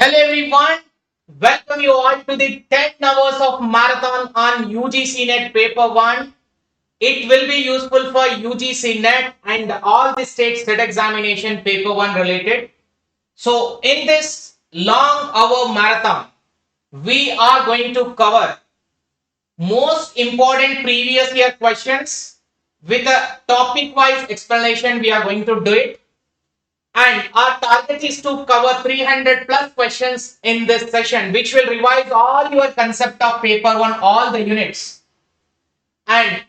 Hello everyone, welcome you all to the 10 hours of marathon on UGC NET paper 1. It will be useful for UGC NET and all the state examination paper 1 related. So in this long hour marathon, we are going to cover most important previous year questions with a topic wise explanation. We are going to do it. And our target is to cover 300 plus questions in this session, which will revise all your concept of paper 1, all the units. And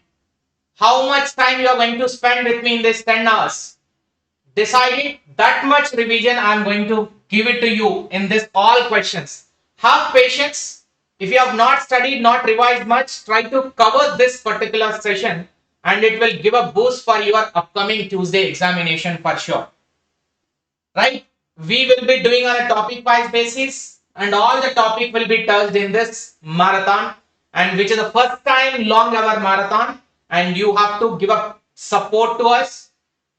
how much time you are going to spend with me in this 10 hours. Decided that much revision I am going to give it to you in this all questions. Have patience. If you have not studied, not revised much, try to cover this particular session and it will give a boost for your upcoming Tuesday examination for sure. Right, we will be doing on a topic wise basis and all the topic will be touched in this marathon, and which is the first time long hour marathon, and you have to give up support to us.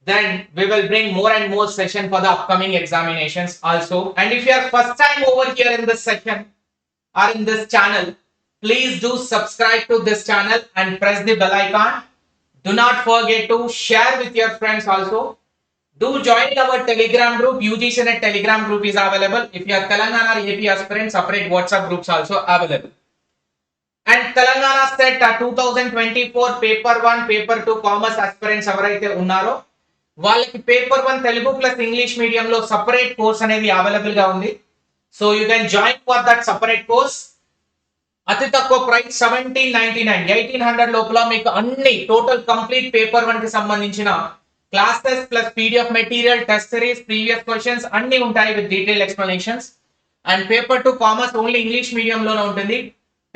Then we will bring more and more session for the upcoming examinations also. And if you are first time over here in this session or in this channel, please do subscribe to this channel and press the bell icon. Do not forget to share with your friends also. Do join our Telegram group. UGC NET Telegram group is available. If you are Telangana or AP aspirants, separate WhatsApp groups also available. And Telangana set 2024 paper 1, paper 2 commerce aspirants ఎవరైతే ఉన్నారో వాళ్ళకి paper 1 Telugu plus English medium లో separate course అనేది available గా ఉంది. So you can join for that separate course. అతి తక్కువ price 1799, 1800 లోపల మీకు అన్ని టోటల్ కంప్లీట్ పేపర్ 1 కి సంబంధించిన classes plus PDF material, test series, previous questions అన్ని ఉంటాయి with detailed explanations. And paper 2 commerce only English medium లోనే ఉంటుంది.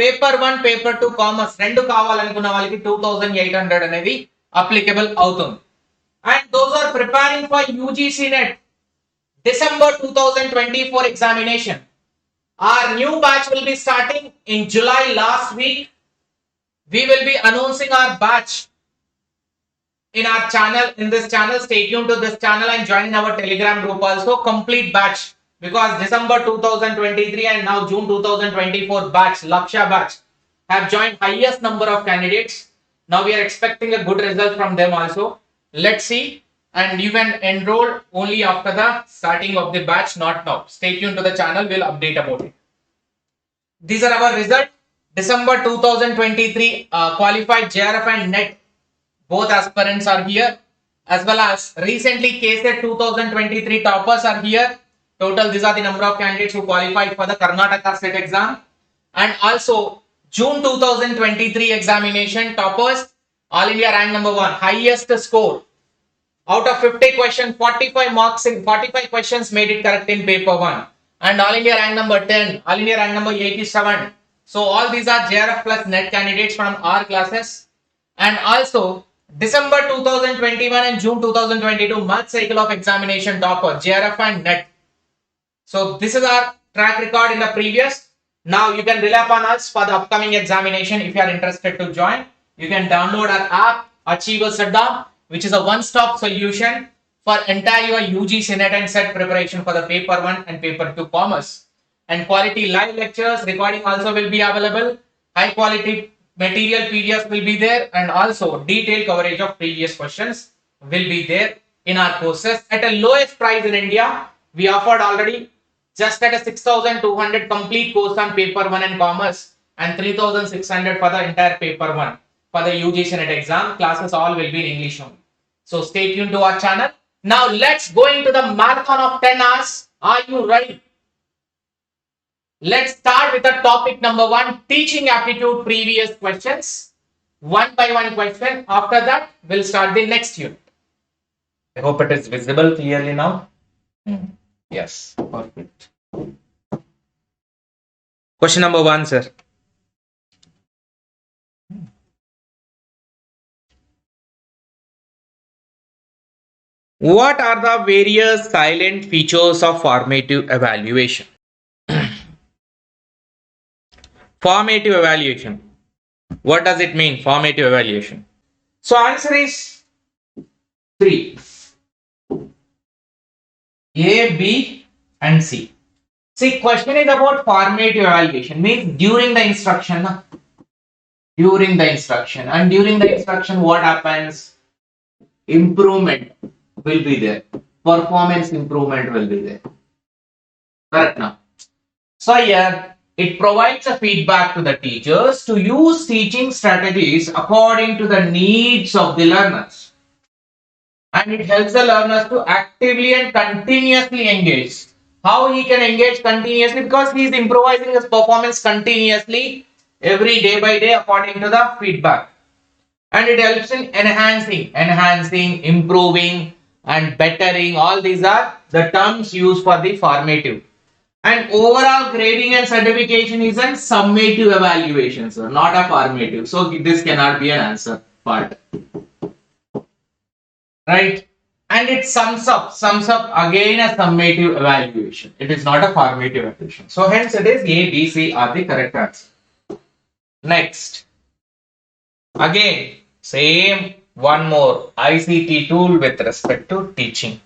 paper 1, paper 2 commerce రెండు కావాలనుకున్న వాళ్ళకి 2800 అనేది applicable అవుతుంది. And those are preparing for UGC NET December 2024 examination. Our new batch will be starting in July last week. We will be announcing our batch in our channel, in this channel. Stay tuned to this channel and join our Telegram group also. Complete batch, because December 2023 and now June 2024 batch, Laksha batch, have joined highest number of candidates. Now we are expecting a good result from them also. Let's see. And you can enroll only after the starting of the batch, not now. Stay tuned to the channel, we'll update about it. These are our results. December 2023 qualified JRF and NET both aspirants are here, as well as recently TSSET 2023 toppers are here. Total, these are the number of candidates who qualified for the Karnataka state exam. And also June 2023 examination toppers, All India rank number 1, highest score out of 50 questions, 45 marks in 45 questions made it correct in paper 1. And All India rank number 10, All India rank number 87. So all these are JRF plus NET candidates from our classes. And also December 2021 and June 2022 month cycle of examination topper, JRF and NET. So this is our track record in the previous. Now you can rely upon us for the upcoming examination. If you are interested to join, you can download our app 𝐎𝐮𝐫, which is a one-stop solution for entire your UGC NET and set preparation for the paper 1 and paper 2 commerce. And quality live lectures, recording also will be available. High quality material PDFs will be there, and also detailed coverage of previous questions will be there in our courses at a lowest price in India. We offered already just at a 6200 complete course on paper 1 and commerce, and 3600 for the entire paper 1 for the UGC NET exam. Classes all will be in English only. So stay tuned to our channel. Now let's go into the marathon of 10 hours. Are you ready? Let's start with the topic number 1, teaching aptitude previous questions, one by one question. After that, we'll start the next unit. I hope it is visible clearly now. Yes, perfect. Question number 1, sir. What are the various silent features of formative evaluation? Formative evaluation. What does it mean, formative evaluation? So answer is 3. A, B and C. See, question is about formative evaluation, means during the instruction. During the instruction. And during the instruction, what happens? Improvement will be there. Performance improvement will be there. Correct now. So here, it provides a feedback to the teachers to use teaching strategies according to the needs of the learners. And it helps the learners to actively and continuously engage. How he can engage continuously? Because he is improvising his performance continuously every day by day according to the feedback. And it helps in enhancing, improving and bettering. All these are the terms used for the formative. And overall grading and certification is a summative evaluation, sir, not a formative. So this cannot be an answer part. Right? And it sums up again a summative evaluation. It is not a formative evaluation. So hence it is A, B, C are the correct answer. Next. Again, same one more ICT tool with respect to teaching.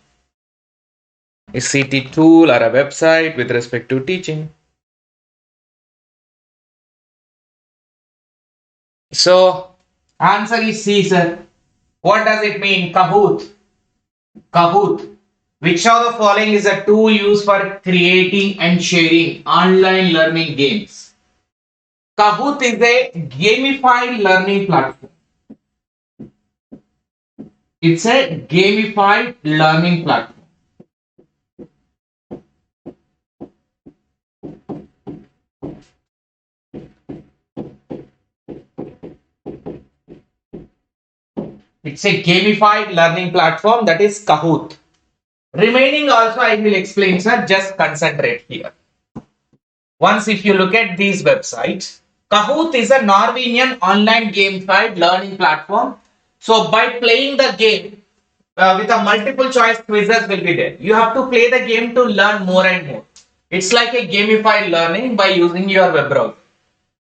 ICT tool or a website with respect to teaching. So answer is C, sir. What does it mean? Kahoot. Kahoot. Which of the following is a tool used for creating and sharing online learning games? Kahoot is a gamified learning platform. It's a gamified learning platform. It's a gamified learning platform, that is Kahoot. Remaining also I will explain, sir. Just concentrate here. Once if you look at these websites, Kahoot is a Norwegian online gamified learning platform. So by playing the game with a multiple choice quizzes will be there. You have to play the game to learn more and more. It's like a gamified learning by using your web browser.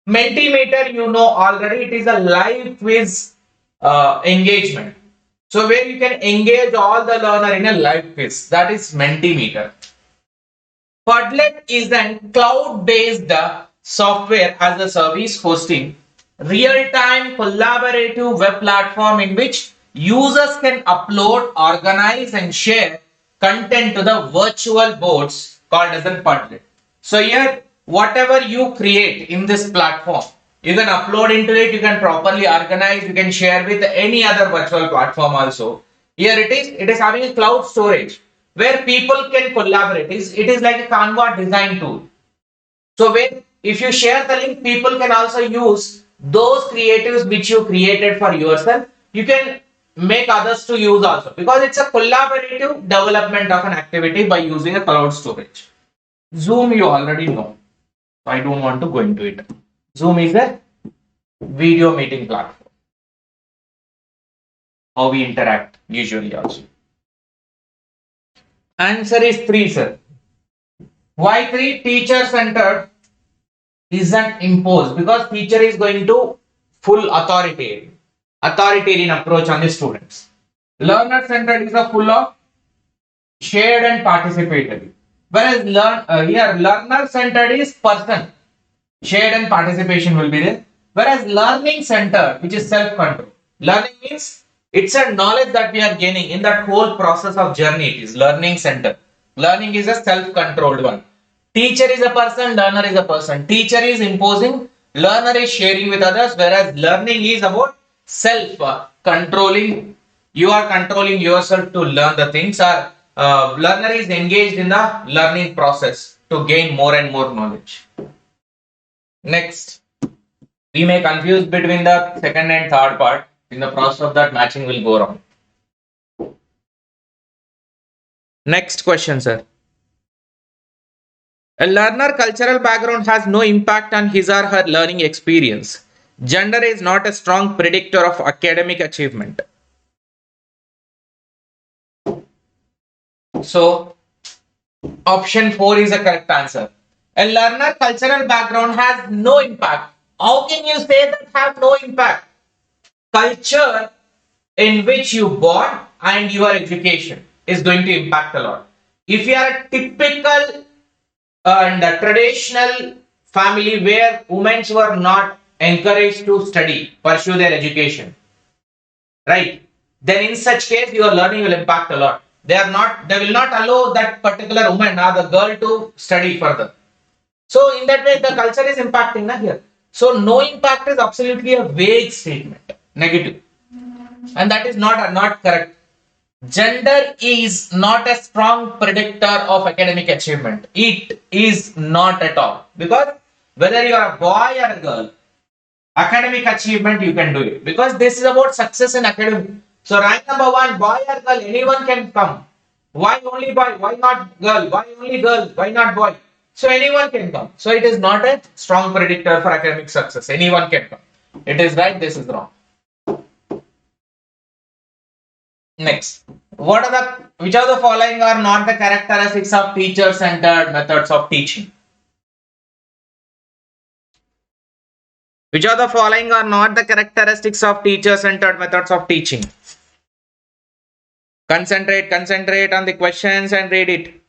Mentimeter, you know already, it is a live quiz engagement. So where you can engage all the learner in a live quiz, that is Mentimeter. Padlet is a cloud-based software as a service hosting real-time collaborative web platform in which users can upload, organize and share content to the virtual boards called as a Padlet. So here whatever you create in this platform, you can upload into it, you can properly organize, you can share with any other virtual platform also. Here it is having a cloud storage where people can collaborate. It is like a Canva design tool. So where if you share the link, people can also use those creatives which you created for yourself. You can make others to use also, because it's a collaborative development of an activity by using a cloud storage. Zoom you already know. I don't want to go into it. Zoom is a video meeting platform. How we interact usually also. Answer is 3, sir. Why 3? Teacher centered isn't imposed, because teacher is going to full authoritarian approach on the students. Learner centered is a full of shared and participatory. Whereas here learner centered is person. Shared and participation will be there. Whereas learning center, which is self-control. Learning means it's a knowledge that we are gaining in that whole process of journey. It is learning center. Learning is a self-controlled one. Teacher is a person, learner is a person. Teacher is imposing, learner is sharing with others. Whereas learning is about self-controlling. You are controlling yourself to learn the things. Or learner is engaged in the learning process to gain more and more knowledge. Next, we may confuse between the second and third part. In the process of that, matching will go wrong. Next question, sir. A learner cultural background has no impact on his or her learning experience. Gender is not a strong predictor of academic achievement. So, option 4 is a correct answer. A learner cultural background has no impact. How can you say that have no impact? Culture in which you born and your education is going to impact a lot. If you are a typical and a traditional family where women were not encouraged to study, pursue their education, right? Then in such case, your learning will impact a lot. They will not allow that particular woman or the girl to study further. So in that way, the culture is impacting na here. So no impact is absolutely a vague statement, negative, and that is not correct. Gender is not a strong predictor of academic achievement. It is not at all, because whether you are a boy or a girl, academic achievement you can do it, because this is about success in academic. So rank number one, boy or girl, anyone can come. Why only boy? Why not girl? Why only girl? Why not boy? So anyone can come. So it is not a strong predictor for academic success. Anyone can come. It is right, this is wrong. Next, which of the following are not the characteristics of teacher-centered methods of teaching? Which of the following are not the characteristics of teacher-centered methods of teaching? Concentrate on the questions and read it.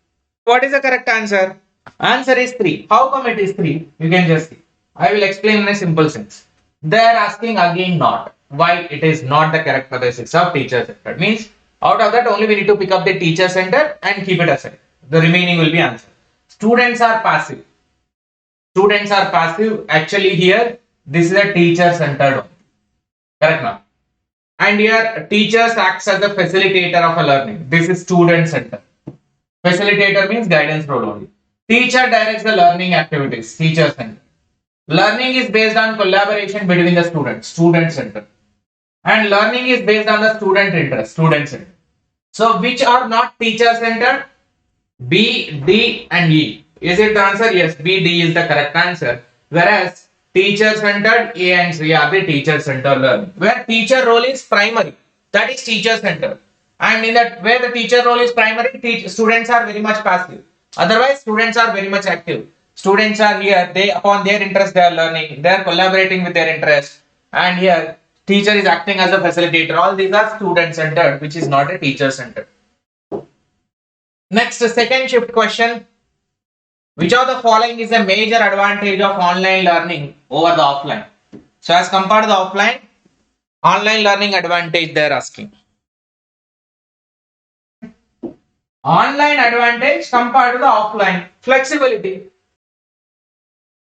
What is the correct answer? Answer is 3. How come it is 3? You can just see. I will explain in a simple sense. They are asking again not. Why it is not the characteristics of teacher-centered? Means out of that only we need to pick up the teacher-centered and keep it aside. The remaining will be answered. Students are passive. Students are passive. Actually here, this is a teacher-centered one. Correct now? And here, teachers acts as a facilitator of a learning. This is student-centered. Facilitator means guidance role only. Teacher directs the learning activities. Teacher-centered. Learning is based on collaboration between the students. Student-centered. And learning is based on the student interest. Student-centered. So, which are not teacher-centered? B, D, and E. Is it the answer? Yes, B, D is the correct answer. Whereas teacher-centered, A and C are the teacher-centered learning. Where teacher role is primary, that is teacher-centered. And in that where the teacher role is primary, students are very much passive. Otherwise, students are very much active. Students are here, they upon their interest they are learning, they are collaborating with their interest. And here, teacher is acting as a facilitator. All these are student-centered, which is not a teacher-centered. Next, second shift question. Which of the following is a major advantage of online learning over the offline? So as compared to the offline, online learning advantage they are asking. Online advantage compared to the offline. Flexibility.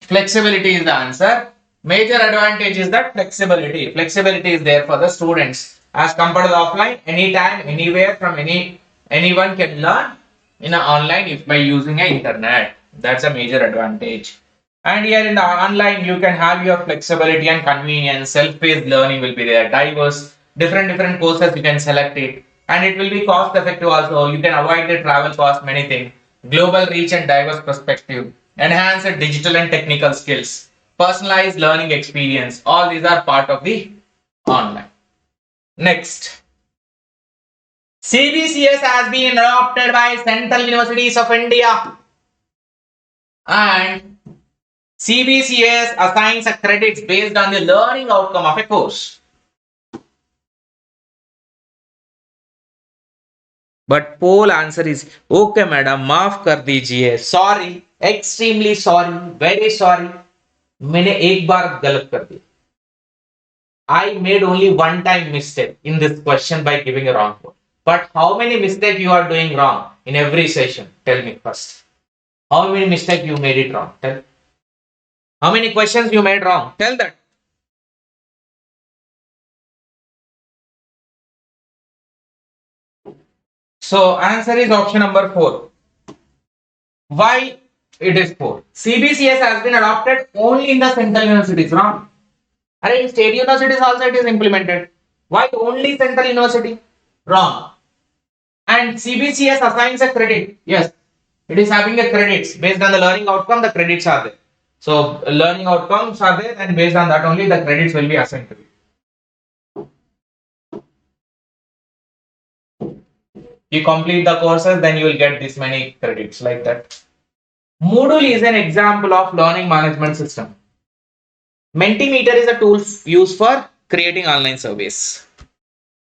Flexibility is the answer. Major advantage is that flexibility. Flexibility is there for the students. As compared to the offline, anytime, anywhere, from anyone can learn in an online if by using an internet. That's a major advantage. And here in the online, you can have your flexibility and convenience. Self-paced learning will be there. Diverse, different courses you can select it. And it will be cost effective also. You can avoid the travel cost, many things. Global reach and diverse perspective. Enhance the digital and technical skills. Personalized learning experience. All these are part of the online. Next. CBCS has been adopted by Central Universities of India. And CBCS assigns a credits based on the learning outcome of a course. But poll answer is okay, madam, माफ कर दीजिए. Sorry, extremely sorry, very sorry. मैंने एक बार गलत कर दिया. I made only one time mistake in this question by giving a wrong one. But how many mistakes you are doing wrong in every session? Tell me first. How many mistakes you made it wrong? Tell. How many questions you made wrong? Tell that. So answer is option number 4. Why it is 4? CBCS has been adopted only in the central universities. Wrong. And in state universities also it is implemented. Why only central university? Wrong. And CBCS assigns a credit. Yes. It is having a credits based on the learning outcome. The credits are there. So learning outcomes are there, and based on that only the credits will be assigned to you. You complete the courses, then you will get this many credits like that. Moodle is an example of learning management system. Mentimeter is a tool used for creating online surveys,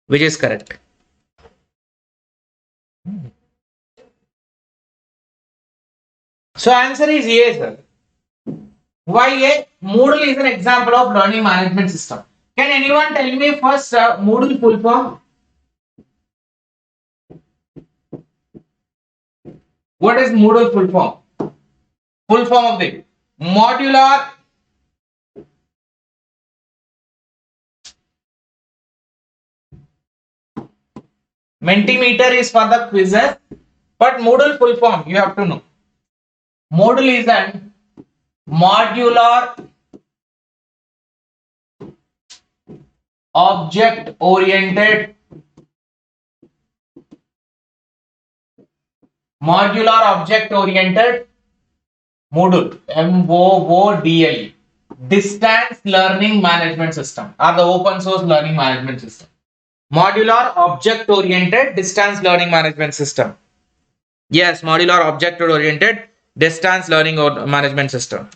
which is correct. So answer is A, sir. Why A? Moodle is an example of learning management system. Can anyone tell me first Moodle full form? What is Moodle full form? Full form of the modular Mentimeter is for the quizzes, but Moodle full form you have to know. Moodle is an modular object oriented Moodle MOODLE distance learning management system or the open source learning management system. Modular object oriented distance learning management system. Yes, modular object oriented distance learning management system.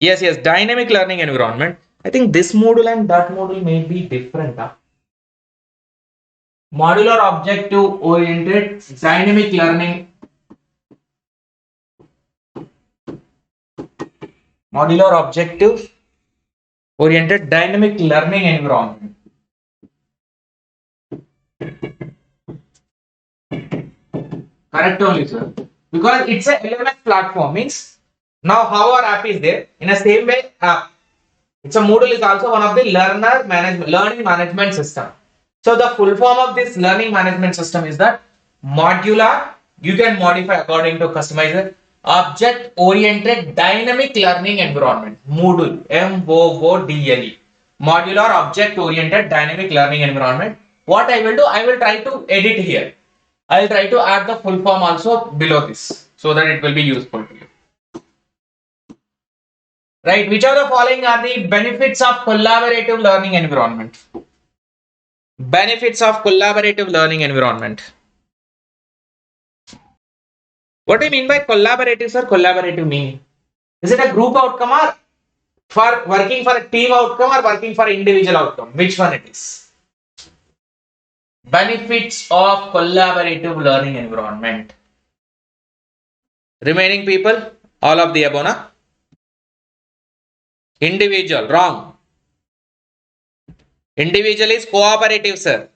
Yes, dynamic learning environment. I think this module and that module may be different. Modular objective oriented dynamic learning. Modular objective oriented dynamic learning environment. Correct only, sir. Because it's a LMS platform, means now how our app is there, in the same way app. It's a Moodle is also one of the learning management system. So the full form of this learning management system is that modular, you can modify according to customizer, object oriented dynamic learning environment, Moodle, MOODLE, modular object oriented dynamic learning environment. What I will do, I will try to edit here. I will try to add the full form also below this so that it will be useful to you. Right, which of the following are the benefits of collaborative learning environment? Benefits of collaborative learning environment. What do you mean by collaborative, sir? Collaborative meaning? Is it a group outcome or for working for a team outcome or working for individual outcome? Which one it is? Benefits of collaborative learning environment. Remaining people, all of the above, na? Individual, wrong. Individual is cooperative, sir.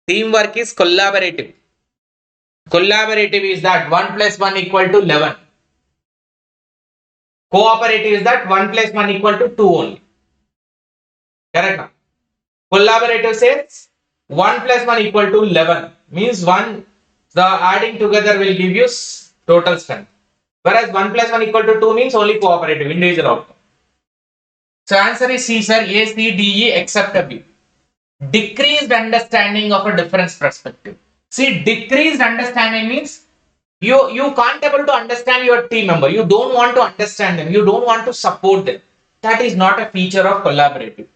Teamwork is collaborative. Collaborative is that 1 plus 1 equal to 11. Cooperative is that 1 plus 1 equal to 2 only. Correct? Collaborative says 1 plus 1 equal to 11. Means 1, the adding together will give you total strength. Whereas 1 plus 1 equal to 2 means only cooperative, individual outcome. So answer is C, sir. A, C, D, E except B. Decreased understanding of a difference perspective. See, decreased understanding means you can't able to understand your team member. You don't want to understand them. You don't want to support them. That is not a feature of collaborative.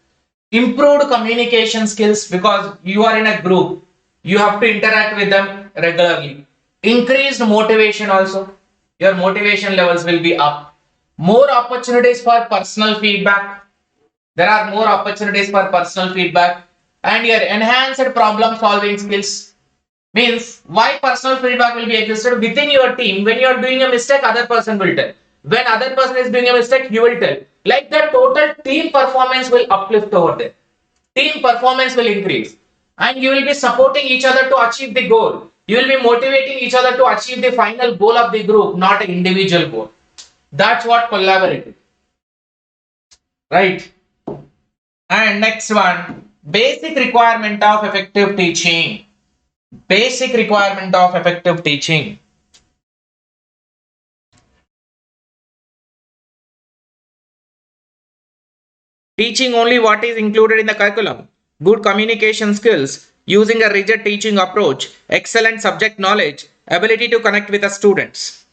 Improved communication skills because you are in a group. You have to interact with them regularly. Increased motivation also. Your motivation levels will be up. More opportunities for personal feedback. There are more opportunities for personal feedback. And your enhanced problem solving skills. Means why personal feedback will be existed within your team. When you are doing a mistake, other person will tell. When other person is doing a mistake, you will tell. Like the total team performance will uplift over there. Team performance will increase. And you will be supporting each other to achieve the goal. You will be motivating each other to achieve the final goal of the group, not an individual goal. That's what collaborative. Right. And next one, basic requirement of effective teaching. Basic requirement of effective teaching. Teaching only what is included in the curriculum. Good communication skills, using a rigid teaching approach, excellent subject knowledge, ability to connect with the students.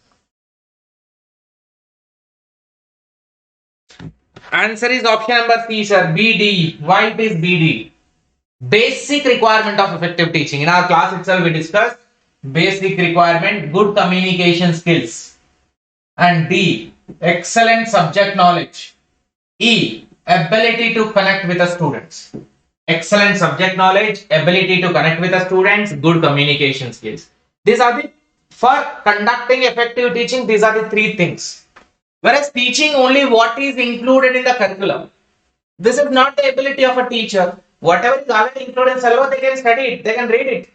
Answer is option number C, sir. BD. Why it is BD? Basic requirement of effective teaching. In our class itself, we discussed basic requirement, good communication skills. And D, excellent subject knowledge. E, ability to connect with the students. excellent subject knowledge, ability to connect with the students, good communication skills. These are the, for conducting effective teaching, these are the three things. Whereas teaching only what is included in the curriculum. This is not the ability of a teacher. Whatever is already included in syllabus, they can study it, they can read it.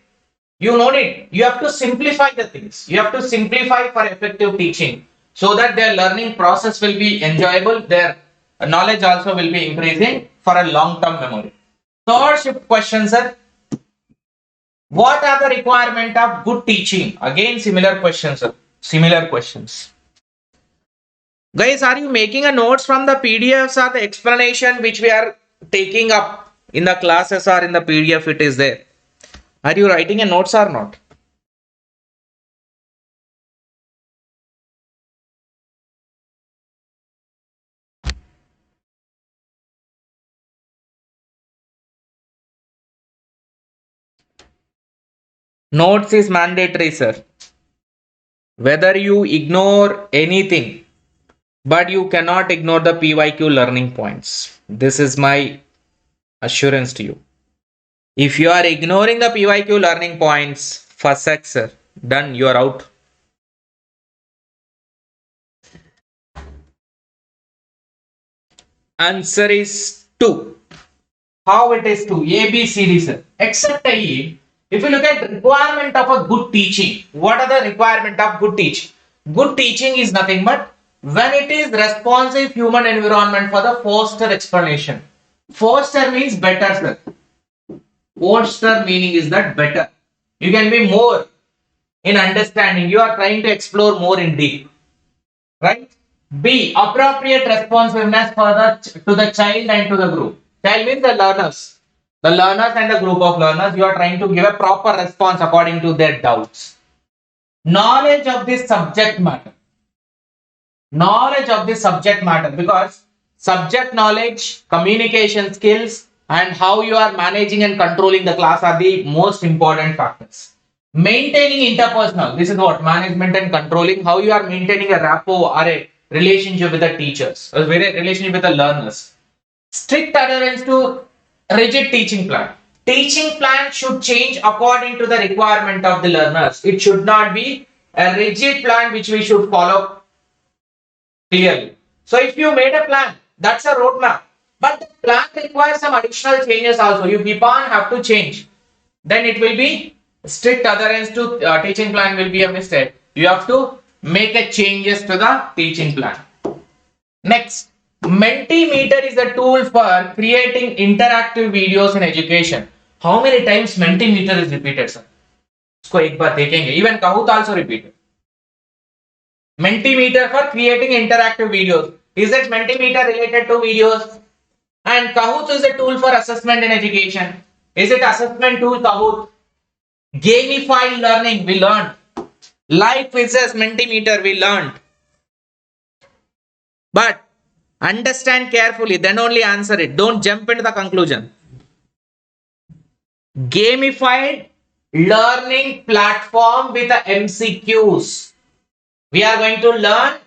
You know it. You have to simplify the things. You have to simplify for effective teaching so that their learning process will be enjoyable. Their knowledge also will be increasing for a long-term memory. Third shift question, sir. What are the requirement of good teaching? Again, similar questions, sir. Similar questions. Guys, are you making a notes from the PDFs or the explanation which we are taking up in the classes or in the PDF it is there? Are you writing a notes or not? Notes is mandatory, sir. Whether you ignore anything, but you cannot ignore the PYQ learning points. This is my assurance to you. If you are ignoring the PYQ learning points, for sex, sir, done, you are out. Answer is 2. How it is 2? A, B, C, D, sir. Except A. If you look at requirement of a good teaching, what are the requirement of good teaching? Good teaching is nothing but when it is responsive human environment for the foster explanation. Foster means better, sir. Foster meaning is that better. You can be more in understanding. You are trying to explore more in deep. Right? B. Appropriate responsiveness for to the child and to the group. Child means the learners. The learners and the group of learners, you are trying to give a proper response according to their doubts. Knowledge of this subject matter. Knowledge of this subject matter, because subject knowledge, communication skills, and how you are managing and controlling the class are the most important factors. Maintaining interpersonal, this is what management and controlling, how you are maintaining a rapport or a relationship with the teachers, a relationship with the learners. Strict adherence to rigid teaching plan. Teaching plan should change according to the requirement of the learners. It should not be a rigid plan which we should follow clearly. So if you made a plan, that's a roadmap. But the plan requires some additional changes also. You keep on have to change. Then it will be strict adherence to teaching plan will be a mistake. You have to make a changes to the teaching plan. Next, Mentimeter is a tool for creating interactive videos in education. How many times Mentimeter is repeated, sir? इसको एक बार देखेंगे. Even Kahoot also repeated. Mentimeter for creating interactive videos. Is it Mentimeter related to videos? And Kahoot is a tool for assessment in education. Is it assessment tool Kahoot? Gamified learning, we learned. Live quizzes, Mentimeter, we learned. But understand carefully, then only answer it. Don't jump into the conclusion. Gamified learning platform with the MCQs. We are going to learn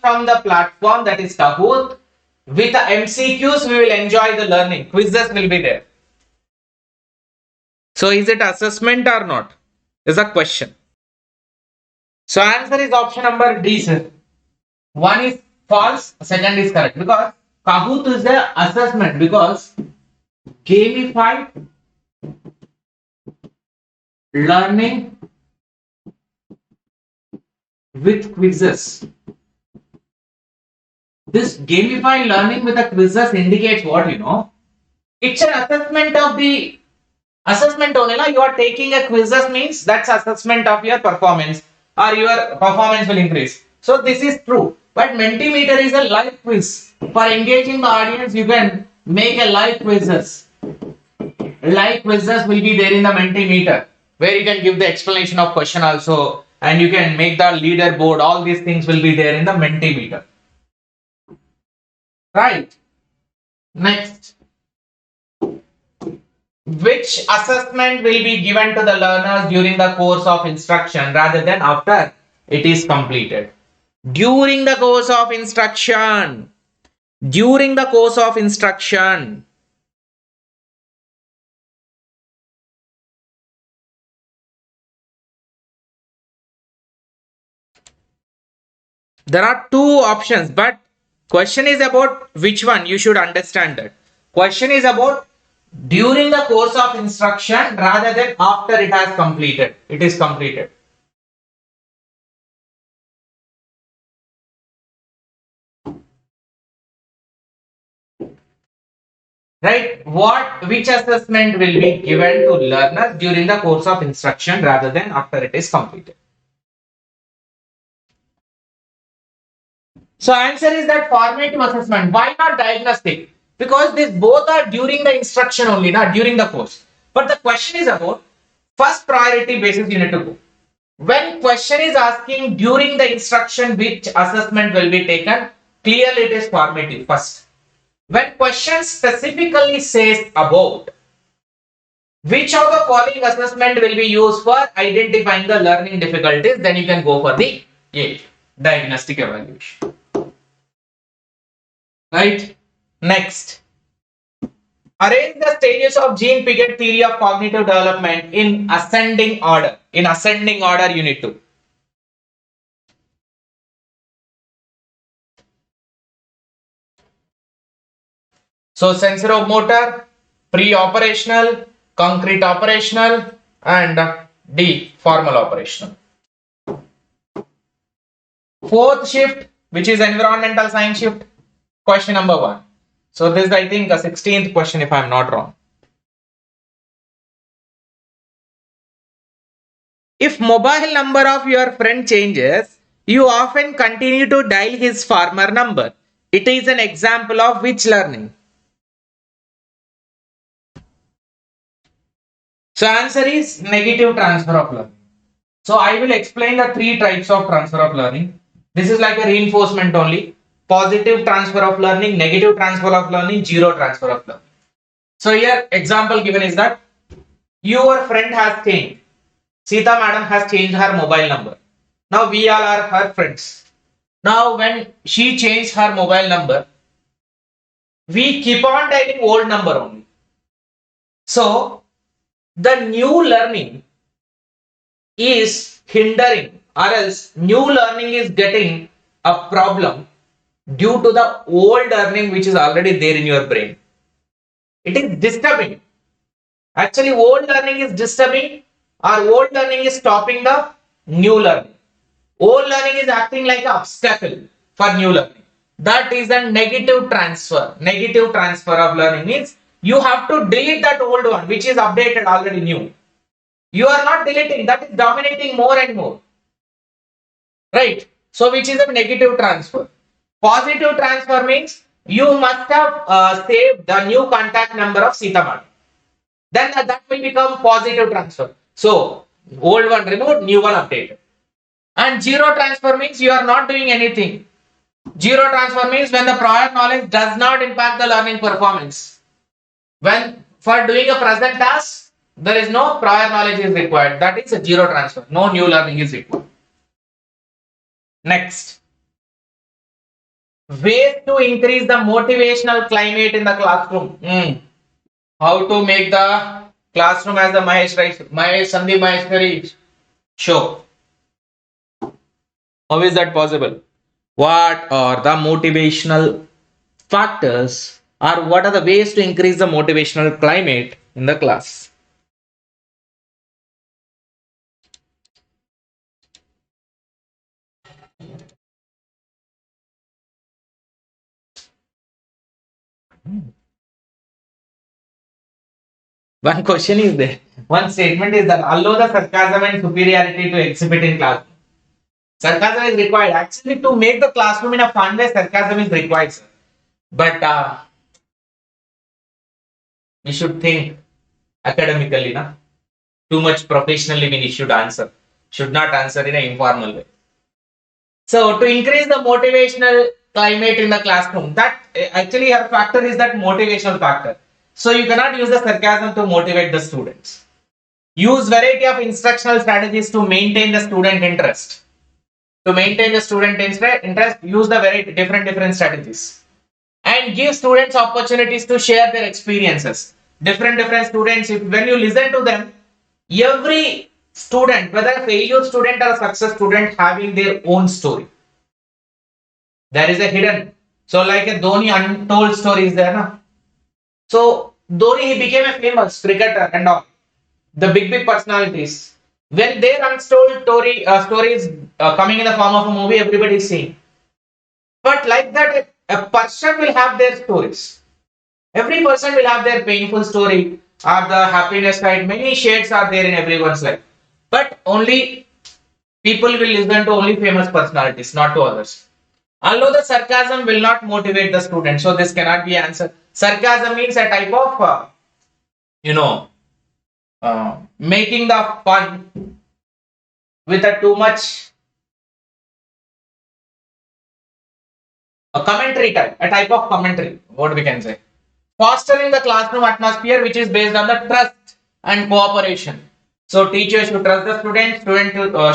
from the platform, that is Kahoot. With the MCQs, we will enjoy the learning. Quizzes will be there. So is it assessment or not? Is a question. So answer is option number D, sir. One is false, second is correct, because Kahoot is the assessment, because gamified learning with quizzes. This gamified learning with the quizzes indicates what, you know? It's an assessment of the assessment only. You are taking a quizzes means that's assessment of your performance, or your performance will increase. So this is true. But Mentimeter is a live quiz. For engaging the audience, you can make a live quizzes. Live quizzes will be there in the Mentimeter, where you can give the explanation of question also, and you can make the leaderboard. All these things will be there in the Mentimeter. Right. Next. Which assessment will be given to the learners during the course of instruction rather than after it is completed? During the course of instruction. during the course of instruction. There are two options, but question is about which one. You should understand that. Question is about during the course of instruction rather than after it has completed. It is completed. Right? Which assessment will be given to learners during the course of instruction rather than after it is completed? So answer is that formative assessment. Why not diagnostic? Because these both are during the instruction only, not during the course. But the question is about first priority basis you need to go. When question is asking during the instruction which assessment will be taken, clearly it is formative first. When question specifically says about which of the following assessment will be used for identifying the learning difficulties, then you can go for the A, diagnostic evaluation. Right? Next. Arrange the stages of 𝐎𝐮𝐫 theory of cognitive development in ascending order. In ascending order, you need to. So sensoromotor, pre-operational, concrete operational, and D, formal operational. Fourth shift, which is environmental science shift, question number 1. So this is, I think, a 16th question if I am not wrong. If mobile number of your friend changes, you often continue to dial his former number. It is an example of which learning? So answer is negative transfer of learning. So I will explain the 3 types of transfer of learning. This is like a reinforcement only. Positive transfer of learning, negative transfer of learning, zero transfer of learning. So here example given is that your friend has changed. Sita madam has changed her mobile number. Now we all are her friends. Now when she changed her mobile number, we keep on dialing old number only. So the new learning is hindering, or else new learning is getting a problem due to the old learning which is already there in your brain. It is disturbing. Actually, old learning is disturbing, or old learning is stopping the new learning. Old learning is acting like an obstacle for new learning. That is a negative transfer. Negative transfer of learning means you have to delete that old one which is updated already new. You are not deleting, that is dominating more and more. Right? So which is a negative transfer. Positive transfer means you must have saved the new contact number of Sita madam. Then that will become positive transfer. So old one removed, new one updated. And zero transfer means you are not doing anything. Zero transfer means when the prior knowledge does not impact the learning performance. When for doing a present task, there is no prior knowledge is required. That is a zero transfer. No new learning is required. Next. Ways to increase the motivational climate in the classroom. How to make the classroom as the 𝐻𝐮𝐫 𝐓𝐨𝐩 show. How is that possible? What are the motivational factors, or what are the ways to increase the motivational climate in the class? One question is there. One statement is that allow the sarcasm and superiority to exhibit in classroom. Sarcasm is required. Actually, to make the classroom in a fun way, sarcasm is required, sir. But we should think academically, na? Too much professionally we should answer. Should not answer in an informal way. So, to increase the motivational climate in the classroom, that actually her factor is that motivational factor. So, you cannot use the sarcasm to motivate the students. Use variety of instructional strategies to maintain the student interest. To maintain the student interest, use the very different strategies. and give students opportunities to share their experiences. Different students, when you listen to them, every student, whether a failure student or a success student, having their own story. There is a hidden. So like a Dhoni untold story is there, na? So Dhoni, he became a famous cricketer and all. The big personalities. When their untold stories coming in the form of a movie, everybody is seeing. But like that, a person will have their stories. Every person will have their painful story or the happiness side. Many shades are there in everyone's life. But only people will listen to only famous personalities, not to others. Although the sarcasm will not motivate the student, so this cannot be answered. Sarcasm means a type of, making the fun with a too much a commentary type, a type of commentary, what we can say. Fostering the classroom atmosphere which is based on the trust and cooperation. So teacher should trust the student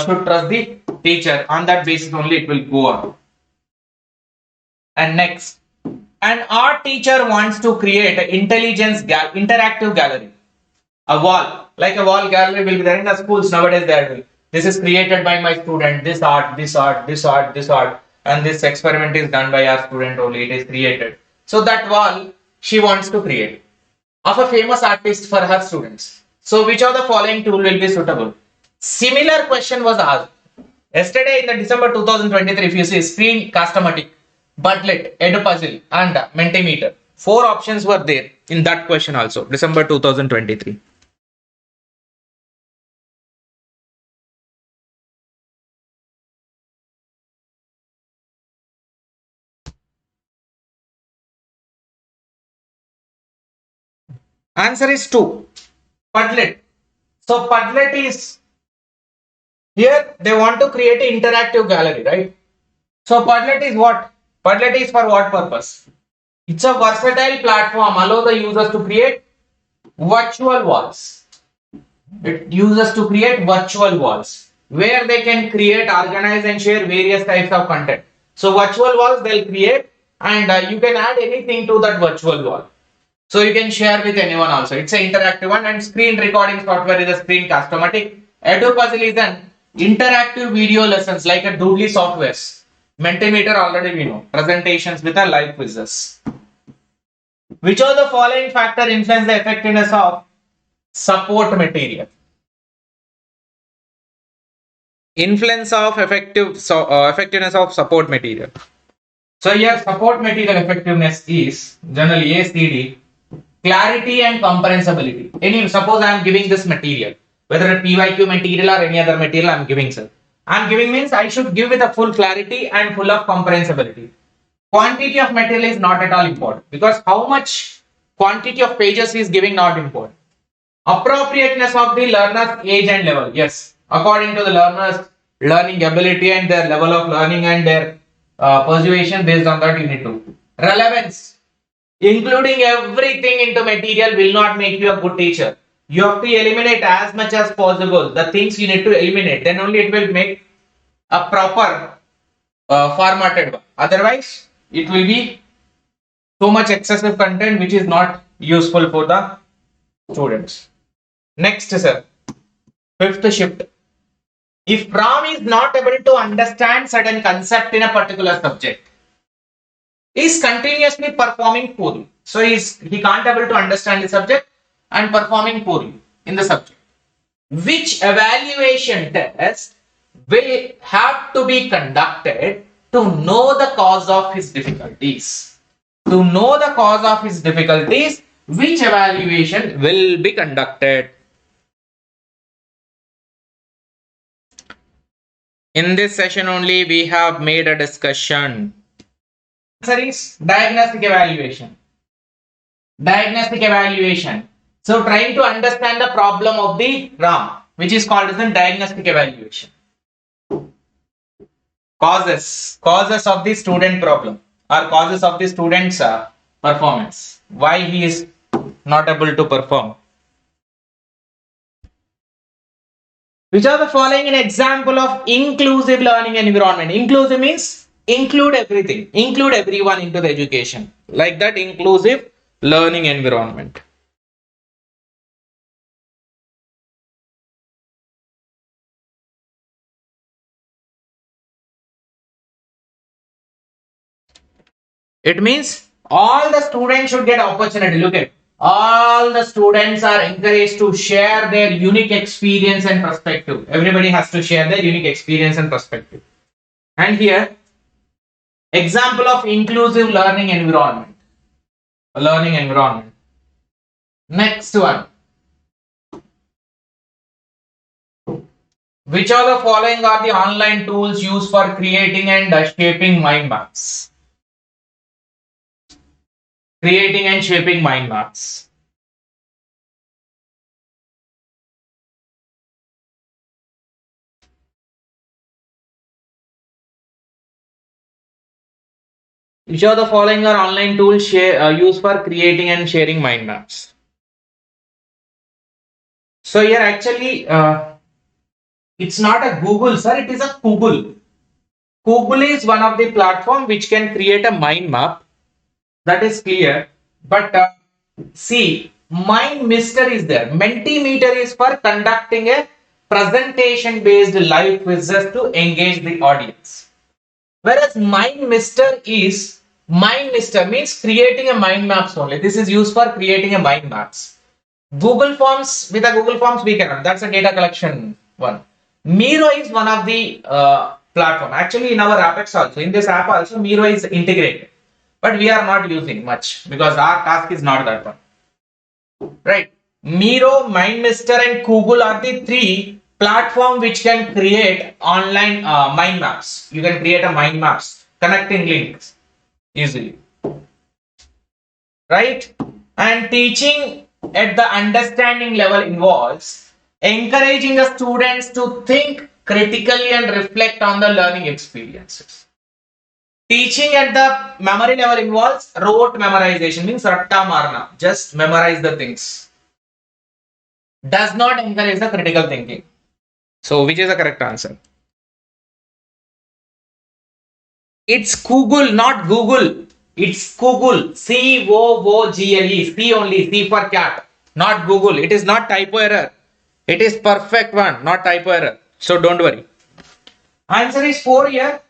should trust the teacher. On that basis only it will go on. And next, an art teacher wants to create an interactive gallery. A wall, like a wall gallery will be there in the schools nowadays. There, this is created by my student. This art, and this experiment is done by our student only. It is created. So that wall she wants to create of a famous artist for her students. So which of the following tool will be suitable? Similar question was asked yesterday in the December 2023. If you see screen Cast-O-Matic, Budlet, Edupuzzle and Mentimeter. 4 options were there in that question also, December 2023. Answer is 2. Padlet. So Padlet is here they want to create an interactive gallery, right? So Padlet is what? Padlet is for what purpose? It's a versatile platform, allow the users to create virtual walls. It uses to create virtual walls where they can create, organize and share various types of content. So virtual walls they'll create and you can add anything to that virtual wall. So you can share with anyone also. It's an interactive one, and screen recording software is a screen Cast-O-Matic. Edupuzzle is an interactive video lessons like a Doodly softwares. Mentimeter already we know. Presentations with a live quizzes. Which of the following factor influence the effectiveness of support material? Influence of effectiveness of support material. So here support material effectiveness is generally ACD. Clarity and comprehensibility. Suppose I am giving this material, whether a PYQ material or any other material I am giving, sir. I am giving means I should give with a full clarity and full of comprehensibility. Quantity of material is not at all important because how much quantity of pages is giving not important. Appropriateness of the learner's age and level. Yes, according to the learner's learning ability and their level of learning and their persuasion, based on that you need to. Relevance. Including everything into material will not make you a good teacher. You have to eliminate as much as possible the things you need to eliminate. Then only it will make a proper formatted one. Otherwise, it will be so much excessive content which is not useful for the students. Next, sir. 5th shift. If Ram is not able to understand certain concept in a particular subject, is continuously performing poorly. So he can't able to understand the subject and performing poorly in the subject. Which evaluation test will have to be conducted to know the cause of his difficulties? To know the cause of his difficulties, which evaluation will be conducted? In this session only we have made a discussion. Answer is diagnostic evaluation. Diagnostic evaluation. So trying to understand the problem of the RAM, which is called as a diagnostic evaluation. Causes of the student problem or causes of the student's performance. Why he is not able to perform. Which are the following an example of inclusive learning environment? Inclusive means include everything, include everyone into the education. like that inclusive learning environment. It means all the students should get opportunity. Look at, all the students are encouraged to share their unique experience and perspective. Everybody has to share their unique experience and perspective. And here, example of inclusive learning environment. Learning environment. Next one. Which of the following are the online tools used for creating and shaping mind maps? Creating and shaping mind maps. Which of the following are online tools used for creating and sharing mind maps? So here actually, it's not a Google, sir. It is a 𝐐𝐿𝐿. 𝐐𝐿𝐿 is one of the platform which can create a mind map. That is clear. But see, MindMeter is there. Mentimeter is for conducting a presentation-based live quizzes to engage the audience. Whereas MindMeter means creating a mind maps only. This is used for creating a mind maps. Google Forms, with a Google Forms we cannot. That's a data collection one. Miro is one of the platform. Actually, in our Apex also, in this app also, Miro is integrated. But we are not using much because our task is not that one. Right? Miro, MindMeter and 𝐐𝐿𝐿 are the three platforms which can create online mind maps. You can create a mind maps, connecting links easily. Right? And teaching at the understanding level involves encouraging the students to think critically and reflect on the learning experiences. Teaching at the memory level involves rote memorization, means ratta marna, just memorize the things. Does not encourage the critical thinking. So, which is the correct answer? It's 𝐐𝐿𝐿, not Google. It's 𝐐𝐿𝐿. COOGLE. C only. C for cat. Not Google. It is not typo error. It is perfect one, not typo error. So don't worry. Answer is 4 here.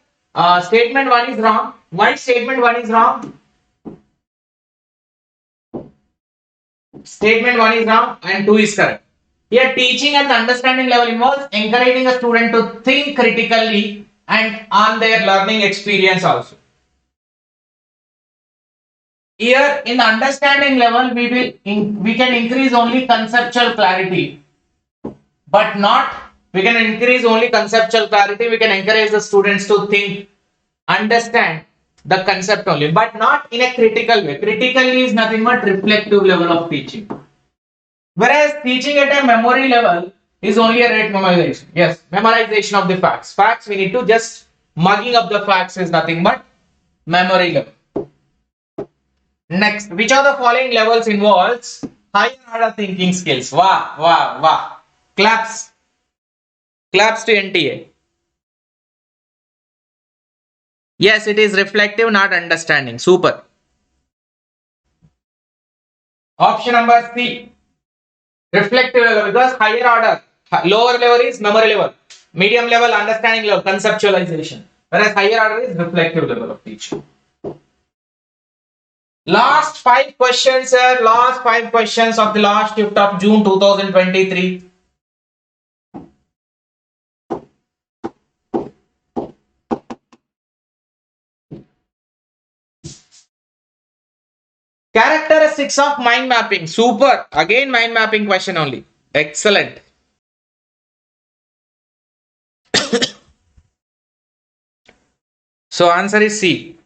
Statement 1 is wrong. Why statement 1 is wrong? Statement 1 is wrong and 2 is correct. Here, teaching at the understanding level involves encouraging a student to think critically and on their learning experience also. Here, in the understanding level, we can increase only conceptual clarity, but not. We can increase only conceptual clarity. We can encourage the students to think, understand the concept only, but not in a critical way. Critically is nothing but reflective level of teaching. Whereas teaching at a memory level is only a rate memorization. Yes, memorization of the facts. Facts we need to just mugging up the facts is nothing but memory level. Next, which of the following levels involves higher order thinking skills? Wow, wow, wow. Claps. Claps to NTA. Yes, it is reflective, not understanding. Super. Option number C. Reflective level, because higher order, lower level is memory level, medium level understanding level, conceptualization, whereas higher order is reflective level of teaching. Last 5 questions, sir. Last 5 questions of the last shift of June 2023. Characteristics of mind mapping. Super. Again, mind mapping question only. Excellent. So answer is C.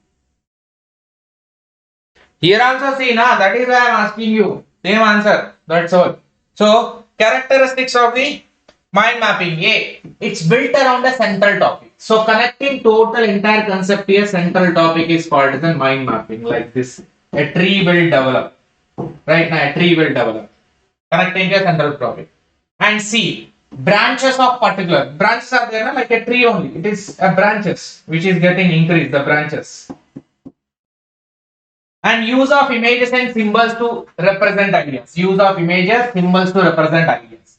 Here also C, na? That is why I am asking you. Same answer. That's all. So characteristics of the mind mapping. A. It's built around a central topic. So connecting total entire concept to a central topic is called as a mind mapping. Like this. A tree will develop. Right now, a tree will develop. Connecting to a central topic. And C. Branches of particular. Branches are there, like a tree only. It is a branches which is getting increased, the branches. And use of images and symbols to represent ideas. Use of images, symbols to represent ideas.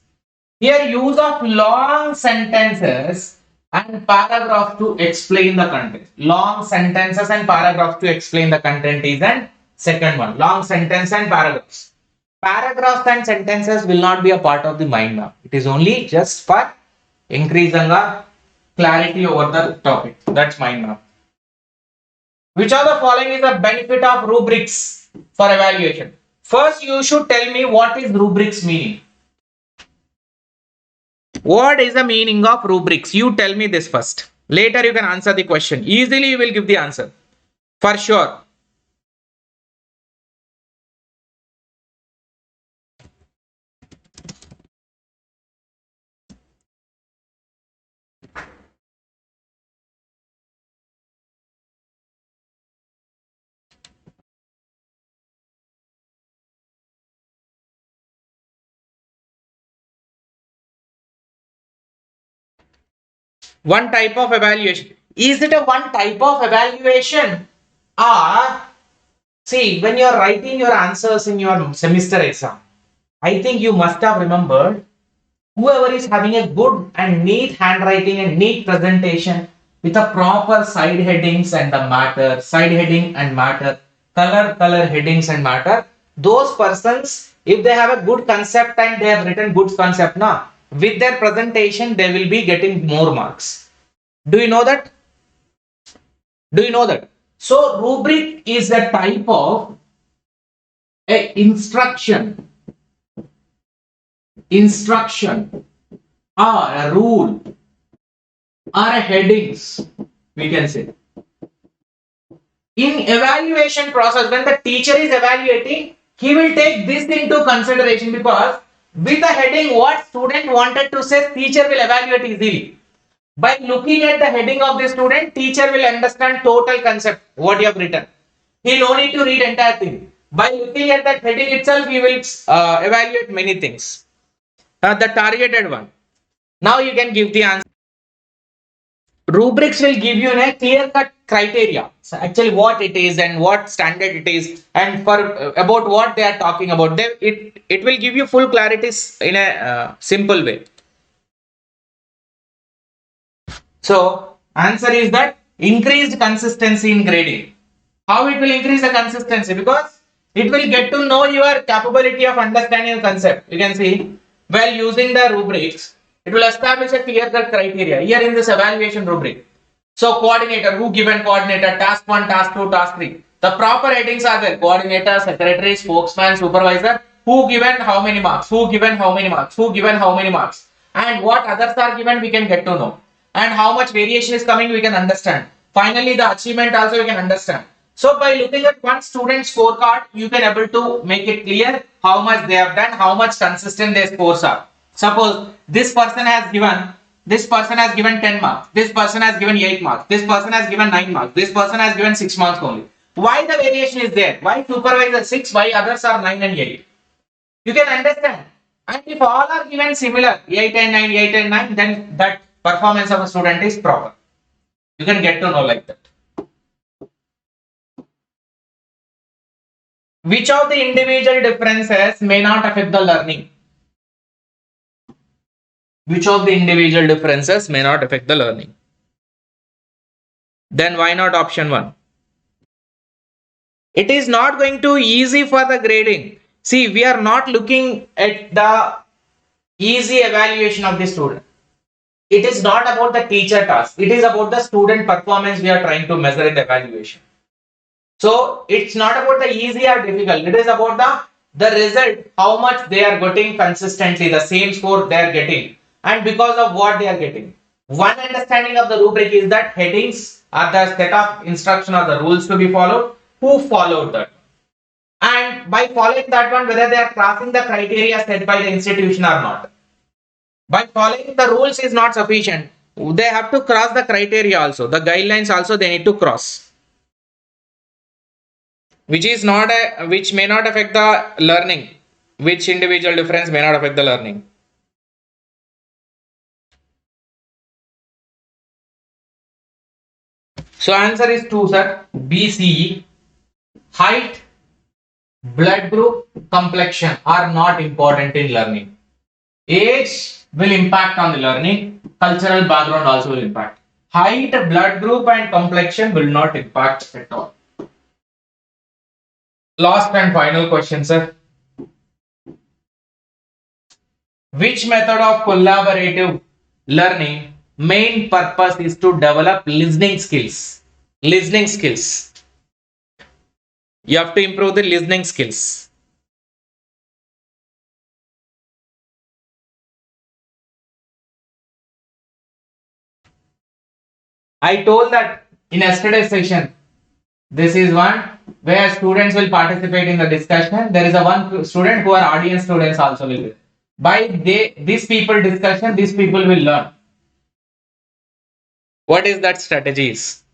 Here, use of long sentences and paragraphs to explain the content. Long sentences and paragraphs to explain the content is the second one. Long sentence and paragraphs. Paragraphs and sentences will not be a part of the mind map. It is only just for increasing the clarity over the topic. That's mind map. Which of the following is the benefit of rubrics for evaluation? First, you should tell me what is rubrics meaning. What is the meaning of rubrics? You tell me this first. Later you can answer the question. Easily you will give the answer. For sure. One type of evaluation. Is it a one type of evaluation? Or, see, when you are writing your answers in your semester exam, I think you must have remembered, whoever is having a good and neat handwriting and neat presentation with a proper side headings and the matter, side heading and matter, color headings and matter, those persons, if they have a good concept and they have written good concept now, with their presentation they will be getting more marks. Do you know that? Do you know that? So rubric is a type of a instruction or a rule or a headings, we can say. In evaluation process, when the teacher is evaluating, he will take this into consideration, because with the heading what student wanted to say, teacher will evaluate easily. By looking at the heading of the student, teacher will understand total concept, what you have written. He no need to read entire thing. By looking at that heading itself, he will evaluate many things. The targeted one. Now you can give the answer. Rubrics will give you a clear-cut criteria. So actually what it is and what standard it is, and for about what they are talking about. It will give you full clarity in a simple way. So answer is that increased consistency in grading. How it will increase the consistency? Because it will get to know your capability of understanding the concept. You can see, while using the rubrics, it will establish a clear-cut criteria here in this evaluation rubric. So coordinator, who given coordinator, task 1, task 2, task 3. The proper headings are there: coordinator, secretary, spokesman, supervisor, who given how many marks, who given how many marks, who given how many marks, and what others are given, we can get to know. And how much variation is coming, we can understand. Finally, the achievement also we can understand. So by looking at one student scorecard, you can able to make it clear how much they have done, how much consistent their scores are. Suppose this person has given 10 marks, this person has given 8 marks, this person has given 9 marks, this person has given 6 marks only. Why the variation is there? Why supervisor 6, why others are 9 and 8? You can understand. And if all are given similar, 8 and 9, 8 and 9, then that performance of a student is proper. You can get to know like that. Which of the individual differences may not affect the learning? Which of the individual differences may not affect the learning? Then why not option 1? It is not going to easy for the grading. See, we are not looking at the easy evaluation of the student. It is not about the teacher task. It is about the student performance we are trying to measure in the evaluation. So it's not about the easy or difficult. It is about the result, how much they are getting consistently, the same score they are getting, and because of what they are getting. One understanding of the rubric is that headings are the set of instruction or the rules to be followed. Who followed that? And by following that one, whether they are crossing the criteria set by the institution or not. By following the rules is not sufficient. They have to cross the criteria also. The guidelines also they need to cross. Which may not affect the learning. Which individual difference may not affect the learning? So answer is 2, sir. BCE. height, blood group, complexion are not important in learning. Age will impact on the learning. Cultural background also will impact. Height, blood group and complexion will not impact at all. Last and final question, sir. Which method of collaborative learning main purpose is to develop listening skills? Listening skills. You have to improve the listening skills. I told that in yesterday's session. This is one where students will participate in the discussion. There is a one student who are audience students also will be. By these people discussion, these people will learn. What is that strategies?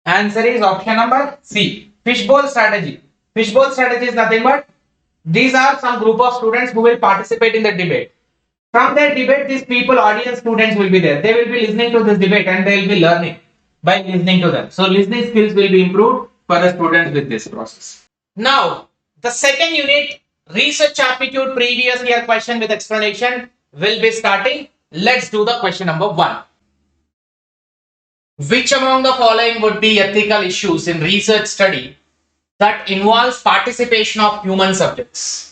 Answer is option number C. Fishbowl strategy. Fishbowl strategy is nothing but these are some group of students who will participate in the debate. From that debate, these people, audience students will be there. They will be listening to this debate and they will be learning by listening to them. So listening skills will be improved for the students with this process. Now, the second unit, research aptitude previous year question with explanation will be starting. Let's do the question number 1. Which among the following would be ethical issues in research study that involves participation of human subjects?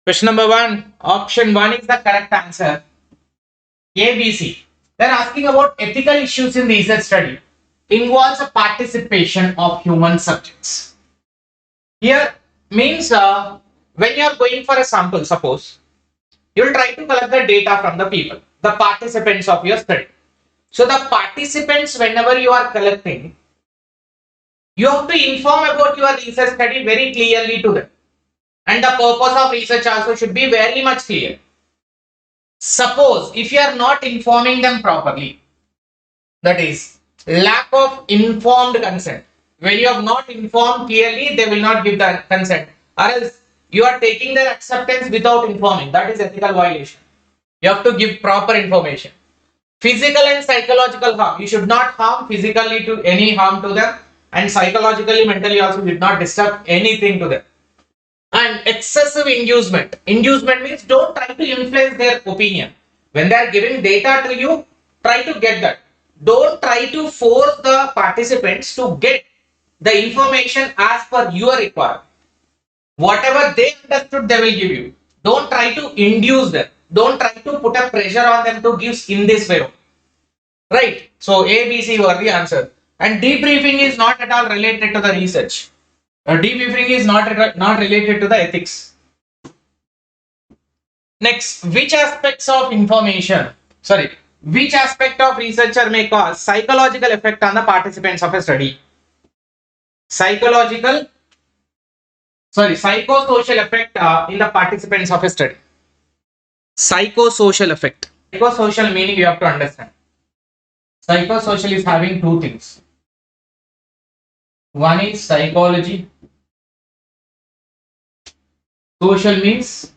Question number 1, option 1 is the correct answer. A, B, C. They're asking about ethical issues in research study involves a participation of human subjects. Here means when you are going for a sample, suppose you will try to collect the data from the people, the participants of your study. So the participants, whenever you are collecting, you have to inform about your research study very clearly to them. And the purpose of research also should be very much clear. Suppose if you are not informing them properly, that is lack of informed consent. When you have not informed clearly, they will not give the consent, or else you are taking their acceptance without informing. That is ethical violation. You have to give proper information. Physical and psychological harm. You should not harm physically to any harm to them, and psychologically, mentally also did not disturb anything to them. And excessive inducement. Inducement means don't try to influence their opinion. When they are giving data to you, try to get that. Don't try to force the participants to get the information as per your requirement. Whatever they understood, they will give you. Don't try to induce them. Don't try to put a pressure on them to give in this way. Right? So A, B, C were the answer. And debriefing is not at all related to the research. Debriefing is not related to the ethics. Next, which aspects of which aspect of researcher may cause psychological effect on the participants of a study? Psychosocial effect in the participants of a study. Psychosocial effect. Psychosocial meaning you have to understand. Psychosocial is having two things. One is psychology. Social means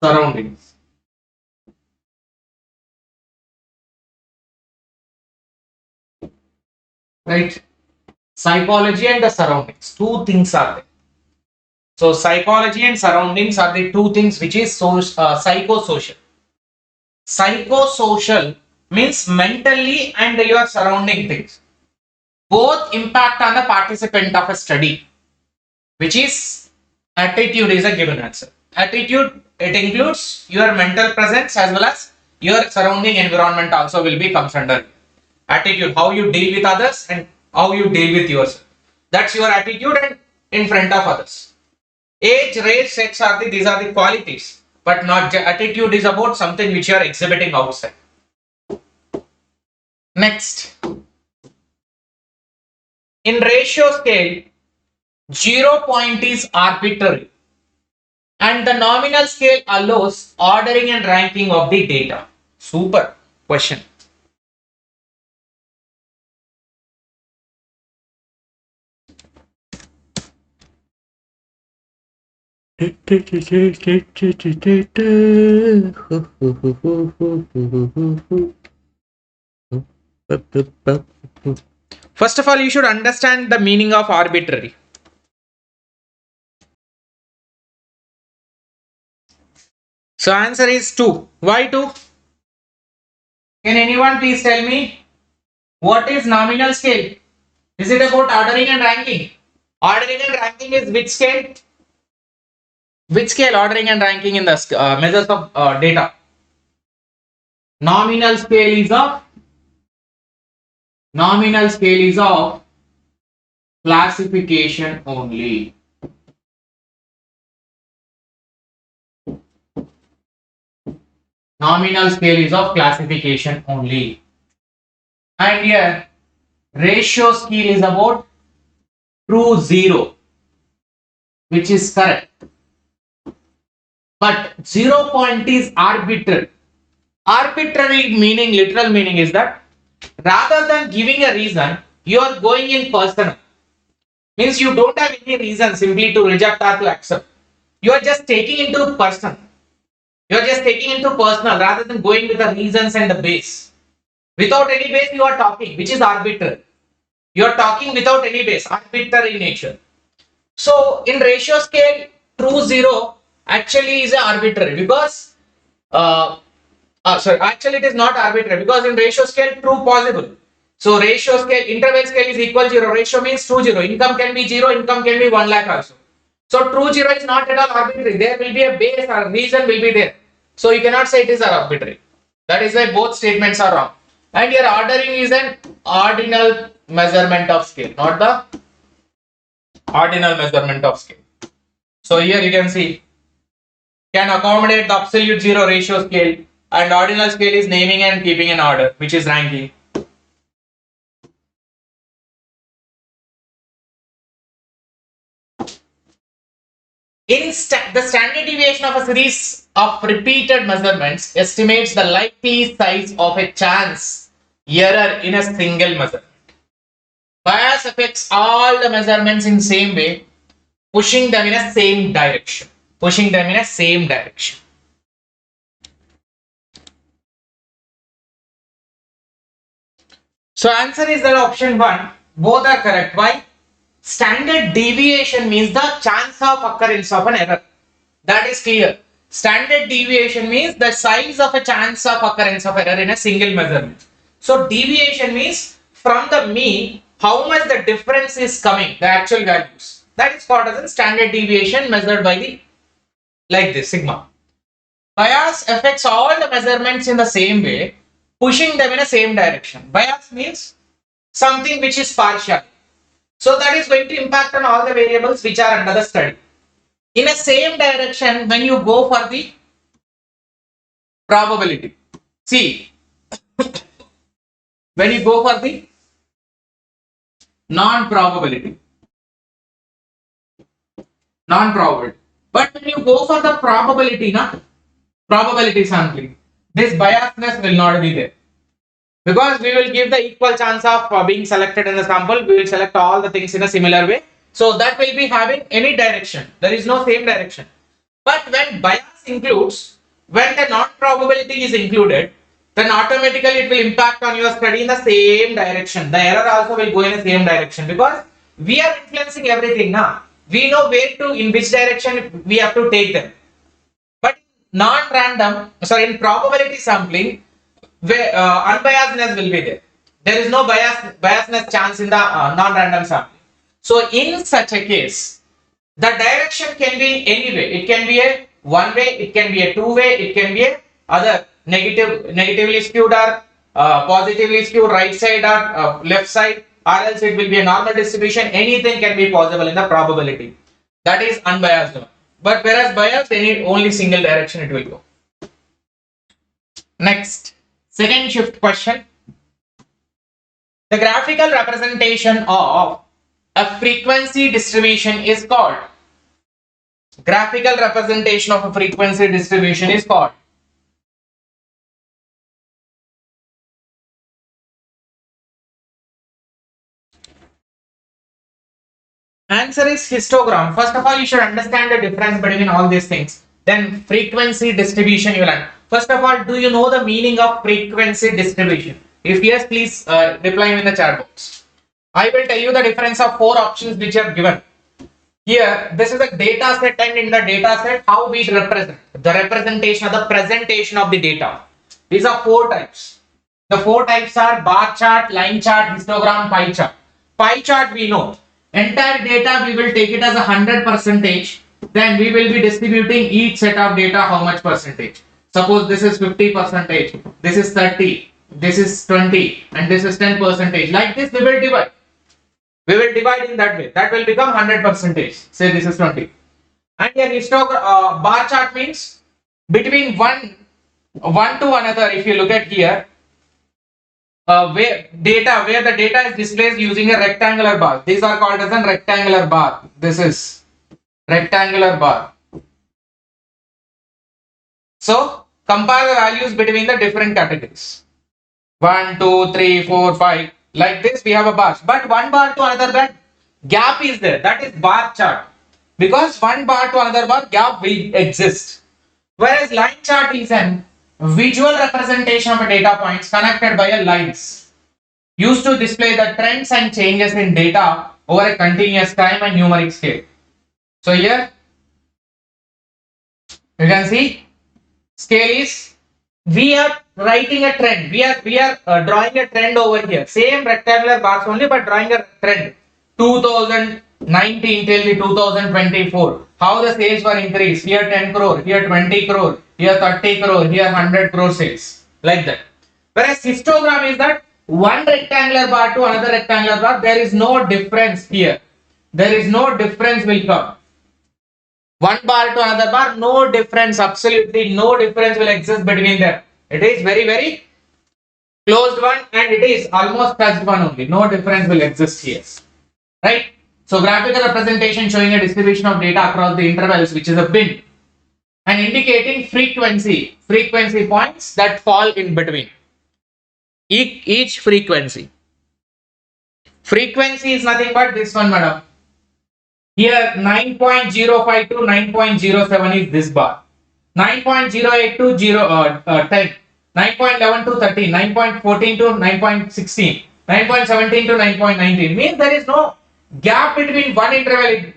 surroundings. Right? Psychology and the surroundings. Two things are there. So psychology and surroundings are the two things which is psychosocial. Psychosocial means mentally and your surrounding things. Both impact on the participant of a study, which is attitude is a given answer. Attitude, it includes your mental presence as well as your surrounding environment also will be comes under. Attitude, how you deal with others and how you deal with yourself. That's your attitude and in front of others. Age, race, sex these are the qualities, but not attitude is about something which you are exhibiting outside. Next. In ratio scale, 0 point is arbitrary and the nominal scale allows ordering and ranking of the data. Super question. First of all, you should understand the meaning of arbitrary. So answer is 2. Why 2? Can anyone please tell me what is nominal scale? Is it about ordering and ranking? Ordering and ranking is which scale? Which scale ordering and ranking in the measures of data? Nominal scale is of classification only. Nominal scale is of classification only. And here ratio scale is about true 0, which is correct. But 0 point is arbitrary. Arbitrary meaning, literal meaning is that rather than giving a reason, you are going in personal. Means you don't have any reason simply to reject or to accept. You are just taking into personal. You are just taking into personal rather than going with the reasons and the base. Without any base, you are talking, which is arbitrary. You are talking without any base, arbitrary in nature. So in ratio scale, true 0 actually is arbitrary because actually it is not arbitrary because in ratio scale true possible. So ratio scale, interval scale is equal 0. Ratio means true 0. Income can be 0. Income can be 1 lakh also. So true 0 is not at all arbitrary. There will be a base or reason will be there. So you cannot say it is arbitrary. That is why both statements are wrong. And your ordering is an ordinal measurement of scale, not the ordinal measurement of scale. So here you can see can accommodate the absolute 0 ratio scale, and ordinal scale is naming and keeping an order, which is ranking. The standard deviation of a series of repeated measurements estimates the likely size of a chance error in a single measurement. Bias affects all the measurements in same way, pushing them in a same direction. So answer is that option 1. Both are correct. Why? Standard deviation means the chance of occurrence of an error. That is clear. Standard deviation means the size of a chance of occurrence of error in a single measurement. So deviation means from the mean, how much the difference is coming, the actual values. That is called as a standard deviation measured by the, like this, sigma. Bias affects all the measurements in the same way, pushing them in the same direction. Bias means something which is partial. So that is going to impact on all the variables which are under the study. In a same direction when you go for the probability. See, when you go for the non-probability. But when you go for the probability sampling, this biasness will not be there. Because we will give the equal chance of being selected in the sample, we will select all the things in a similar way. So that will be having any direction. There is no same direction. But when bias includes, when the non-probability is included, then automatically it will impact on your study in the same direction. The error also will go in the same direction because we are influencing everything now. We know where to, in which direction we have to take them. But in probability sampling, where unbiasedness will be there. There is no biasness chance in the non-random sampling. So in such a case, the direction can be any way. It can be a one way, it can be a two way, it can be a other negatively skewed or positively skewed right side or left side, or else it will be a normal distribution. Anything can be possible in the probability. That is unbiased one. But whereas biased, only single direction it will go. Next, second shift question. The graphical representation of a frequency distribution is called. Graphical representation of a frequency distribution is called. Answer is histogram. First of all, you should understand the difference between all these things. Then frequency distribution you learn. First of all, do you know the meaning of frequency distribution? If yes, please reply me in the chat box. I will tell you the difference of 4 options which are given. Here, this is a data set, and in the data set, how we represent the representation or the presentation of the data. These are 4 types. The 4 types are bar chart, line chart, histogram, pie chart. Pie chart we know. Entire data we will take it as 100%. Then we will be distributing each set of data how much percentage. Suppose this is 50%, this is 30, this is 20, and this is 10%. Like this we will divide. We will divide in that way. That will become 100%. Say this is 20. And here histogram bar chart means between one to another. If you look at here, where the data is displayed using a rectangular bar. These are called as a rectangular bar. This is rectangular bar. So compare the values between the different categories. 1, 2, 3, 4, 5. Like this we have a bar. But one bar to another bar gap is there. That is bar chart. Because one bar to another bar gap will exist. Whereas line chart is an visual representation of a data points connected by a lines, used to display the trends and changes in data over a continuous time and numeric scale. So here you can see scale is, we are writing a trend, we are drawing a trend over here, same rectangular bars only, but drawing a trend 2019 till the 2024, how the sales were increased. Here 10 crore, here 20 crore, here 30 crore, here 100 crore sales, like that. Whereas histogram is that one rectangular bar to another rectangular bar, there is no difference here. There is no difference will come. One bar to another bar, no difference, absolutely no difference will exist between them. It is very, very closed one, and it is almost touched one only. No difference will exist here. Right? So graphical representation showing a distribution of data across the intervals, which is a bin, and indicating frequency points that fall in between each frequency. Frequency is nothing but this one, madam. Here 9.05 to 9.07 is this bar. 9.08 to 10. 9.11 to 13. 9.14 to 9.16. 9.17 to 9.19. Means there is no gap between one interval.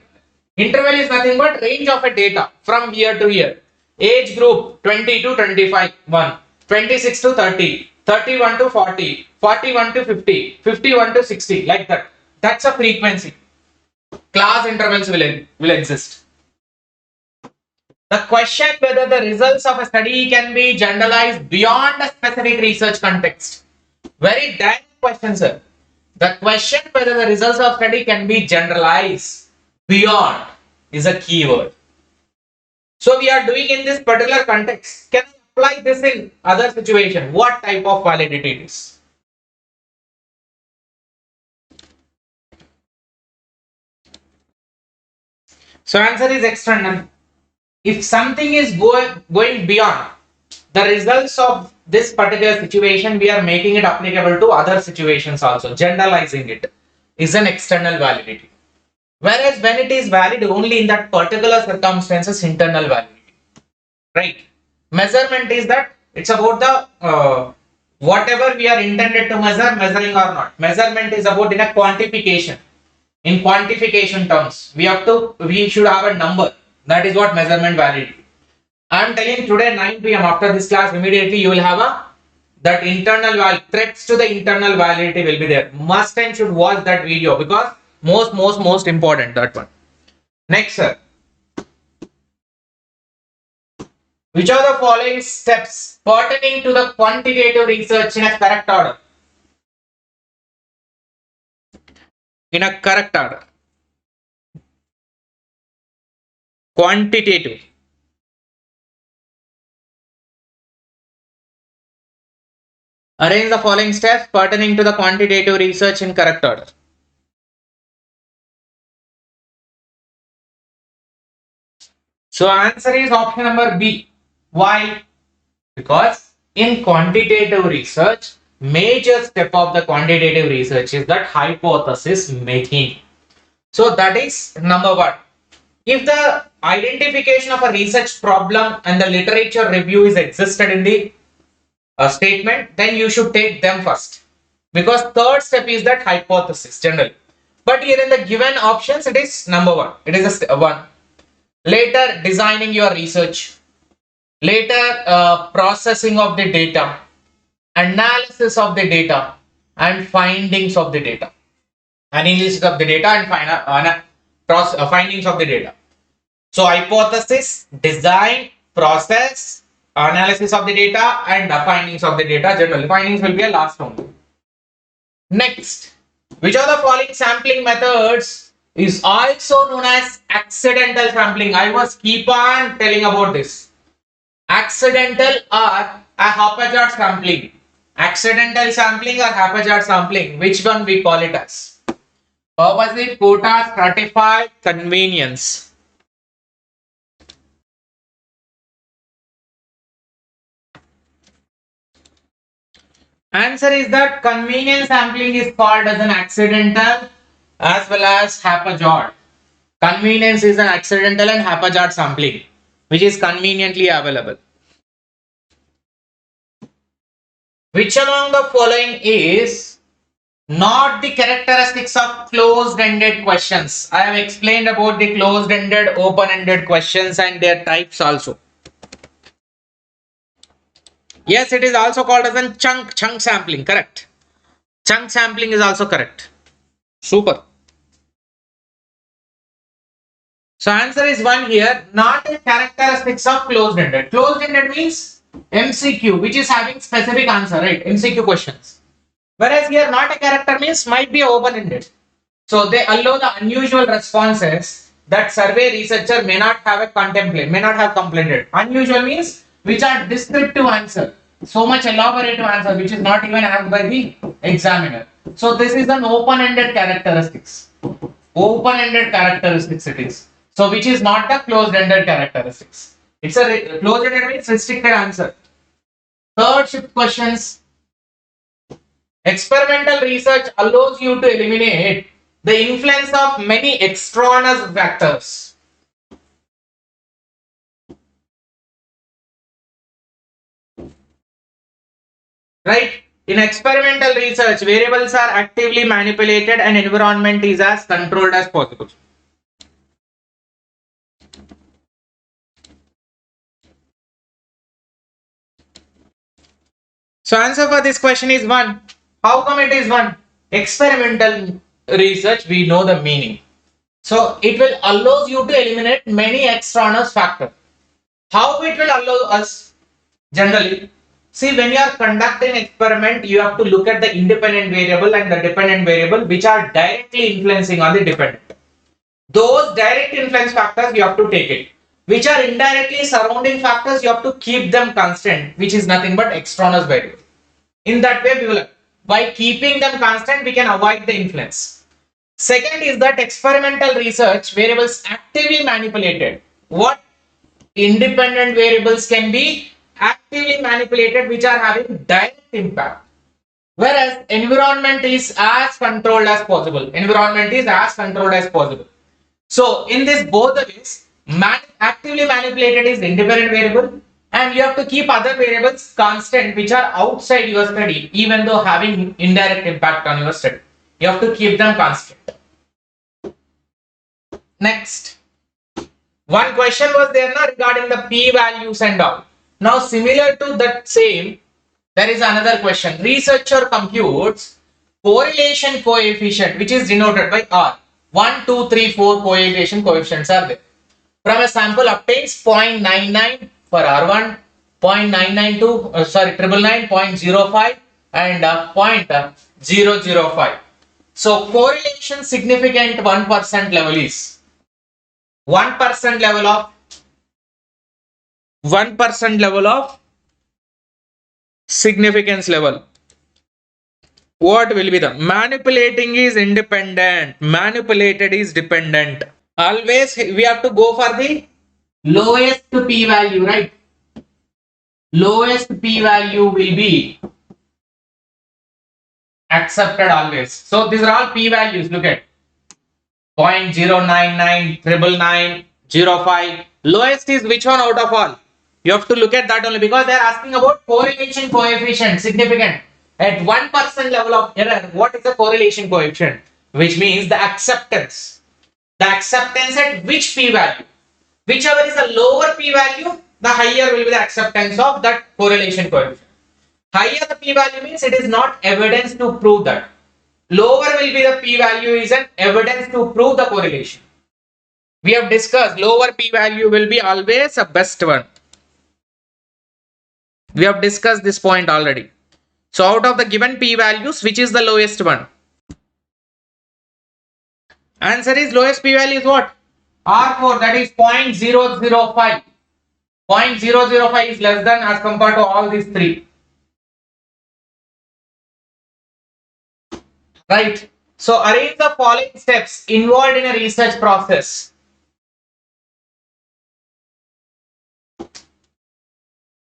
Interval is nothing but range of a data from year to year. Age group 20 to 25, 1. 26 to 30. 31 to 40. 41 to 50. 51 to 60. Like that. That's a frequency. Class intervals will exist. The question whether the results of a study can be generalized beyond a specific research context. Very direct question, sir. The question whether the results of study can be generalized beyond is a keyword. So we are doing in this particular context. Can I apply this in other situation? What type of validity it is? So answer is external. If something is going beyond the results of this particular situation, we are making it applicable to other situations also. Generalizing it is an external validity. Whereas when it is valid only in that particular circumstances, internal validity. Right? Measurement is that it's about the whatever we are intended to measure, measuring or not. Measurement is about in a quantification. In quantification terms, we should have a number. That is what measurement validity. I am telling today 9 p.m. after this class, immediately you will have that internal threats to the internal validity will be there. Must and should watch that video because most important, that one. Next, sir. Which are the following steps pertaining to the quantitative research in a correct order? In a correct order. Quantitative. Arrange the following steps pertaining to the quantitative research in correct order. So answer is option number B. Why? Because in quantitative research, major step of the quantitative research is that hypothesis making. So that is number one. If the identification of a research problem and the literature review is existed in the statement, then you should take them first, because third step is that hypothesis generally. But here in the given options, it is number one. It is a one. Later, designing your research. Later, processing of the data, analysis of the data, and findings of the data. Analysis of the data and findings of the data. So hypothesis, design, process, analysis of the data, and findings of the data. Generally, findings will be a last one. Next, which of the following sampling methods is also known as accidental sampling? I was keep on telling about this. Accidental or a haphazard sampling. Accidental sampling or haphazard sampling. Which one we call it as? Purposely, quota, stratified, convenience. Answer is that convenience sampling is called as an accidental as well as haphazard. Convenience is an accidental and haphazard sampling, which is conveniently available. Which among the following is not the characteristics of closed-ended questions? I have explained about the closed-ended, open-ended questions and their types also. Yes, it is also called as a chunk sampling, correct. Chunk sampling is also correct. Super. So answer is one here, not the characteristics of closed-ended. Closed-ended means MCQ, which is having specific answer, right? MCQ questions. Whereas here not a character means might be open-ended. So they allow the unusual responses that survey researcher may not have completed. Unusual means which are descriptive answer, so much elaborative answer which is not even asked by the examiner. So this is an open-ended characteristics. Open-ended characteristics it is. So which is not the closed-ended characteristics. It's a closed-ended means restricted answer. Third shift questions. Experimental research allows you to eliminate the influence of many extraneous factors. Right? In experimental research, variables are actively manipulated and environment is as controlled as possible. So answer for this question is 1. How come it is 1? Experimental research, we know the meaning. So it will allow you to eliminate many extraneous factors. How it will allow us? Generally, see, when you are conducting experiment, you have to look at the independent variable and the dependent variable which are directly influencing on the dependent. Those direct influence factors you have to take it. Which are indirectly surrounding factors, you have to keep them constant, which is nothing but extraneous variable. In that way, we will, by keeping them constant, we can avoid the influence. Second is that experimental research variables actively manipulated. What independent variables can be actively manipulated, which are having direct impact. Whereas environment is as controlled as possible. Environment is as controlled as possible. So in this both the ways, actively manipulated is independent variable, and you have to keep other variables constant which are outside your study, even though having indirect impact on your study. You have to keep them constant. Next, one question was there now regarding the p-values and all. Now similar to that same, there is another question. Researcher computes correlation coefficient, which is denoted by R. 1, 2, 3, 4 correlation coefficients are there. From a sample obtains 0.99 for R1, 0.992, 0.05 and 0.005. So correlation significant 1% level is 1% level of significance level. What will be the manipulating is independent, manipulated is dependent. Always we have to go for the lowest p-value, right? Lowest p-value will be accepted always. So these are all p-values. Look at 0.0999905. Lowest is which one out of all? You have to look at that only because they are asking about correlation coefficient significant. At 1% level of error, what is the correlation coefficient? Which means the acceptance. The acceptance at which p-value? Whichever is the lower p-value, the higher will be the acceptance of that correlation coefficient. Higher the p-value means it is not evidence to prove that. Lower will be the p-value is an evidence to prove the correlation. We have discussed lower p-value will be always a best one. We have discussed this point already. So out of the given p-values, which is the lowest one? Answer is lowest p-value is what? R4, that is 0.005. 0.005 is less than as compared to all these three. Right. So arrange the following steps involved in a research process.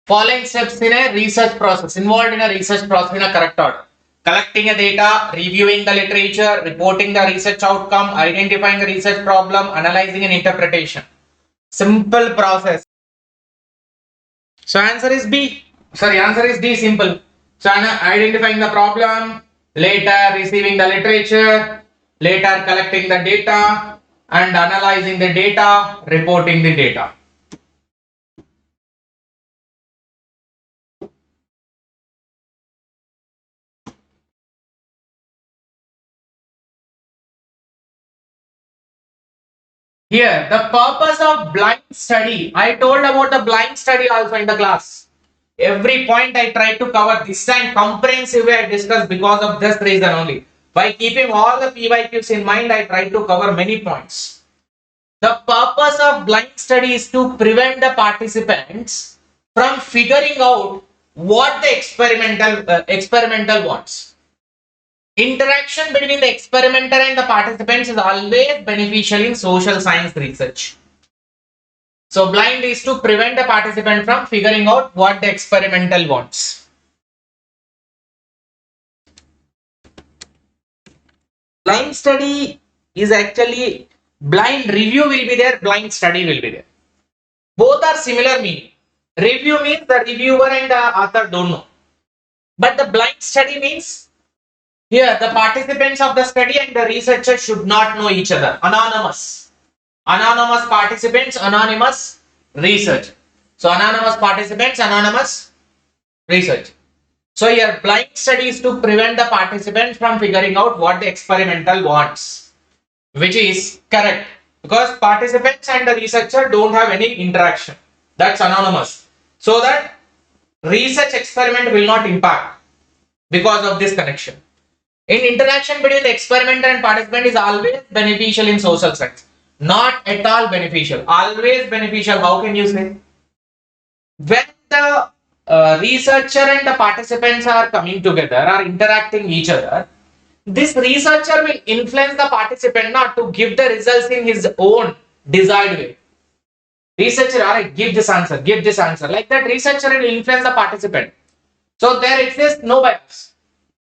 Following steps in a research process, involved in a research process in a correct order. Collecting a data, reviewing the literature, reporting the research outcome, identifying the research problem, analyzing and interpretation. Simple process. So answer is B. Answer is D, simple. So identifying the problem, later receiving the literature, later collecting the data and analyzing the data, reporting the data. Here, the purpose of blind study. I told about the blind study also in the class. Every point I tried to cover this time comprehensive way I discussed because of this reason only. By keeping all the PYQs in mind, I tried to cover many points. The purpose of blind study is to prevent the participants from figuring out what the experimental wants. Interaction between the experimenter and the participants is always beneficial in social science research. So blind is to prevent the participant from figuring out what the experimental wants. Blind study is actually blind review will be there, blind study will be there. Both are similar meaning. Review means the reviewer and the author don't know. But the blind study means here the participants of the study and the researcher should not know each other. Anonymous. Anonymous participants, anonymous research. So anonymous participants, anonymous research. So here blind study is to prevent the participants from figuring out what the experimental wants, which is correct because participants and the researcher don't have any interaction. That's anonymous. So that research experiment will not impact because of this connection. In interaction between the experimenter and participant is always beneficial in social science. Not at all beneficial. Always beneficial. How can you say? When the researcher and the participants are coming together, are interacting each other, this researcher will influence the participant not to give the results in his own desired way. Researcher, alright, give this answer. Like that, researcher will influence the participant. So there exists no bias.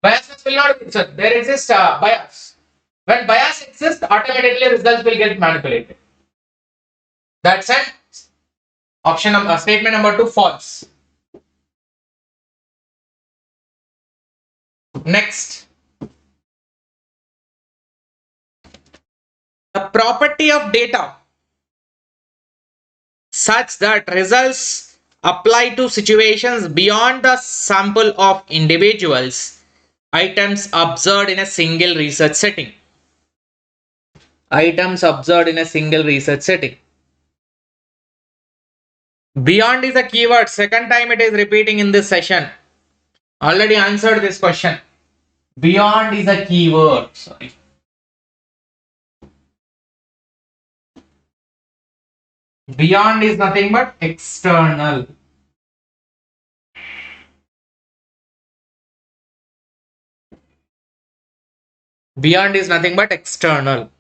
Biases will not exist. There exists bias. When bias exists, automatically results will get manipulated. That's it. Statement number 2 false. Next. The property of data such that results apply to situations beyond the sample of individuals, items observed in a single research setting. Items observed in a single research setting. Beyond is a keyword. Second time it is repeating in this session. Already answered this question. Beyond is a keyword. Sorry. Beyond is nothing but external. Beyond is nothing but external.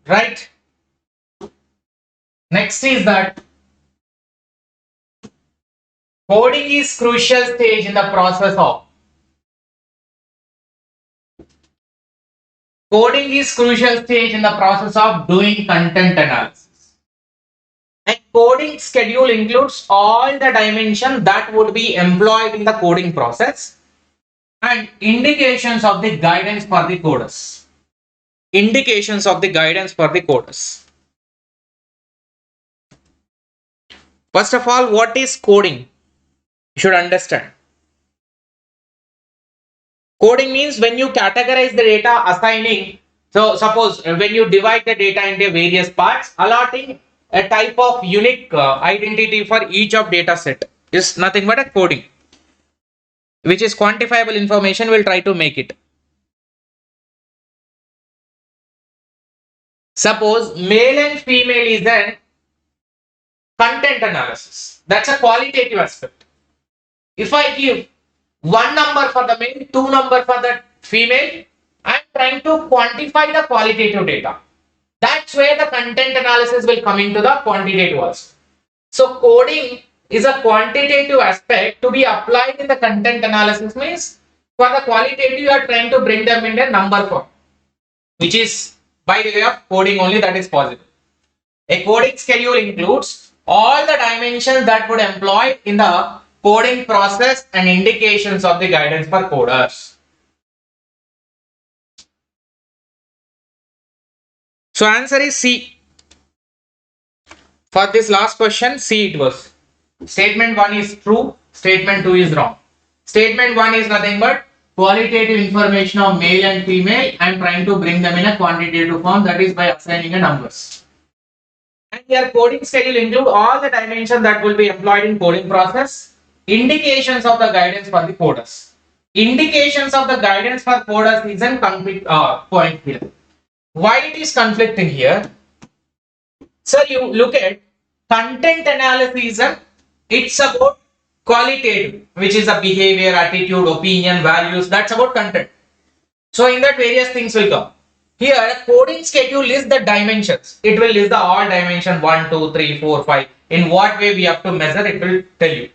Right? Next is that Coding is crucial stage in the process of doing content analysis. A coding schedule includes all the dimensions that would be employed in the coding process and indications of the guidance for the coders. First of all, what is coding? You should understand. Coding means when you categorize the data, assigning. So suppose when you divide the data into various parts, allotting a type of unique identity for each of data set is nothing but a coding, which is quantifiable information. We'll try to make it. Suppose male and female is an content analysis. That's a qualitative aspect. If I give one number for the male, two number for the female, I am trying to quantify the qualitative data. That's where the content analysis will come into the quantitative also. So coding is a quantitative aspect to be applied in the content analysis. Means for the qualitative you are trying to bring them in a number form, which is by the way of coding only that is possible. A coding schedule includes all the dimensions that would employ in the coding process and indications of the guidance for coders. So answer is C. For this last question, C it was. Statement 1 is true, statement 2 is wrong. Statement 1 is nothing but qualitative information of male and female. I am trying to bring them in a quantitative form, that is by assigning a numbers. And your coding schedule include all the dimensions that will be employed in coding process. Indications of the guidance for the coders. Indications of the guidance for coders is a conflict point here. Why it is conflicting here? So you look at content analysis, it's about qualitative, which is a behavior, attitude, opinion, values, that's about content. So in that various things will come. Here a coding schedule lists the dimensions. It will list the all dimension 1, 2, 3, 4, 5. In what way we have to measure, it will tell you.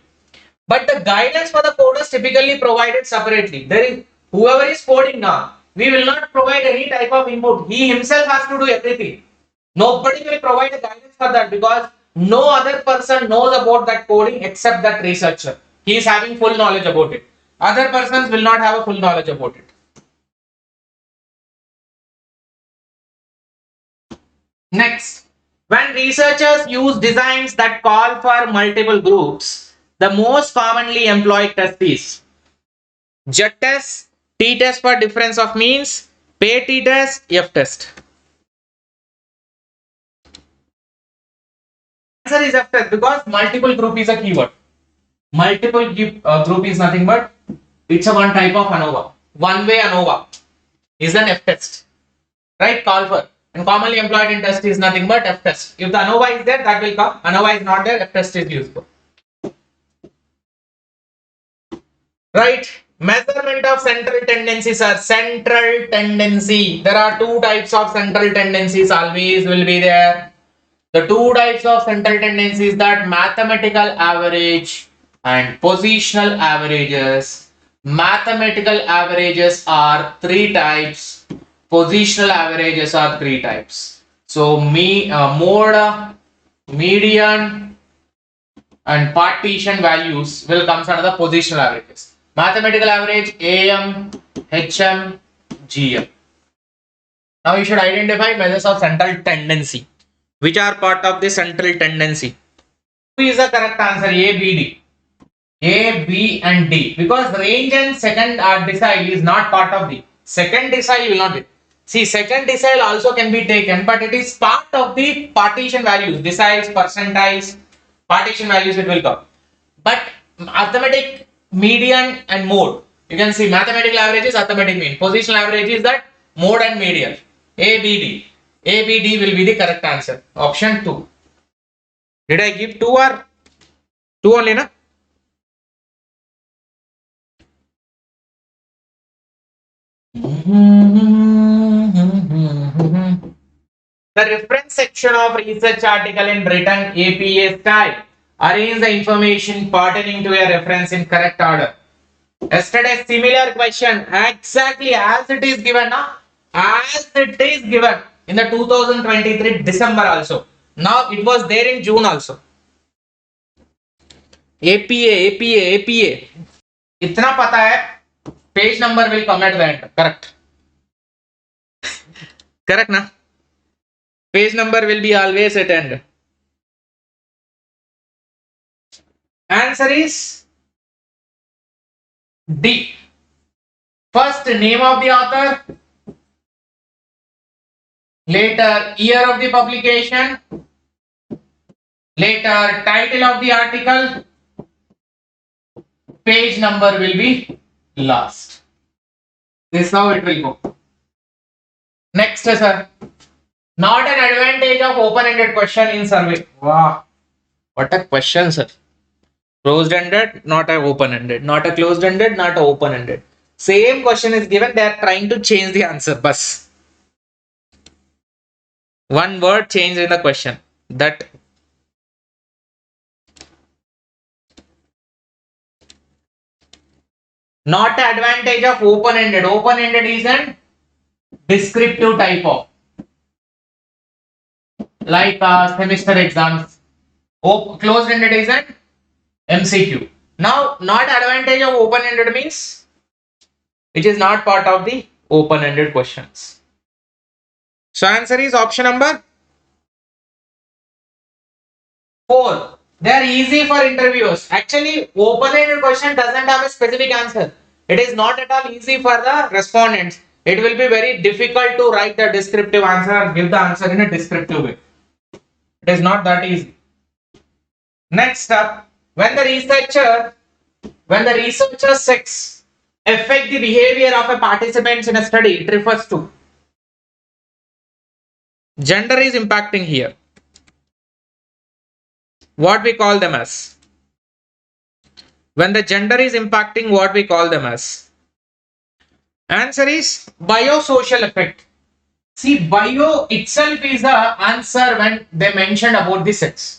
But the guidance for the coders typically provided separately. There is whoever is coding now, we will not provide any type of input. He himself has to do everything. Nobody will provide a guidance for that because no other person knows about that coding except that researcher. He is having full knowledge about it. Other persons will not have a full knowledge about it. Next, when researchers use designs that call for multiple groups, the most commonly employed test is Z test, T test for difference of means, pay T test, F test. Answer is F test because multiple group is a keyword. Multiple group is nothing but it's a one type of ANOVA. One way ANOVA is an F test, right? Call for and commonly employed in test is nothing but F test. If the ANOVA is there, that will come. ANOVA is not there, F test is useful. Right? Measurement of central tendencies are central tendency. There are two types of central tendencies always will be there. The two types of central tendencies that mathematical average and positional averages. Mathematical averages are three types. Positional averages are three types. So mode, median and partition values will come under the positional averages. Mathematical average AM, HM, GM. Now you should identify measures of central tendency. Which are part of the central tendency? Who is the correct answer? A, B, D. A, B and D. Because range and second decile is not part of the second decile will not be. See, second decile also can be taken, but it is part of the partition values. Deciles, percentiles, partition values it will come. But arithmetic, median and mode. You can see mathematical average is arithmetic mean. Positional average is that mode and median. A, B, D. A, B, D will be the correct answer. Option 2. Did I give 2 or 2 only, na? The reference section of research article in written APA style Arrange the information pertaining to a reference in correct order. Yesterday, similar question, exactly as it is given now, as it is given in the 2023 December also. Now it was there in June also. APA. इतना पता है, page number will come at the end. Correct na? Page number will be always at end. Answer is D. First name of the author, later year of the publication, later title of the article, page number will be last. This is how it will go. Next, sir. Not an advantage of open-ended question in survey. Wow, what a question, sir. Closed-ended, not a open-ended. Not a closed-ended, not a open-ended. Same question is given, they are trying to change the answer. Bus. One word change in the question. That. Not an advantage of open-ended. Open-ended is an descriptive type of. Like semester exams. Closed-ended is an MCQ. Now, not advantage of open-ended means which is not part of the open-ended questions. So answer is option number 4. They are easy for interviewers. Actually, open-ended question doesn't have a specific answer. It is not at all easy for the respondents. It will be very difficult to write the descriptive answer or give the answer in a descriptive way. It is not that easy. Next up, when the researcher sex affect the behavior of a participant in a study, it refers to gender is impacting here. What we call them as? When the gender is impacting, what we call them as? Answer is biosocial effect. See, bio itself is the answer when they mentioned about the sex.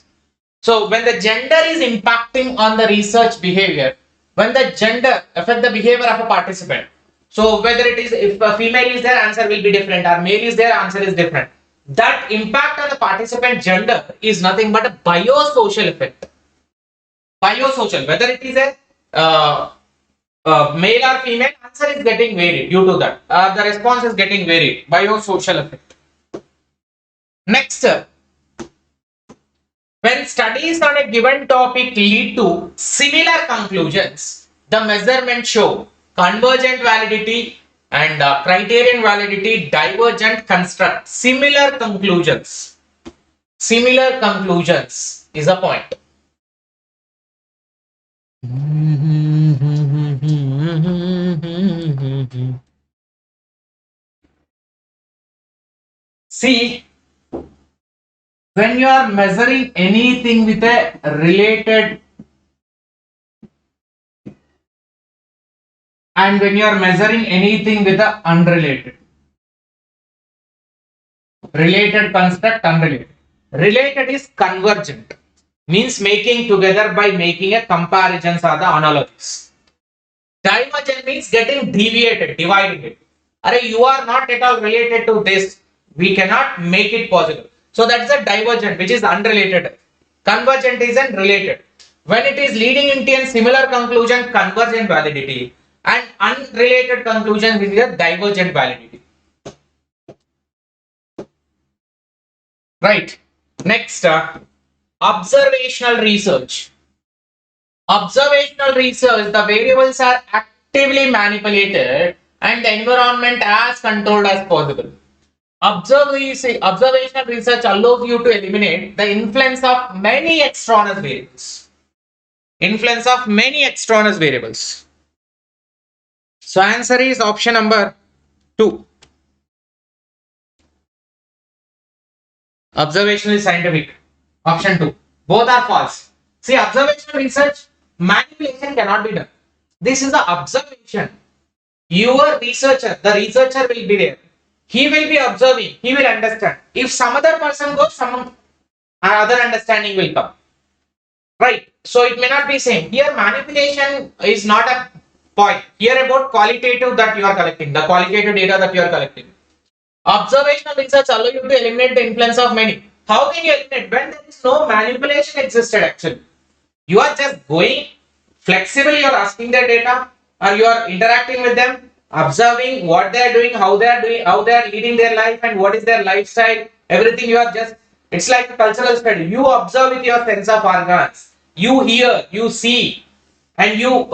So when the gender is impacting on the research behavior, when the gender affect the behavior of a participant, so whether it is, if a female is there, answer will be different, or male is there, answer is different. That impact on the participant gender is nothing but a biosocial effect. Biosocial, whether it is a male or female, answer is getting varied due to that. The response is getting varied. Biosocial effect. Next, when studies on a given topic lead to similar conclusions, the measurements show convergent validity and criterion validity, divergent construct. Similar conclusions. Similar conclusions is a point. See, when you are measuring anything with a related and when you are measuring anything with a unrelated, related construct, unrelated. Related is convergent, means making together by making a comparisons or the analogies. Divergent means getting deviated, dividing it. Array, you are not at all related to this. We cannot make it possible. So that's a divergent, which is unrelated. Convergent is unrelated. When it is leading into a similar conclusion, convergent validity, and unrelated conclusion with a divergent validity. Right. Next, observational research. Observational research, the variables are actively manipulated and the environment as controlled as possible. Observational research allows you to eliminate the influence of many extraneous variables. Influence of many extraneous variables. So answer is option number 2. Observational is scientific. Option 2. Both are false. See, observational research, manipulation cannot be done. This is the observation. Your researcher, the researcher will be there. He will be observing. He will understand. If some other person goes, some other understanding will come. right? So it may not be same. Here manipulation is not a point. Here about qualitative that you are collecting, the qualitative data that you are collecting. Observational research allow you to eliminate the influence of many. How can you eliminate when there is no manipulation existed actually? You are just going flexible, you are asking their data or you are interacting with them, observing what they are doing, how they are leading their life and what is their lifestyle, everything you are just, it's like a cultural study. You observe with your sense of organs, you hear, you see and you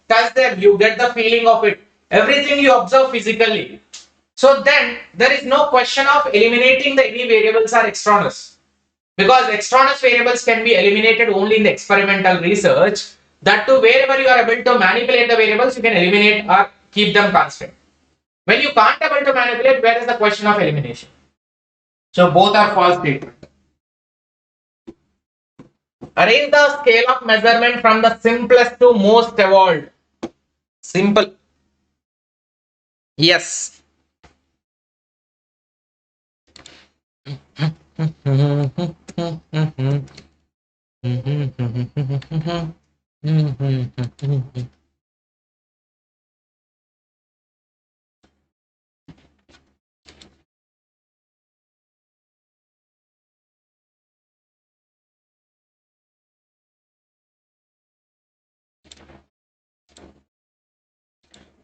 touch them, you get the feeling of it, everything you observe physically. So then there is no question of eliminating the any variables are extraneous, because extraneous variables can be eliminated only in the experimental research. That too, wherever you are able to manipulate the variables, you can eliminate or keep them constant. When you can't able to manipulate, where is the question of elimination? So both are false statements. Arrange the scale of measurement from the simplest to most evolved. Simple. Yes.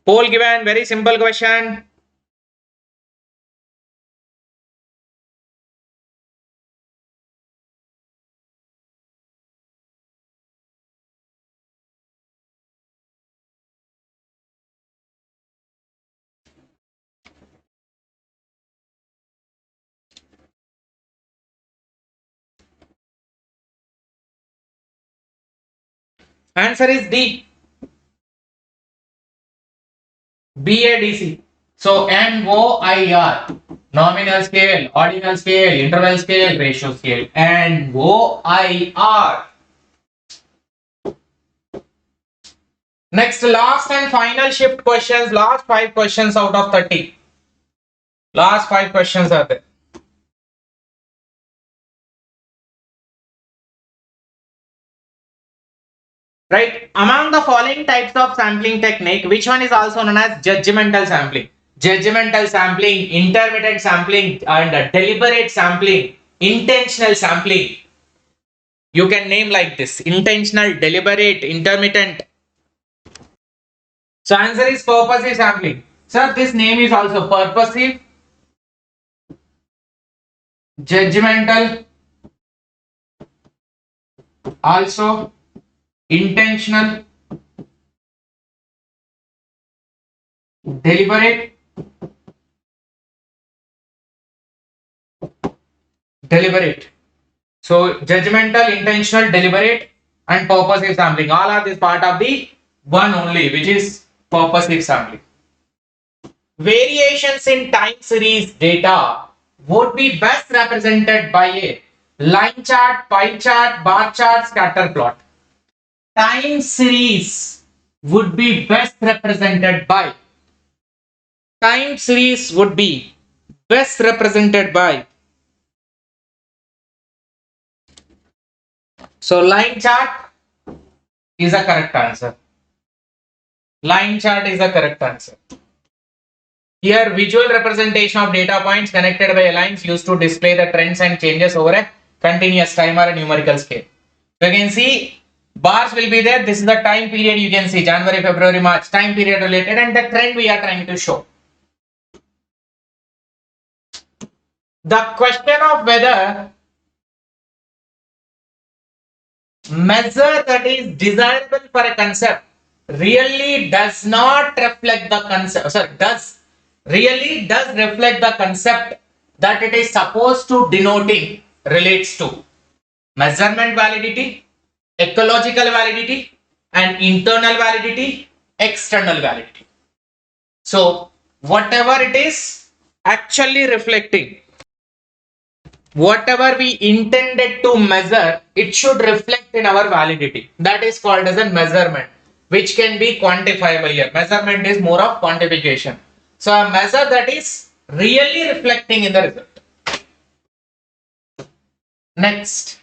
Poll given, very simple question. Answer is D. BADC. So NOIR, nominal scale, ordinal scale, interval scale, ratio scale, and OIR. Next, last and final shift questions, last 5 questions out of 30. Last 5 questions are there. Right, among the following types of sampling technique, which one is also known as judgmental sampling? Judgmental sampling, intermittent sampling, and deliberate sampling, intentional sampling. You can name like this: intentional, deliberate, intermittent. So answer is purposive sampling. Sir, this name is also purposive, judgmental, also intentional, deliberate, so judgmental, intentional, deliberate and purposive sampling, all are this part of the one only, which is purposive sampling. Variations in time series data would be best represented by a line chart, pie chart, bar chart, scatter plot. Time series would be best represented by, so line chart is a correct answer. Line chart is a correct answer. Here, visual representation of data points connected by lines used to display the trends and changes over a continuous time or a numerical scale. So you can see bars will be there. This is the time period. You can see January, February, March, time period related, and the trend we are trying to show. The question of whether measure that is desirable for a concept really does not reflect the concept, really does reflect the concept that it is supposed to denoting, relates to measurement validity, ecological validity, and internal validity, external validity. So whatever it is actually reflecting, whatever we intended to measure, it should reflect in our validity. That is called as a measurement, which can be quantifiable here. Measurement is more of quantification. So a measure that is really reflecting in the result. Next,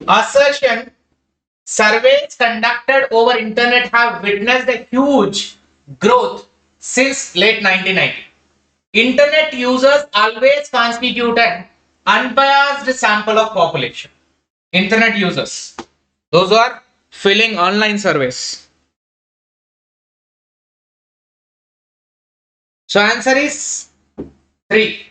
Assertion: surveys conducted over internet have witnessed a huge growth since late 1990. Internet users always constitute an unbiased sample of population. Internet users, those who are filling online surveys. So answer is 3.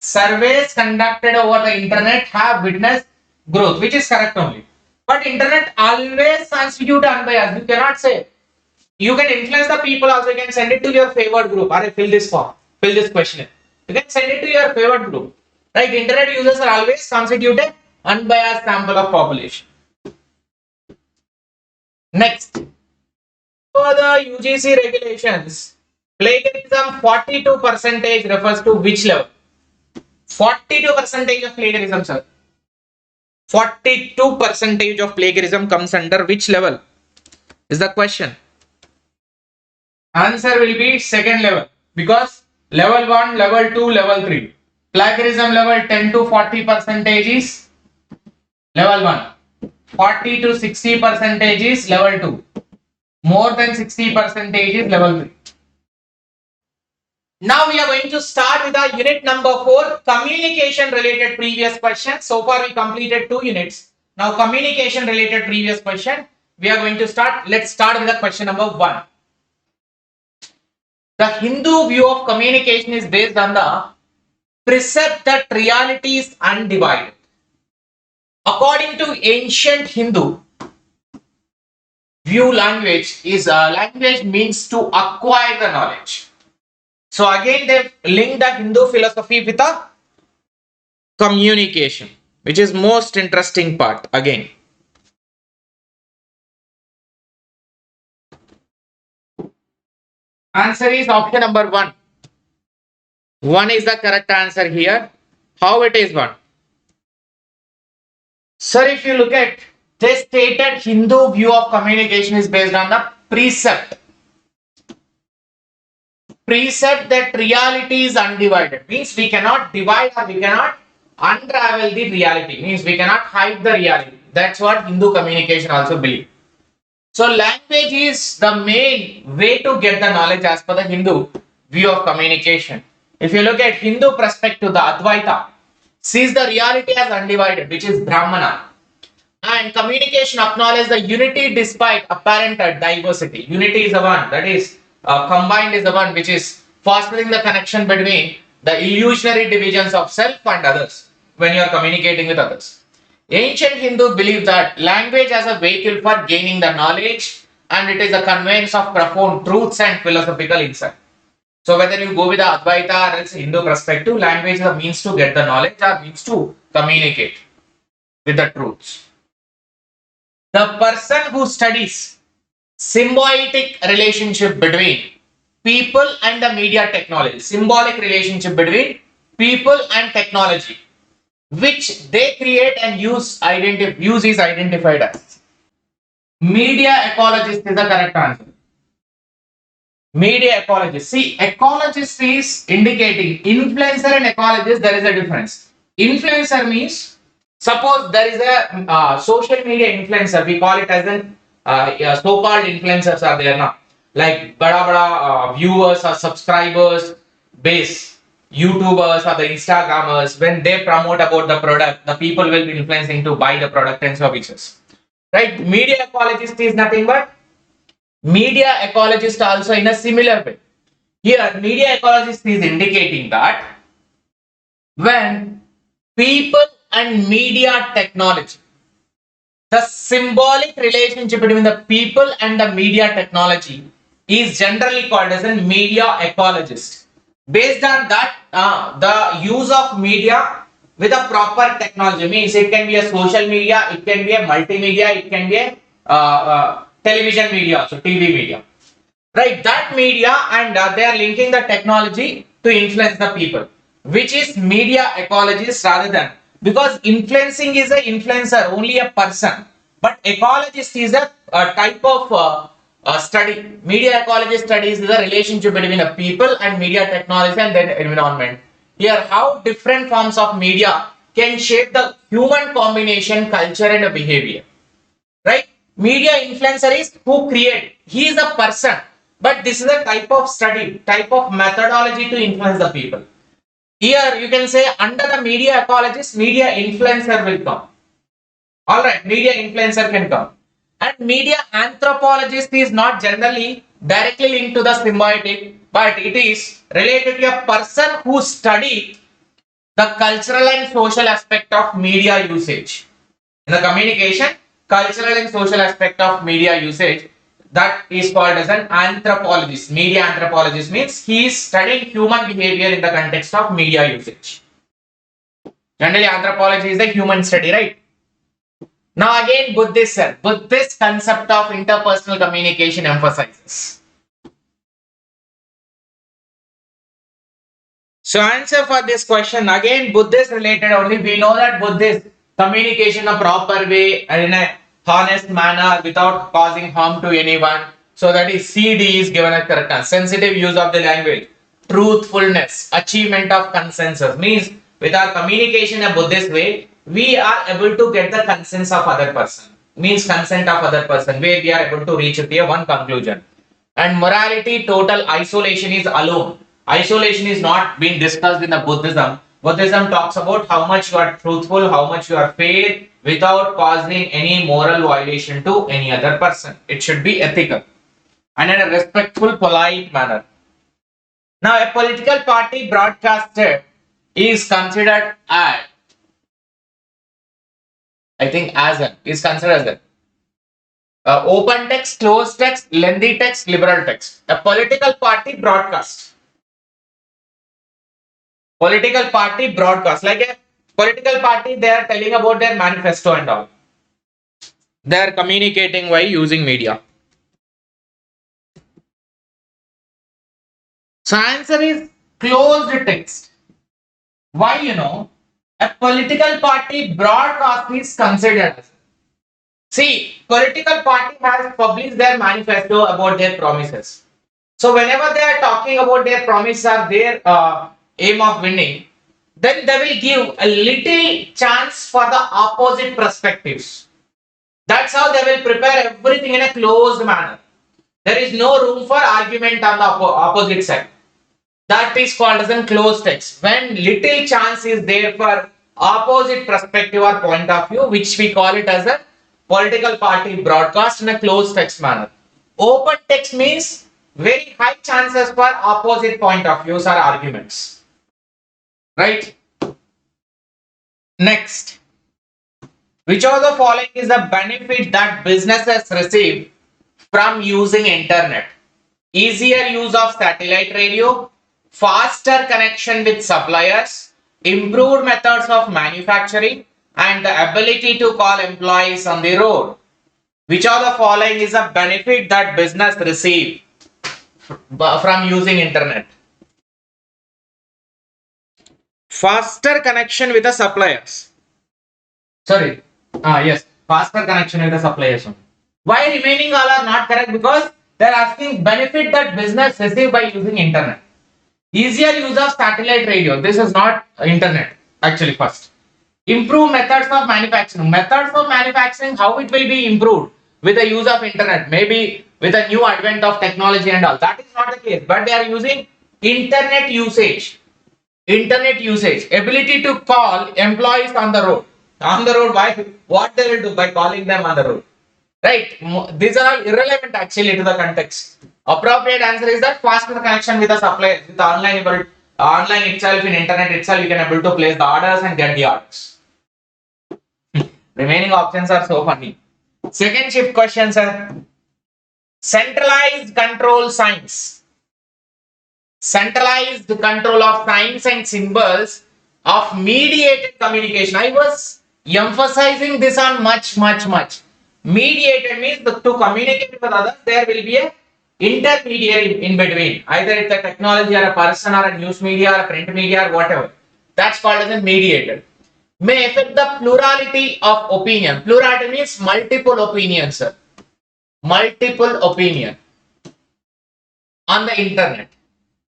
Surveys conducted over the internet have witnessed growth, which is correct only. But internet always constitute unbiased. You cannot say. You can influence the people also. You can send it to your favored group. Or fill this form, fill this questionnaire. You can send it to your favored group. Right? Internet users are always constituted unbiased sample of population. Next, for the UGC regulations, plagiarism 42% refers to which level? 42% of plagiarism, sir. 42% of plagiarism comes under which level? Is the question. Answer will be second level, because level 1, level 2, level 3. Plagiarism level 10 to 40% is level 1. 40 to 60% is level 2. More than 60% is level 3. Now we are going to start with our unit number 4, communication related previous question. So far we completed 2 units. Now communication related previous question. We are going to start. Let's start with the question number 1. The Hindu view of communication is based on the precept that reality is undivided. According to ancient Hindu view, language means to acquire the knowledge. So again they link the Hindu philosophy with a communication, which is most interesting part again. Answer is option number 1. 1 is the correct answer here. How it is 1? Sir, if you look at the stated Hindu view of communication is based on the precept. Precept that reality is undivided. Means we cannot divide or we cannot unravel the reality. Means we cannot hide the reality. That's what Hindu communication also believes. So language is the main way to get the knowledge as per the Hindu view of communication. If you look at Hindu perspective, the Advaita sees the reality as undivided, which is Brahmana. And communication acknowledges the unity despite apparent diversity. Unity is the one, that is combined is the one which is fostering the connection between the illusionary divisions of self and others when you are communicating with others. Ancient Hindu believed that language as a vehicle for gaining the knowledge, and it is a conveyance of profound truths and philosophical insight. So whether you go with the Advaita or else Hindu perspective, language is a means to get the knowledge or means to communicate with the truths. The person who studies symbiotic relationship between people and the media technology, symbolic relationship between people and technology, which they create and use is identified as media ecologist is the correct answer. Media ecologist. See, ecologist is indicating influencer and ecologist. There is a difference. Influencer means, suppose there is a social media influencer. We call it as an so-called influencers are there now, like bada viewers or subscribers base. YouTubers or the Instagrammers, when they promote about the product, the people will be influencing to buy the product and services. Right? Media ecologist is nothing but media ecologist also in a similar way. Here, media ecologist is indicating that when people and media technology, the symbolic relationship between the people and the media technology is generally called as a media ecologist. Based on that, the use of media with a proper technology, means it can be a social media, it can be a multimedia, it can be a television media, so TV media. Right, that media, and they are linking the technology to influence the people, which is media ecologist rather than, because influencing is an influencer, only a person, but ecologist is a type of study. Media ecology studies the relationship between people and media technology and then environment. Here, how different forms of media can shape the human combination, culture and behavior. Right? Media influencer is who create. He is a person, but this is a type of study, type of methodology to influence the people. Here you can say under the media ecologist, media influencer will come. Alright, media influencer can come. And media anthropologist is not generally directly linked to the symbiotic, but it is related to a person who study the cultural and social aspect of media usage. In the communication, cultural and social aspect of media usage, that is called as an anthropologist. Media anthropologist means he is studying human behavior in the context of media usage. Generally, anthropology is the human study, right? Now again, Buddhist, sir. Buddhist concept of interpersonal communication emphasizes. So answer for this question, again Buddhist related only. We know that Buddhist communication a proper way and in a honest manner without causing harm to anyone. So that is CD is given as correct answer. Sensitive use of the language, truthfulness, achievement of consensus means with our communication in a Buddhist way, we are able to get the consent of other person. Means consent of other person where we are able to reach to a one conclusion. And morality, total isolation is alone. Isolation is not being discussed in the Buddhism. Buddhism talks about how much you are truthful, how much you are fair without causing any moral violation to any other person. It should be ethical and in a respectful, polite manner. Now, a political party broadcaster is considered as, I think is considered as an open text, closed text, lengthy text, liberal text. A political party broadcast. Political party broadcast, like a political party, they are telling about their manifesto and all. They are communicating by using media. So answer is closed text. Why? A political party broadcast is considered as. See, political party has published their manifesto about their promises. So whenever they are talking about their promise or their aim of winning, then they will give a little chance for the opposite perspectives. That's how they will prepare everything in a closed manner. There is no room for argument on the opposite side. That is called as a closed text. When little chance is there for opposite perspective or point of view, which we call it as a political party broadcast in a closed text manner. Open text means very high chances for opposite point of views or arguments. Right? Next, which of the following is the benefit that businesses receive from using internet? Easier use of satellite radio, faster connection with suppliers, improved methods of manufacturing, and the ability to call employees on the road. Which of the following is a benefit that business receive from using internet? Faster connection with the suppliers. Sorry. Yes. Faster connection with the suppliers. Why remaining all are not correct? Because they are asking benefit that business receive by using internet. Easier use of satellite radio. This is not internet. Actually, first. Improve methods of manufacturing. Methods of manufacturing, how it will be improved with the use of internet. Maybe with a new advent of technology and all. That is not the case. But they are using internet usage. Internet usage, ability to call employees on the road. On the road, why? What they will do by calling them on the road? Right? These are all irrelevant actually to the context. Appropriate answer is that faster connection with the supplier, with the online itself, in internet itself, you can able to place the orders and get the orders. Remaining options are so funny. Second shift question, sir. Centralized control science. Centralized control of signs and symbols of mediated communication. I was emphasizing this on much. Mediated means to communicate with others, there will be a intermediary in between. Either it's a technology or a person or a news media or a print media or whatever. That's called as a mediated. May affect the plurality of opinion. Plurality means multiple opinions, sir. Multiple opinion on the internet.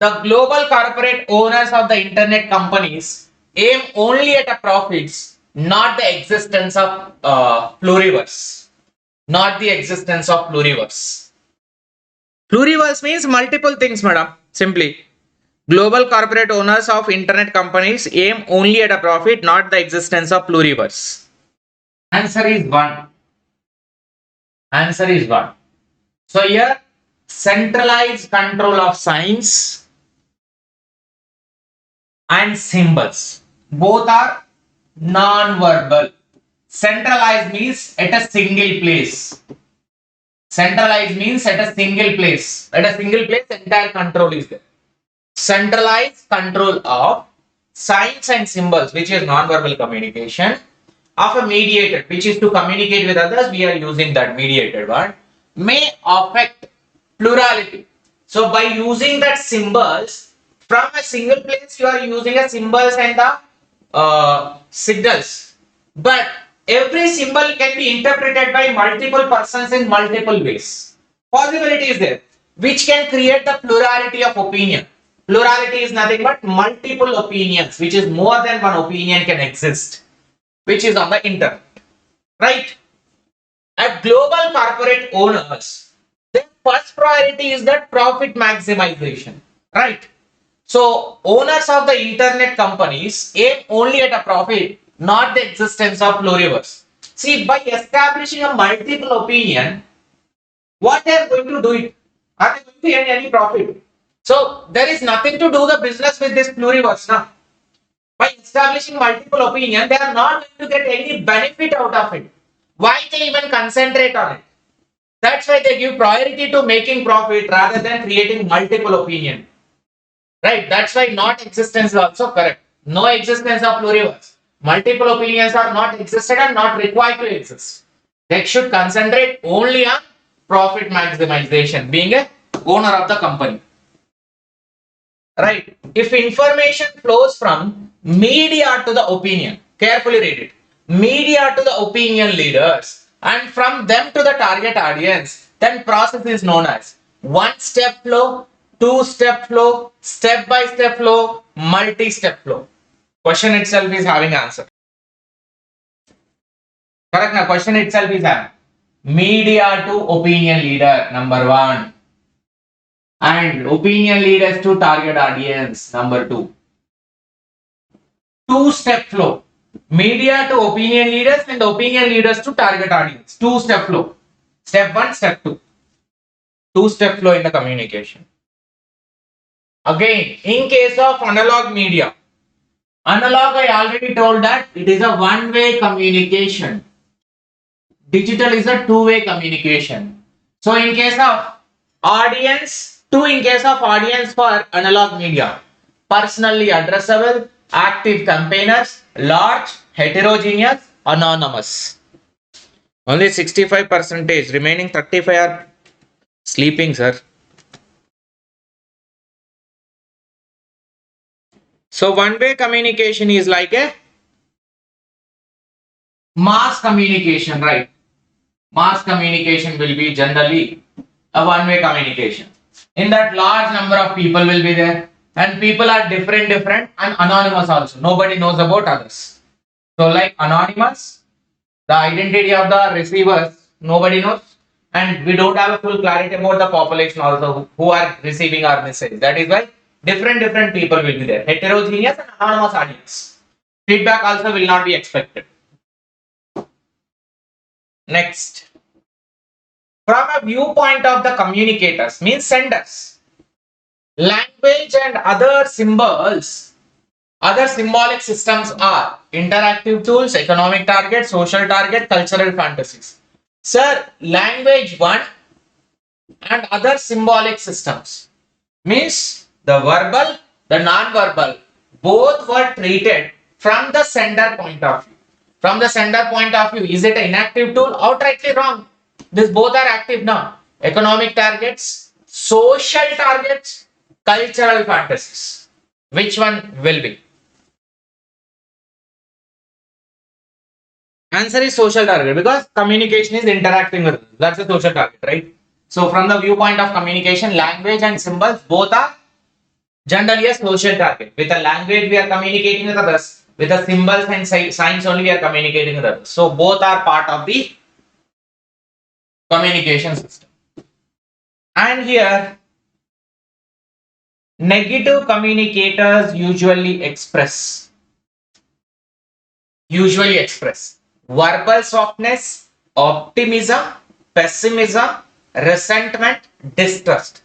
The global corporate owners of the internet companies aim only at a profits, not the existence of pluriverse. Not the existence of pluriverse. Pluriverse means multiple things, madam. Simply. Global corporate owners of internet companies aim only at a profit, not the existence of pluriverse. Answer is 1. Answer is 1. So here, centralized control of signs and symbols. Both are non-verbal. Centralized means at a single place. Centralized means at a single place. At a single place, entire control is there. Centralized control of signs and symbols, which is non-verbal communication, of a mediator, which is to communicate with others. We are using that mediated one, may affect plurality. So by using that symbols from a single place, you are using a symbols and the signals. But every symbol can be interpreted by multiple persons in multiple ways. Possibility is there, which can create the plurality of opinion. Plurality is nothing but multiple opinions, which is more than one opinion can exist, which is on the internet, right? At global corporate owners, their first priority is that profit maximization, right? So owners of the internet companies aim only at a profit, not the existence of pluriverse. See, by establishing a multiple opinion, what they are going to do it? Are they going to earn any profit? So there is nothing to do the business with this pluriverse now. By establishing multiple opinion, they are not going to get any benefit out of it. Why they even concentrate on it? That's why they give priority to making profit rather than creating multiple opinion. Right? That's why not existence is also correct. No existence of pluriverse. Multiple opinions are not existed and not required to exist. They should concentrate only on profit maximization, being a owner of the company. Right? If information flows from media to the opinion, carefully read it. Media to the opinion leaders and from them to the target audience, then process is known as one-step flow, two-step flow, step-by-step flow, multi-step flow. Question itself is having answer. Correct now? Question itself is having media to opinion leader, number 1. And opinion leaders to target audience, number 2. Two-step flow. Media to opinion leaders and opinion leaders to target audience. Two-step flow. Step 1, step 2. Two-step flow in the communication. Again, in case of analog media, analog I already told that it is a one-way communication. Digital is a two-way communication. So in case of audience, in case of audience for analog media, personally addressable, active campaigners, large, heterogeneous, anonymous. Only 65%, remaining 35 are sleeping, sir. So one-way communication is like a mass communication, right? Mass communication will be generally a one-way communication. In that, large number of people will be there, and people are different and anonymous also. Nobody knows about others. So like anonymous, the identity of the receivers, nobody knows, and we don't have a full clarity about the population also who are receiving our message. That is why different people will be there. Heterogeneous and anonymous audience. Feedback also will not be expected. Next. From a viewpoint of the communicators, means senders, language and other symbols, other symbolic systems are interactive tools, economic target, social target, cultural fantasies. Sir, language 1 and other symbolic systems means the verbal, the non-verbal, both were treated from the sender point of view. From the sender point of view, is it an inactive tool? Outrightly wrong. These both are active now. Economic targets, social targets, cultural fantasies. Which one will be? Answer is social target, because communication is interacting with others. That's a social target, right? So from the viewpoint of communication, language and symbols both are generally a social target. With a language we are communicating with others. With the symbols and signs only we are communicating with others. So both are part of the communication system. And here, negative communicators usually express verbal softness, optimism, pessimism, resentment, distrust.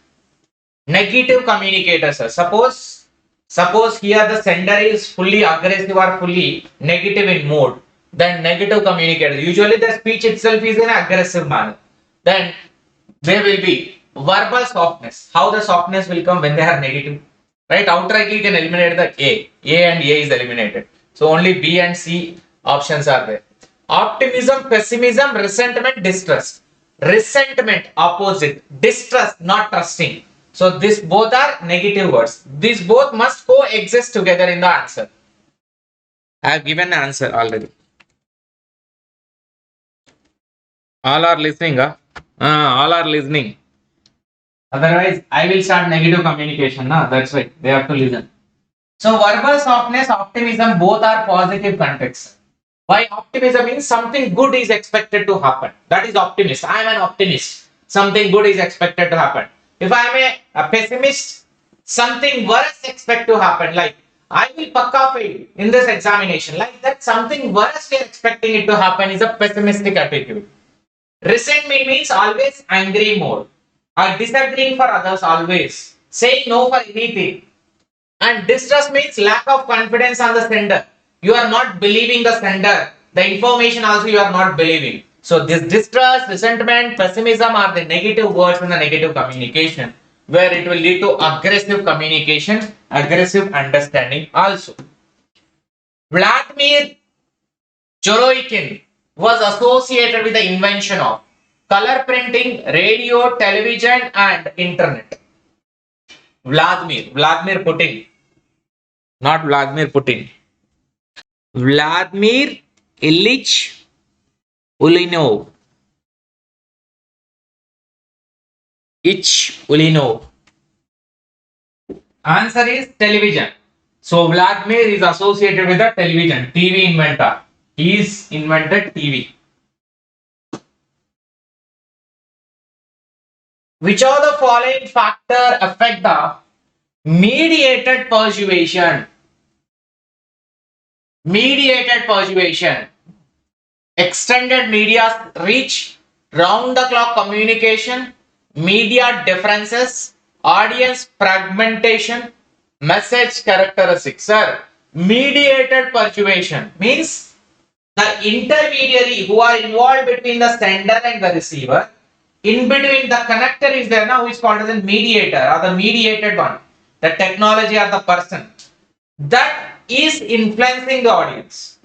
Negative communicators, sir. Suppose here the sender is fully aggressive or fully negative in mode. Then negative communicators. Usually the speech itself is in an aggressive manner. Then there will be verbal softness. How the softness will come when they are negative? Right? Outrightly you can eliminate the A. A and A is eliminated. So only B and C options are there. Optimism, pessimism, resentment, distrust. Resentment, opposite. Distrust, not trusting. So these both are negative words. These both must coexist together in the answer. I have given the answer already. All are listening, huh? All are listening. Otherwise, I will start negative communication. That's why they have to listen. So verbal softness, optimism, both are positive contexts. Why optimism means something good is expected to happen. That is optimist. I am an optimist. Something good is expected to happen. If I am a pessimist, something worse expect to happen. Like I will pakka fail in this examination. Like that, something worse we are expecting it to happen is a pessimistic attitude. Resentment means always angry mode. Or disagreeing for others always. Saying no for anything. And distrust means lack of confidence on the sender. You are not believing the sender. The information also you are not believing. So this distrust, resentment, pessimism are the negative words in the negative communication, where it will lead to aggressive communication, aggressive understanding also. Vladimir Choroikin was associated with the invention of color printing, radio, television and internet. Vladimir Putin. Not Vladimir Putin. Vladimir Ilyich Ulyanov. Answer is television. So Vladimir is associated with the television, TV inventor. He is invented TV. Which of the following factor affect the mediated persuasion? Mediated persuasion. Extended media reach, round the clock communication, media differences, audience fragmentation, message characteristics. Sir, mediated persuasion means the intermediary who are involved between the sender and the receiver. In between the connector is there now, who is called as a mediator or the mediated one. The technology or the person that is influencing the audience.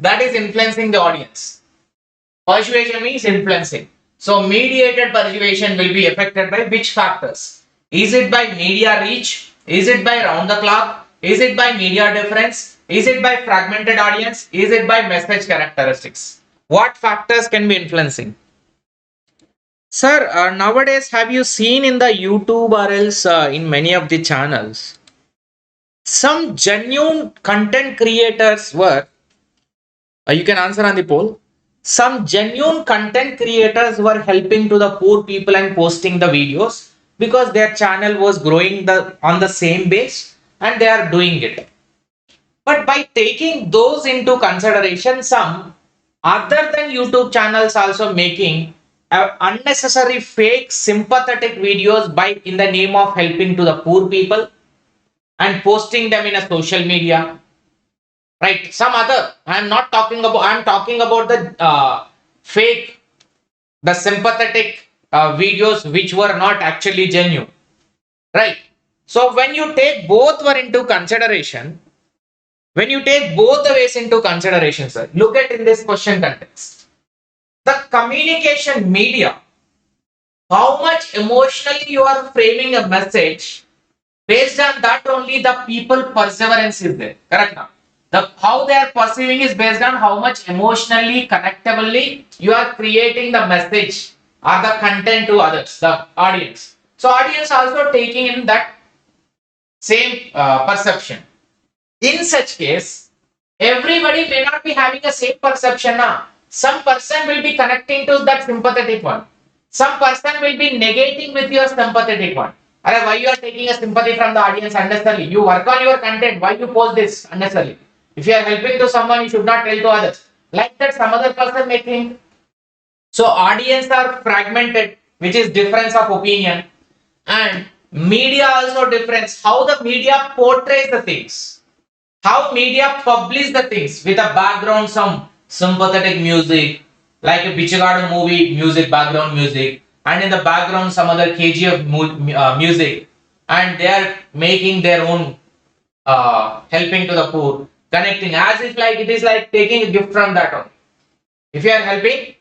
Persuasion means influencing. So mediated persuasion will be affected by which factors? Is it by media reach? Is it by round the clock? Is it by media difference? Is it by fragmented audience? Is it by message characteristics? What factors can be influencing? Sir, nowadays have you seen in the YouTube or else in many of the channels, some genuine content creators were, you can answer on the poll, some genuine content creators were helping to the poor people and posting the videos because their channel was growing on the same base and they are doing it. But by taking those into consideration, some other than YouTube channels also making unnecessary fake sympathetic videos in the name of helping to the poor people and posting them in a social media. Right, some other, I'm talking about the fake, the sympathetic videos which were not actually genuine. Right. So when you take both were into consideration, when you take both the ways into consideration, sir, look at in this question context. The communication media, how much emotionally you are framing a message, based on that only the people perseverance is there. Correct now? How they are perceiving is based on how much emotionally, connectably you are creating the message or the content to others, the audience. So audience also taking in that same perception. In such case, Everybody may not be having a same perception now. Some person will be connecting to that sympathetic one. Some person will be negating with your sympathetic one. Why you are taking a sympathy from the audience unnecessarily? You work on your content. Why you post this unnecessarily? If you are helping to someone, you should not tell to others. Like that, some other person may think. So audience are fragmented, which is difference of opinion, and media also difference. How the media portrays the things, how media publish the things with a background, some sympathetic music, like a Bichagadu movie music, background music, and in the background some other KGF music, and they are making their own helping to the poor, connecting as if like it is like taking a gift from that one. If you are helping,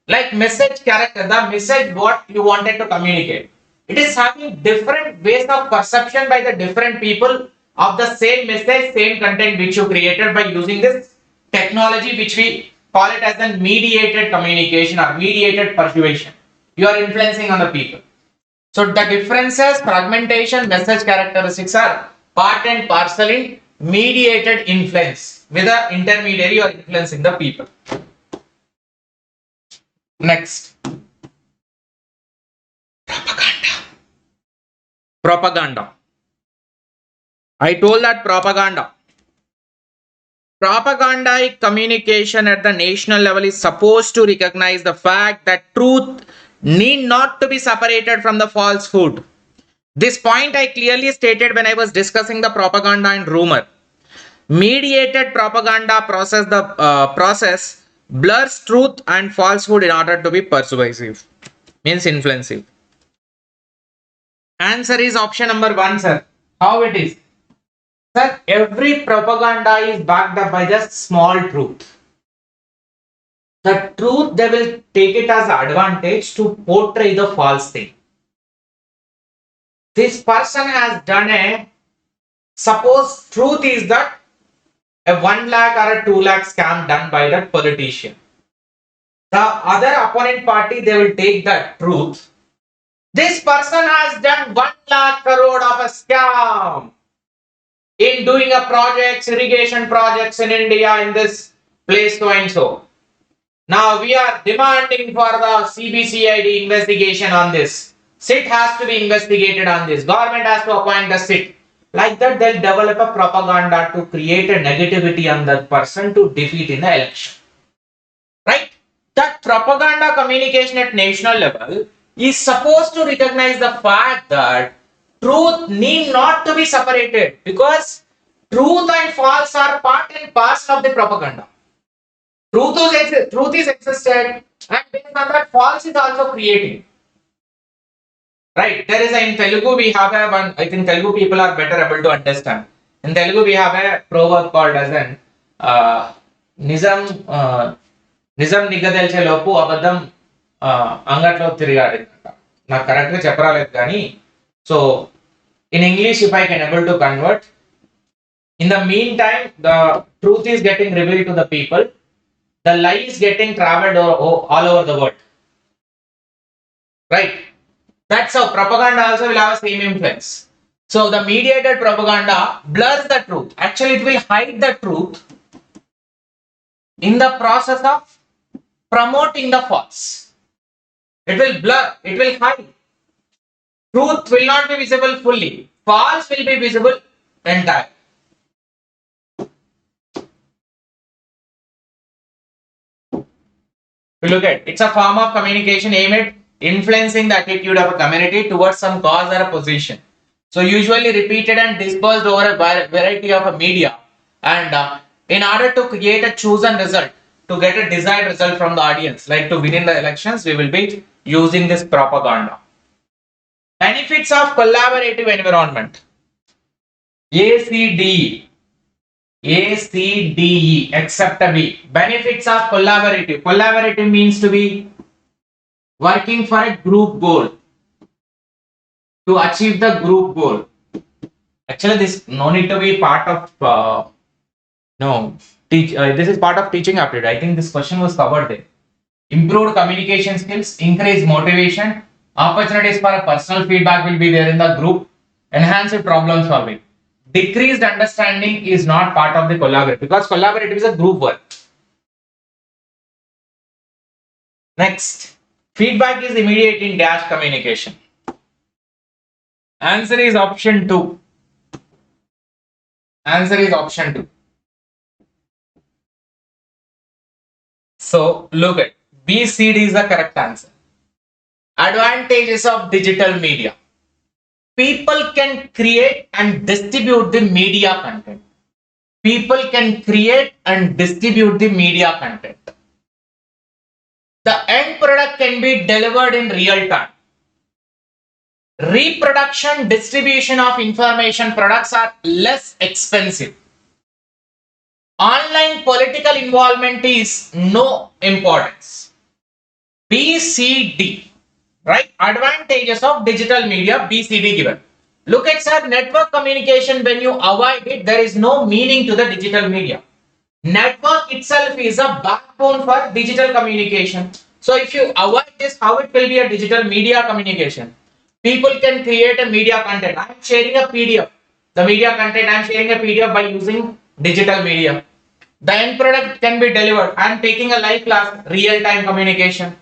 like message character, the message what you wanted to communicate, it is having different ways of perception by the different people of the same message, same content which you created by using this technology, which we call it as a mediated communication or mediated persuasion. You are influencing on the people. So the differences, fragmentation, message characteristics are part and parcel in mediated influence with the intermediary or influencing the people. Next, propaganda. I told that propaganda communication at the national level is supposed to recognize the fact that truth need not to be separated from the falsehood. This point I clearly stated when I was discussing the propaganda and rumor. Mediated propaganda process blurs truth and falsehood in order to be persuasive, means influensive. Answer is option number 1, sir. How it is? Sir, every propaganda is backed up by just small truth. The truth, they will take it as advantage to portray the false thing. This person has done a, suppose truth is that a 1 lakh or a 2 lakh scam done by that politician. The other opponent party, they will take that truth. This person has done 1 lakh crore of a scam in doing a projects, irrigation projects in India in this place so and so. Now we are demanding for the CBCID investigation on this. SIT has to be investigated on this. Government has to appoint the SIT. Like that, they'll develop a propaganda to create a negativity on that person to defeat in the election. Right? That propaganda communication at national level is supposed to recognize the fact that truth need not to be separated, because truth and false are part and parcel of the propaganda. Truth is existed, and based on that, false is also creating. Right, there is in Telugu we have a one, I think Telugu people are better able to understand. In Telugu we have a proverb called as an Nizam Nigadelche Lopu Abadam Angatlo Tirigadi. Now correctly Chapralek Gani. So in English, if I can able to convert, in the meantime, the truth is getting revealed to the people, the lie is getting traveled all over the world. Right? That's how propaganda also will have a same influence. So the mediated propaganda blurs the truth. Actually, it will hide the truth in the process of promoting the false. It will blur, it will hide. Truth will not be visible fully. False will be visible entire. Look at, it's a form of communication aimed at influencing the attitude of a community towards some cause or a position. So usually repeated and dispersed over a variety of a media, and in order to create a chosen result, to get a desired result from the audience, like to win in the elections, we will be using this propaganda. Benefits of collaborative environment. ACDE, except B. Benefits of collaborative. Collaborative means to be working for a group goal, to achieve the group goal. Actually, this no need to be part of this is part of teaching aptitude. I think this question was covered there. Improved communication skills, increased motivation, opportunities for a personal feedback will be there in the group, enhanced problem solving. decreased understanding is not part of the collaborative, because collaborative is a group work. Next, feedback is immediate in dash communication. Answer is option 2. Answer is option 2. So look at B, C, D is the correct answer. Advantages of digital media. People can create and distribute the media content. People can create and distribute the media content. The end product can be delivered in real time. Reproduction, distribution of information products are less expensive. Online political involvement is no importance. B, C, D. Right? Advantages of digital media, B, C, D given. Look at sir, network communication, when you avoid it, there is no meaning to the digital media. Network itself is a backbone for digital communication. So if you avoid this, how it will be a digital media communication? People can create a media content. I am sharing a PDF. The media content, I am sharing a PDF by using digital media. The end product can be delivered. I am taking a live class, real-time communication.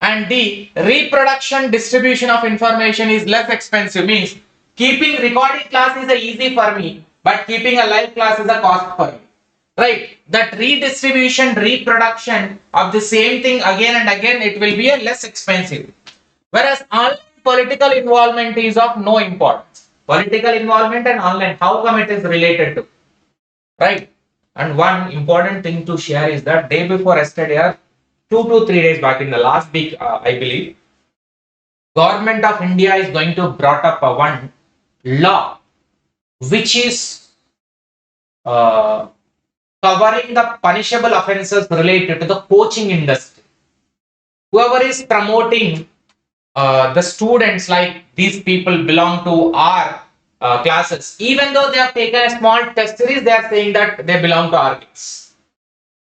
And D, reproduction, distribution of information is less expensive. Means keeping recorded class is easy for me, but keeping a live class is a cost for me. Right? That redistribution, reproduction of the same thing again and again, it will be a less expensive. Whereas online political involvement is of no importance. Political involvement and online, how come it is related to? Right? And one important thing to share is that day before yesterday, or 2 to 3 days back in the last week, I believe, Government of India is going to brought up one law which is covering the punishable offences related to the coaching industry. Whoever is promoting the students, like these people belong to our classes, even though they have taken a small test series, they are saying that they belong to our class.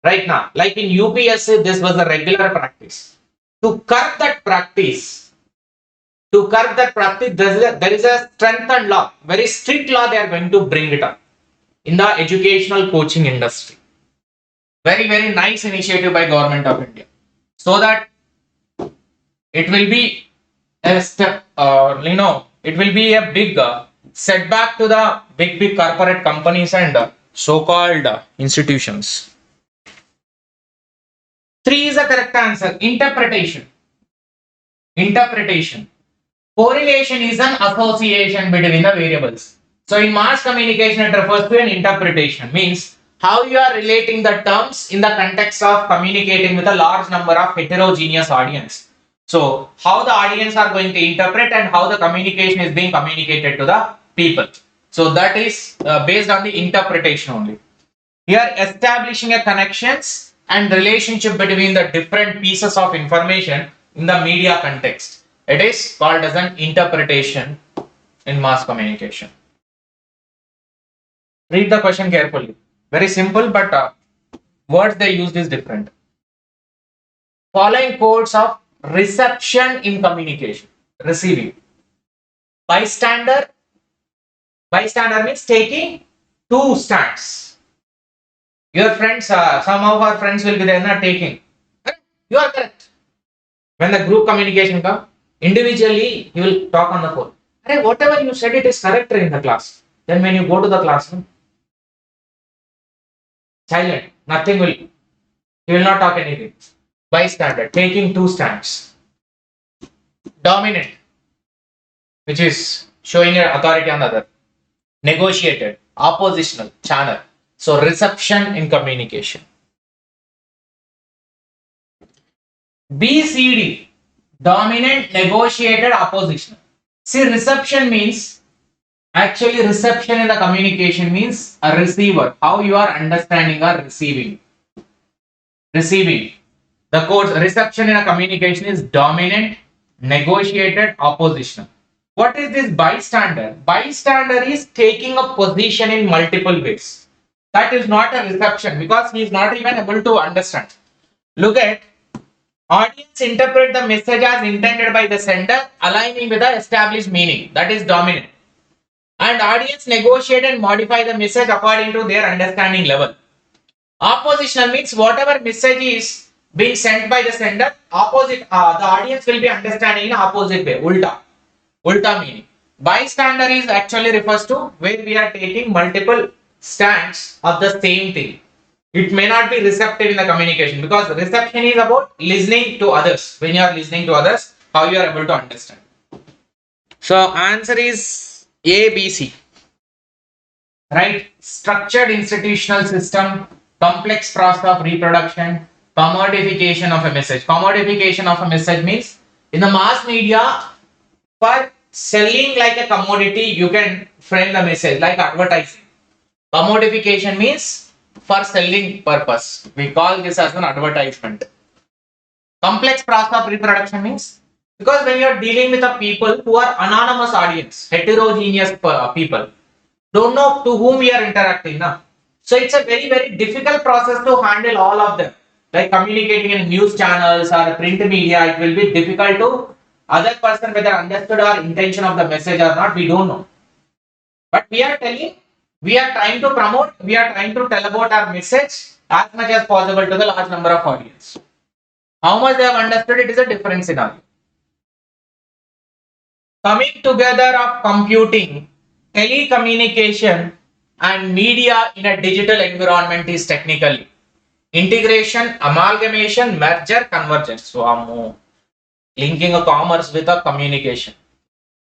Right now, like in UPSC, this was a regular practice. To curb that practice, there is a strengthened law, very strict law they are going to bring it up in the educational coaching industry. Very, very nice initiative by Government of India. So that it will be a step, it will be a big setback to the big corporate companies and so-called institutions. 3 is the correct answer. Interpretation. Correlation is an association between the variables. So in mass communication, it refers to an interpretation. Means how you are relating the terms in the context of communicating with a large number of heterogeneous audience. So how the audience are going to interpret and how the communication is being communicated to the people. So that is based on the interpretation only. Here establishing a connections and relationship between the different pieces of information in the media context. It is called as an interpretation in mass communication. Read the question carefully. Very simple, but words they used is different. Following codes of reception in communication. Receiving. Bystander means taking 2 stands. Your friends, some of our friends will be there not taking. You are correct. When the group communication comes, individually he will talk on the phone. Hey, whatever you said, it is correct in the class. Then when you go to the classroom, silent, nothing will, he will not talk anything. Bystander, taking 2 stands. Dominant, which is showing your authority on the other. Negotiated, oppositional, channel. So reception in communication. BCD, dominant, negotiated, oppositional. See, reception means, actually reception in the communication means a receiver, how you are understanding or receiving. Receiving. The codes, reception in a communication is dominant, negotiated, oppositional. What is this bystander? Bystander is taking a position in multiple ways. That is not a reception because he is not even able to understand. Look at, audience interpret the message as intended by the sender, aligning with the established meaning. That is dominant. and audience negotiate and modify the message according to their understanding level. Oppositional means whatever message is being sent by the sender, the audience will be understanding in opposite way, ulta meaning. Bystander is actually refers to where we are taking multiple stands of the same thing. It may not be receptive in the communication, because reception is about listening to others. When you are listening to others, how you are able to understand. So answer is A, B, C. Right? Structured institutional system, complex process of reproduction, commodification of a message. Commodification of a message means in the mass media, for selling like a commodity, you can frame the message like advertising. Commodification means for selling purpose. We call this as an advertisement. Complex process of reproduction means, because when you are dealing with a people who are anonymous audience, heterogeneous people, don't know to whom we are interacting now. So it's a very, very difficult process to handle all of them. Like communicating in news channels or print media, it will be difficult to other person whether understood our intention of the message or not, we don't know. But we are telling, we are trying to promote, we are trying to tell about our message as much as possible to the large number of audience. How much they have understood it is a different scenario. Coming together of computing, telecommunication and media in a digital environment is technically integration, amalgamation, merger, convergence. So linking a commerce with a communication.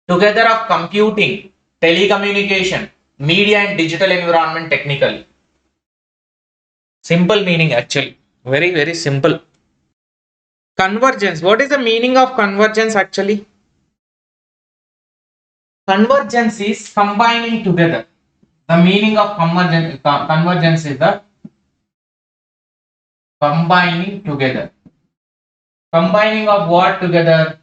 Together of computing, telecommunication, media and digital environment technically. Simple meaning actually. Very, very simple. Convergence. What is the meaning of convergence actually? Convergence is combining together. The meaning of convergence is the combining together. Combining of what together?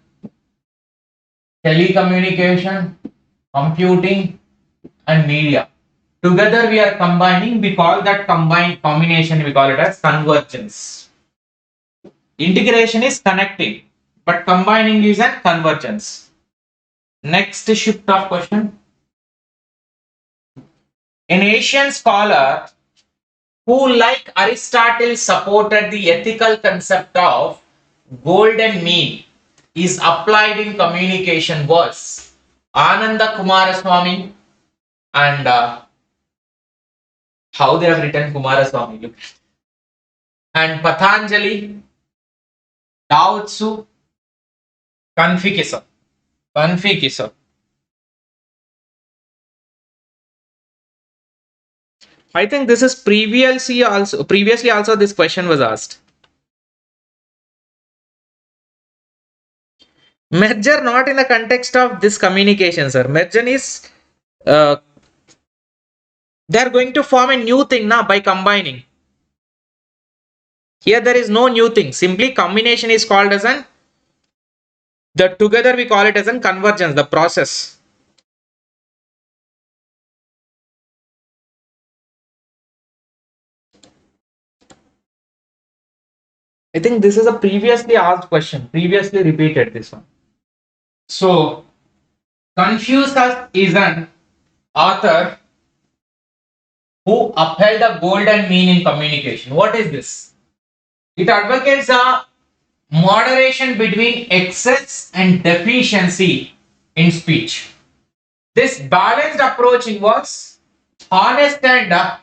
Telecommunication, computing and media. Together we are combining, we call that combination, we call it as convergence. Integration is connecting, but combining is a convergence. Next shift of question. An Asian scholar who, like Aristotle, supported the ethical concept of golden mean is applied in communication was Ananda Kumaraswamy, and how they have written Kumaraswamy, look, and Patanjali, Lao Tzu, Confucius. I think this is previously also this question was asked. Merger not in the context of this communication, sir. Merger is they are going to form a new thing now by combining. Here there is no new thing. Simply combination is called as an, the together we call it as an convergence, the process. I think this is a previously asked question, previously repeated this one. So, Confucius is an author who upheld the golden mean in communication. What is this? It advocates a moderation between excess and deficiency in speech. This balanced approach involves honest and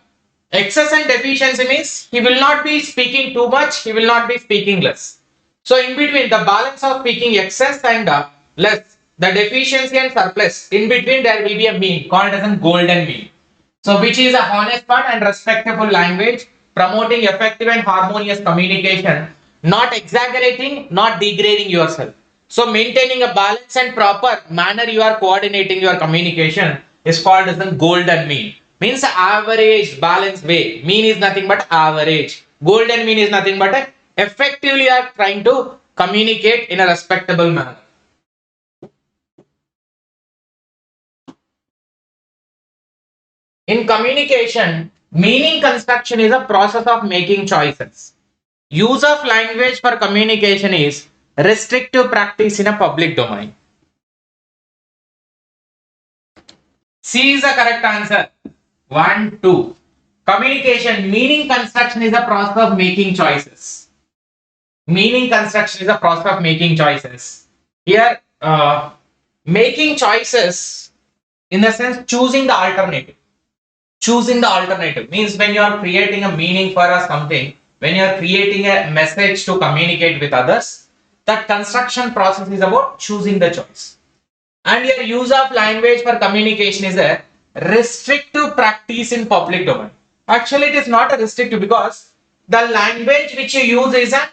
excess and deficiency means he will not be speaking too much, he will not be speaking less. So in between, the balance of speaking excess and less, the deficiency and surplus, in between there will be a mean called as a golden mean. So which is a honest one and respectful language, promoting effective and harmonious communication, not exaggerating, not degrading yourself. So maintaining a balance and proper manner you are coordinating your communication is called as the golden mean. Means average, balanced way. Mean is nothing but average. Golden mean is nothing but effectively you are trying to communicate in a respectable manner. In communication, meaning construction is a process of making choices. Use of language for communication is restrictive practice in a public domain. C is the correct answer. 1, 2. Communication, meaning construction is a process of making choices. Meaning construction is a process of making choices. Here, making choices in the sense choosing the alternative. Choosing the alternative means when you are creating a meaning for something, when you are creating a message to communicate with others, that construction process is about choosing the choice. And your use of language for communication is a restrictive practice in public domain. Actually, it is not a restrictive because the language which you use is a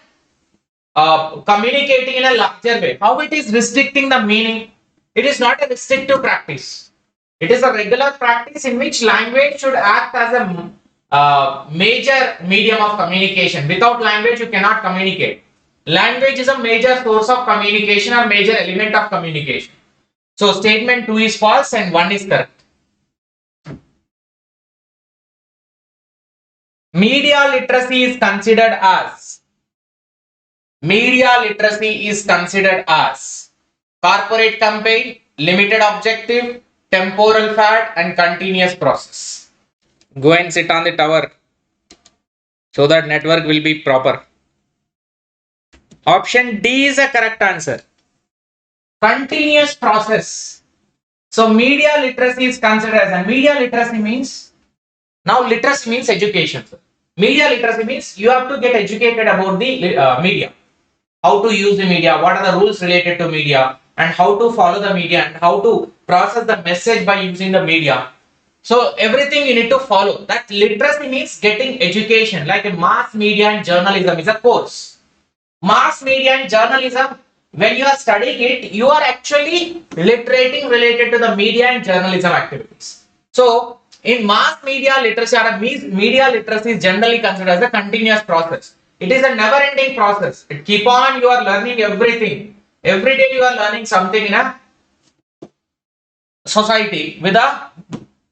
communicating in a larger way. How it is restricting the meaning? It is not a restrictive practice. It is a regular practice in which language should act as a major medium of communication. Without language, you cannot communicate. Language is a major source of communication or major element of communication. So statement 2 is false and 1 is correct. Media literacy is considered as corporate campaign, limited objective, temporal fad and continuous process. Go and sit on the tower so that network will be proper. Option D is the correct answer. Continuous process. So media literacy is considered as, and media literacy means, now literacy means education. Media literacy means you have to get educated about the media. How to use the media, what are the rules related to media, and how to follow the media, and how to process the message by using the media. So everything you need to follow. That literacy means getting education, like a mass media and journalism is a course. Mass media and journalism, when you are studying it, you are actually literating related to the media and journalism activities. So in mass media literacy or media literacy is generally considered as a continuous process. It is a never-ending process. It keep on, you are learning everything. Every day you are learning something in a society with a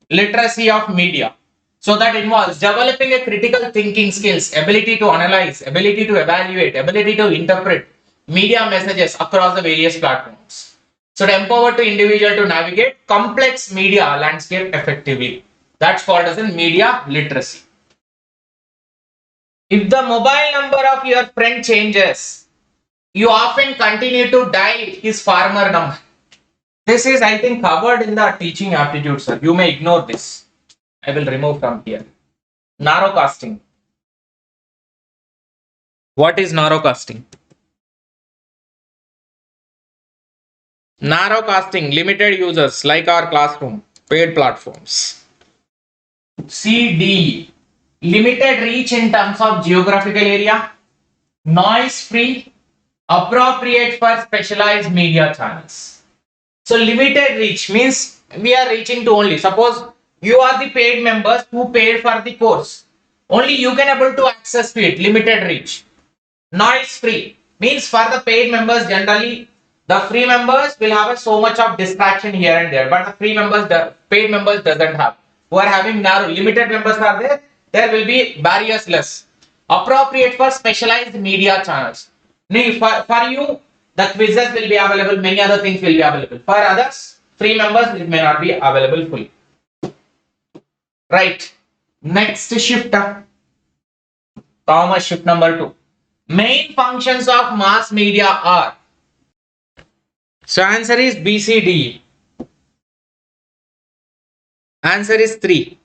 literacy of media. So that involves developing a critical thinking skills, ability to analyze, ability to evaluate, ability to interpret media messages across the various platforms. So it empowers the individual to navigate complex media landscape effectively. That's called as in media literacy. If the mobile number of your friend changes, you often continue to dial his farmer number. This is, I think, covered in the teaching aptitude, sir. You may ignore this. I will remove from here. Narrowcasting. What is narrowcasting? Narrowcasting, limited users like our classroom, paid platforms. CD, limited reach in terms of geographical area, noise free, appropriate for specialized media channels. So limited reach means we are reaching to only, suppose you are the paid members who paid for the course. Only you can able to access to it, limited reach. Noise free means for the paid members generally, the free members will have so much of distraction here and there, but the paid members doesn't have. Who are having narrow, limited members are there, there will be barriers less. Appropriate for specialized media channels. For you, the quizzes will be available, many other things will be available. For others, free members, it may not be available fully. Right. Next shift. Commerce shift number 2. Main functions of mass media are. So answer is BCD. Answer is 3.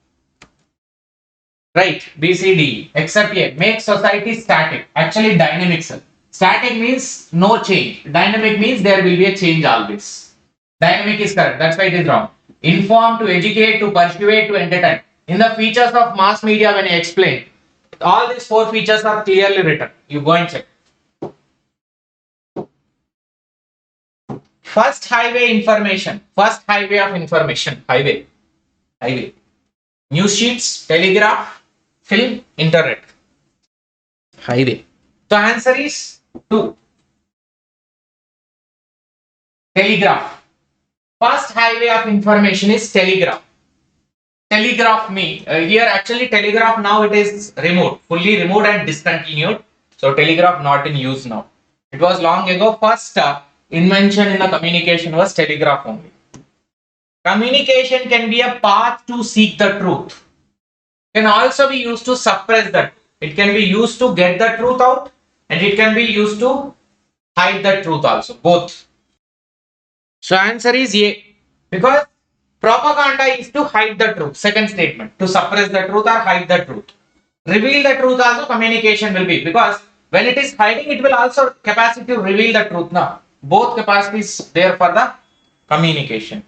Right, BCD. Except here, make society static. Actually dynamic, sir. Static means no change. Dynamic means there will be a change always. Dynamic is correct. That's why it is wrong. Inform, to educate, to persuade, to entertain. In the features of mass media, when I explain, all these 4 features are clearly written. You go and check. First highway information. First highway of information. Highway. News sheets, telegraph, film, internet. Highway. So answer is 2. Telegraph. First highway of information is telegraph. Telegraph here actually telegraph now it is removed, fully removed and discontinued. So telegraph not in use now. It was long ago. First invention in the communication was telegraph only. Communication can be a path to seek the truth. Can also be used to suppress the truth. It can be used to get the truth out, and it can be used to hide the truth also. Both. So answer is A. Because propaganda is to hide the truth. Second statement. To suppress the truth or hide the truth. Reveal the truth also communication will be. Because when it is hiding, it will also capacity to reveal the truth. Now, both capacities there for the communication.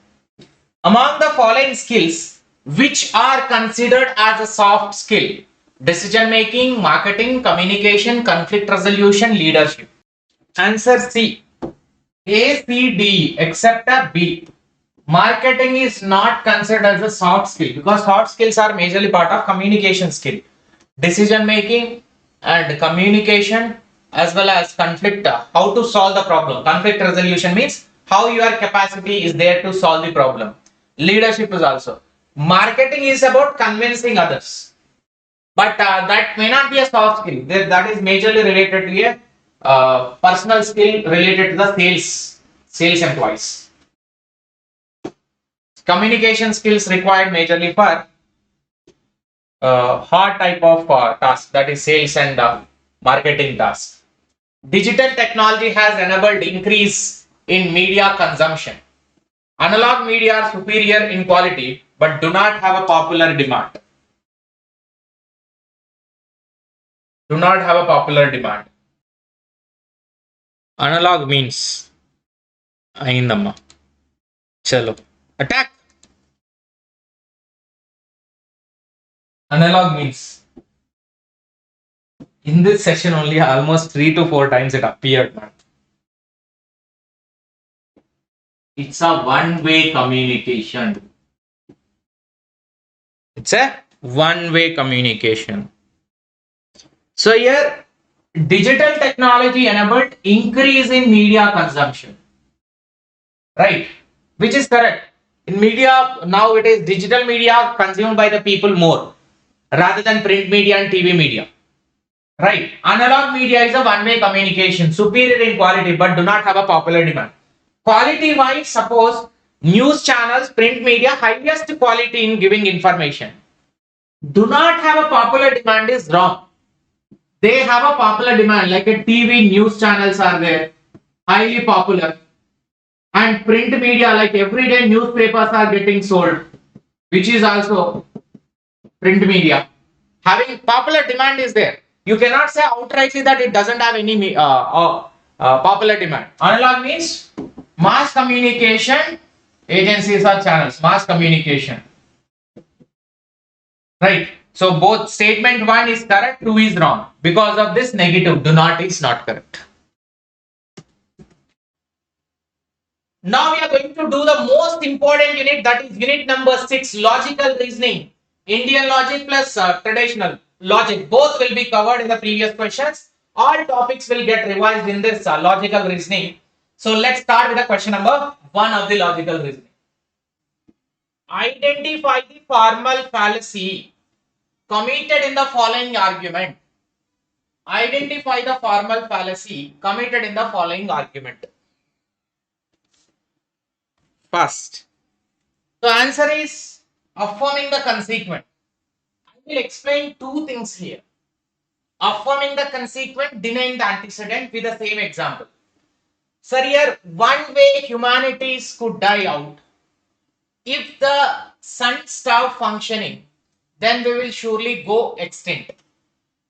Among the following skills, which are considered as a soft skill? Decision making, marketing, communication, conflict resolution, leadership. Answer C. A, C, D, except a B. Marketing is not considered as a soft skill because soft skills are majorly part of communication skill. Decision making and communication as well as conflict, how to solve the problem. Conflict resolution means how your capacity is there to solve the problem. Leadership is also. Marketing is about convincing others. But that may not be a soft skill. That is majorly related to a personal skill related to the sales employees. Communication skills required majorly for hard type of task, that is sales and marketing task. Digital technology has enabled increase in media consumption. Analog media are superior in quality but do not have a popular demand. Do not have a popular demand. Analog means Aindamma. Chalo. Attack. Analog means. In this session only almost 3 to 4 times it appeared. It's a one-way communication. It's a one-way communication. So here, digital technology enabled increase in media consumption. Right? Which is correct. In media, now it is digital media consumed by the people more rather than print media and TV media. Right? Analog media is a one-way communication, superior in quality but do not have a popular demand. Quality wise, suppose news channels, print media, highest quality in giving information. Do not have a popular demand is wrong. They have a popular demand, like a TV news channels are there, highly popular. And print media, like everyday newspapers are getting sold, which is also print media. Having popular demand is there. You cannot say outrightly that it doesn't have any popular demand. Analog means mass communication agencies or channels, mass communication. Right. So both statement 1 is correct, 2 is wrong. Because of this negative, do not is not correct. Now we are going to do the most important unit, that is unit number 6, logical reasoning. Indian logic plus traditional logic. Both will be covered in the previous questions. All topics will get revised in this logical reasoning. So let's start with the question number 1 of the logical reasoning. Identify the formal fallacy committed in the following argument. Identify the formal fallacy committed in the following argument. First, the answer is affirming the consequent. I will explain two things here. Affirming the consequent, denying the antecedent with the same example. Sir, here one way humanities could die out. If the sun stopped functioning, then we will surely go extinct.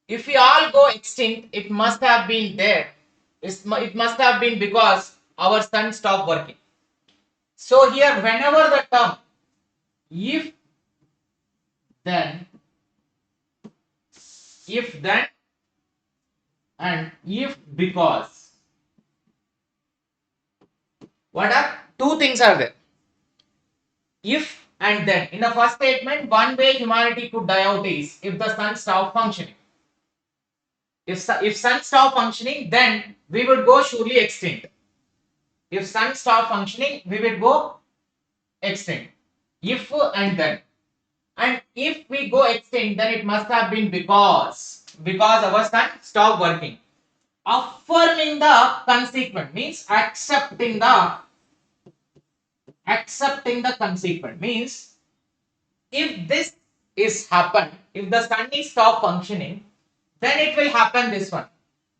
If we all go extinct, it must have been there. It must have been because our sun stopped working. So here, whenever the term if then, and if because, what are two things are there? If and then. In the first statement, one way humanity could die out is if the sun stopped functioning. If sun stopped functioning, then we would go surely extinct. If sun stopped functioning, we will go extinct. If and then. And if we go extinct, then it must have been because our sun stopped working. Affirming the consequent means accepting the accepting the consequent means if this is happened, if the sun is stop functioning, then it will happen this one.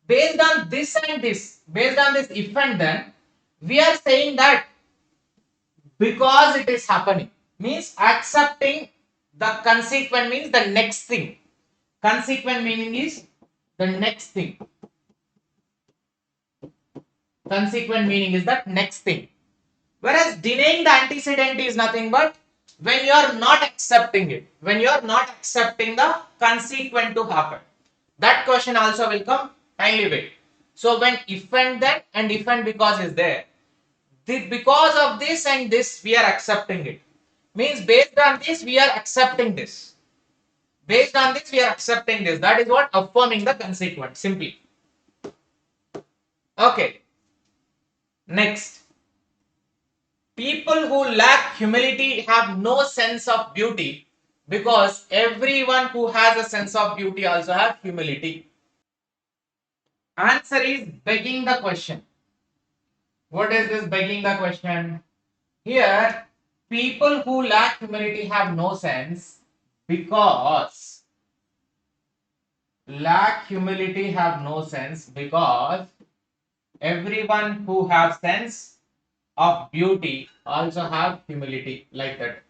Based on this and this, based on this if and then, we are saying that because it is happening means accepting the consequent means the next thing. Consequent meaning is the next thing. Consequent meaning is that next thing. Whereas denying the antecedent is nothing but when you are not accepting it, when you are not accepting the consequent to happen. That question also will come, kindly wait. So when if and then and if and because is there, because of this and this we are accepting it. Means based on this we are accepting this. Based on this we are accepting this. That is what affirming the consequent simply. Okay. Next. People who lack humility have no sense of beauty because everyone who has a sense of beauty also have humility. Answer is begging the question. What is this begging the question? Here, people who lack humility have no sense because everyone who have sense of beauty also have humility, like that.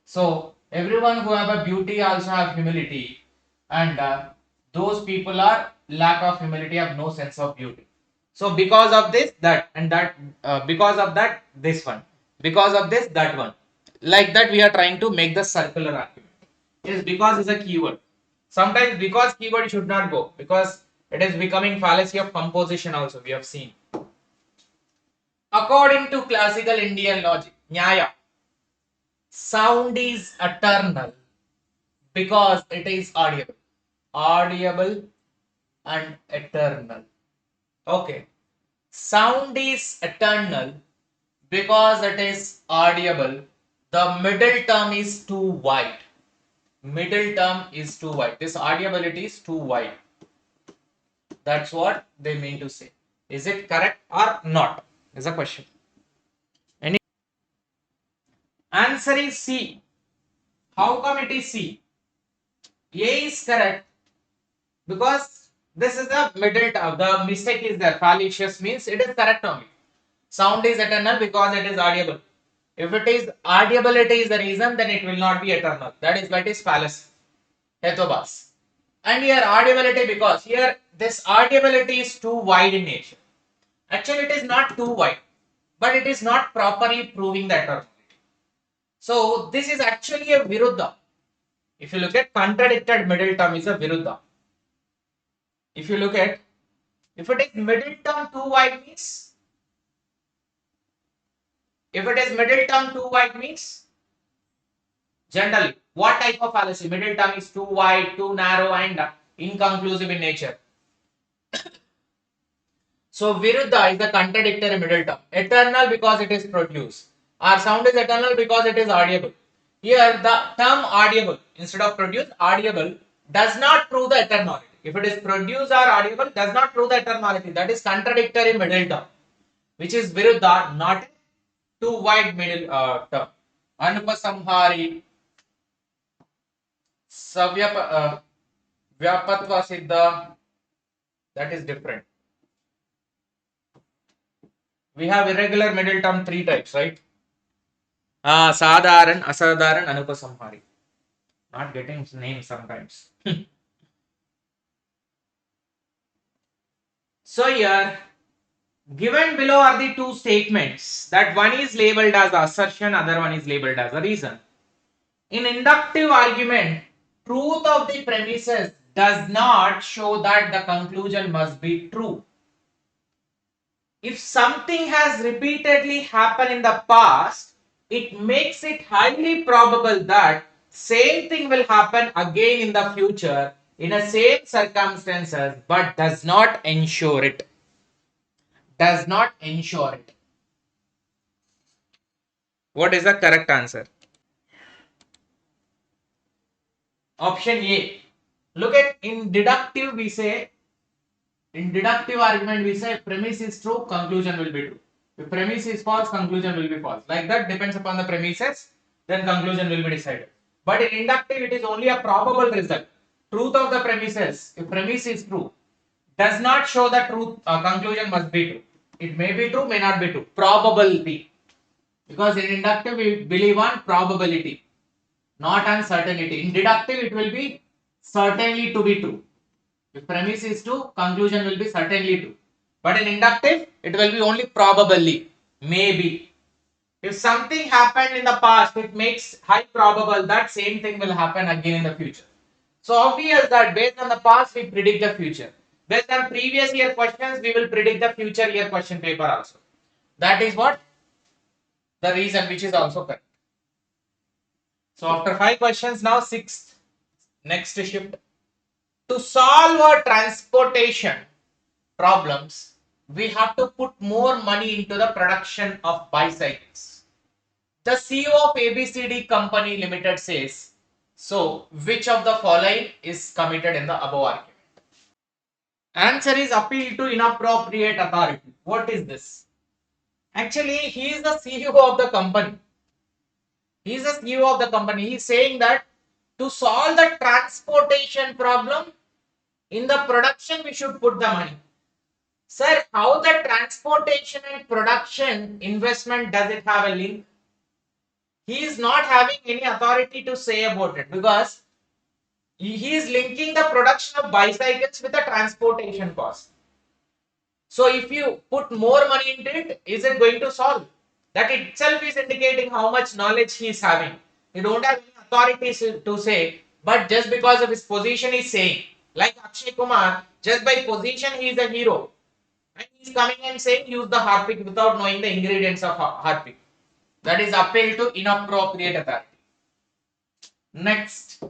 So everyone who have a beauty also have humility, and those people are lack of humility, have no sense of beauty. So because of this that and that, because of that this one, because of this that one, like that we are trying to make the circular argument. Yes, because is a keyword. Sometimes because keyword should not go because it is becoming fallacy of composition also, we have seen. According to classical Indian logic, Nyaya, sound is eternal because it is audible. Audible and eternal. Okay. Sound is eternal because it is audible. The middle term is too wide. Middle term is too wide. This audibility is too wide. That's what they mean to say. Is it correct or not? Is a question. Any answer is C. How come it is C? A is correct because this is the middle term. The mistake is there. Fallacious means it is correct only. Sound is eternal because it is audible. If it is audibility is the reason, then it will not be eternal. That is why it is fallacy. Ethobas. And here audibility because here this audibility is too wide in nature. Actually, it is not too wide, but it is not properly proving the eternality. So this is actually a viruddha. If you look at contradicted middle term is a viruddha. If you look at, if it is middle term too wide means, generally what type of fallacy? Middle term is too wide, too narrow and inconclusive in nature. So viruddha is the contradictory middle term. Eternal because it is produced. Our sound is eternal because it is audible. Here the term audible instead of produced, audible does not prove the eternality. If it is produced or audible, does not prove the eternality. That is contradictory middle term, which is viruddha, not too wide middle term. Anupasamhari, Vyapatva Siddha, that is different. We have irregular middle term 3 types, right? Sadharan, Asadharan, Anupasamhari. Not getting names sometimes. So here, given below are the two statements that one is labeled as assertion, other one is labeled as a reason. In inductive argument, truth of the premises does not show that the conclusion must be true. If something has repeatedly happened in the past, it makes it highly probable that same thing will happen again in the future in the same circumstances, but does not ensure it. Does not ensure it. What is the correct answer? Option A. Look at in deductive we say, in deductive argument we say premise is true, conclusion will be true. If premise is false, conclusion will be false. Like that, depends upon the premises, then conclusion will be decided. But in inductive, it is only a probable result. Truth of the premises, if premise is true, does not show the truth, conclusion must be true. It may be true, may not be true. Probability. Because in inductive, we believe on probability, not on certainty. In deductive, it will be certainly to be true. If premise is true, conclusion will be certainly true. But in inductive, it will be only probably, maybe. If something happened in the past, it makes high probable that same thing will happen again in the future. So obvious that based on the past, we predict the future. Based on previous year questions, we will predict the future year question paper also. That is what the reason, which is also correct. So after 5 questions, now 6th, next shift. To solve our transportation problems, we have to put more money into the production of bicycles. The CEO of ABCD Company Limited says, so which of the following is committed in the above argument? Answer is appeal to inappropriate authority. What is this? Actually, he is the CEO of the company. He is the CEO of the company. He is saying that to solve the transportation problem, in the production we should put the money. Sir, how the transportation and production investment does it have a link? He is not having any authority to say about it because he is linking the production of bicycles with the transportation cost. So if you put more money into it, is it going to solve? That itself is indicating how much knowledge he is having. He don't have any authorities to say, but just because of his position he is saying. Like Akshay Kumar, just by position he is a hero. And he is coming and saying use the Harpic without knowing the ingredients of Harpic. That is appeal to inappropriate authority. Next.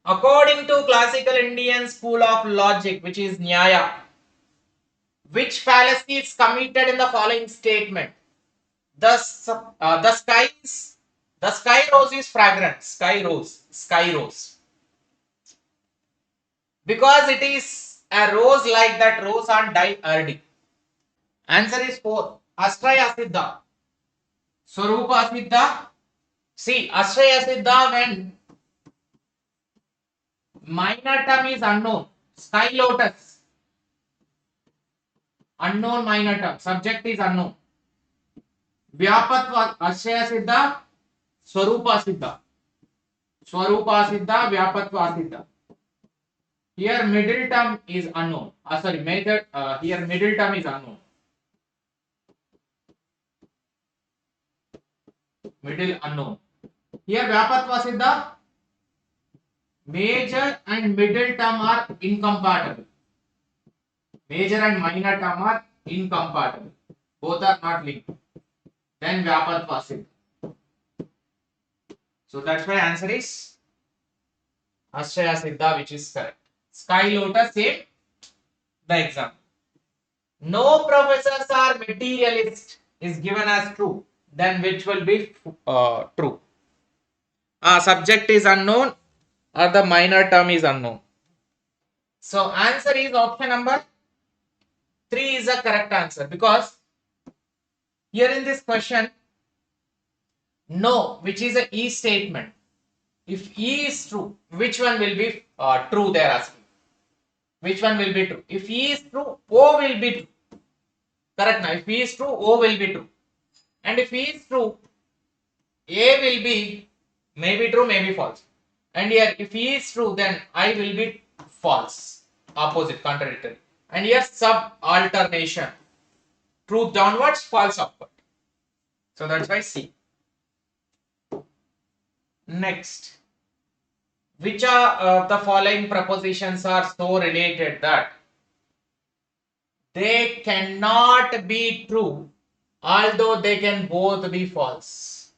According to classical Indian school of logic, which is Nyaya, which fallacy is committed in the following statement? The sky rose is fragrant. Sky rose. Because it is a rose like that rose on die early. Answer is 4. Ashraya Siddha. Swarupa Siddha. See, Ashraya Siddha when minor term is unknown. Sky lotus. Unknown minor term. Subject is unknown. Vyapatva Ashraya Siddha. Swarupa Siddha. Swarupa Siddha. Vyapatva Siddha. Here middle term is unknown. Here middle term is unknown. Middle unknown. Here Vyapatva Siddha. Major and middle term are incompatible. Major and minor term are incompatible. Both are not linked. Then Vyapatva Siddha. So that's why answer is Ashraya Siddha, which is correct. Sky lotus, same the example. No professors are materialist is given as true. Then which will be true? Subject is unknown or the minor term is unknown. So answer is option number 3 is the correct answer because here in this question, no, which is a E statement. If E is true, which one will be true? They are asking. Which one will be true? If E is true, O will be true. Correct now. If E is true, O will be true. And if E is true, A will be maybe true, maybe false. And here, if E is true, then I will be false. Opposite, contradictory. And here, sub-alternation. Truth downwards, false upward. So that's why C. Next. Which of the following propositions are so related that they cannot be true, although they can both be false?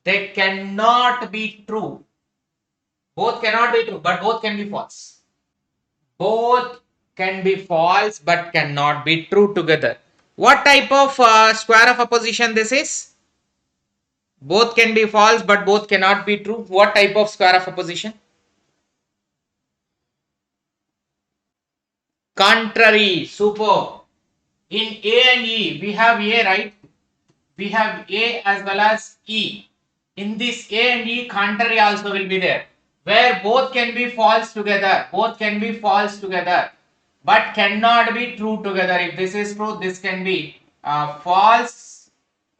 They cannot be true. Both cannot be true, but both can be false. Both can be false, but cannot be true together. What type of square of opposition this is? Both can be false, but both cannot be true. What type of square of opposition? Contrary. Super. In A and E, we have A, right? We have A as well as E. In this A and E, contrary also will be there, where both can be false together. Both can be false together, but cannot be true together. If this is true, this can be false,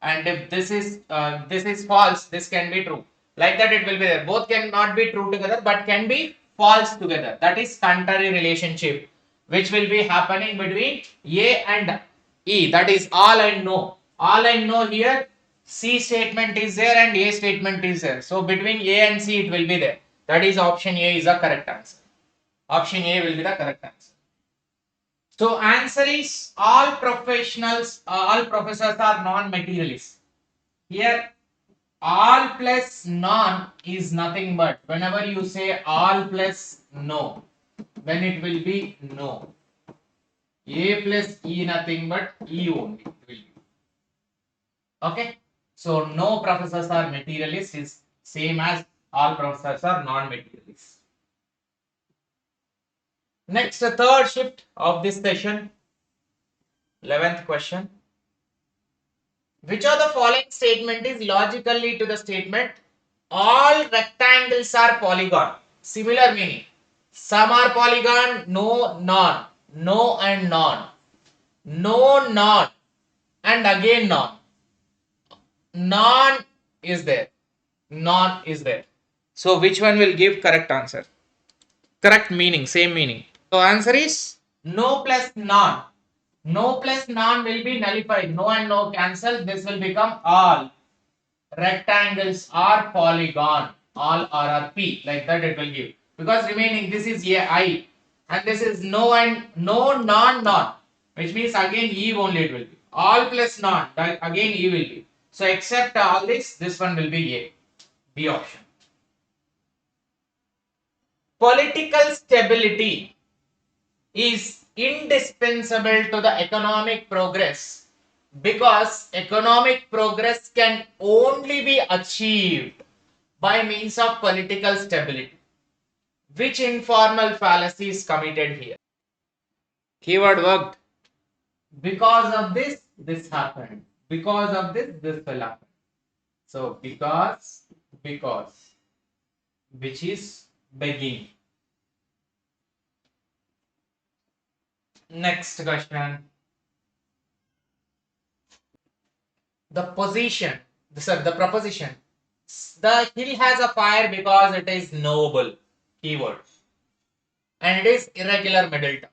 and if this is false, this can be true. Like that, it will be there. Both cannot be true together, but can be false together. That is contrary relationship, which will be happening between A and E. That is all and no. All and no here. C statement is there and A statement is there. So between A and C, it will be there. That is option A is the correct answer. Option A will be the correct answer. So answer is all professionals, all professors are non-materialists. Here all plus non is nothing but, whenever you say all plus no, then it will be no. A plus E nothing but E only will be. Okay. So no professors are materialists is same as all professors are non-materialists. Next, the third shift of this session, 11th question. Which of the following statement is logically to the statement all rectangles are polygon? Similar meaning. Some are polygon, no, non. No and non. No, non. And again non. Non is there. Non is there. So which one will give correct answer? Correct meaning, same meaning. So answer is no plus non. No plus non will be nullified. No and no cancel. This will become all. Rectangles are polygon. All are P. Like that it will give. Because remaining this is A I. And this is no and no non non. Which means again E only it will be. All plus non. Again E will be. So except all this one will be A. B option. Political stability is indispensable to the economic progress because economic progress can only be achieved by means of political stability. Which informal fallacy is committed here? Keyword worked. Because of this, this happened. Because of this will happen. So because, which is begging. Next question. The proposition. The hill has a fire because it is noble. Keyword. And it is irregular middle term.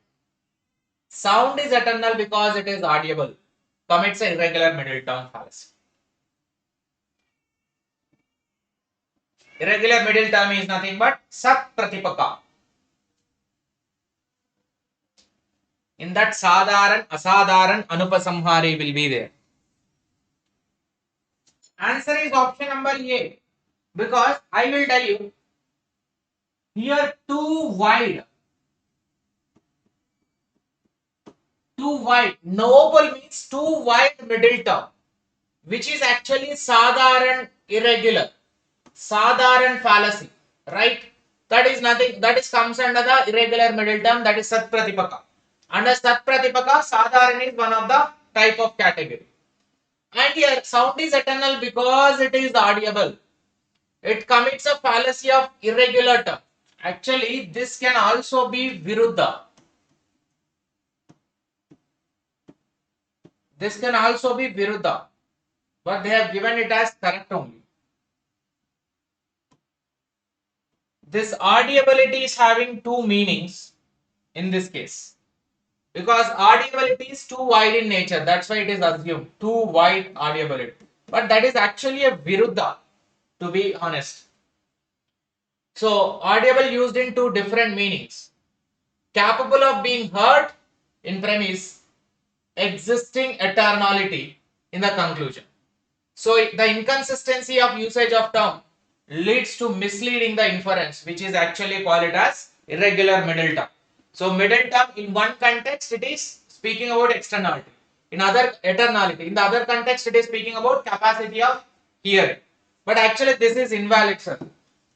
Sound is eternal because it is audible. Commits an irregular middle term fallacy. Irregular middle term is nothing but sat pratipaka. In that sadharan, asadharan, anupasamhari will be there. Answer is option number A. Because I will tell you, here too wide. Noble means too wide middle term, which is actually sadharan irregular. Sadharan fallacy, right? That is nothing, that is comes under the irregular middle term, that is sat pratipaka. Under sat pratipaka, sadharan is one of the type of category. And here sound is eternal because it is audible. It commits a fallacy of irregular term. Actually, this can also be viruddha. This can also be viruddha, but they have given it as correct only. This audibility is having two meanings in this case. Because audibility is too wide in nature, that's why it is assumed too wide audibility. But that is actually a viruddha, to be honest. So audible used in two different meanings. Capable of being heard in premise, existing eternality in the conclusion. So the inconsistency of usage of term leads to misleading the inference, which is actually called it as irregular middle term. So middle term in one context it is speaking about externality, in other eternality, in the other context it is speaking about capacity of hearing. But actually this is invalid, sir.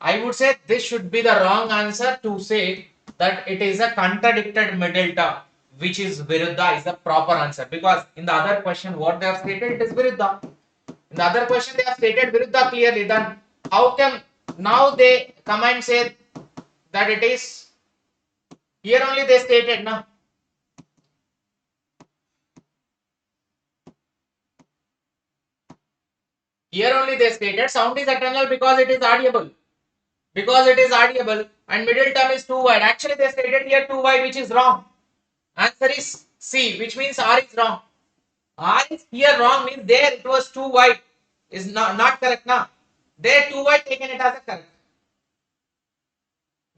I would say this should be the wrong answer to say that it is a contradicted middle term, which is Viruddha, is the proper answer, because in the other question what they have stated, it is Viruddha. In the other question they have stated Viruddha clearly. Then how come now they come and say that it is, here only they stated now. Here only they stated sound is eternal because it is audible. Because it is audible and middle term is too wide. Actually they stated here too wide, which is wrong. Answer is C, which means R is wrong. R is here wrong, means there it was too wide. Is not correct now. There too wide, taken it as a correct.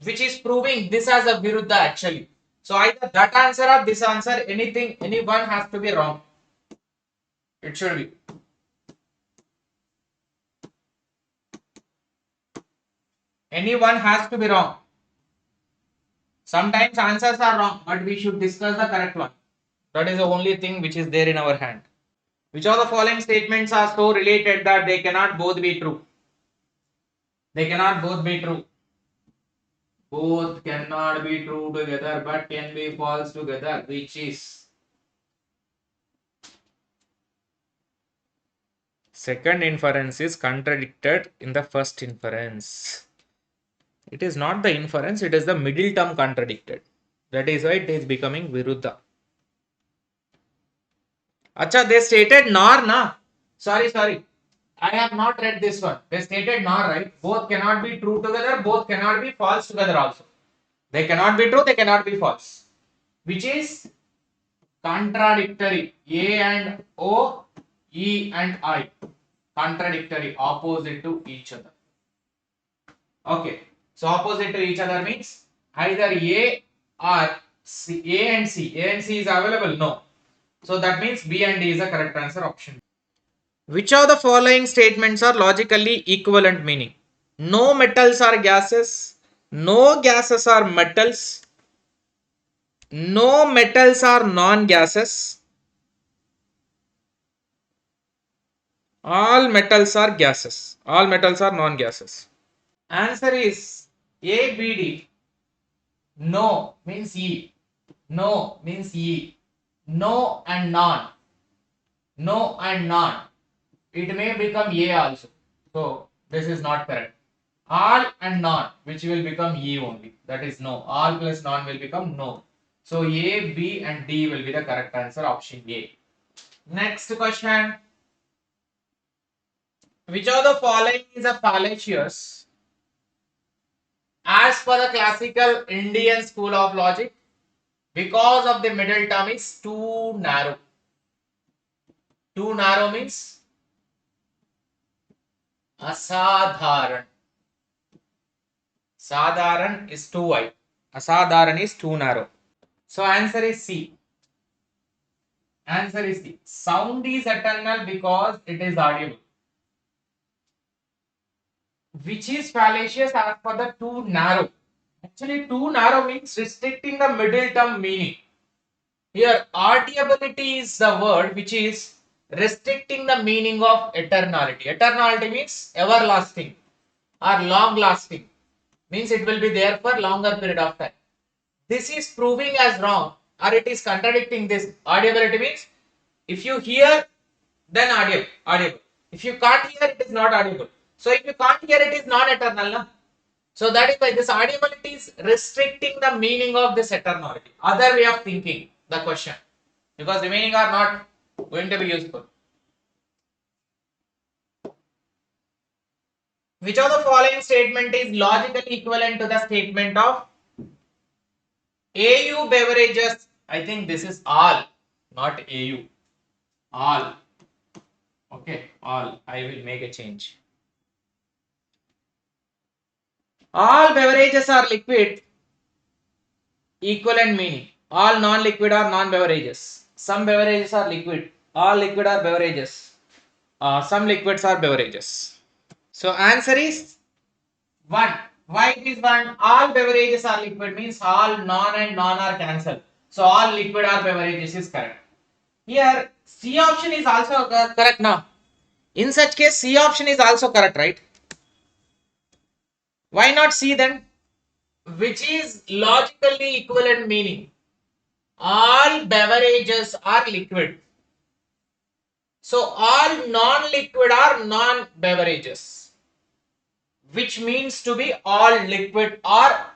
Which is proving this as a Viruddha actually. So either that answer or this answer, any one has to be wrong. It should be. Any one has to be wrong. Sometimes answers are wrong, but we should discuss the correct one. That is the only thing which is there in our hand. Which of the following statements are so related that they cannot both be true? They cannot both be true. Both cannot be true together, but can be false together, which is second inference is contradicted in the first inference. It is not the inference, it is the middle term contradicted. That is why it is becoming Viruddha. Acha, they stated nor na. Sorry. I have not read this one. They stated nor, right? Both cannot be true together, both cannot be false together also. They cannot be true, they cannot be false. Which is contradictory. A and O, E and I. Contradictory, opposite to each other. Okay. So opposite to each other means either A or C. A and C. A and C is available? No. So that means B and D is the correct answer, option. Which of the following statements are logically equivalent meaning? No metals are gases. No gases are metals. No metals are non-gases. All metals are gases. All metals are non-gases. Answer is A, B, D. No means E. No means E. No and non. No and non. It may become A also. So this is not correct. All and non, which will become E only. That is no. All plus non will become no. So A, B and D will be the correct answer, option A. Next question. Which of the following is a fallacious as per the classical Indian school of logic? Because of the middle term is too narrow. Too narrow means asadharan. Sadharan is too wide. Asadharan is too narrow. So answer is C. Answer is C. Sound is eternal because it is audible. Which is fallacious as per the too narrow. Actually, too narrow means restricting the middle term meaning. Here, audibility is the word which is restricting the meaning of eternality. Eternality means everlasting or long lasting. Means it will be there for longer period of time. This is proving as wrong, or it is contradicting this. Audibility means if you hear, then audible. If you can't hear, it is not audible. So if you can't hear, it is non-eternal. No? So that is why this audibility is restricting the meaning of this eternality. Other way of thinking the question, because remaining are not going to be useful. Which of the following statement is logically equivalent to the statement of AU beverages? I think this is all, not AU. All. Okay, all. I will make a change. All beverages are liquid. Equivalent meaning. All non-liquid are non-beverages. Some beverages are liquid. All liquid are beverages. Some liquids are beverages. So answer is 1. Why it is 1? All beverages are liquid means all non and non are cancelled. So all liquid are beverages is correct. Here C option is also correct now. In such case C option is also correct, right? Why not C then? Which is logically equivalent meaning. all beverages are liquid. So all non-liquid are non-beverages, which means to be all liquid are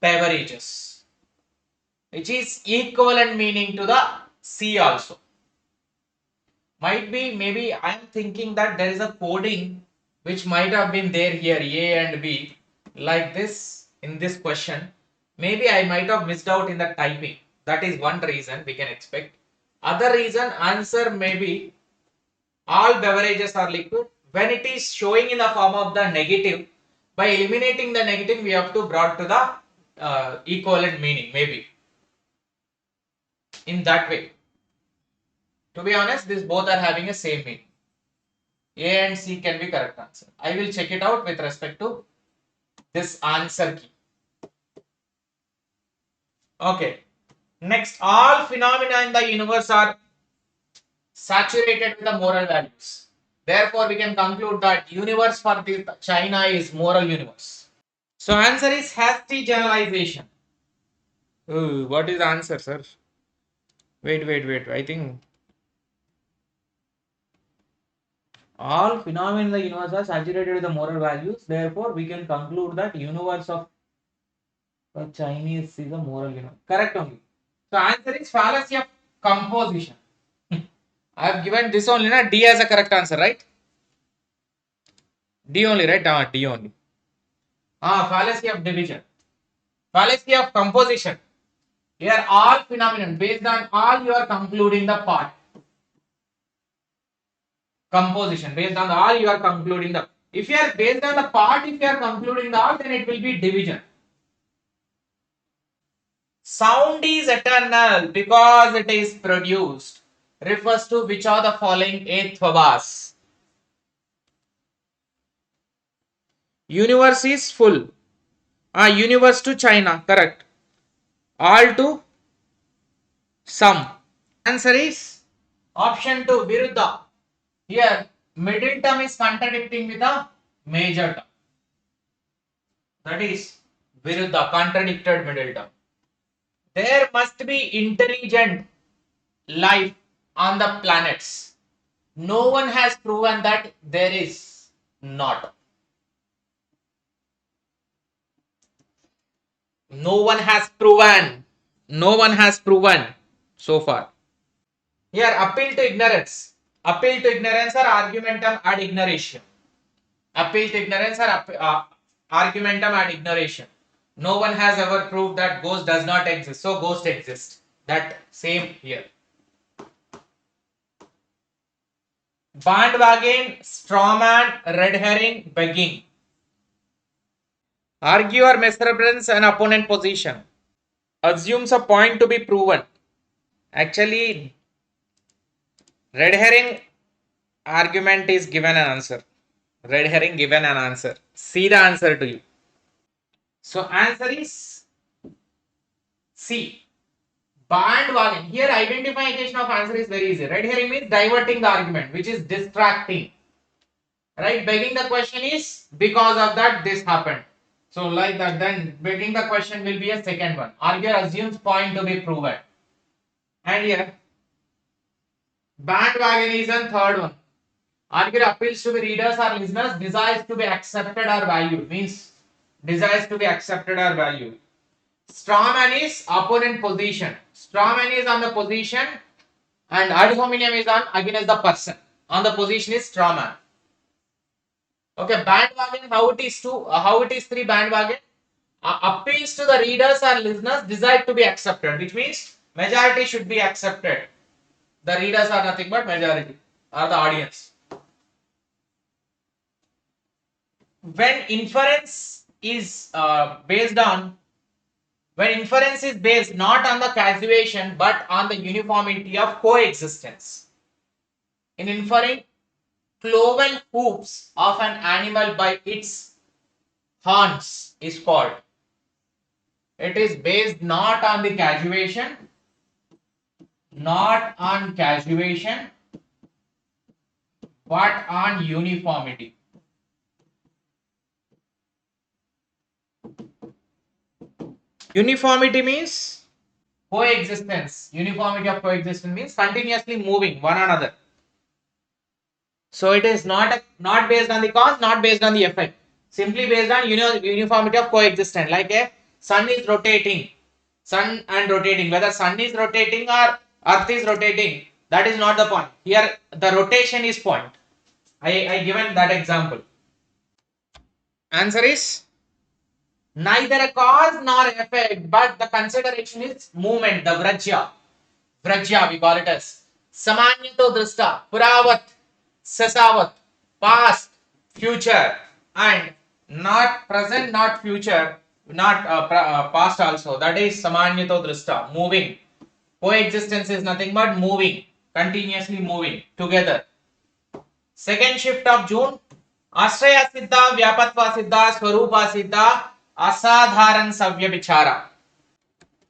beverages, which is equivalent meaning to the C also. Might be, maybe I am thinking that there is a coding which might have been there here, A and B, like this in this question. Maybe I might have missed out in the typing. That is one reason we can expect. Other reason, answer may be all beverages are liquid. When it is showing in the form of the negative, by eliminating the negative, we have to brought to the equivalent meaning, maybe in that way. To be honest, these both are having a same meaning. A and C can be correct answer. I will check it out with respect to this answer key. Okay. Next, all phenomena in the universe are saturated with the moral values. Therefore, we can conclude that universe for the China is moral universe. So, answer is hasty generalization. What is the answer, sir? Wait. I think all phenomena in the universe are saturated with the moral values. Therefore, we can conclude that universe of the Chinese is a moral universe. Correct only. So, answer is fallacy of composition. I have given this only, na? D as a correct answer, right? D only, right? D only. Fallacy of division. Fallacy of composition. Here all phenomenon, based on all you are concluding the part. Composition, based on all you are concluding the. If you are based on the part, if you are concluding the all, then it will be division. Sound is eternal because it is produced. Refers to which of the following 8th Fabas? Universe is full. Universe to China, correct. All to some. Answer is option 2, Viruddha. Here, middle term is contradicting with a major term. That is Viruddha, contradicted middle term. There must be intelligent life on the planets. No one has proven that there is not. No one has proven. No one has proven so far. Here, appeal to ignorance. Appeal to ignorance or argumentum ad ignorantium. Appeal to ignorance or argumentum ad ignorantium. No one has ever proved that ghost does not exist. So ghost exists. That same here. Bandwagon, strawman, red herring, begging. Argue or misrepresents an opponent position. Assumes a point to be proven. Actually, red herring argument is given an answer. Red herring given an answer. See the answer to you. So answer is C. Bandwagon. Here identification of answer is very easy. Red herring means diverting the argument, which is distracting. Right? Begging the question is because of that this happened. So like that, then begging the question will be a second one. Arguer assumes point to be proven. And here bandwagon is a third one. Arguer appeals to the readers or listeners, desires to be accepted or valued. Means desires to be accepted or valued. Strawman is opponent position. Strawman is on the position and ad hominem is on against the person. On the position is strawman. Okay, bandwagon, how it is 3 bandwagon? Appeals to the readers or listeners, desire to be accepted, which means majority should be accepted. The readers are nothing but majority or the audience. When inference is based not on the causation but on the uniformity of coexistence. In inferring cloven hoofs of an animal by its horns is called. It is based not on the causation, but on uniformity. Uniformity means Coexistence. Uniformity of coexistence means continuously moving one another. So it is not based on the cause, not based on the effect. Simply based on uniformity of coexistence. Like a sun is rotating. Sun and rotating. Whether sun is rotating or earth is rotating, that is not the point. Here the rotation is point. I given that example. Answer is neither a cause nor effect, but the consideration is movement, the vrajya. Vrajya we call it as samanyato drishta, puravat, sasavat, past, future, and not present, not future, not past also. That is samanyato drishta, moving. Coexistence is nothing but moving, continuously moving together. Second shift of June, Ashraya Siddha, Vyapatva Siddha, Swarupa Siddha, Asadharan Savya Vichara.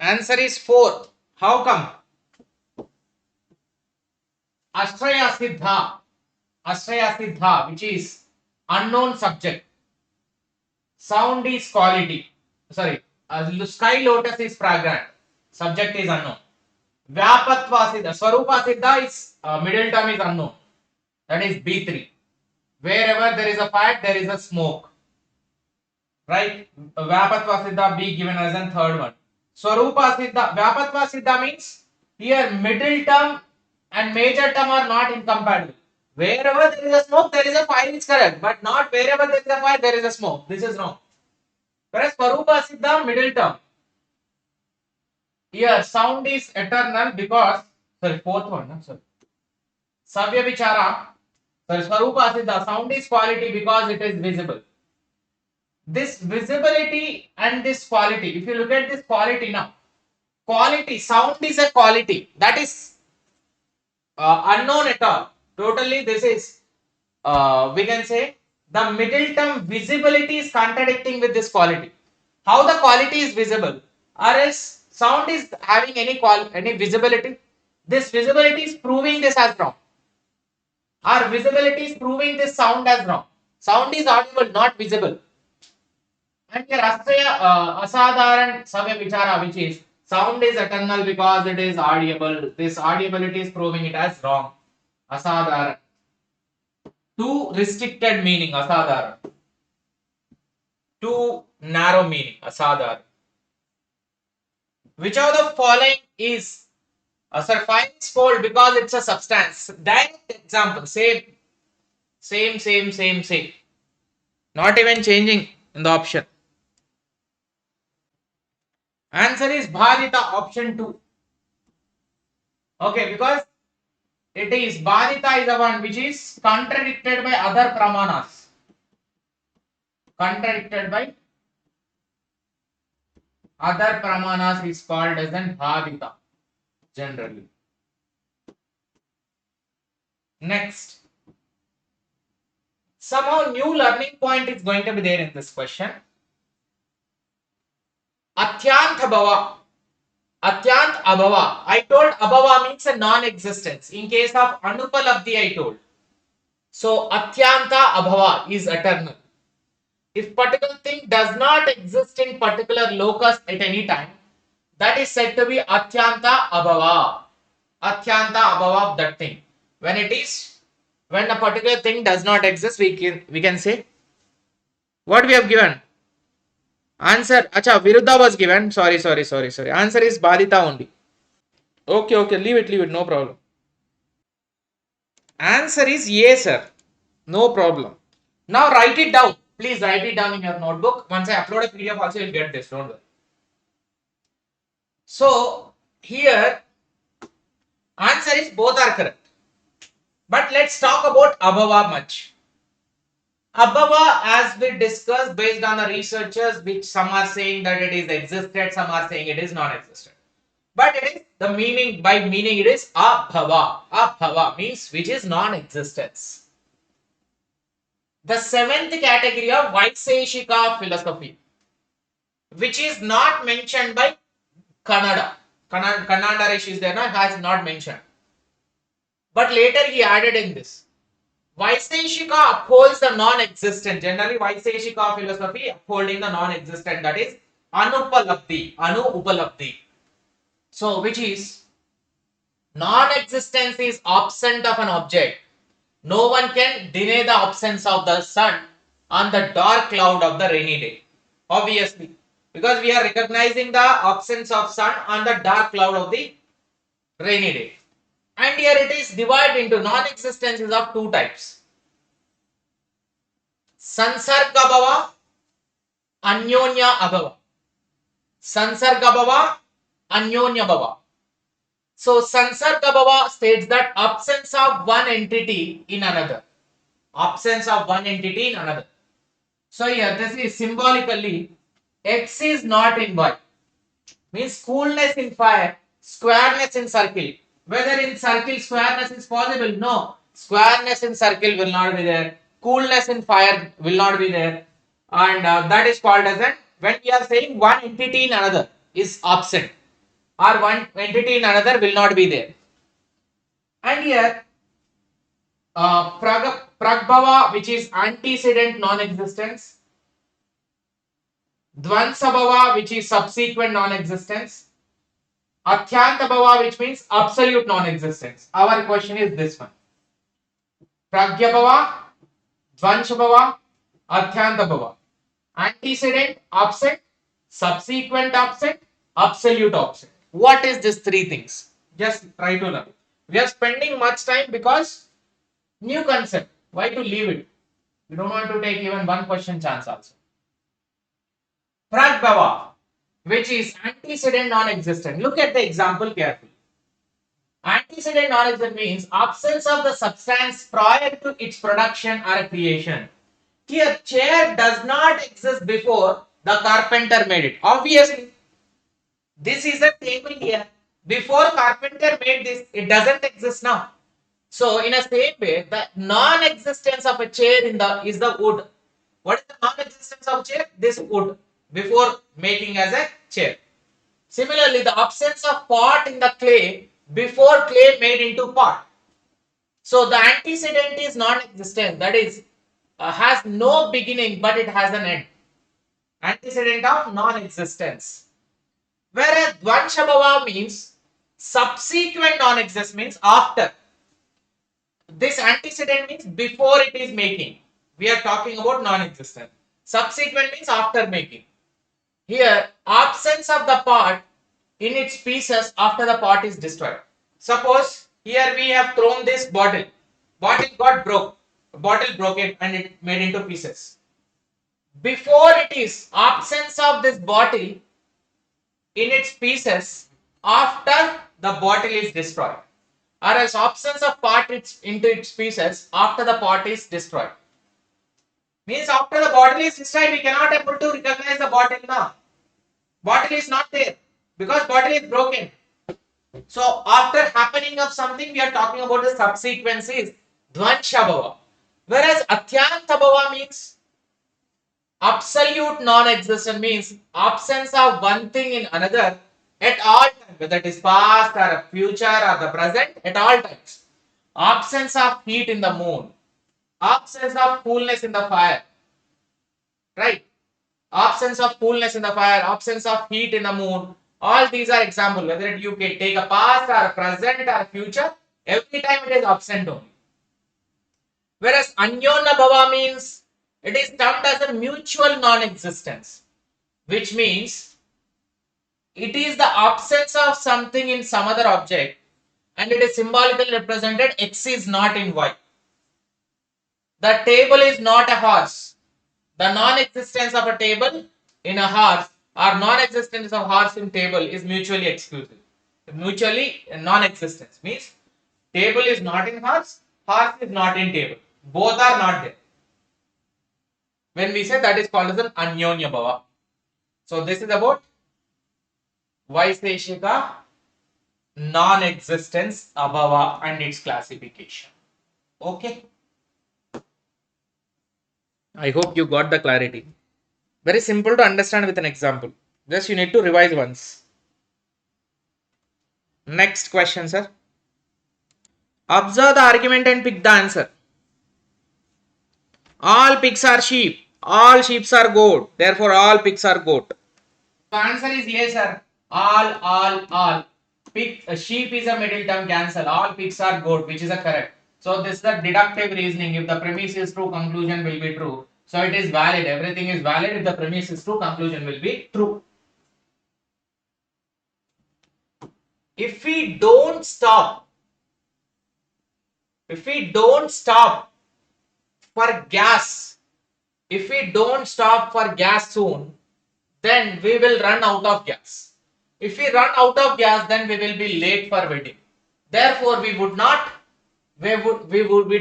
Answer is 4th. How come? Ashraya Siddha, which is unknown subject. Sound is quality. Sorry, sky lotus is fragrant. Subject is unknown. Vyapatva Siddha, Swarupa Siddha is middle term is unknown. That is B3. Wherever there is a fire, there is a smoke. Right? Vyapatva Siddha be given as a third one. Swarupa Siddha, Vyapatva Siddha means here middle term and major term are not incompatible. Wherever there is a smoke, there is a fire is correct. But not wherever there is a fire, there is a smoke. This is wrong. Whereas Swarupa Siddha, middle term. Here sound is eternal because, sorry, fourth one. No? Sorry. Savya Vichara. Swarupa Siddha, sound is quality because it is visible. This visibility and this quality, if you look at this quality now, quality, sound is a quality that is unknown at all. Totally, this is, we can say, the middle term visibility is contradicting with this quality. How the quality is visible? Or else sound is having any visibility. This visibility is proving this as wrong. Our visibility is proving this sound as wrong. Sound is audible, not visible. And here Asadharan Savya Vichara, which is sound is eternal because it is audible. This audibility is proving it as wrong. Asadharan. Too restricted meaning, Asadharan. Too narrow meaning, Asadharan. Which of the following is fire is cold because it's a substance. Direct example, same. Not even changing in the option. Answer is Bhadita, option 2. Okay, because it is Bhadita is the one which is contradicted by other pramanas. Contradicted by other pramanas is called as an Bhadita. Generally. Next, somehow new learning point is going to be there in this question. Atyant abhava. Atyant abhava. I told abhava means a non-existence. In case of anupalabdhi I told. So atyanta abhava is eternal. If particular thing does not exist in particular locus at any time, that is said to be atyanta abhava. Atyanta abhava of that thing. When a particular thing does not exist, we can say what we have given. Answer, acha, Viruddha was given. Sorry. Answer is Bhadita only. Okay, leave it, no problem. Answer is yes, sir. No problem. Now write it down. Please write it down in your notebook. Once I upload a PDF also, you'll get this. Don't worry. So here answer is both are correct. But let's talk about abhava much. Abhava, as we discussed, based on the researchers, which some are saying that it is existed, some are saying it is not existed. But it is the meaning, by meaning it is abhava. Abhava means which is non-existence. The seventh category of Vaiseshika philosophy, which is not mentioned by Kannada. Kannada Rishi is there, has not mentioned. But later he added in this. Vaiseshika upholds the non-existent. Generally, Vaiseshika philosophy upholding the non-existent, that is Anupalabdhi. So which is non-existence is absent of an object. No one can deny the absence of the sun on the dark cloud of the rainy day. Obviously, because we are recognizing the absence of sun on the dark cloud of the rainy day. And here it is divided into non-existences of two types. Sansargabhava, Anyonya Abhava. Sansargabhava, Anyonya Bhava. So Sansargabhava states that absence of one entity in another. Absence of one entity in another. So here this is symbolically X is not in Y. Means coolness in fire, squareness in circle. Whether in circle squareness is possible? No. Squareness in circle will not be there. Coolness in fire will not be there. And that is called as an, when we are saying one entity in another is absent, or one entity in another will not be there. And here Pragbhava, which is antecedent non-existence. Dvansabhava, which is subsequent non-existence. Athyantabhava, which means absolute non-existence. Our question is this one. Pragyabhava, Dvanshabhava, Athyantabhava. Antecedent absent, subsequent absent, absolute absent. What is these three things? Just try to learn. We are spending much time because new concept. Why to leave it? We don't want to take even one question chance also. Pragbhava, which is antecedent non-existent. Look at the example carefully. Antecedent non-existent means absence of the substance prior to its production or creation. Here, chair does not exist before the carpenter made it. Obviously, this is a table here. Before carpenter made this, it doesn't exist now. So, in a same way, the non-existence of a chair is the wood. What is the non-existence of chair? This wood before making as a chair. Similarly, the absence of pot in the clay before clay made into pot. So, the antecedent is non-existent. That is, has no beginning, but it has an end. Antecedent of non-existence. Whereas Dvanshabhava means subsequent non-existence, means after. This antecedent means before it is making. We are talking about non-existent. Subsequent means after making. Here, absence of the pot in its pieces after the pot is destroyed. Suppose here we have thrown this bottle. Bottle got broke. Bottle broke it and it made into pieces. Before it is absence of this bottle in its pieces after the bottle is destroyed. Or else absence of part into its pieces after the pot is destroyed. Means after the bottle is destroyed, we cannot able to recognize the bottle now. Bottle is not there because bottle is broken. So after happening of something, we are talking about the subsequence is Dvanshabhava. Whereas Athyantabhava means absolute non-existence, means absence of one thing in another at all times, whether it is past or future or the present, at all times. Absence of heat in the moon. Absence of coolness in the fire. Right? Absence of coolness in the fire, absence of heat in the moon. All these are examples. Whether you can take a past or present or future, every time it is absent only. Whereas Anyona Bhava means it is termed as a mutual non-existence, which means it is the absence of something in some other object and it is symbolically represented X is not in Y. The table is not a horse. The non-existence of a table in a horse or non-existence of horse in table is mutually exclusive. Mutually non-existence means table is not in horse, horse is not in table. Both are not there. When we say that is called as an Anyonya Bhava. So this is about Vaiseshika non-existence abhava and its classification. Okay. I hope you got the clarity. Very simple to understand with an example. Just you need to revise once. Next question, sir. Observe the argument and pick the answer. All pigs are sheep. All sheep are goat. Therefore, all pigs are goat. The answer is yes, sir. All. Sheep is a middle term, cancel. All pigs are goat, which is a correct. So this is the deductive reasoning. If the premise is true, conclusion will be true. So it is valid. Everything is valid. If the premise is true, conclusion will be true. If we don't stop for gas, if we don't stop for gas soon, then we will run out of gas. If we run out of gas, then we will be late for wedding. Therefore, we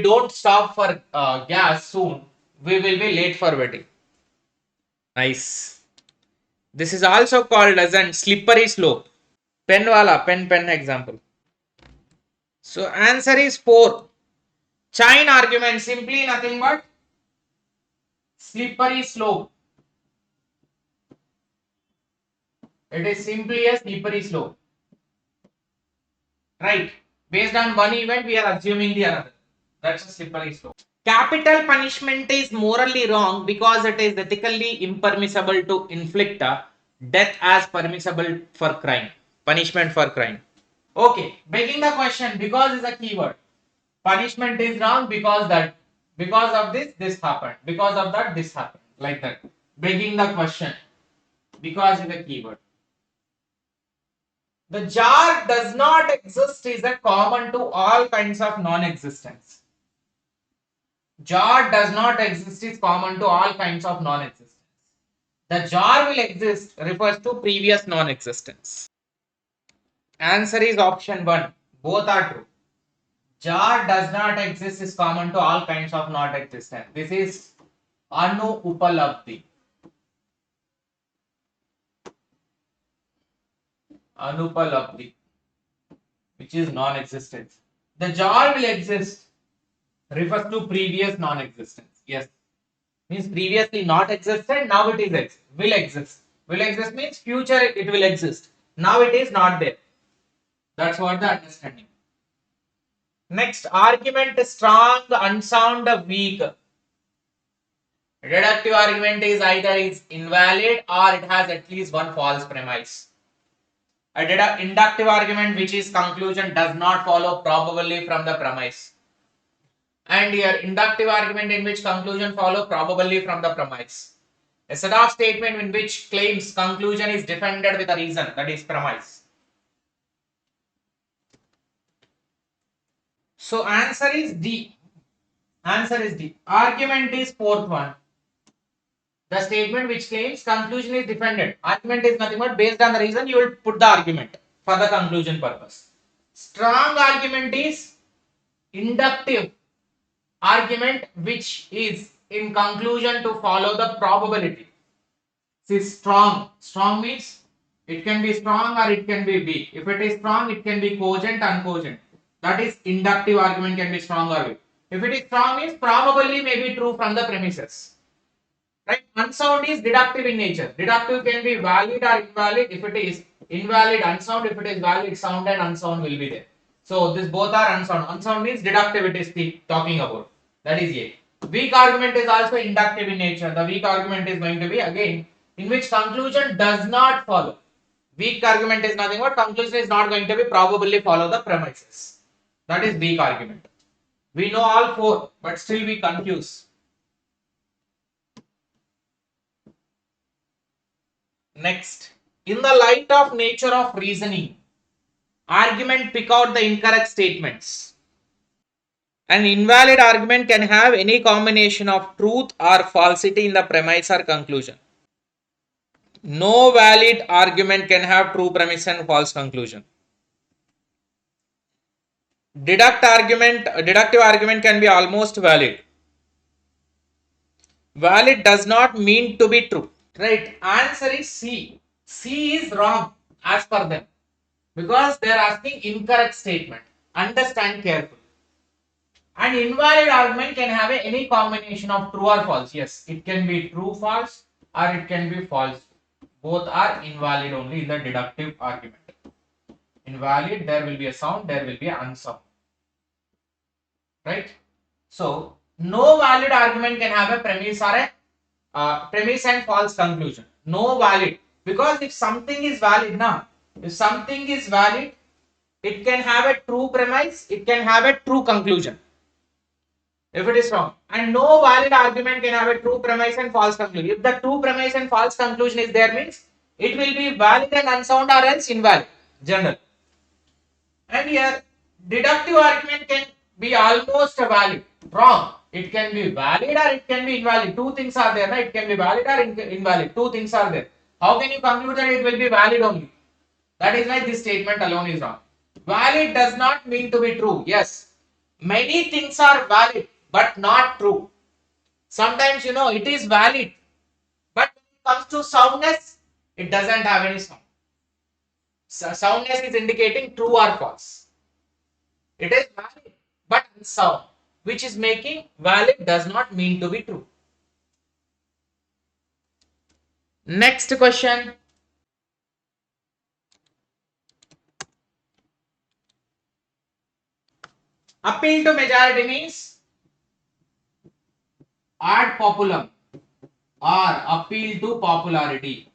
don't stop for gas soon. We will be late for wedding. Nice. This is also called as a slippery slope. Pen wala, pen example. So answer is 4. Chain argument, simply nothing but slippery slope. It is simply a slippery slope. Right. Based on one event, we are assuming the other. That's a slippery slope. Capital punishment is morally wrong because it is ethically impermissible to inflict death as permissible for crime. Punishment for crime. Okay. Begging the question, because is a keyword. Punishment is wrong because of this happened. Because of that, this happened. Like that. Begging the question. Because is a keyword. The jar does not exist is a common to all kinds of non-existence. Jar does not exist is common to all kinds of non-existence. The jar will exist refers to previous non-existence. Answer is option 1. Both are true. Jar does not exist is common to all kinds of non-existence. This is Anupalabdhi. Anupalabdhi, which is non-existence. The jar will exist refers to previous non-existence. Yes, means previously not existed, now it is will exist. Will exist means future it will exist. Now it is not there. That's what the understanding. Next, argument strong, unsound, weak. Deductive argument is either is invalid or it has at least one false premise. A inductive argument which is conclusion does not follow probably from the premise. And here inductive argument in which conclusion follow probably from the premise. A set of statement in which claims conclusion is defended with a reason, that is premise. So answer is D. Answer is D. Argument is fourth one. The statement which claims conclusion is defended. Argument is nothing but based on the reason you will put the argument for the conclusion purpose. Strong argument is inductive argument which is in conclusion to follow the probability. See, strong. Strong means it can be strong or it can be weak. If it is strong, it can be cogent, uncogent. That is inductive argument can be strong or weak. If it is strong means probably may be true from the premises. Right? Unsound is deductive in nature. Deductive can be valid or invalid. If it is invalid, unsound. If it is valid, sound and unsound will be there. So this both are unsound. Unsound means deductive it is talking about. That is A. Weak argument is also inductive in nature. The weak argument is going to be again in which conclusion does not follow. Weak argument is nothing but conclusion is not going to be probably follow the premises. That is weak argument. We know all four, but still we confuse. Next, in the light of nature of reasoning, argument pick out the incorrect statements. An invalid argument can have any combination of truth or falsity in the premise or conclusion. No valid argument can have true premise and false conclusion. Deductive argument can be almost valid. Valid does not mean to be true. Right, answer is C. C is wrong as per them because they are asking incorrect statement. Understand carefully. An invalid argument can have any combination of true or false. Yes, it can be true, false, or it can be false. Both are invalid only in the deductive argument. Invalid, there will be a sound, there will be an unsound. Right? So, no valid argument can have a premise or a premise and false conclusion. No valid. Because if something is valid now, if something is valid, it can have a true premise, it can have a true conclusion. If it is wrong, and no valid argument can have a true premise and false conclusion. If the true premise and false conclusion is there, means it will be valid and unsound or else invalid. General. And here, deductive argument can be almost valid. Wrong. It can be valid or it can be invalid. Two things are there, right? It can be valid or invalid. Two things are there. How can you conclude that it will be valid only? That is why this statement alone is wrong. Valid does not mean to be true. Yes, many things are valid but not true. Sometimes it is valid, but when it comes to soundness, it doesn't have any sound. So soundness is indicating true or false. It is valid but unsound, which is making valid does not mean to be true. Next question. Appeal to majority means ad populum or appeal to popularity.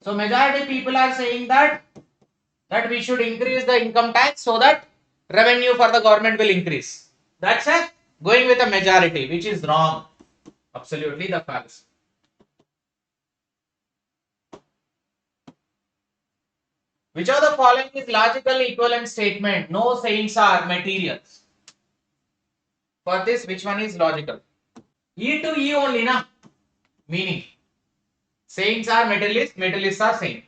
So majority people are saying that we should increase the income tax so that revenue for the government will increase. That's it. Going with a majority, which is wrong. Absolutely the fallacy. Which of the following is logical equivalent statement? No saints are materials. For this, which one is logical? E to E only, na? Meaning, saints are materialists, materialists are saints.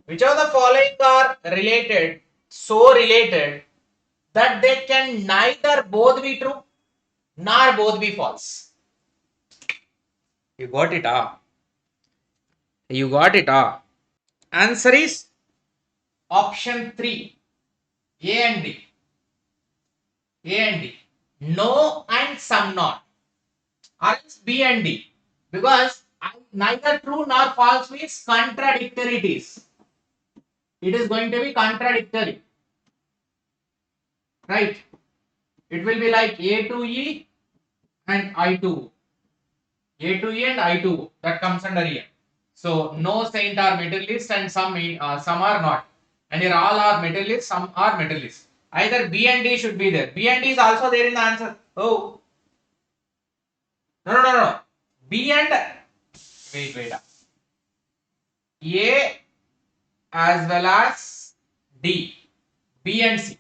Which of the following are related, so related, that they can neither both be true, nor both be false? You got it, ah? You got it, ah? Answer is option 3, A and D. A and D. No and some not. Or else B and D. Because neither true nor false means contradictory it is. It is going to be contradictory. Right? It will be like A to E and I to A to E and I to. That comes under E. So no saint are materialist and some are not. And here all are materialists, some are materialists. Either B and D should be there. B and D is also there in the answer. Oh. No. B and wait. A as well as D. B and C.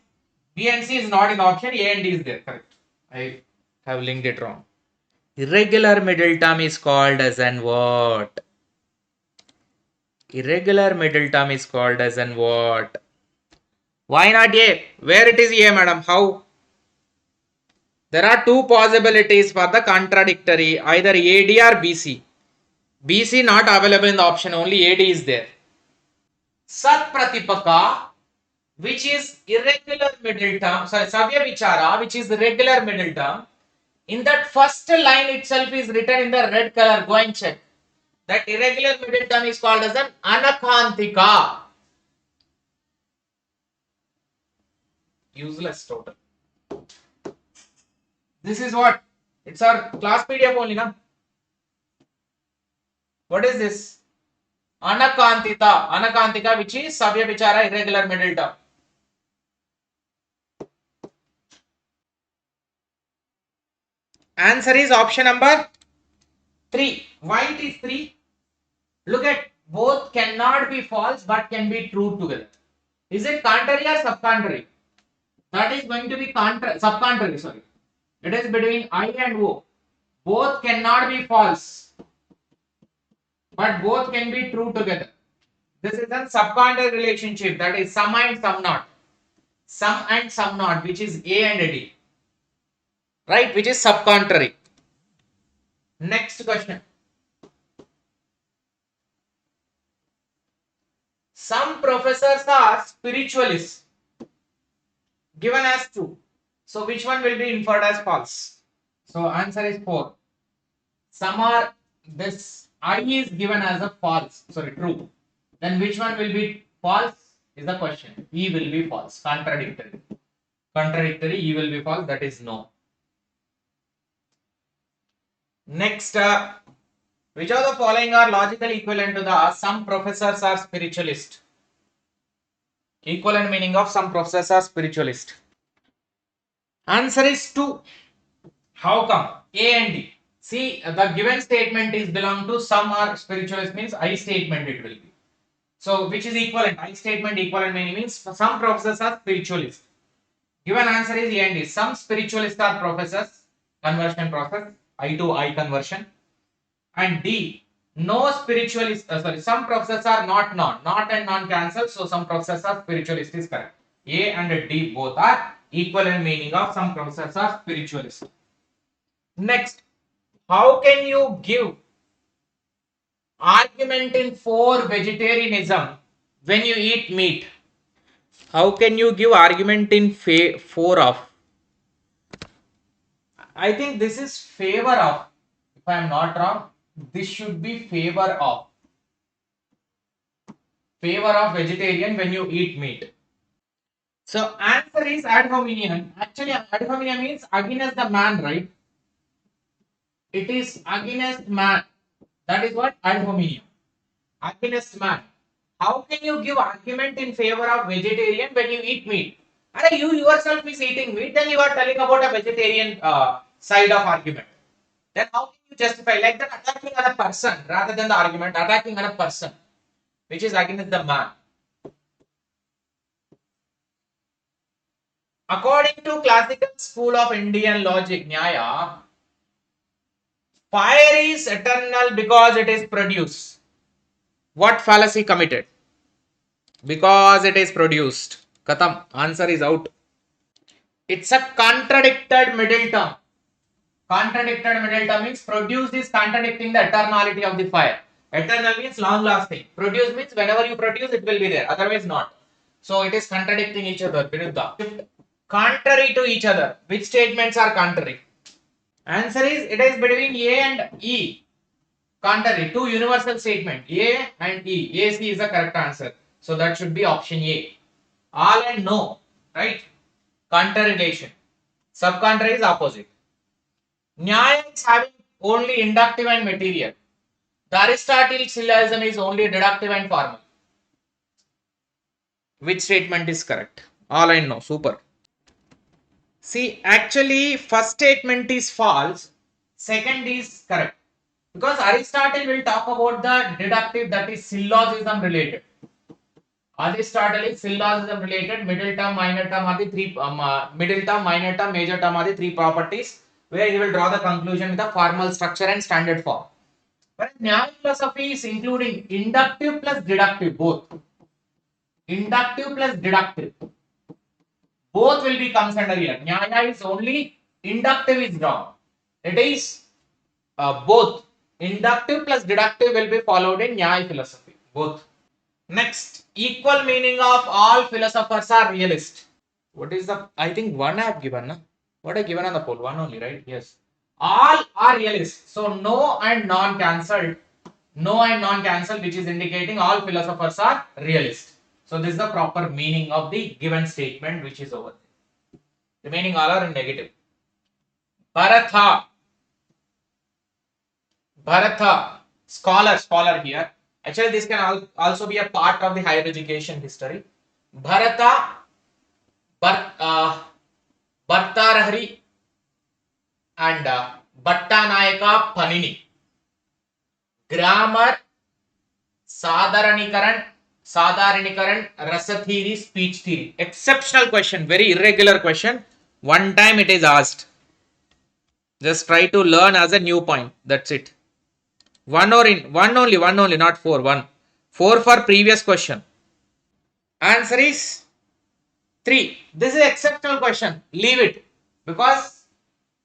B and C is not in the option. A and D is there. Correct. I have linked it wrong. Irregular middle term is called as an what? Irregular middle term is called as an what? Why not A? Where it is A, madam? How? There are two possibilities for the contradictory, either AD or BC. BC not available in the option, only AD is there. Sat Pratipaka, which is irregular middle term, Savya Vichara, which is the regular middle term. In that first line itself is written in the red color. Go and check. That irregular middle term is called as an Anakhantika. Useless total. This is what? It's our class PDF only, na? What is this? Anakhantika, which is Savya Vichara, irregular middle term. Answer is option number 3. Why it is 3? Look at, both cannot be false but can be true together. Is it contrary or subcontrary? That is going to be subcontrary, sorry. It is between I and O. Both cannot be false, but both can be true together. This is a subcontrary relationship, that is some and some not. Some and some not, which is A and D. Right, which is subcontrary. Next question. Some professors are spiritualists, given as true. So which one will be inferred as false? So answer is 4. Some are, this I is given as a false, sorry, true. Then which one will be false is the question. E will be false, contradictory. Contradictory, E will be false, that is no. Next, Which of the following are logical equivalent to the some professors are spiritualist? Equivalent meaning of some professors are spiritualist. Answer is 2. How come? A and D. See, the given statement is belong to some are spiritualist means I statement it will be. So, which is equivalent? I statement equivalent means some professors are spiritualist. Given answer is A and D. Some spiritualists are professors, conversion process, I to I conversion. And D, no spiritualist, some professors are not and non cancel. So, some professors are spiritualist is correct. A and D both are equivalent meaning of some professors are spiritualist. Next, how can you give argument in for vegetarianism when you eat meat? How can you give argument in for of? I think this is favor of. If I am not wrong, this should be favor of. Favor of vegetarian when you eat meat. So answer is ad hominem. Actually, ad hominem means against the man, right? It is against man. That is what ad hominem. Against man. How can you give argument in favor of vegetarian when you eat meat? And you yourself is eating meat, then you are telling about a vegetarian side of argument. Then how can you justify like that attacking on a person rather than the argument attacking on a person, which is against the man? According to classical school of Indian logic, Nyaya, fire is eternal because it is produced. What fallacy committed? Because it is produced. Katam. Answer is out. It's a contradicted middle term. Contradicted middle term means produced is contradicting the eternality of the fire. Eternal means long lasting. Produce means whenever you produce it will be there. Otherwise not. So it is contradicting each other. Viruddha. Contrary to each other. Which statements are contrary? Answer is it is between A and E. Contrary. Two universal statement. A and E. A, C is the correct answer. So that should be option A. All and no. Right? Contrarrelation. Subcontrary is opposite. Nyaya is having only inductive and material. The Aristotle syllogism is only deductive and formal. Which statement is correct? All and no. Super. See, actually, first statement is false. Second is correct. Because Aristotle will talk about the deductive, that is syllogism related. Aristotle is syllogism related. Middle term, minor term are the three. Middle term, minor term, major term are the three properties where he will draw the conclusion with a formal structure and standard form. But Nyaya philosophy is including inductive plus deductive both. Inductive plus deductive. Both will be considered here. Nyaya is only inductive is wrong. It is both. Inductive plus deductive will be followed in Nyaya philosophy. Both. Next, equal meaning of all philosophers are realist. What is the? I think one I have given. Na? What I given on the poll? One only, right? Yes. All are realist. So no and non-cancelled. No and non-cancelled, which is indicating all philosophers are realist. So this is the proper meaning of the given statement, which is over there. Remaining all are negative. Bharatha, scholar here. Actually, this can also be a part of the higher education history. Bharata, Bhartarahari, and Bhattanayaka Panini. Grammar, Sadharanikaran, Rasa theory, speech theory. Exceptional question, very irregular question. One time it is asked. Just try to learn as a new point. That's it. One only, not 4. 1. 4 for previous question. Answer is 3. This is exceptional question. Leave it. Because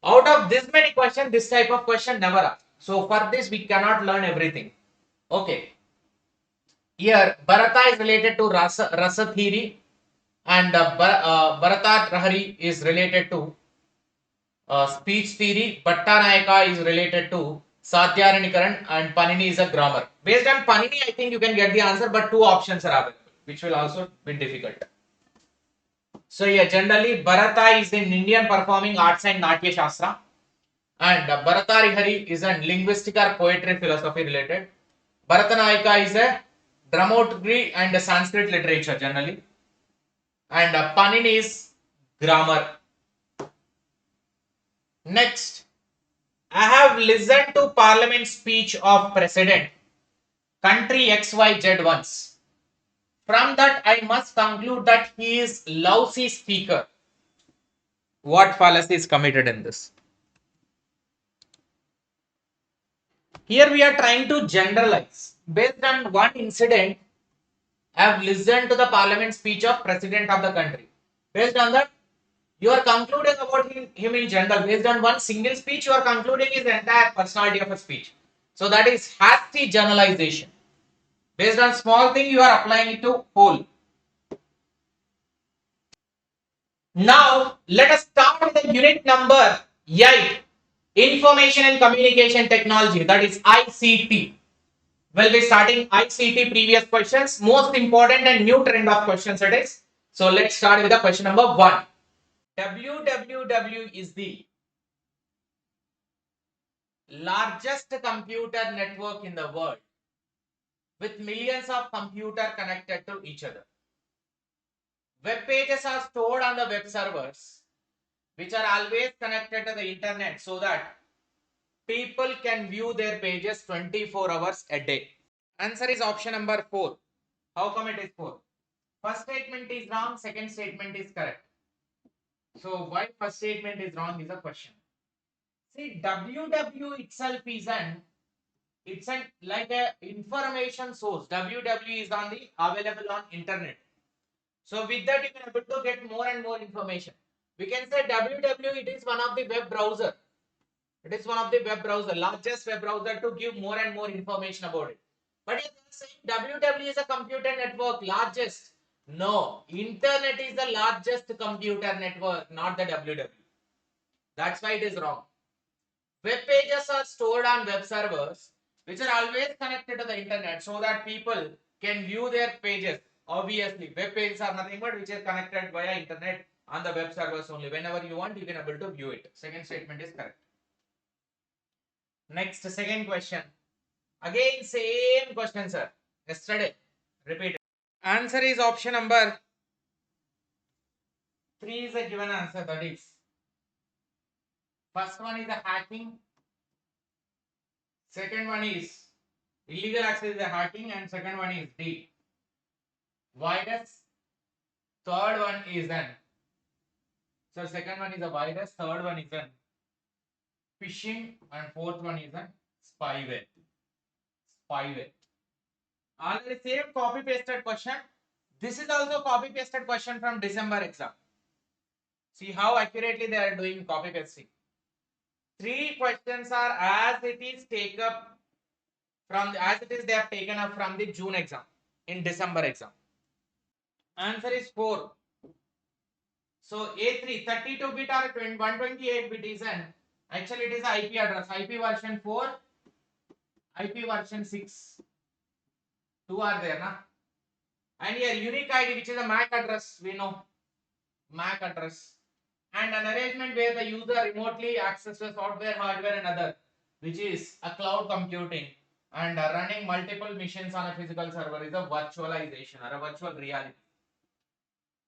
out of this many questions, this type of question never asked. So for this, we cannot learn everything. Okay. Here, Bharata is related to Rasa theory, and Bhartarahari is related to speech theory. Bhattanayaka is related to Sadhyaranikaran, and Panini is a grammar. Based on Panini, I think you can get the answer, but 2 options are available, which will also be difficult. So yeah, generally Bharata is in Indian performing arts and Natya Shastra, And Bharatari is a linguistic or poetry philosophy related. Bharatanaika is a dramaturgy and Sanskrit literature generally. And Panini is grammar. Next, I have listened to Parliament speech of President country XYZ once. From that, I must conclude that he is lousy speaker. What fallacy is committed in this? Here we are trying to generalize. Based on one incident, I have listened to the Parliament speech of President of the country. Based on that, you are concluding about him in general. Based on one single speech, you are concluding his entire personality of a speech. So that is hasty generalization. Based on small thing, you are applying it to whole. Now, let us start with the unit number 8. Information and Communication Technology, that is ICT. We'll be starting ICT previous questions. Most important and new trend of questions it is. So let's start with the question number 1. WWW is the largest computer network in the world with millions of computers connected to each other. Web pages are stored on the web servers, which are always connected to the internet so that people can view their pages 24 hours a day. Answer is option number 4. How come it is 4? First statement is wrong, second statement is correct. So why first statement is wrong is a question. See, WW itself is it's like a information source. WW is on the available on internet. So with that you can able to get more and more information. We can say WW it is one of the web browser. It is one of the web browser, largest web browser to give more and more information about it. But if you are saying WW is a computer network, largest. No, internet is the largest computer network, not the WW. That's why it is wrong. Web pages are stored on web servers, which are always connected to the internet so that people can view their pages. Obviously, web pages are nothing but which is connected via internet on the web servers only. Whenever you want, you can able to view it. Second statement is correct. Next, second question. Again, same question, sir. Yesterday, repeat. Answer is option number 3 is a given answer. That is, first one is the hacking. Second one is illegal access is the hacking, and second one is D. Virus. Third one is an. So second one is a virus. Third one is an phishing, and fourth one is an spyware. Spyware. Already same copy pasted question. This is also copy pasted question from December exam. See how accurately they are doing copy pasting. 3 questions are as it is taken up from as it is they have taken up from the June exam in December exam. Answer is 4. So A3 32-bit or 128-bit is an actually it is IP address. IP version 4, IP version 6. 2 are there, na? And here unique ID, which is a MAC address, we know MAC address, and an arrangement where the user remotely accesses software, hardware, and other, which is a cloud computing, and running multiple machines on a physical server is a virtualization or a virtual reality.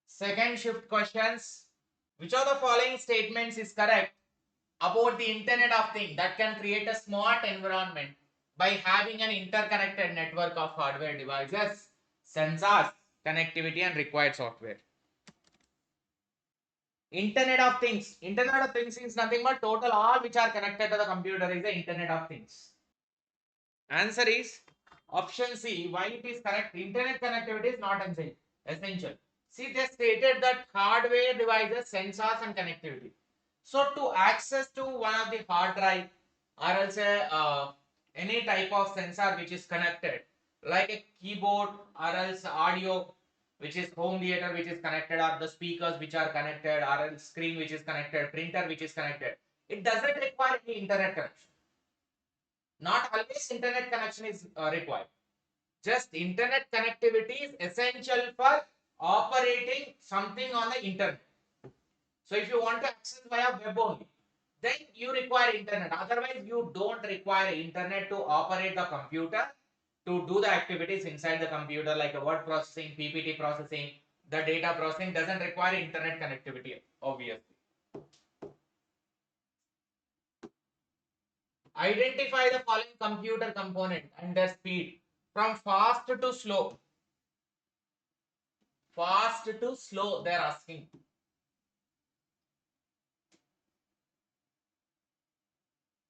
Second shift questions. Which of the following statements is correct about the Internet of Things that can create a smart environment by having an interconnected network of hardware devices, sensors, connectivity, and required software? Internet of Things. Internet of Things is nothing but total all which are connected to the computer is the Internet of Things. Answer is option C. Why it is correct? Internet connectivity is not essential. See, they stated that hardware devices, sensors, and connectivity. So to access to one of the hard drive or else any type of sensor which is connected, like a keyboard or else audio, which is home theater which is connected, or the speakers which are connected, or else screen which is connected, printer which is connected, it doesn't require any internet connection. Not always internet connection is required. Just internet connectivity is essential for operating something on the internet. So if you want to access via web only, then you require internet. Otherwise, you don't require internet to operate the computer, to do the activities inside the computer like a word processing, PPT processing, the data processing doesn't require internet connectivity, obviously. Identify the following computer component and their speed from fast to slow. Fast to slow, they are asking.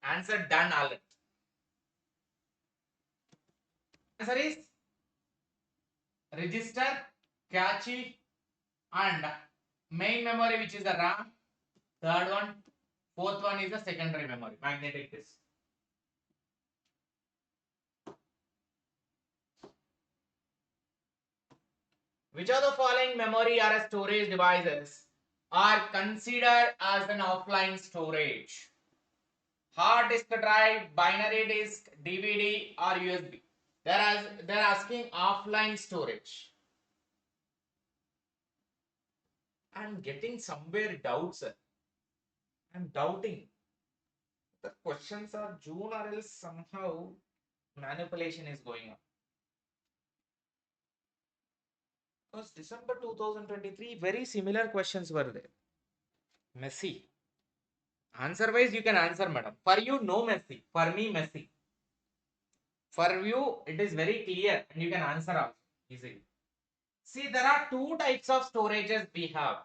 Answer done already. Answer is register, cache, and main memory, which is the RAM. Third one, fourth one is the secondary memory, magnetic disk. Which of the following memory or storage devices are considered as an offline storage? Hard disk drive, binary disk, DVD, or USB? They're asking offline storage. I'm getting somewhere doubts, sir. I'm doubting. The questions are June or else somehow manipulation is going on. Because December 2023, very similar questions were there. Messy. Answer wise, you can answer, madam. For you, no messy. For me, messy. For you, it is very clear and you can answer also easily. See, there are two types of storages we have.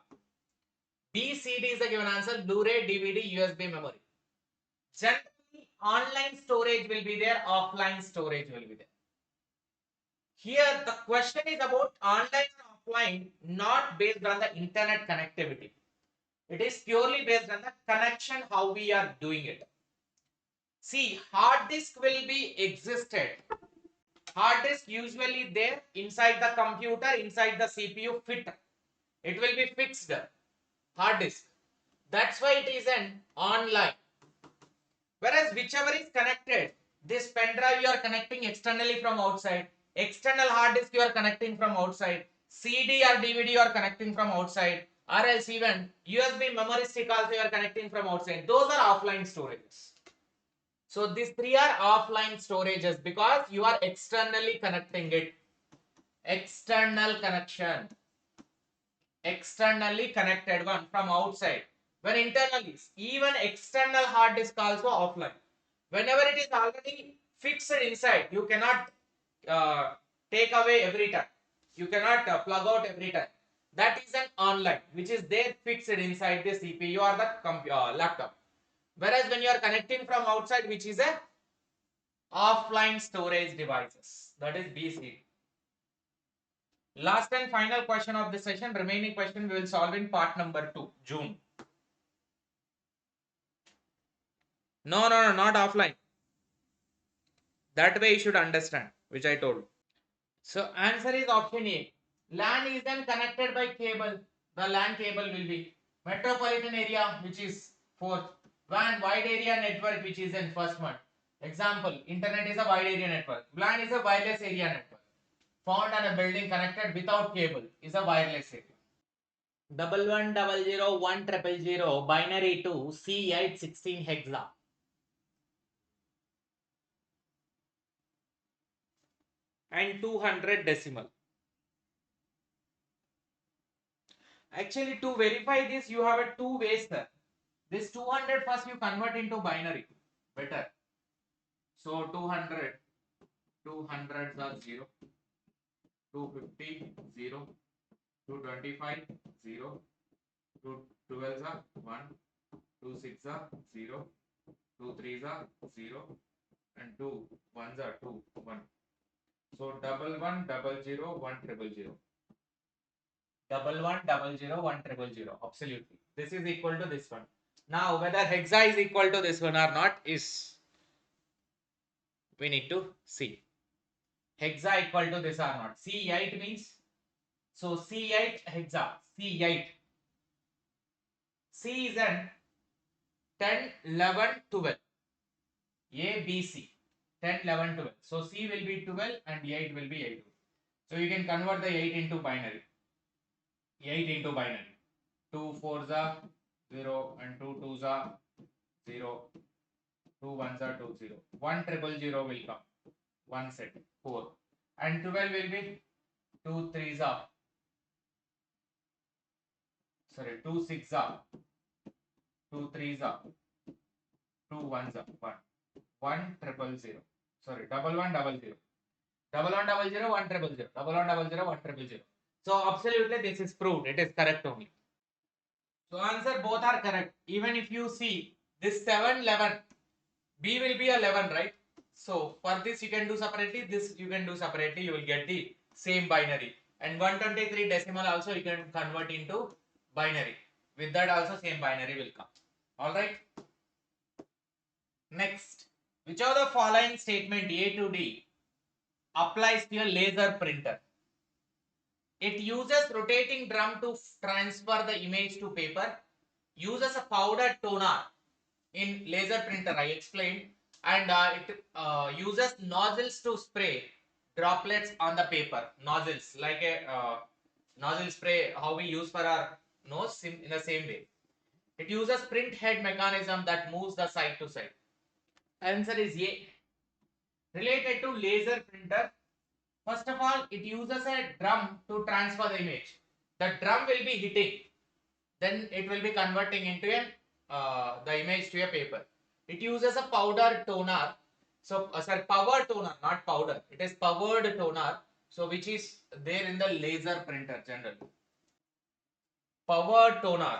BCD is the given answer, Blu-ray, DVD, USB memory. Generally, online storage will be there, offline storage will be there. Here, the question is about online and offline, not based on the internet connectivity. It is purely based on the connection, how we are doing it. See, hard disk will be existed. Hard disk usually there inside the computer, inside the CPU fit. It will be fixed. Hard disk. That's why it is an online. Whereas whichever is connected, this pen drive you are connecting externally from outside. External hard disk you are connecting from outside. CD or DVD you are connecting from outside. Or else even USB memory stick also you are connecting from outside. Those are offline storages. So these three are offline storages because you are externally connecting it. External connection. Externally connected one from outside. When internally, even external hard disk also offline. Whenever it is already fixed inside, you cannot take away every time. You cannot plug out every time. That is an online, which is there fixed inside the CPU or the laptop. Whereas when you are connecting from outside, which is a offline storage devices, that is BC. Last and final question of this session. Remaining question we will solve in part number 2, June. No, not offline. That way you should understand, which I told. So answer is option A. LAN is then connected by cable. The LAN cable will be metropolitan area, which is fourth. WAN, wide area network, which is in first one. Example, internet is a wide area network. LAN is a wireless area network. Found on a building connected without cable is a wireless area. 11001000 binary to C816 hexa. And 200 decimal. Actually, to verify this, you have a two ways, sir. This 200 first you convert into binary. Better. So 200, 200s are 0, 250, 0, 225, 0, 212s are 1, 26 are 0, 23s are 0, and 2 1s are 2, 1. So 11001000. 11001000. Absolutely. This is equal to this one. Now, whether hexa is equal to this one or not is we need to see. Hexa equal to this or not. C8 means, so C8 hexa. C8. C is an 10, 11, 12. A, B, C. 10, 11, 12. So C will be 12 and 8 will be 8. So you can convert the 8 into binary. 8 into binary. 2 4s are 0 and 2 2s are 0, 2 ones are 2 0. 1 triple 0 will come. 1 set 4. And 12 will be 2 3s are. Sorry, 2 6 are. 2 3s are. 2 1s are. 1. 1 triple 0. Sorry, double 1 double 0. Double 1 double 0 1 triple 0. Double 1 double 0 1 triple 0. So absolutely this is proved. It is correct only. So answer both are correct. Even if you see this 7 11, B will be a 11, right? So for this you can do separately, this you can do separately, you will get the same binary. And 123 decimal also you can convert into binary. With that also same binary will come. Alright. Next, which of the following statement A to D applies to a laser printer? It uses rotating drum to transfer the image to paper, uses a powder toner in laser printer, I explained, and it uses nozzles to spray droplets on the paper. Nozzles, like a nozzle spray, how we use for our nose, in the same way. It uses print head mechanism that moves the side to side. Answer is A. Related to laser printer, first of all, it uses a drum to transfer the image. The drum will be hitting, then it will be converting into the image to a paper. It uses a powder toner. So, sorry, power toner, not powder. It is powered toner. So, which is there in the laser printer generally. Power toner.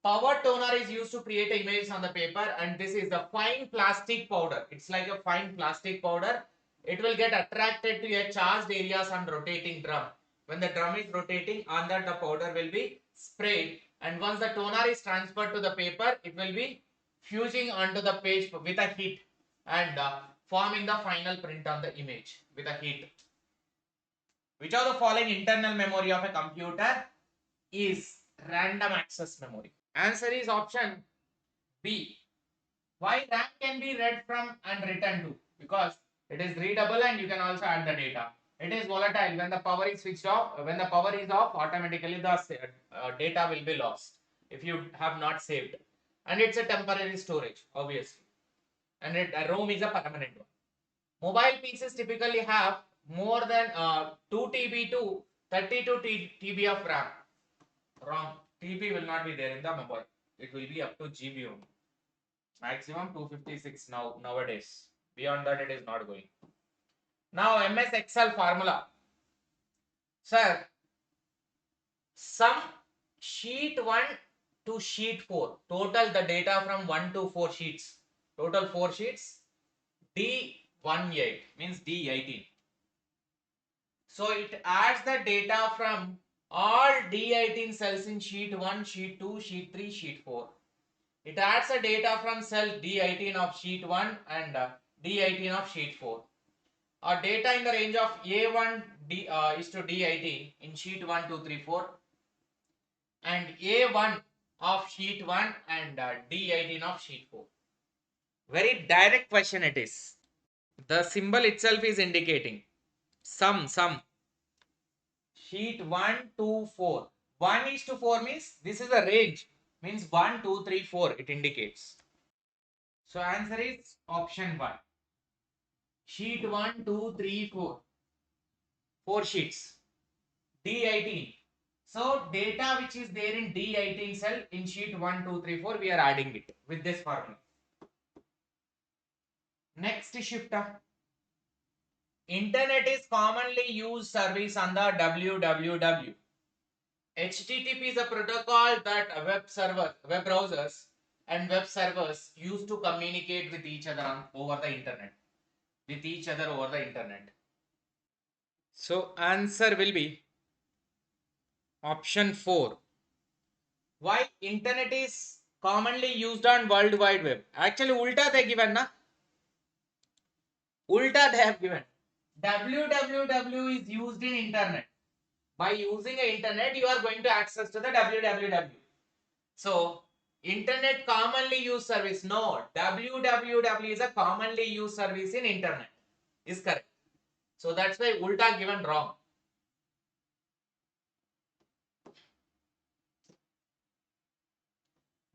Power toner is used to create images on the paper, and this is the fine plastic powder. It's like a fine plastic powder. It will get attracted to a charged areas on rotating drum. When the drum is rotating, on that the powder will be sprayed, and once the toner is transferred to the paper, it will be fusing onto the page with a heat and forming the final print on the image with a heat. Which of the following internal memory of a computer is random access memory? Answer is option B. Why RAM can be read from and written to? Because it is readable and you can also add the data. It is volatile. When the power is switched off, when the power is off, automatically the data will be lost if you have not saved. And it's a temporary storage, obviously. And ROM is a permanent one. Mobile PCs typically have more than 2 TB to 32 TB of RAM. Wrong. TB will not be there in the mobile. It will be up to GB only. Maximum 256 nowadays. Beyond that, it is not going. Now, MS Excel formula. Sir, sum sheet 1 to sheet 4. Total the data from 1 to 4 sheets. Total 4 sheets. D18 means D18. So, it adds the data from all D18 cells in sheet 1, sheet 2, sheet 3, sheet 4. It adds the data from cell D18 of sheet 1 and D18 of sheet 4. Our data in the range of A1 is to D18 in sheet 1, 2, 3, 4 and A1 of sheet 1 and D18 of sheet 4. Very direct question it is. The symbol itself is indicating sum. Sheet 1 to 4. 1 is to 4 means this is a range. Means 1, 2, 3, 4 it indicates. So answer is option 1. Sheet 1, 2, 3, 4. 4 sheets. D18. So data which is there in D18 cell in sheet 1, 2, 3, 4 we are adding it with this formula. Next shifter. Internet is commonly used service on the www. HTTP is a protocol that web browsers and web servers use to communicate with each other over the internet. So answer will be option 4. Why internet is commonly used on World Wide Web? Actually, ulta they given na. Ulta they have given. www is used in internet. By using a internet, you are going to access to the www. So, internet commonly used service. No, www is a commonly used service in internet. Is correct. So, that's why ulta given wrong.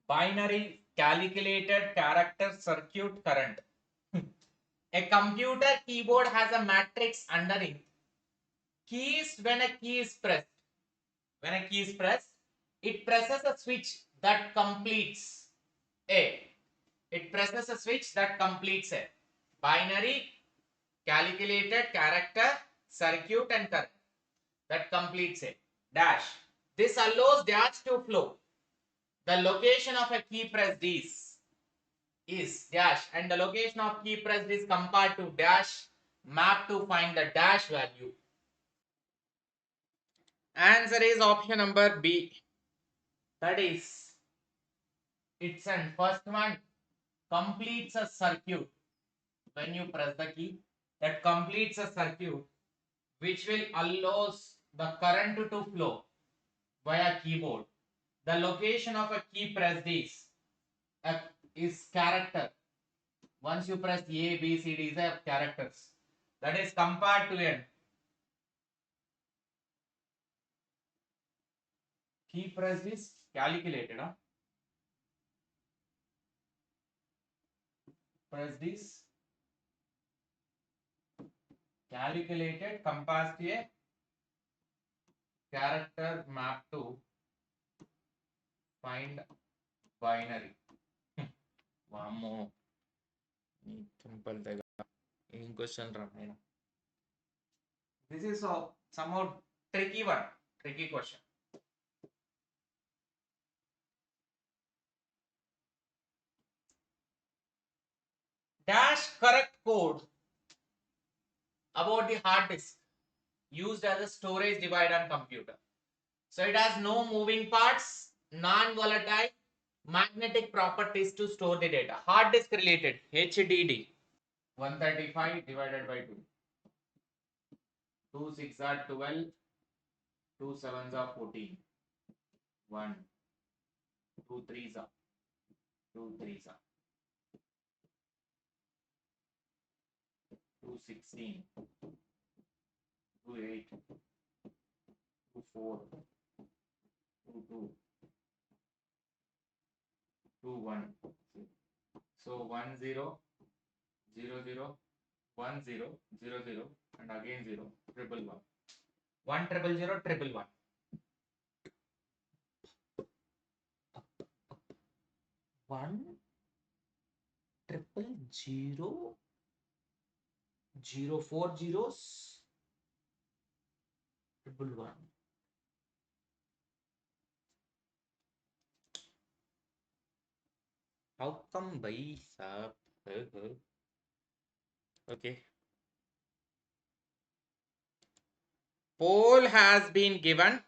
Binary calculated character circuit current. A computer keyboard has a matrix underneath. Keys, when a key is pressed, it presses a switch that completes a. It presses a switch that completes a binary, calculated character, circuit and current that completes a dash. This allows dash to flow. The location of a key pressed is dash, and the location of key pressed is compared to dash map to find the dash value. Answer is option number B. That is, it's an first one completes a circuit. When you press the key, that completes a circuit which will allows the current to flow via keyboard. The location of a key pressed is character. Once you press A, B, C, D, is a characters. That is compared to a key pressed is calculated. Pressed is calculated compared to a character map to find binary. Vamo. Simple. In question. This is a somewhat tricky one. Tricky question. Dash correct code about the hard disk used as a storage device on computer. So it has no moving parts, non-volatile, magnetic properties to store the data. Hard disk related, HDD. 135 divided by 2. 2 6 are 12. 2 7s are 14. 1. 2 3s are. 2 3s are. 2 16. 2 8. 2 4. 2 2. 2 1. So 1 0 0 0 1 0 0 0 and again 0 triple 1 1 triple 0 triple 1 1 triple 0 0 4 zeros triple 1. How come bhai sab? Okay. Poll has been given.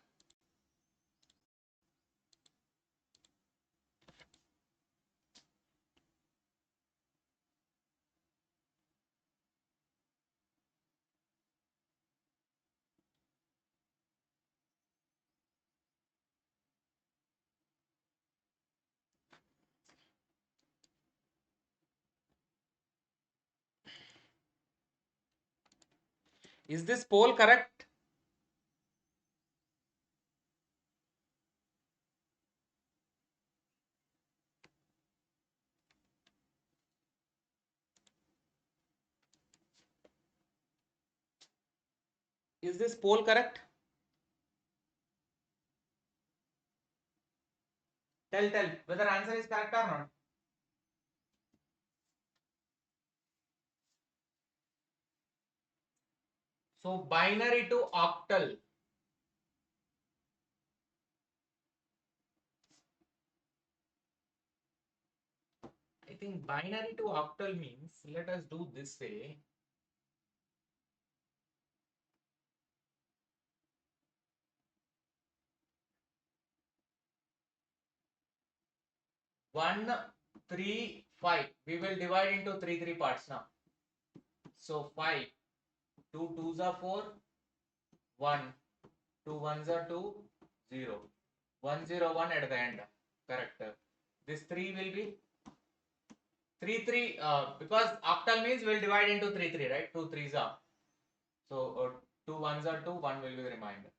Is this poll correct? Is this poll correct? Tell whether answer is correct or not. So binary to octal. I think binary to octal means, let us do this way. One, 3, 5. We will divide into three parts now. So 5, 2 2s are 4, 1, 2 1s are 2, 0. 1 0 1 at the end. Correct. This 3 will be 3 3 because octal means we'll divide into 3 right? 2 3s are. So 2 1s are 2, 1 will be the remainder.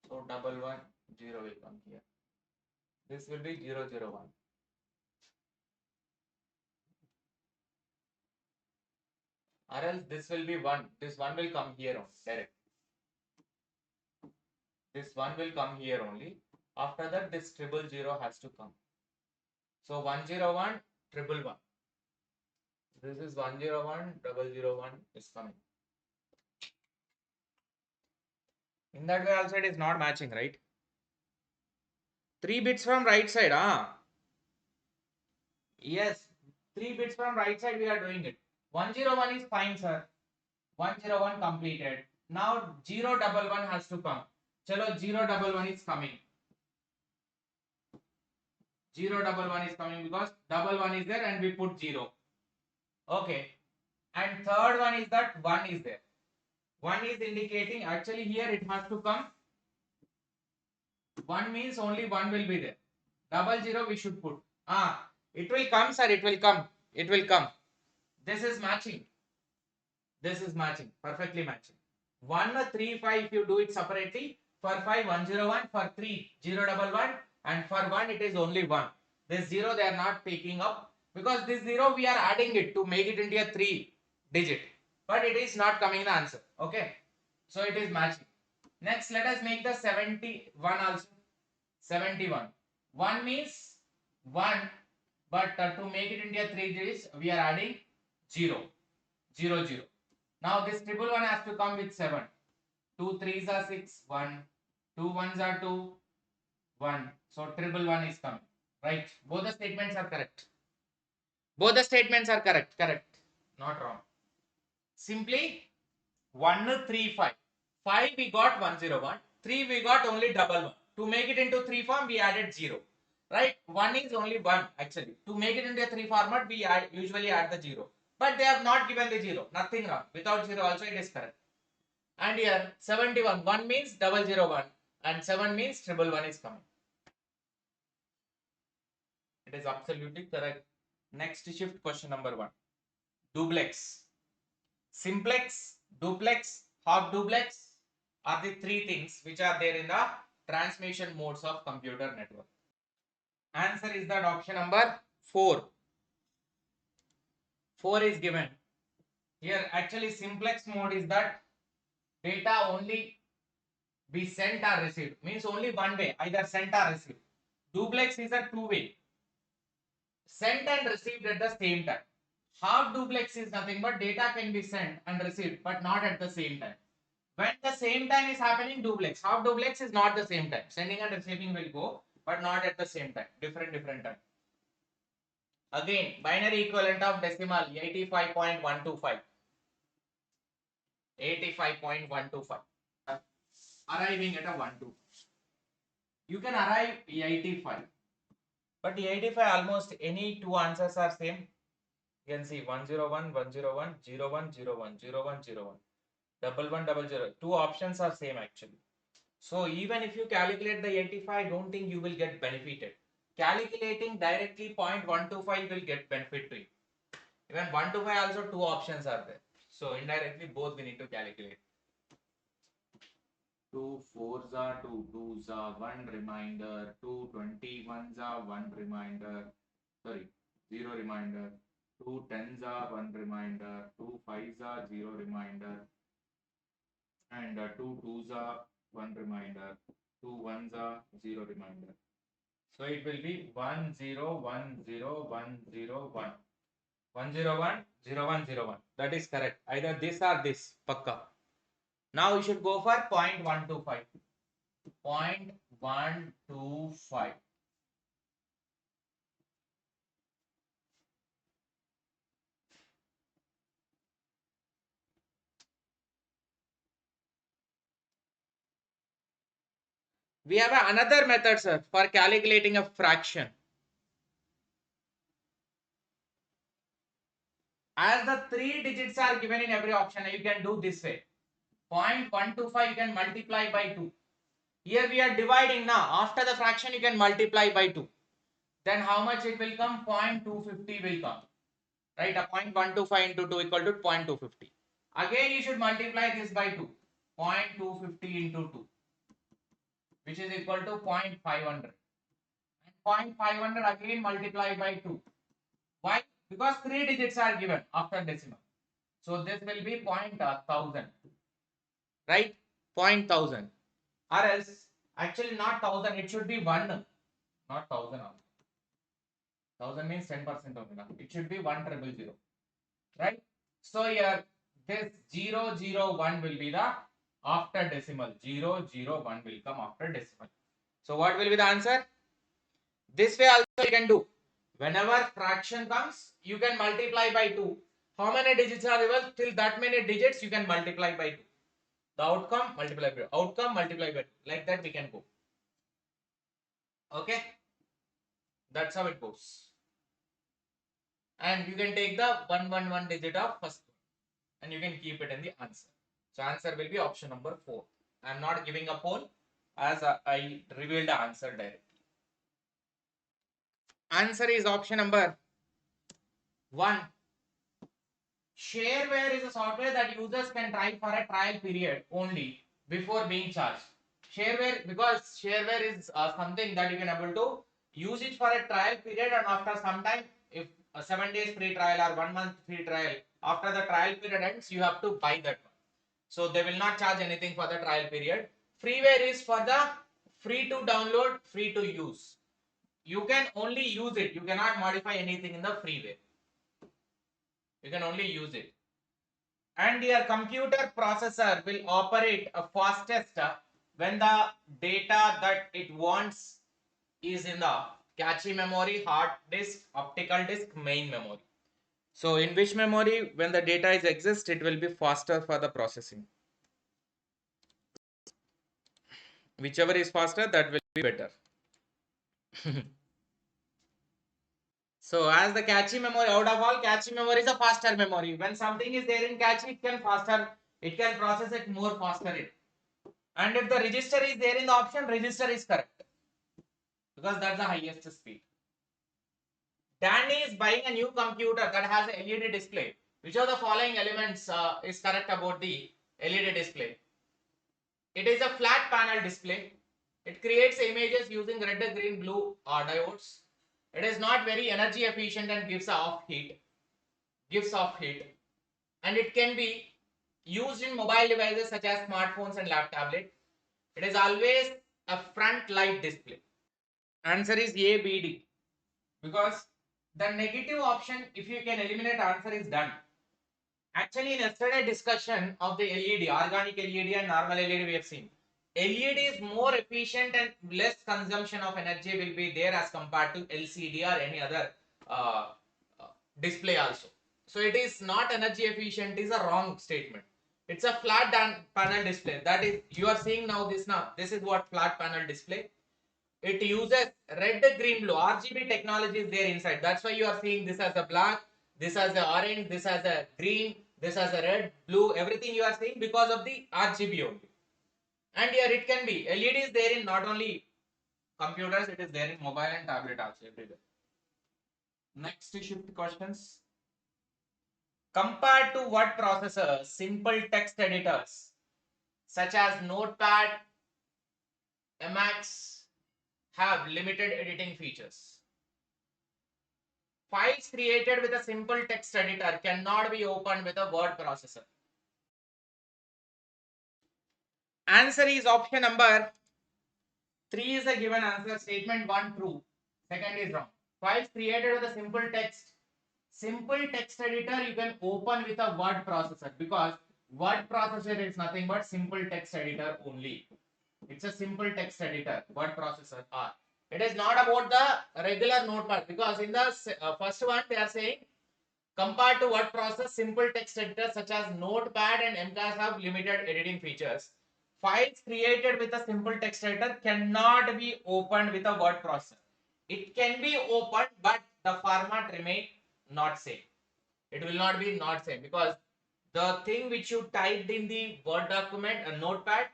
So 11 0 will come here. This will be 0 0 1. Or else this will be 1. This 1 will come here on direct. This 1 will come here only. After that, this 000 has to come. So 101 111. This is 101 001 is coming. In that way also it is not matching, right? 3 bits from right side, Yes, 3 bits from right side we are doing it. 101 is fine, sir. 101 completed. Now 011 has to come. Chalo, 011 is coming. 011 is coming because 11 is there and we put 0. Okay. And third one is that 1 is there. 1 is indicating, actually here it has to come. 1 means only 1 will be there. 00 we should put. It will come, sir. It will come. It will come. This is matching. This is matching. Perfectly matching. 1 3 5 if you do it separately. For 5 101. For 3 011. And for 1 it is only 1. This 0 they are not taking up. Because this 0 we are adding it to make it into a 3 digit. But it is not coming the answer. Okay. So it is matching. Next let us make the 71 also. 71. 1 means 1. But to make it into a 3 digits, we are adding 0. 0, 0. Now this 111 has to come with 7. 2 3s are 6, 1. 2 1s are 2, 1. So 111 is coming. Right. Both the statements are correct. Both the statements are correct. Correct. Not wrong. Simply 1 3 5. 5 we got 101. 3 we got only 11. To make it into 3 form, we added 0. Right? 1 is only 1 actually. To make it into a 3 format, we usually add the 0. But they have not given the 0. Nothing wrong. Without 0 also it is correct. And here 71. 1 means 001. And 7 means 111 is coming. It is absolutely correct. Next shift question number 1. Duplex. Simplex, duplex, half duplex are the 3 things which are there in the transmission modes of computer network. Answer is that option number 4. 4 is given. Here actually simplex mode is that data only be sent or received. Means only one way, either sent or received. Duplex is a 2-way. Sent and received at the same time. Half duplex is nothing but data can be sent and received but not at the same time. When the same time is happening, duplex. Half duplex is not the same time. Sending and receiving will go but not at the same time. Different time. Again, binary equivalent of decimal 85.125. 85.125. Arriving at a 1 2. You can arrive 85. But 85 almost any 2 answers are same. You can see 101, 101, 01, 01, 01, 01. 1100. 2 options are same actually. So even if you calculate the 85, I don't think you will get benefited. Calculating directly 0.125 will get benefit to you. Even 125 also 2 options are there. So indirectly both we need to calculate. 2 4s are 2, 2s are 1 reminder, 2 21s are 1 reminder, 0 reminder, 2 10s are 1 reminder, 2 5s are 0 reminder, and 2 2s are 1 reminder, 2 1s are 0 reminder. So it will be 1 0 1 0 1 0 1. 101 01 01. That is correct. Either this or this. Pakka. Now we should go for 0.125. 0.125. We have another method, sir, for calculating a fraction. As the 3 digits are given in every option, you can do this way. 0.125 you can multiply by 2. Here we are dividing now. After the fraction, you can multiply by 2. Then how much it will come? 0.250 will come. Right? A 0.125 into 2 equal to 0.250. Again, you should multiply this by 2. 0.250 into 2. which is equal to 0.500. And 0.500 again multiply by 2. Why? Because 3 digits are given after decimal. So this will be 0.1000. Right? 0.1000. Or else, actually not 1000, it should be 1. Not 1000. 1000 means 10% only. It should be 1000. Right? So here, this 001 will be the after decimal. 001 will come after decimal. So what will be the answer? This way also you can do. Whenever fraction comes, you can multiply by 2. How many digits are there? Till that many digits you can multiply by 2. The outcome multiply by 2. Outcome multiply by 2. Like that we can go. Okay? That's how it goes. And you can take the 111 digit of first one and you can keep it in the answer. So answer will be option number 4. I am not giving a poll as I revealed the answer directly. Answer is option number 1. Shareware is a software that users can try for a trial period only before being charged. Shareware, because shareware is something that you can able to use it for a trial period, and after some time, if a 7 days free trial or 1 month free trial, after the trial period ends, you have to buy that one. So they will not charge anything for the trial period. Freeware is for the free to download, free to use. You can only use it. You cannot modify anything in the freeware. You can only use it. And your computer processor will operate fastest when the data that it wants is in the cache memory, hard disk, optical disk, main memory. So in which memory when the data is exist, it will be faster for the processing. Whichever is faster, that will be better. So as the cache memory, out of all, cache memory is a faster memory. When something is there in cache, it can process it more faster. And if the register is there in the option, register is correct. Because that's the highest speed. Danny is buying a new computer that has a LED display. Which of the following elements is correct about the LED display? It is a flat panel display. It creates images using red, green, blue diodes. It is not very energy efficient and gives off heat. And it can be used in mobile devices such as smartphones and laptop tablets. It is always a front light display. Answer is A, B, D. Because the negative option, if you can eliminate, answer is done. Actually, in yesterday's discussion of the LED, organic LED and normal LED, we have seen LED is more efficient and less consumption of energy will be there as compared to LCD or any other display also. So it is not energy efficient is a wrong statement. It's a flat panel display. That is, you are seeing now. This is what flat panel display. It uses red, green, blue. RGB technology is there inside. That's why you are seeing this as a black, this as a orange, this as a green, this as a red, blue. Everything you are seeing because of the RGB only. And here it can be LED is there in not only computers, it is there in mobile and tablet also everywhere. Next shift questions. Compared to what processors, simple text editors such as Notepad, Emacs have limited editing features. Files created with a simple text editor cannot be opened with a word processor. Answer is option number 3 is a given answer. Statement 1 true. Second is wrong. Files created with a simple text editor you can open with a word processor, because word processor is nothing but simple text editor only. It's a simple text editor, word processor R. It is not about the regular notepad, because in the first one they are saying compared to word processor, simple text editors such as Notepad and Emacs have limited editing features. Files created with a simple text editor cannot be opened with a word processor. It can be opened, but the format remain not same. It will not be not same, because the thing which you typed in the Word document, a Notepad,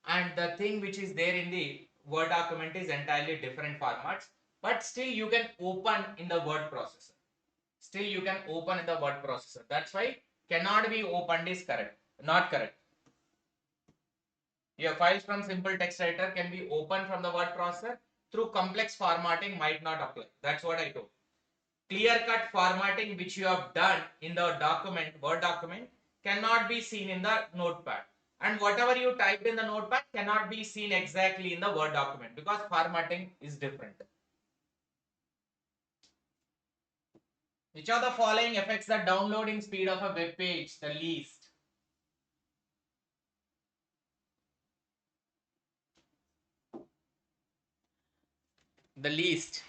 and the thing which is there in the Word document is entirely different formats. But still you can open in the word processor. That's why cannot be opened is correct, not correct. Your files from simple text editor can be opened from the word processor. Through complex formatting might not apply. That's what I told. Clear-cut formatting which you have done in the document, Word document, cannot be seen in the notepad. And whatever you typed in the notepad cannot be seen exactly in the Word document because formatting is different. Which of the following affects the downloading speed of a web page the least? The least.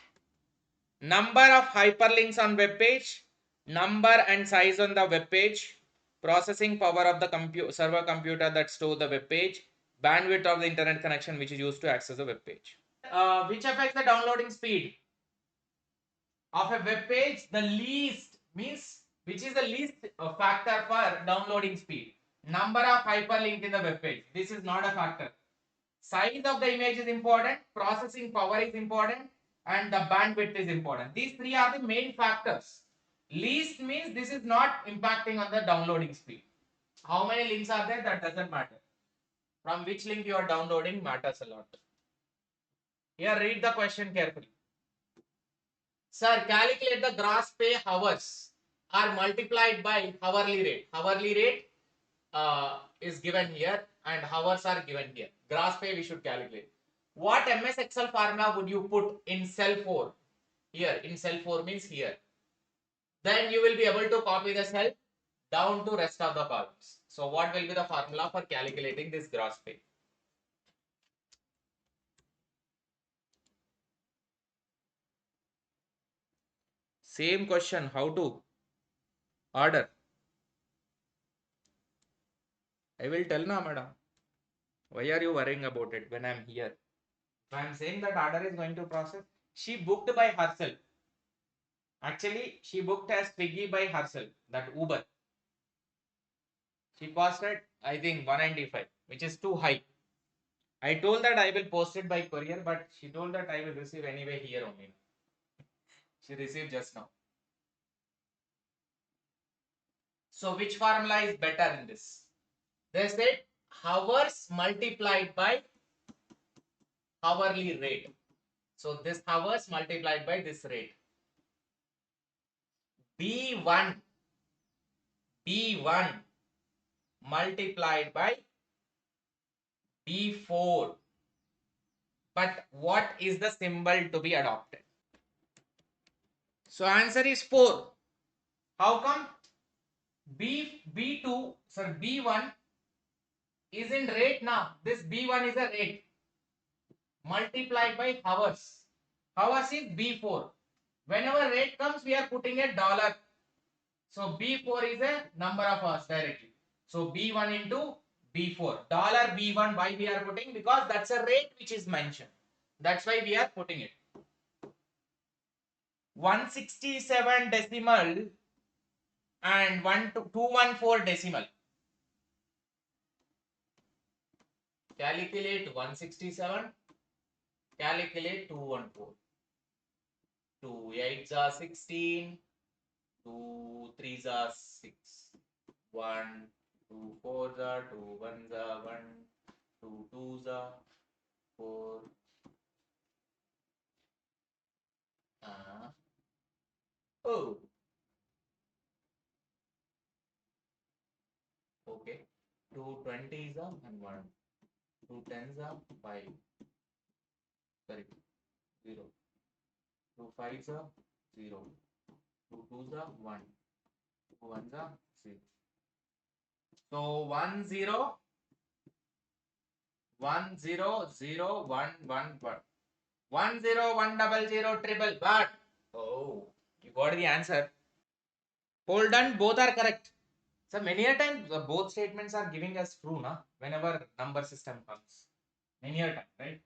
Number of hyperlinks on web page, number and size on the web page, processing power of the server computer that stores the web page, bandwidth of the internet connection which is used to access the web page. Which affects the downloading speed of a web page the least means which is the least factor for downloading speed? Number of hyperlink in the web page. This is not a factor. Size of the image is important, processing power is important, and the bandwidth is important. These three are the main factors. Least means this is not impacting on the downloading speed. How many links are there? That doesn't matter. From which link you are downloading matters a lot. Here, read the question carefully. Sir, calculate the gross pay hours are multiplied by hourly rate. Hourly rate is given here and hours are given here. Gross pay we should calculate. What MS Excel formula would you put in cell 4? Here, in cell 4 means here. Then you will be able to copy the cell down to rest of the columns. So what will be the formula for calculating this gross pay? Same question, how to order? I will tell now, madam. Why are you worrying about it when I am here? If I am saying that order is going to process, she booked by herself. Actually, she booked as Swiggy by herself, that Uber. She costed, I think, 195, which is too high. I told that I will post it by courier, but she told that I will receive anyway here only. She received just now. So which formula is better in this? They said hours multiplied by hourly rate. So this hours multiplied by this rate. B1 multiplied by B4. But what is the symbol to be adopted? So answer is 4. How come? B2, sir, B1 is in rate now. This B1 is a rate multiplied by hours. Hours is B4. Whenever rate comes, we are putting a dollar. So B4 is a number of hours directly. So B1 into B4. Dollar B1 why we are putting? Because that's a rate which is mentioned. That's why we are putting it. 167 decimal and 214 decimal. Calculate 167. Calculate 214. 2 8s are 16. 2 3s are 6. 1 2 4s are 2 1s are 1. 2 2s are 4. Oh. Okay. 2 20s are and 1. 2 10s are 5. Sorry. 0. 2 5s are 0. 2 2s are 1. 2 1s are 6. So 1 0 1 0 0 1 1 1. 1 0 1 double 0 triple but oh, you got the answer. Hold on, both are correct. So many a time both statements are giving us true, na? Whenever number system comes. Many a time, right?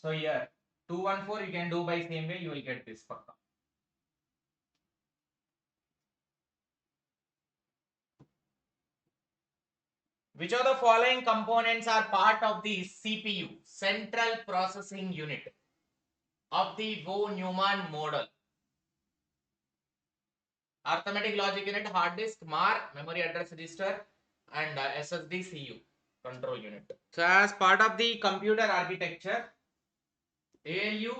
So here 214 you can do by same way, you will get this pakka. Which of the following components are part of the CPU, Central Processing Unit, of the von Neumann model? Arithmetic logic unit, hard disk, MAR, memory address register, and SSD CU. control unit. So as part of the computer architecture, ALU,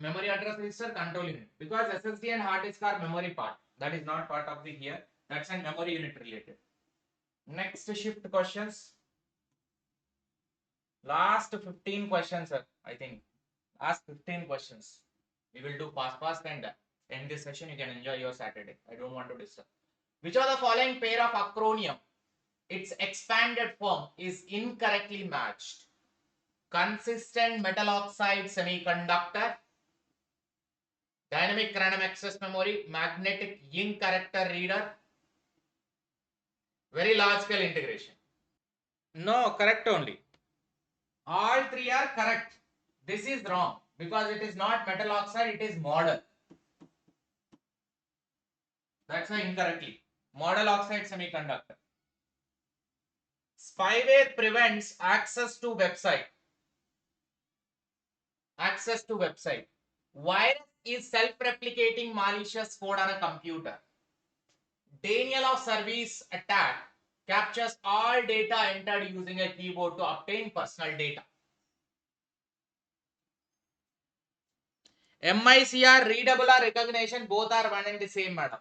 memory address register, control unit, because SSD and hard disk are memory part. That is not part of the here. That's a memory unit related. Next shift questions. Last 15 questions, sir. I think last 15 questions. We will do fast and end this session. You can enjoy your Saturday. I don't want to disturb. Which of the following pair of acronym, its expanded form, is incorrectly matched? Consistent metal oxide semiconductor, dynamic random access memory, magnetic ink character reader, very large scale integration. No, correct only. All three are correct. This is wrong because it is not metal oxide, it is model. That's why incorrectly. Model oxide semiconductor. Spyware prevents access to website. Access to website. Virus is self-replicating malicious code on a computer. Denial of service attack captures all data entered using a keyboard to obtain personal data. MICR, readable or recognition, both are one and the same, madam.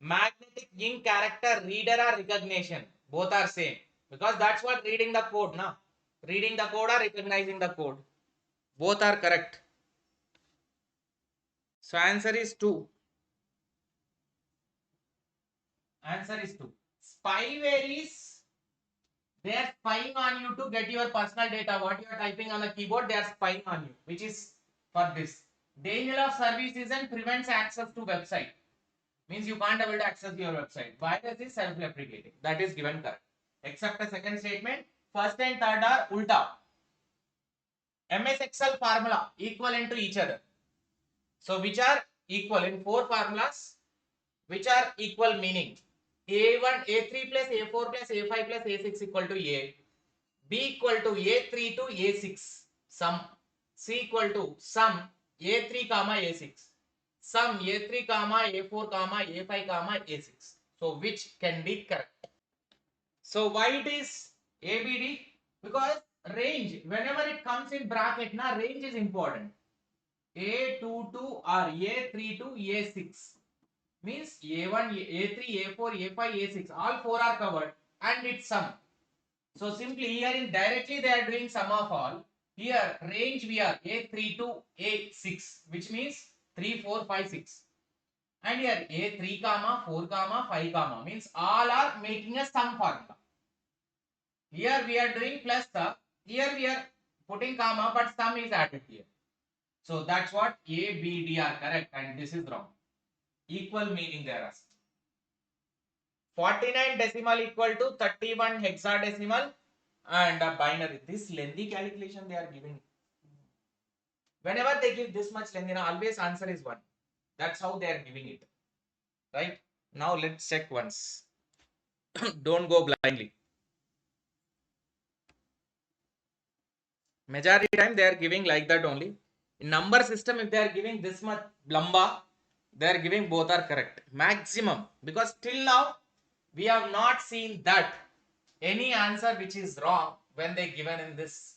Magnetic ink character reader or recognition, both are same, because that's what reading the code, na? Reading the code or recognizing the code, both are correct. So answer is 2. Answer is 2. Spyware is, they are spying on you to get your personal data. What you are typing on the keyboard, they are spying on you, which is for this. Denial of service is and prevents access to website. Means you can't able to access your website. Virus is self-replicating. That is given correct. Except the second statement, first and third are ulta. MS Excel formula equivalent to each other. So which are equal in 4 formulas, which are equal meaning A1, A3 plus A4 plus A5 plus A6 equal to A, B equal to A3 to A6, sum, C equal to sum A3 comma A6, sum A3 comma A4 comma A5 comma A6. So which can be correct? So why it is ABD? Because range, whenever it comes in bracket, na, range is important. A2 to or A3 to A6 means A1, A3, A4, A5, A6, all 4 are covered and it's sum. So simply here in directly they are doing sum of all. Here range we are A3 to A6, which means 3, 4, 5, 6. And here A3 comma 4 comma 5 comma means all are making a sum formula. Here we are doing plus sum. Here we are putting comma, but sum is added here. So that's what A, B, D are correct and this is wrong. Equal meaning they are asked. 49 decimal equal to 31 hexadecimal and a binary. This lengthy calculation they are giving. Whenever they give this much lengthy, always answer is 1. That's how they are giving it. Right? Now let's check once. Don't go blindly. Majority time they are giving like that only. In number system, if they are giving this much lamba, they are giving both are correct. Maximum. Because till now, we have not seen that any answer which is wrong when they given in this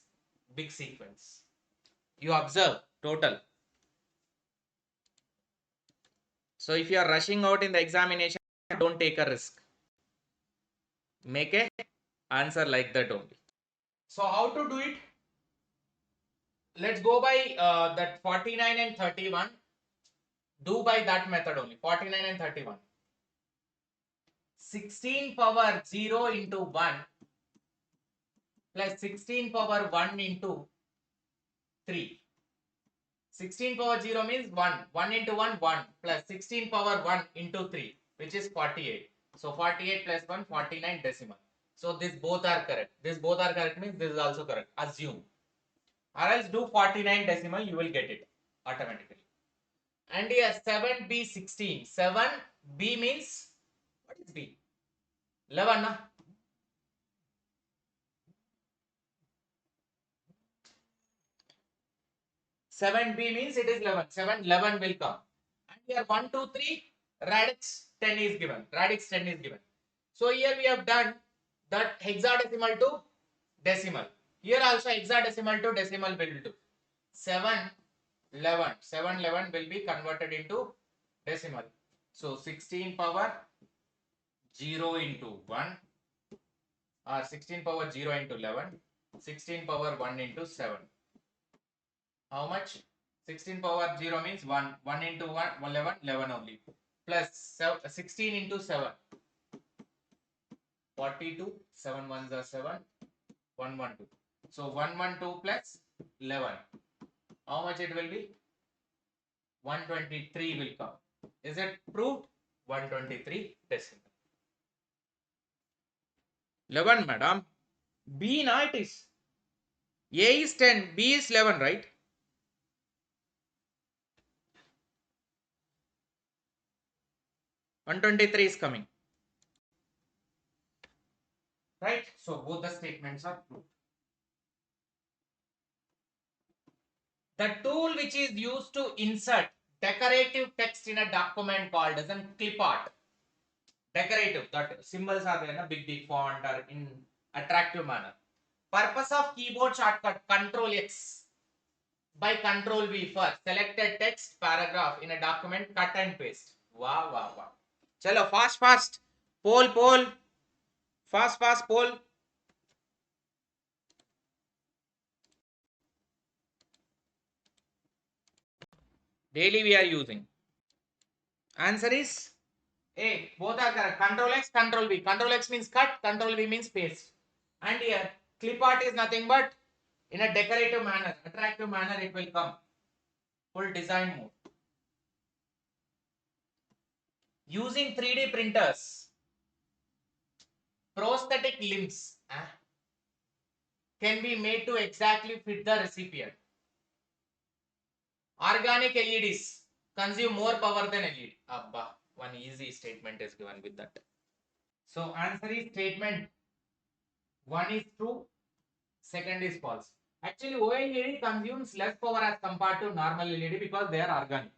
big sequence. You observe total. So if you are rushing out in the examination, don't take a risk. Make a answer like that only. So how to do it? Let's go by that 49 and 31. Do by that method only. 49 and 31. 16 power 0 into 1 plus 16 power 1 into 3. 16 power 0 means 1. 1 into 1, 1 plus 16 power 1 into 3, which is 48. So 48 plus 1, 49 decimal. So these both are correct. This both are correct means this is also correct. Assume. Or else do 49 decimal, you will get it automatically. And here 7B 16. 7B means, what is B? 11, na? Seven B means it is 11. 7, 11 will come. And here 1, 2, 3, radix 10 is given. Radix 10 is given. So here we have done that hexadecimal to decimal. Here also hexadecimal to decimal will do. 711. 711 will be converted into decimal. So 16 power 0 into 1 or 16 power 0 into 11. 16 power 1 into 7. How much? 16 power 0 means 1. 1 into 1, 11, 11 only. Plus 16 into 7. 42. 7 ones are 7. 112. So 112 plus 11. How much it will be? 123 will come. Is it proved? 123 decimal. 11, madam. B na it is. A is 10, B is 11, right? $123 is coming. Right? So both the statements are proved. The tool which is used to insert decorative text in a document called as a clip art. Decorative, that symbols are there in a big font or in attractive manner. Purpose of keyboard shortcut Control X by Control V for selected text paragraph in a document, cut and paste. Wow, wow, wow. Chalo, fast. Poll. Fast, poll. Daily we are using. Answer is A. Both are correct. Control X, Control V. Control X means cut, Control V means paste. And here, clip art is nothing but in a decorative manner, attractive manner it will come. Full design mode. Using 3D printers, prosthetic limbs can be made to exactly fit the recipient. Organic LEDs consume more power than LED. Abba, one easy statement is given with that. So answer is statement 1 is true, second is false. Actually, OLED consumes less power as compared to normal LED because they are organic.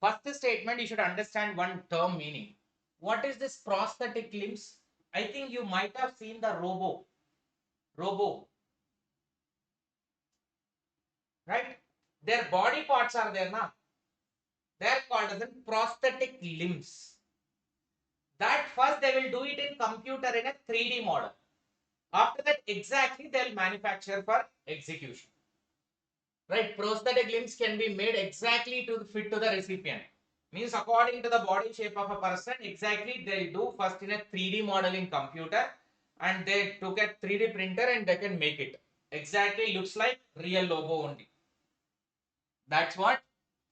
First statement, you should understand one term meaning. What is this prosthetic limbs? I think you might have seen the robo. Right? Their body parts are there now. They are called as prosthetic limbs. That first they will do it in computer in a 3D model. After that, exactly they will manufacture for execution. Right? Prosthetic limbs can be made exactly to fit to the recipient. Means according to the body shape of a person, exactly they'll do first in a 3D model in computer, and they took a 3D printer and they can make it. Exactly looks like real logo only. That's what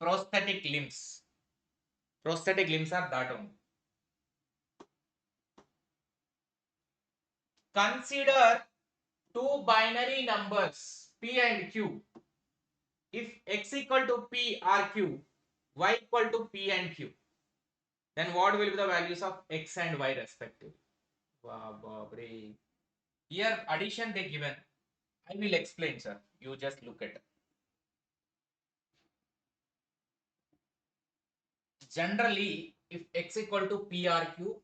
prosthetic limbs. Prosthetic limbs are that only. Consider two binary numbers P and Q. If X equal to P or Q, Y equal to P and Q, then what will be the values of X and Y respectively? Wow, here addition they given. I will explain, sir. You just look at it. Generally, if X equal to P or Q,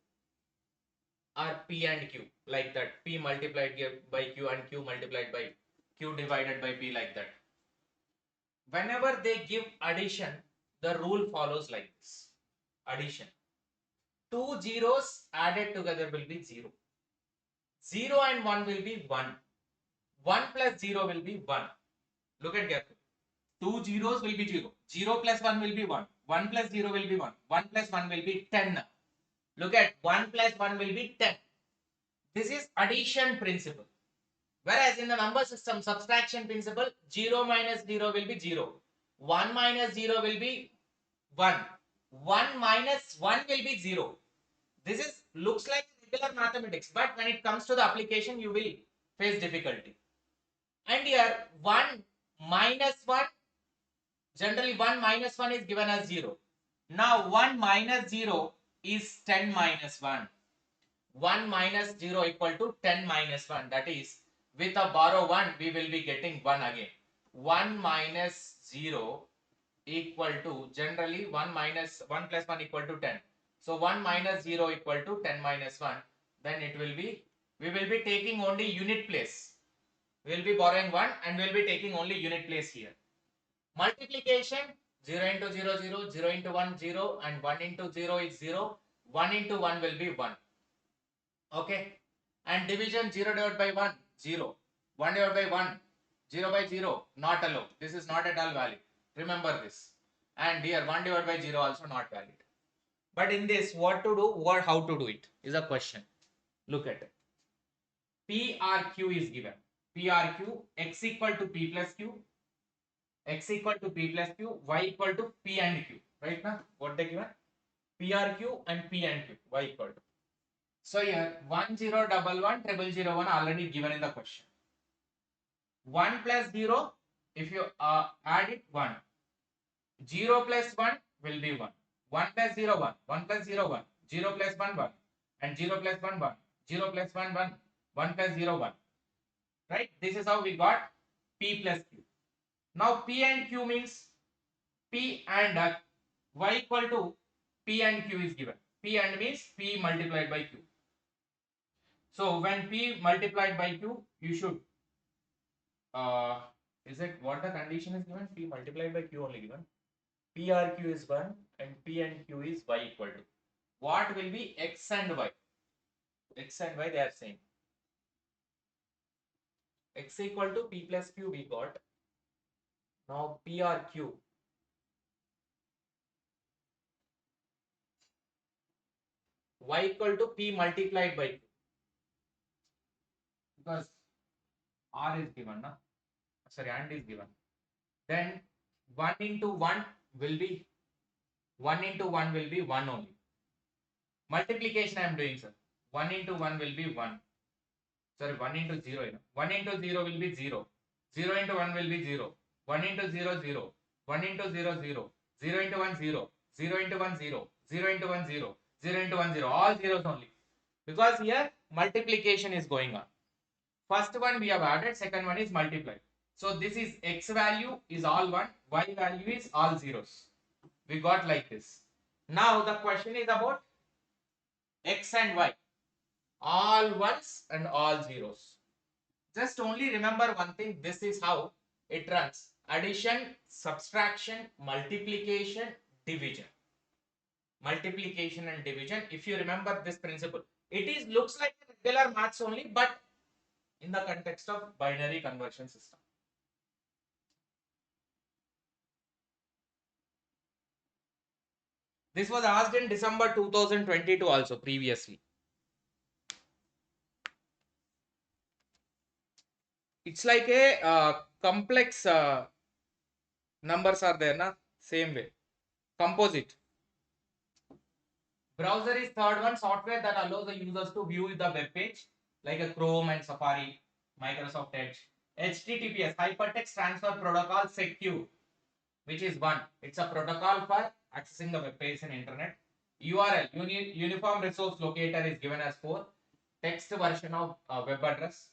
or P and Q, like that, P multiplied by Q and Q multiplied by Q divided by P, like that. Whenever they give addition, the rule follows like this. Addition. Two zeros added together will be 0. 0 and 1 will be 1. 1 plus 0 will be 1. Look at carefully. Two zeros will be 0. 0 plus 1 will be 1. 1 plus 0 will be 1. 1 plus 1 will be 10. Look at 1 plus 1 will be 10. This is addition principle. Whereas in the number system subtraction principle, 0 minus 0 will be 0. 1 minus 0 will be 1. 1 minus 1 will be 0. This is looks like regular mathematics, but when it comes to the application, you will face difficulty. And here 1 minus 1, generally 1 minus 1 is given as 0. Now 1 minus 0 is 10 minus 1. 1 minus 0 equal to 10 minus 1. That is, with a borrow 1, we will be getting 1 again. 1 minus 0 equal to, generally 1 minus 1 plus 1 equal to 10. So 1 minus 0 equal to 10 minus 1. Then it will be we will be taking only unit place. We will be borrowing 1 and we will be taking only unit place here. Multiplication 0 into 0 0, 0 into 1 0 and 1 into 0 is 0. 1 into 1 will be 1. Okay. And division 0 divided by 1 0. 1 divided by 1 0 by 0 not allowed. This is not at all valid. Remember this. And here 1 divided by 0 also not valid. But in this, what to do or how to do it is a question. Look at it. PRQ is given. PRQ x equal to P plus Q, x equal to P plus Q, y equal to P and Q. Right now, what they given? PRQ and P and Q, y equal to. So here 10110001 already given in the question. 1 plus 0, if you add it 1. 0 plus 1 will be 1. 1 plus 0 1. 1 plus 0 1. 0 plus 1 1. And 0 plus 1 1. 0 plus 1 1. 1 plus 0 1. Right? This is how we got P plus Q. Now P and Q means P and y equal to P and Q is given. P and means P multiplied by Q. So when P multiplied by Q, you should is it what the condition is given? P multiplied by Q only given. PRQ is 1 and P and Q is y equal to. What will be x and y? X and y they are saying. X equal to P plus Q we got. Now PRQ. Y equal to P multiplied by Q. Because R is given, na? Sorry, and is given. Then 1 into 1 will be 1 into 1 will be 1 only. Multiplication I am doing, sir. 1 into 1 will be 1. Sorry, 1 into 0. 1 into 0 will be 0. 0 into 1 will be 0. 1 into 0, 0. 1 into 0, 0. 0 into 1, 0. 0 into 1, 0. 0 into 1, 0. 0 into 1, 0. All zeros only. Because here multiplication is going on. First one we have added, second one is multiplied. So this is x value is all 1, y value is all zeros. We got like this. Now the question is about x and y. All ones and all zeros. Just only remember one thing, this is how it runs. Addition, subtraction, multiplication, division. Multiplication and division. If you remember this principle, it is looks like a regular maths only, but in the context of binary conversion system. This was asked in December 2022 also previously. It's like a complex numbers are there, na? Same way. Composite. Browser is third one, software that allows the users to view the web page like a Chrome and Safari, Microsoft Edge. HTTPS, Hypertext Transfer Protocol Secure, which is one. It's a protocol for accessing the web page and internet. URL, Uniform Resource Locator is given as 4. Text version of web address.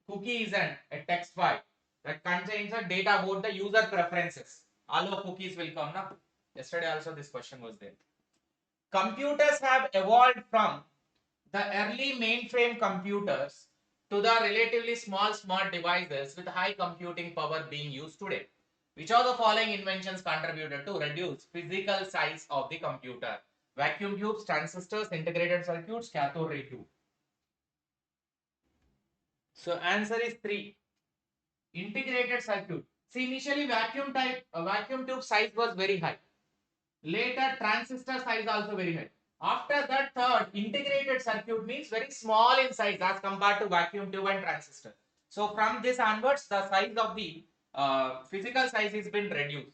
Cookie is a text file that contains the data about the user preferences. All of cookies will come now. Yesterday also this question was there. Computers have evolved from the early mainframe computers to the relatively small smart devices with high computing power being used today. Which of the following inventions contributed to reduce physical size of the computer? Vacuum tubes, transistors, integrated circuits, cathode ray tube. So answer is 3. Integrated circuit. See, initially vacuum tube size was very high. Later transistor size also very high. After that, third, integrated circuit means very small in size as compared to vacuum tube and transistor. So from this onwards, the size of the physical size has been reduced.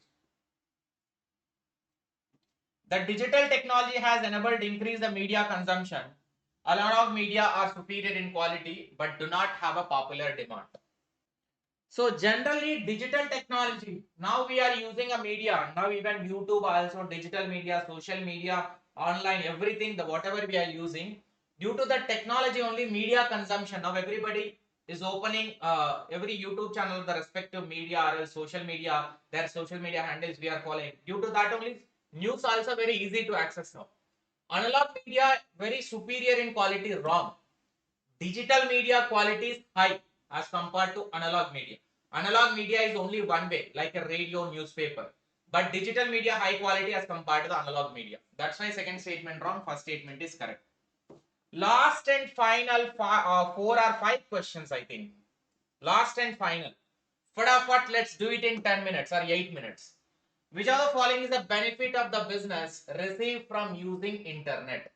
The digital technology has enabled increase the media consumption. Analog media are superior in quality but do not have a popular demand. So generally digital technology, now we are using a media, now even YouTube also, digital media, social media, online, everything, the whatever we are using, due to the technology only media consumption, now everybody is opening every YouTube channel, the respective media or social media, their social media handles we are following. Due to that only news also very easy to access now. Analog media very superior in quality, wrong. Digital media quality is high as compared to analog media. Analog media is only one way, like a radio, newspaper. But digital media high quality as compared to the analog media. That's why second statement wrong, first statement is correct. Last and final 4 or 5 questions, I think. Last and final. Fadafat, let's do it in 10 minutes or 8 minutes. Which of the following is the benefit of the business received from using internet?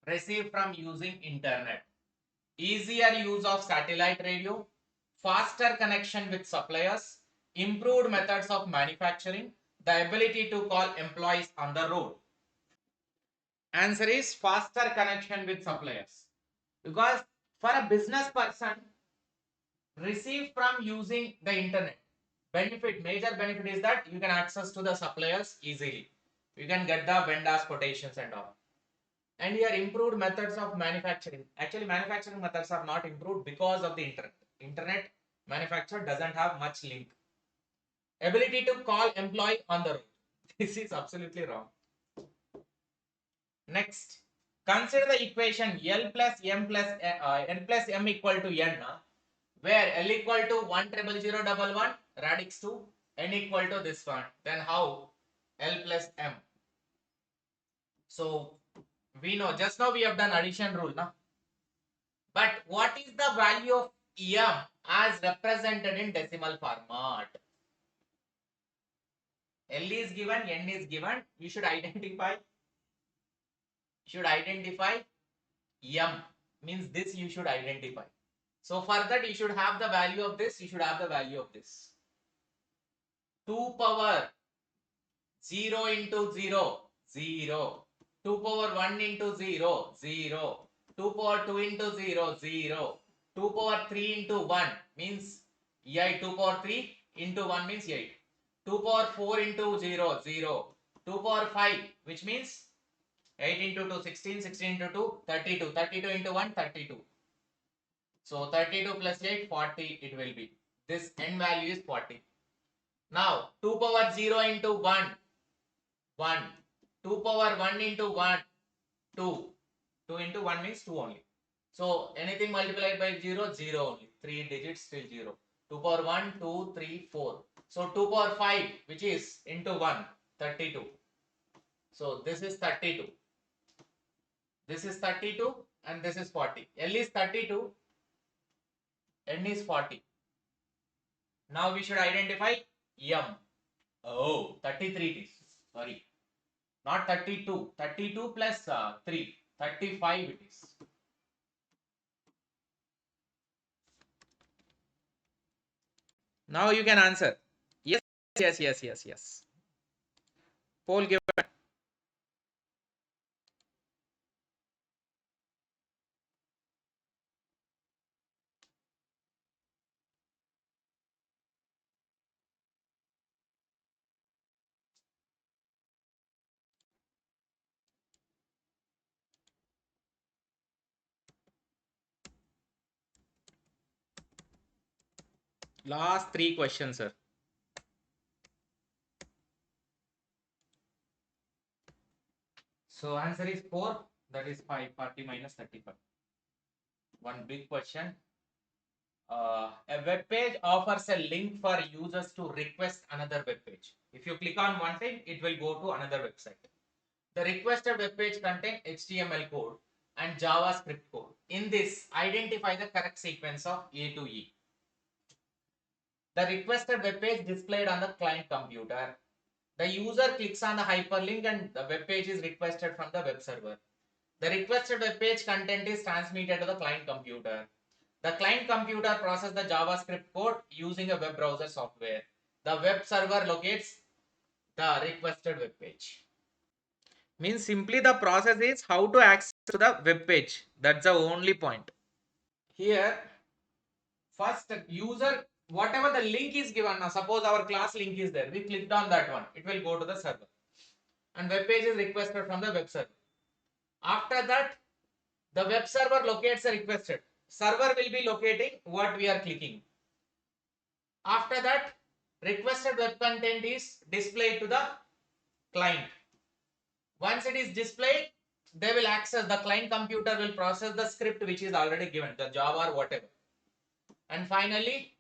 Received from using internet. Easier use of satellite radio, faster connection with suppliers, improved methods of manufacturing, the ability to call employees on the road. Answer is faster connection with suppliers. Because for a business person, receive from using the internet, major benefit is that you can access to the suppliers easily. You can get the vendors quotations and all. And here improved methods of manufacturing. Actually, manufacturing methods are not improved because of the internet. Internet manufacturer doesn't have much link. Ability to call employee on the road. This is absolutely wrong. Next, consider the equation L plus M plus N plus M equal to N, where L equal to 1000011 radix 2, N equal to this one. Then how L plus M? So we know, just now we have done addition rule, na? But what is the value of M as represented in decimal format? L is given, N is given. You should identify. M means this you should identify. So for that you should have the value of this. You should have the value of this. 2 power 0 into 0, 0. 2 power 1 into 0, 0. 2 power 2 into 0, 0. 2 power 3 into 1 means 8. 2 power 3 into 1 means 8. 2 power 4 into 0, 0. 2 power 5, which means 8 into 2, 16. 16 into 2, 32. 32 into 1, 32. So 32 plus 8, 40 it will be. This n value is 40. Now 2 power 0 into 1, 1. 2 power 1 into 1, 2. 2 into 1 means 2 only. So anything multiplied by 0, 0 only. 3 digits still 0. 2 power 1, 2, 3, 4. So 2 power 5, which is into 1, 32. So this is 32. This is 32 and this is 40. L is 32, N is 40. Now we should identify M. Oh, 33 it is. Sorry. Not 32. 32 plus 3. 35 it is. Now you can answer. Yes, yes, yes, yes, yes. Poll given. Last 3 questions, sir. So answer is 4. That is 5. 40 minus 35. One big question. A web page offers a link for users to request another web page. If you click on one thing, it will go to another website. The requested web page contains HTML code and JavaScript code. In this, identify the correct sequence of A to E. The requested web page displayed on the client computer. The user clicks on the hyperlink and the web page is requested from the web server. The requested web page content is transmitted to the client computer. The client computer processes the JavaScript code using a web browser software. The web server locates the requested web page. Means simply the process is how to access to the web page. That's the only point. Here, first user, whatever the link is given, now suppose our class link is there. We clicked on that one. It will go to the server. And web page is requested from the web server. After that, the web server locates the requested. Server will be locating what we are clicking. After that, requested web content is displayed to the client. Once it is displayed, they will access, the client computer will process the script which is already given, the Java or whatever. And finally,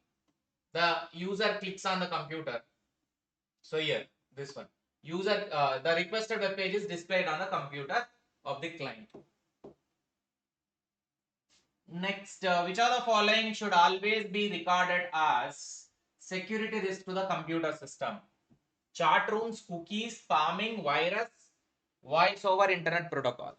the user clicks on the computer. So here, this one, user, the requested web page is displayed on the computer of the client. Next, which of the following should always be regarded as security risk to the computer system? Chat rooms, cookies, spamming, virus, voice over internet protocol.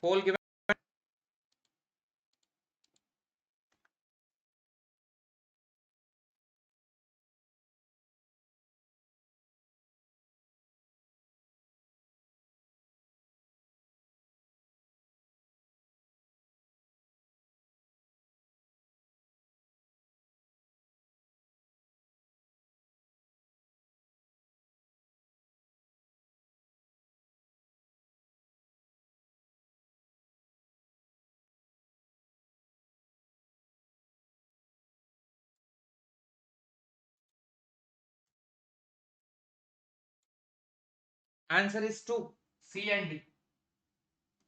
Poll given. Answer is 2, C and D.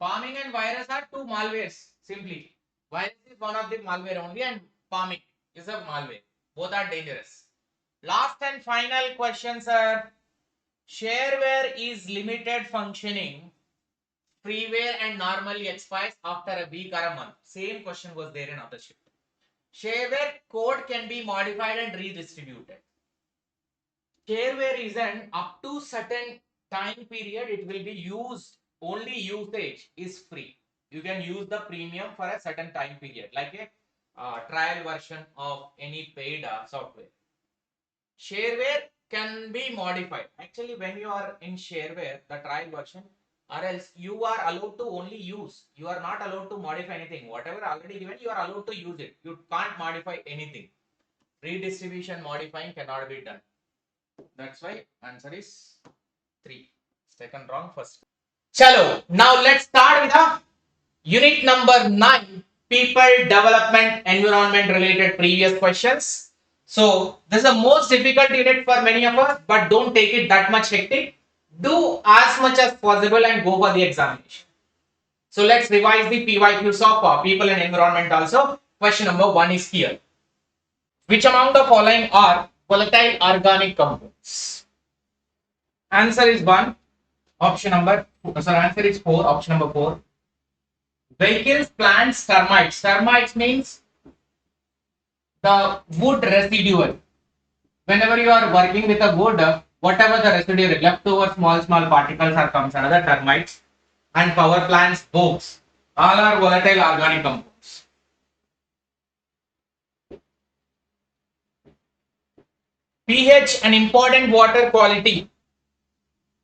Palming and virus are two malwares, simply. Virus is one of the malware only and palming is a malware. Both are dangerous. Last and final question, sir. Shareware is limited functioning. Freeware and normally expires after a week or a month. Same question was there in other shift. Shareware code can be modified and redistributed. Shareware is an up to certain time period it will be used, only usage is free. You can use the premium for a certain time period, like a trial version of any paid software. Shareware can be modified. Actually, when you are in shareware, the trial version, or else you are allowed to only use. You are not allowed to modify anything. Whatever already given, you are allowed to use it. You can't modify anything. Redistribution modifying cannot be done. That's why answer is 3. Second wrong, first. Chalo, now let's start with the unit number 9, people, development, environment related previous questions. So this is the most difficult unit for many of us, but don't take it that much hectic. Do as much as possible and go for the examination. So let's revise the PYQs of people and environment also. Question number 1 is here. Which among the following are volatile organic compounds? Answer is 1. Option number, answer is 4. Option number 4. Vehicles, plants, termites. Termites means the wood residual. Whenever you are working with a wood, whatever the residue leftover small particles are comes under the termites. And power plants, both, all are volatile organic compounds. pH, an important water quality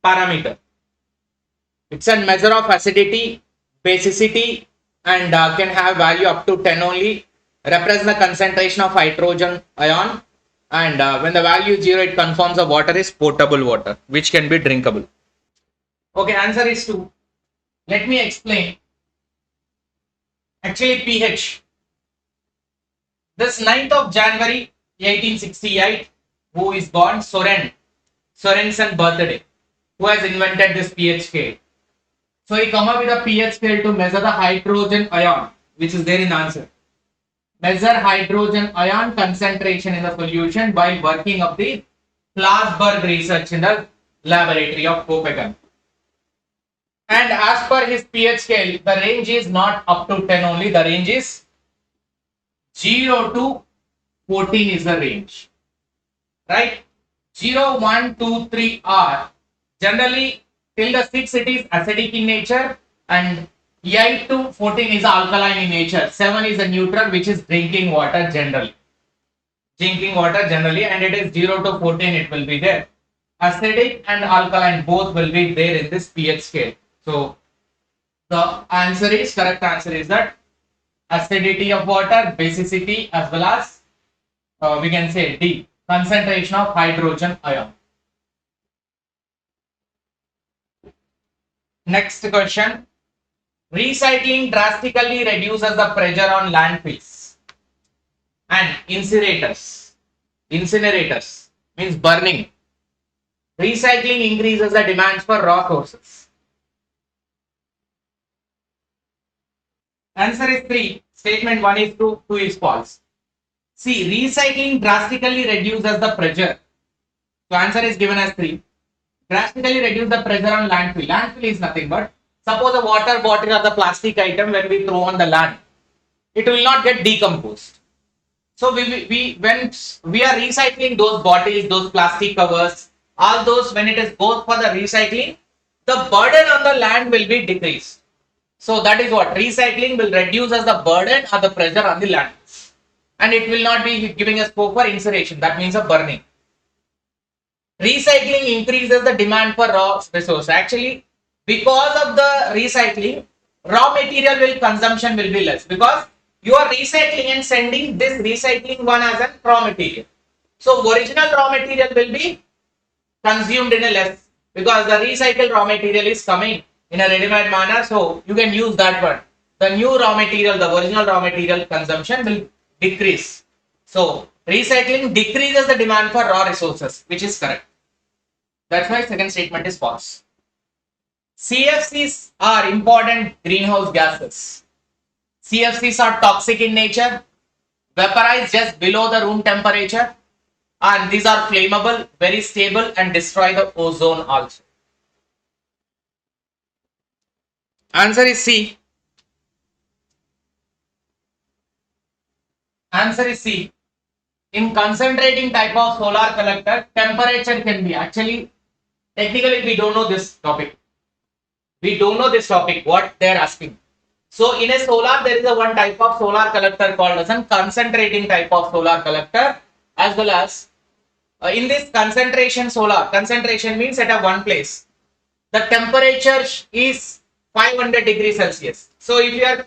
parameter. It's a measure of acidity, basicity, and can have value up to 10 only. Represents the concentration of hydrogen ion, and when the value is 0, it confirms the water is potable water, which can be drinkable. Okay, answer is 2. Let me explain. Actually, pH. This 9th of January 1868, who is born? Sorensen birthday. Who has invented this pH scale? So he come up with a pH scale to measure the hydrogen ion, which is there in the answer. Measure hydrogen ion concentration in the solution by working up the Plasberg research in the laboratory of Copenhagen. And as per his pH scale, the range is not up to 10 only, the range is 0 to 14 is the range. Right? 0, 1, 2, 3 are generally till the 6 it is acidic in nature, and 8 to 14 is alkaline in nature. 7 is a neutral, which is drinking water generally. And it is 0 to 14 it will be there. Acidic and alkaline both will be there in this pH scale. So the correct answer is that acidity of water, basicity, as well as we can say D, concentration of hydrogen ion. Next question. Recycling drastically reduces the pressure on landfills. incinerators. Incinerators means burning. Recycling increases the demands for raw sources. Answer is 3. Statement 1 is true, 2 is false. See, recycling drastically reduces the pressure. So answer is given as 3. Drastically reduce the pressure on landfill. Landfill is nothing but, suppose a water bottle or the plastic item when we throw on the land, it will not get decomposed. So when we are recycling those bottles, those plastic covers, all those, when it is goes for the recycling, the burden on the land will be decreased. So that is what recycling will reduce as the burden or the pressure on the land, and it will not be giving a scope for incineration. That means a burning. Recycling increases the demand for raw resource. Actually, because of the recycling, raw material consumption will be less, because you are recycling and sending this recycling one as a raw material. So original raw material will be consumed in a less, because the recycled raw material is coming in a ready-made manner, so you can use that one. The new raw material, the original raw material consumption will decrease. So recycling decreases the demand for raw resources, which is correct. That's why second statement is false. CFCs are important greenhouse gases. CFCs are toxic in nature, vaporize just below the room temperature, and these are flammable, very stable, and destroy the ozone also. Answer is C. Answer is C. In concentrating type of solar collector, temperature can be, actually, technically we don't know this topic. We don't know this topic, what they are asking. So in a solar, there is a one type of solar collector called as a concentrating type of solar collector, as well as in this concentration solar, concentration means at a one place, the temperature is 500 degrees Celsius. So if you are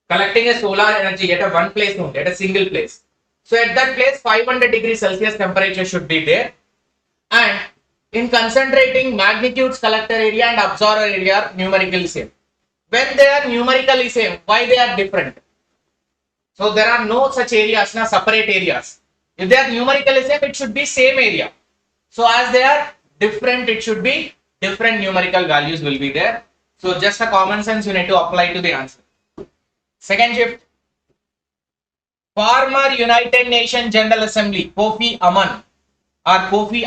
collecting a solar energy at a one place only, at a single place, so at that place 500 degrees Celsius temperature should be there. And in concentrating, magnitudes, collector area and absorber area are numerically same. When they are numerically same, why they are different? So there are no such areas, na separate areas. If they are numerically same, it should be same area. So as they are different, it should be different numerical values will be there. So just a common sense you need to apply to the answer. Second shift. Former United Nations General Assembly Kofi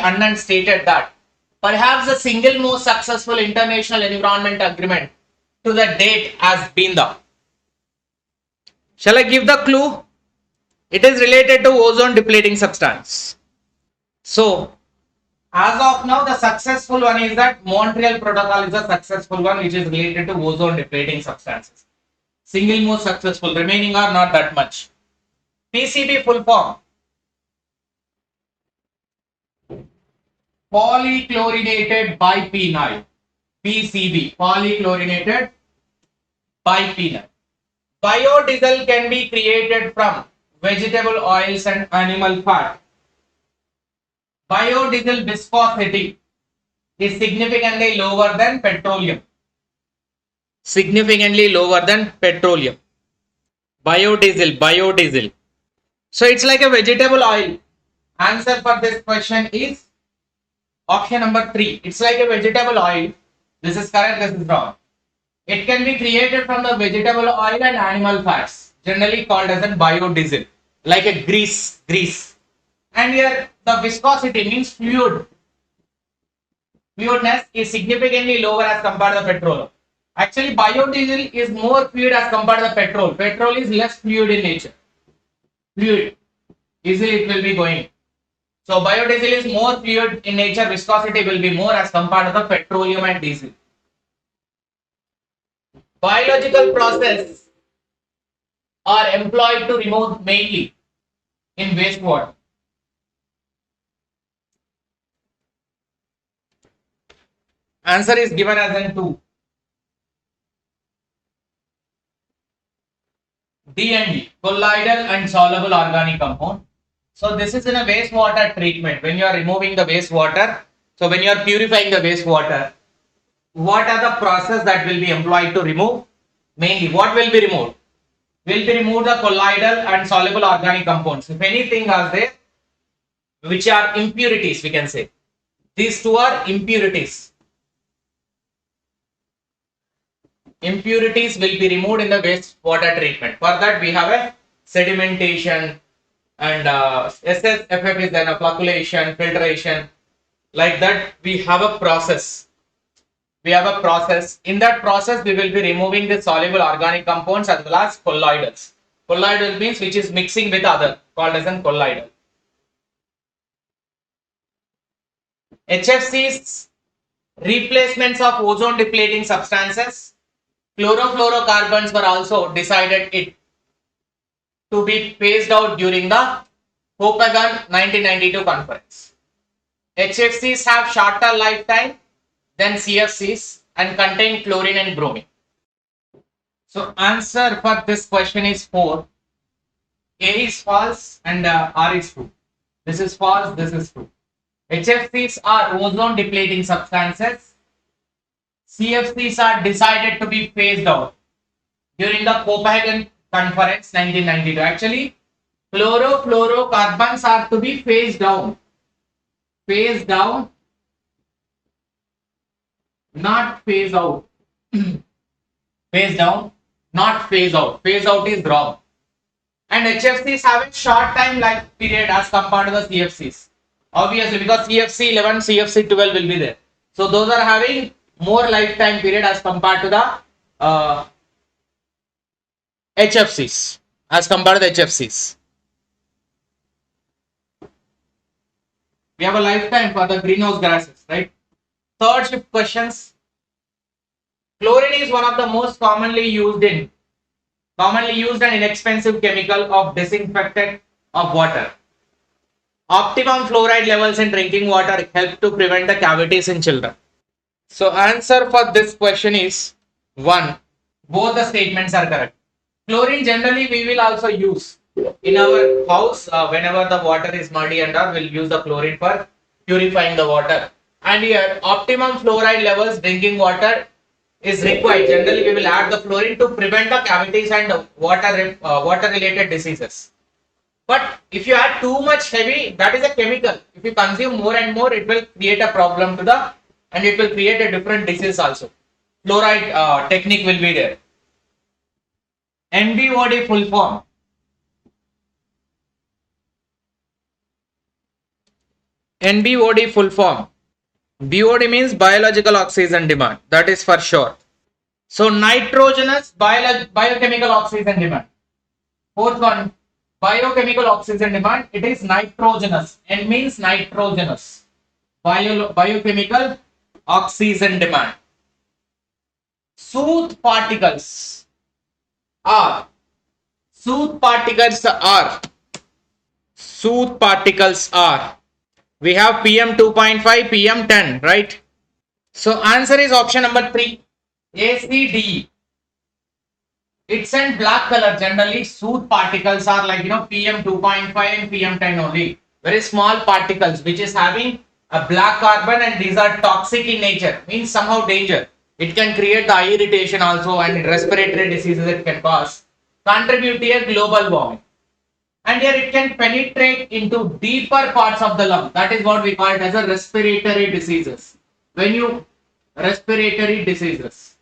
Annan stated that perhaps the single most successful international environment agreement to the date has been the. Shall I give the clue? It is related to ozone depleting substance. So as of now, the successful one is that Montreal Protocol is a successful one which is related to ozone depleting substances. Single most successful, remaining are not that much. PCB full form. Polychlorinated biphenyl. PCB, polychlorinated biphenyl. Biodiesel can be created from vegetable oils and animal fat. Biodiesel viscosity is significantly lower than petroleum. Significantly lower than petroleum. Biodiesel. So it's like a vegetable oil. Answer for this question is option number 3. It's like a vegetable oil. This is correct, this is wrong. It can be created from the vegetable oil and animal fats, generally called as a biodiesel, like a grease. And here the viscosity means fluidness is significantly lower as compared to the petrol. Actually, biodiesel is more fluid as compared to the petrol. Petrol is less fluid in nature. Fluid, easily it will be going. So biodiesel is more fluid in nature, viscosity will be more as compared to the petroleum and diesel. Biological process are employed to remove mainly in wastewater. Answer is given as in 2. D&D, colloidal and soluble organic compound. So this is in a wastewater treatment. When you are removing the wastewater, so when you are purifying the wastewater, what are the process that will be employed to remove? Mainly, what will be removed? will be remove the colloidal and soluble organic compounds. If anything are there, which are impurities, we can say. These two are impurities. Impurities will be removed in the wastewater treatment. For that, we have a sedimentation and SSFF is then a flocculation, filtration. Like that, we have a process. In that process, we will be removing the soluble organic compounds as well as colloidals. Colloidal means which is mixing with other, called as an colloidal. HFCs, replacements of ozone depleting substances. Chlorofluorocarbons were also decided it to be phased out during the Copenhagen 1992 conference. HFCs have shorter lifetime than CFCs and contain chlorine and bromine. So answer for this question is 4. A is false and R is true. This is false, this is true. HFCs are ozone depleting substances. CFCs are decided to be phased out during the Copenhagen conference 1992. Actually, chlorofluorocarbons are to be phased down. Phased down, not phase out. Phase down, not phase out. Phase out is wrong. And HFCs have a short time life period as compared to the CFCs. Obviously, because CFC 11, CFC 12 will be there. So those are having more lifetime period as compared to the HFCs. As compared to the HFCs. We have a lifetime for the greenhouse gases, right? Third shift questions. Chlorine is one of the most commonly used and inexpensive chemical of disinfectant of water. Optimum fluoride levels in drinking water help to prevent the cavities in children. So answer for this question is 1. Both the statements are correct. Chlorine generally we will also use in our house whenever the water is muddy and all, we'll use the chlorine for purifying the water. And here optimum fluoride levels drinking water is required. Generally we will add the chlorine to prevent the cavities and water related diseases. But if you add too much heavy, that is a chemical. If you consume more and more, it will create a problem to the, and it will create a different disease also. Fluoride technique will be there. NBOD full form. NBOD full form. BOD means biological oxygen demand. That is for sure. So nitrogenous biochemical oxygen demand. Fourth one. Biochemical oxygen demand, it is nitrogenous. N means nitrogenous. Biochemical oxygen demand. Soothe particles are. Soothe particles are. Soothe particles are. We have PM 2.5, PM 10, right? So answer is option number 3. ACDE. It's in black color. Generally, soothe particles are like PM 2.5 and PM 10 only. Very small particles which is having a black carbon, and these are toxic in nature. Means somehow danger. It can create the eye irritation also, and respiratory diseases it can cause. Contribute to a global warming. And here it can penetrate into deeper parts of the lung. That is what we call it as a respiratory diseases. Respiratory diseases.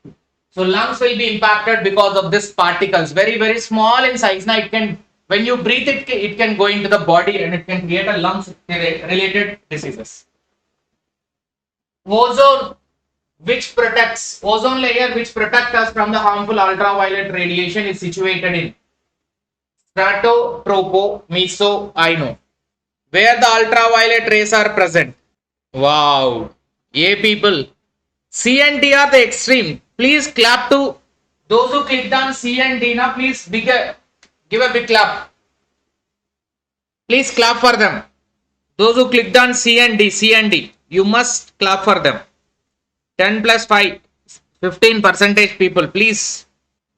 So lungs will be impacted because of this particles. Very, very small in size. Now it can, when you breathe it can go into the body and it can create a lungs related diseases. Ozone layer which protects us from the harmful ultraviolet radiation is situated in strato, tropo, meso, ino, where the ultraviolet rays are present. Wow. Yeah, people. C and D are the extreme. Please clap to those who clicked on C and D. Now please give a big clap. Please clap for them. Those who clicked on C and D, you must clap for them. 10 plus 5, 15% people. Please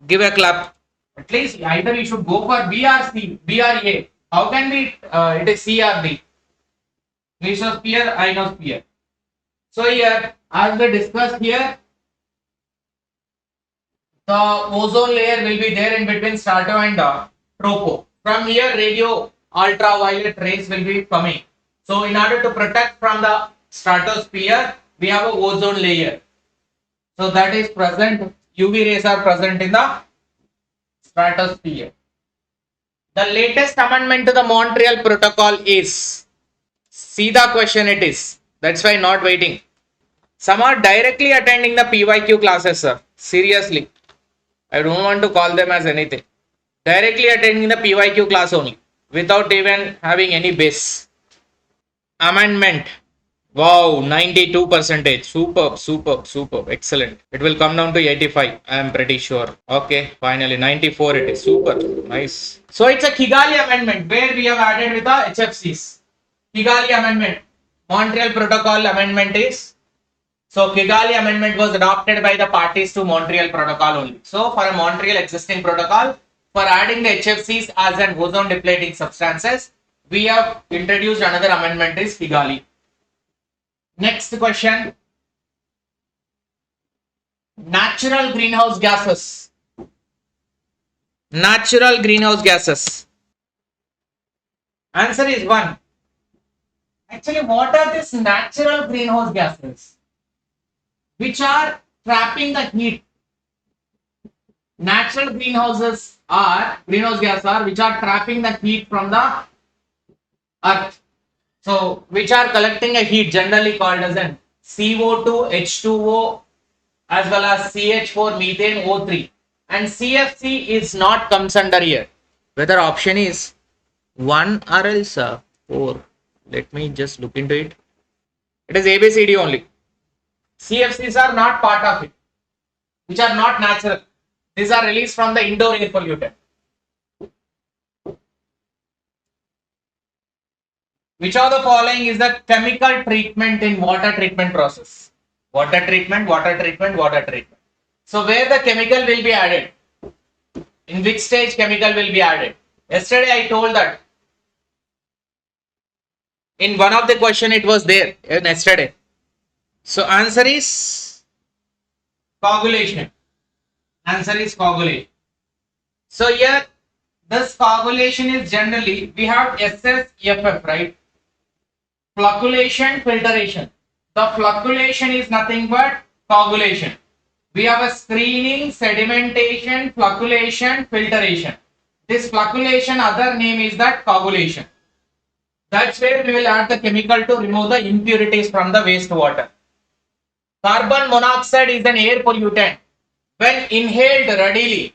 give a clap. At least either you should go for B or C, B or A. How can be it is C or D? Mesosphere, ionosphere. So here, as we discussed here, the ozone layer will be there in between strato and tropo. From here, radio ultraviolet rays will be coming. So, in order to protect from the stratosphere, we have a ozone layer. So, that is present. UV rays are present in the stratosphere. The latest amendment to the Montreal Protocol is, see the question it is. That's why not waiting. Some are directly attending the PYQ classes, sir. Seriously. I don't want to call them as anything. Directly attending the PYQ class only, without even having any base. Amendment. Wow, 92%. Superb, superb, superb. Excellent. It will come down to 85. I am pretty sure. Okay, finally 94 it is. Super. Nice. So it's a Kigali amendment where we have added with the HFCs. Kigali amendment. Montreal Protocol amendment is. So Kigali amendment was adopted by the parties to Montreal Protocol only. So for a Montreal existing protocol, for adding the HFCs as an ozone depleting substances, we have introduced another amendment is Kigali. Next question. Natural greenhouse gases. Natural greenhouse gases. Answer is 1. Actually, what are these natural greenhouse gases? Which are trapping the heat. Natural greenhouse gas are which are trapping the heat from the earth. So, which are collecting a heat generally called as an CO2, H2O as well as CH4, methane, O3. And CFC is not comes under here. Whether option is 1 or else 4. Let me just look into it. It is ABCD only. CFCs are not part of it, which are not natural. These are released from the indoor air pollutant. Which of the following is the chemical treatment in water treatment process? Water treatment, water treatment, water treatment. So where the chemical will be added? In which stage chemical will be added? Yesterday I told that. In one of the question it was there yesterday. So answer is coagulation. Answer is coagulation. So here this coagulation is generally we have SSFF, right? Flocculation, filtration. The flocculation is nothing but coagulation. We have a screening, sedimentation, flocculation, filtration. This flocculation other name is that coagulation. That's where we will add the chemical to remove the impurities from the wastewater. Carbon monoxide is an air pollutant. When inhaled readily,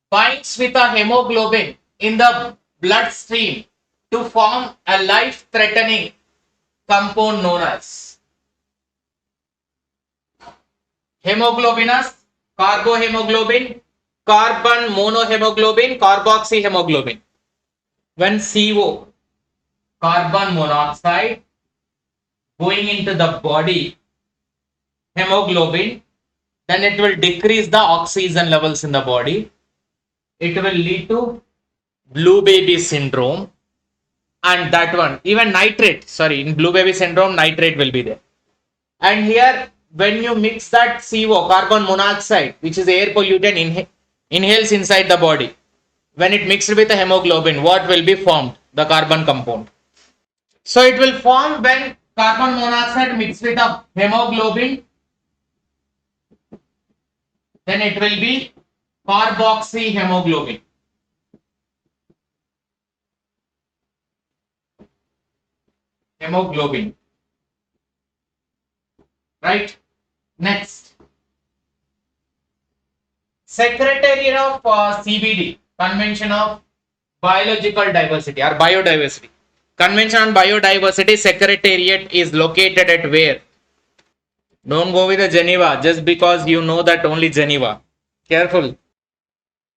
binds with a hemoglobin in the bloodstream to form a life-threatening compound known as hemoglobinous, carbohemoglobin, carbon monohemoglobin, carboxyhemoglobin. When CO, carbon monoxide, going into the body, hemoglobin, then it will decrease the oxygen levels in the body. It will lead to blue baby syndrome. And that one, even nitrate, sorry, in blue baby syndrome, nitrate will be there. And here, when you mix that CO, carbon monoxide, which is air pollutant, inhales inside the body. When it mixed with the hemoglobin, what will be formed? The carbon compound. So it will form when carbon monoxide mixed with the hemoglobin. Then it will be carboxyhemoglobin. Hemoglobin. Right? Next. Secretariat of CBD, Convention of Biological Diversity or Biodiversity. Convention on Biodiversity Secretariat is located at where? Don't go with the Geneva just because you know that only Geneva. Careful.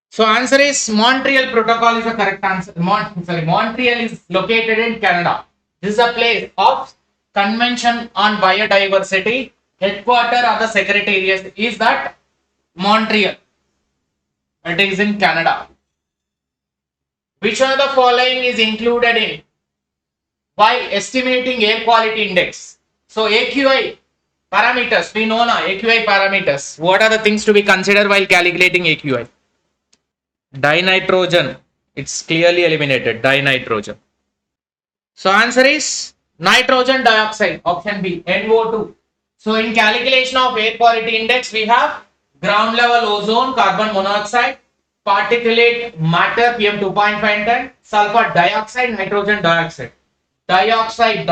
So answer is Montreal Protocol is the correct answer. Montreal is located in Canada. This is a place of Convention on Biodiversity. Headquarter of the Secretariat is that Montreal. It is in Canada. Which one of the following is included in by estimating air quality index? So AQI Parameters, we know now, AQI parameters. What are the things to be considered while calculating AQI? Dinitrogen, it's clearly eliminated, dinitrogen. So answer is nitrogen dioxide, option B, NO2. So in calculation of air quality index, we have ground level ozone, carbon monoxide, particulate matter PM 2.5 and 10, sulfur dioxide, nitrogen dioxide. Dioxide,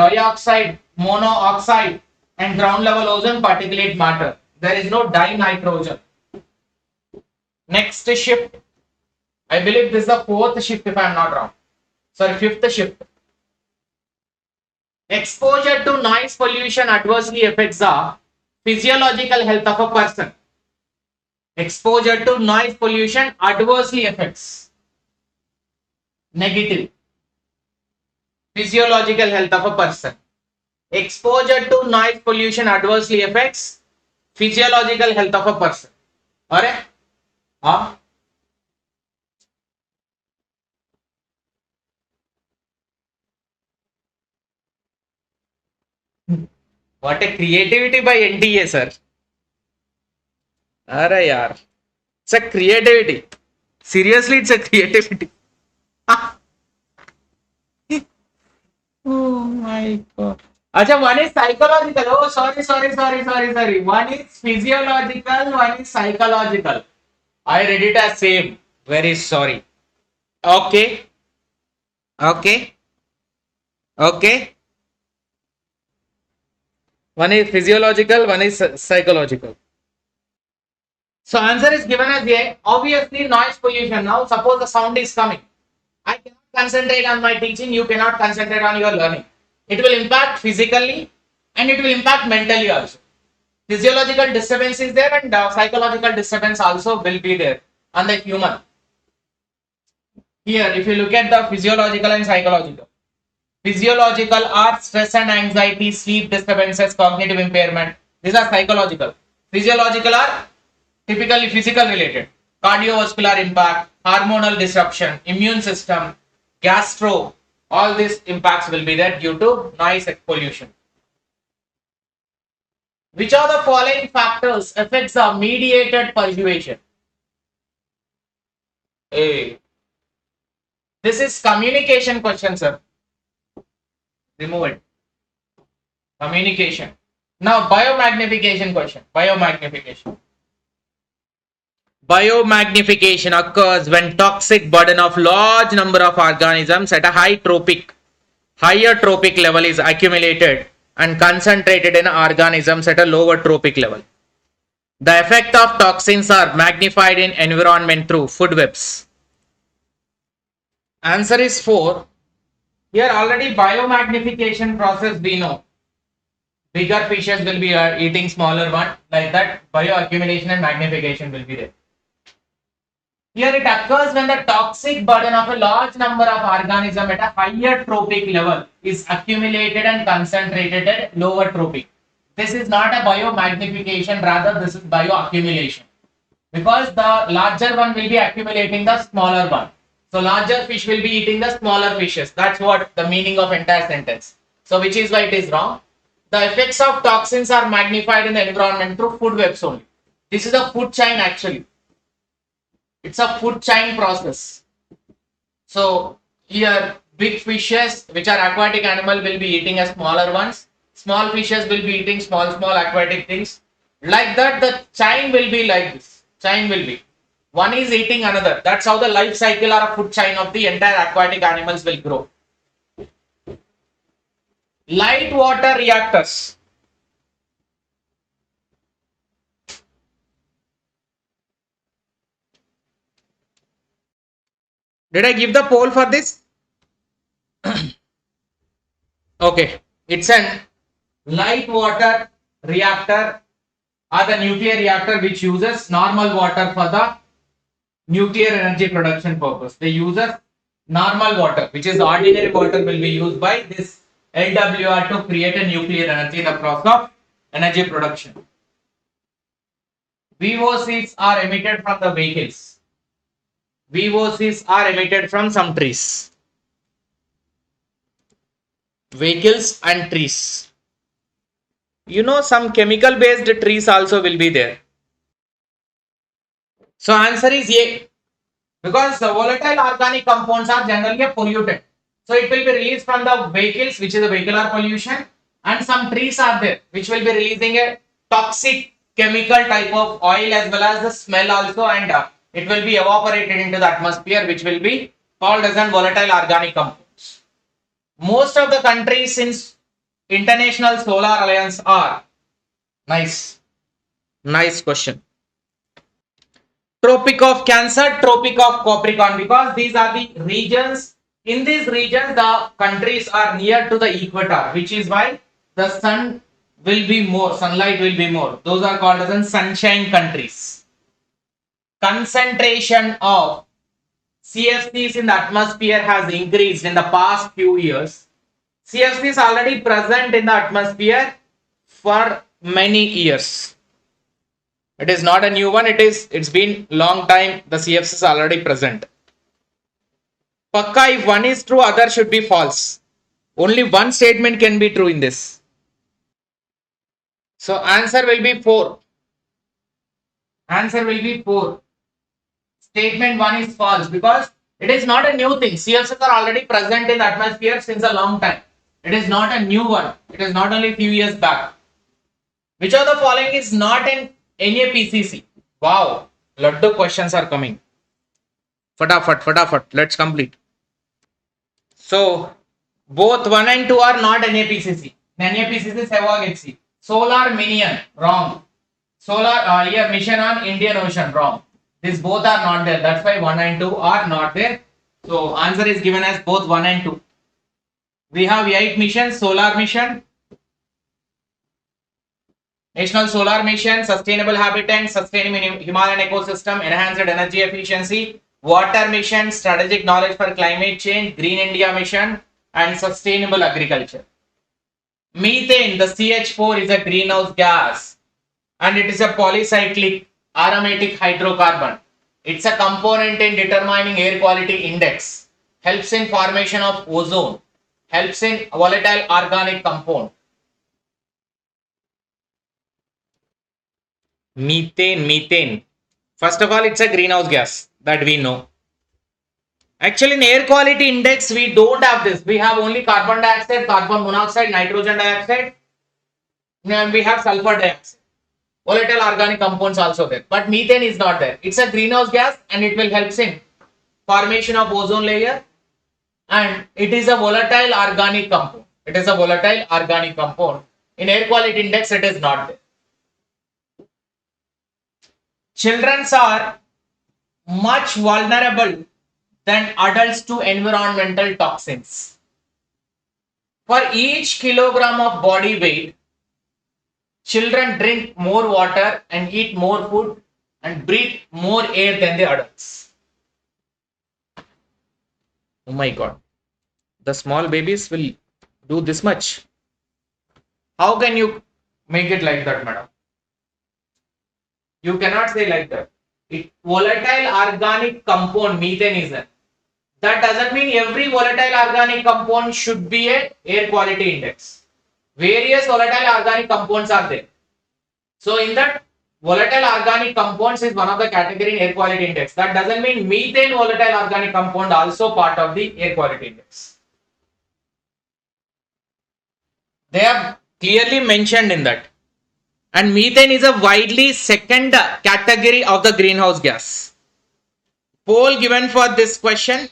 monoxide, and ground level ozone, particulate matter. There is no dinitrogen. Next shift. I believe this is the fourth shift if I am not wrong. Sorry, fifth shift. Exposure to noise pollution adversely affects the physiological health of a person. Exposure to noise pollution adversely affects negative physiological health of a person. Exposure to noise pollution adversely affects physiological health of a person. Alright? What a creativity by NTA, sir. Arey yaar. It's a creativity. Seriously, it's a creativity. Oh my god. Acha, one is psychological. Oh, sorry. One is physiological, one is psychological. I read it as same. Very sorry. Okay. One is physiological, one is psychological. So answer is given as A. Obviously noise pollution. Now suppose the sound is coming. I cannot concentrate on my teaching. You cannot concentrate on your learning. It will impact physically and it will impact mentally also. Physiological disturbance is there and psychological disturbance also will be there on the human. Here, if you look at the physiological and psychological. Physiological are stress and anxiety, sleep disturbances, cognitive impairment. These are psychological. Physiological are typically physical related. Cardiovascular impact, hormonal disruption, immune system, gastro. All these impacts will be there due to noise pollution. Which of the following factors affects the mediated persuasion? A. This is communication question, sir. Remove it. Communication. Now, biomagnification question. Biomagnification occurs when toxic burden of large number of organisms at a higher trophic level is accumulated and concentrated in organisms at a lower trophic level. The effect of toxins are magnified in environment through food webs. Answer is 4. Here already biomagnification process we know. Bigger fishes will be eating smaller one. Like that, bioaccumulation and magnification will be there. Here it occurs when the toxic burden of a large number of organisms at a higher trophic level is accumulated and concentrated at lower trophic. This is not a biomagnification, rather this is bioaccumulation. Because the larger one will be accumulating the smaller one. So larger fish will be eating the smaller fishes. That's what the meaning of entire sentence. So which is why it is wrong. The effects of toxins are magnified in the environment through food webs only. This is a food chain actually. It's a food chain process. So here big fishes which are aquatic animal will be eating as smaller ones. Small fishes will be eating small aquatic things. Like that the chain will be like this. One is eating another. That's how the life cycle or a food chain of the entire aquatic animals will grow. Light water reactors. Did I give the poll for this? Okay. It's an light water reactor or the nuclear reactor which uses normal water for the nuclear energy production purpose. They use normal water, which is ordinary water, will be used by this LWR to create a nuclear energy in the process of energy production. VOCs are emitted from the vehicles. VOCs are emitted from some trees. Vehicles and trees. some chemical based trees also will be there. So answer is A. Because the volatile organic compounds are generally a pollutant. So it will be released from the vehicles, which is a vehicular pollution, and some trees are there which will be releasing a toxic chemical type of oil as well as the smell also, and it will be evaporated into the atmosphere, which will be called as an volatile organic compounds. Most of the countries in International Solar Alliance are nice question. Tropic of Cancer, Tropic of Capricorn, because these are the regions. In these regions, the countries are near to the equator, which is why the sun will be more, sunlight will be more. Those are called as sunshine countries. Concentration of CFCs in the atmosphere has increased in the past few years. CFC is already present in the atmosphere for many years. It is not a new one. It's been long time. The CFC is already present. Pakka, if one is true, other should be false. Only one statement can be true in this. So answer will be 4. Answer will be 4. Statement 1 is false because it is not a new thing. CFCs are already present in the atmosphere since a long time. It is not a new one. It is not only a few years back. Which of the following is not in NAPCC? Wow, lot of questions are coming. Fatafat. Let's complete. So both 1 and 2 are not NAPCC. NAPCC is 𝐎𝐻. Solar Minion, wrong. Solar mission on Indian Ocean, wrong. These both are not there. That's why 1 and 2 are not there. So answer is given as both 1 and 2. We have 8 missions: Solar Mission, National Solar Mission, Sustainable Habitat, Sustaining Himalayan Ecosystem, Enhanced Energy Efficiency, Water Mission, Strategic Knowledge for Climate Change, Green India Mission, and Sustainable Agriculture. Methane, the CH4, is a greenhouse gas and it is a polycyclic aromatic hydrocarbon. It's a component in determining air quality index, helps in formation of ozone, helps in volatile organic compound. Methane. First of all, it's a greenhouse gas that we know. Actually, in air quality index, we don't have this. We have only carbon dioxide, carbon monoxide, nitrogen dioxide, and we have sulfur dioxide. Volatile organic compounds also there, but methane is not there. It's a greenhouse gas and it will help in formation of ozone layer, and it is a volatile organic compound. It is a volatile organic compound. In air quality index, it is not there. Children are much vulnerable than adults to environmental toxins. For each kilogram of body weight, children drink more water and eat more food and breathe more air than the adults. Oh my God. The small babies will do this much. How can you make it like that, madam? You cannot say like that. Volatile organic compound, methane is there. That doesn't mean every volatile organic compound should be a air quality index. Various volatile organic compounds are there. So in that, volatile organic compounds is one of the category in air quality index. That doesn't mean methane volatile organic compound also part of the air quality index. They are clearly mentioned in that. And methane is a widely second category of the greenhouse gas. Poll given for this question.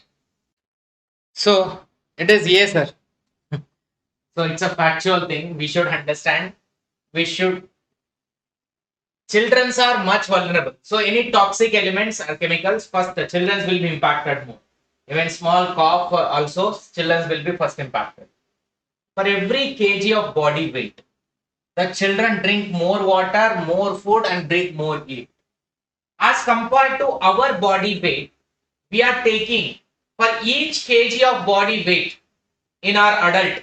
So it is yes, sir. So it's a factual thing. We should understand. Children are much vulnerable. So any toxic elements or chemicals, first the children will be impacted more. Even small cough also, children will be first impacted. For every kg of body weight, the children drink more water, more food and breathe more air. As compared to our body weight, we are taking for each kg of body weight in our adult,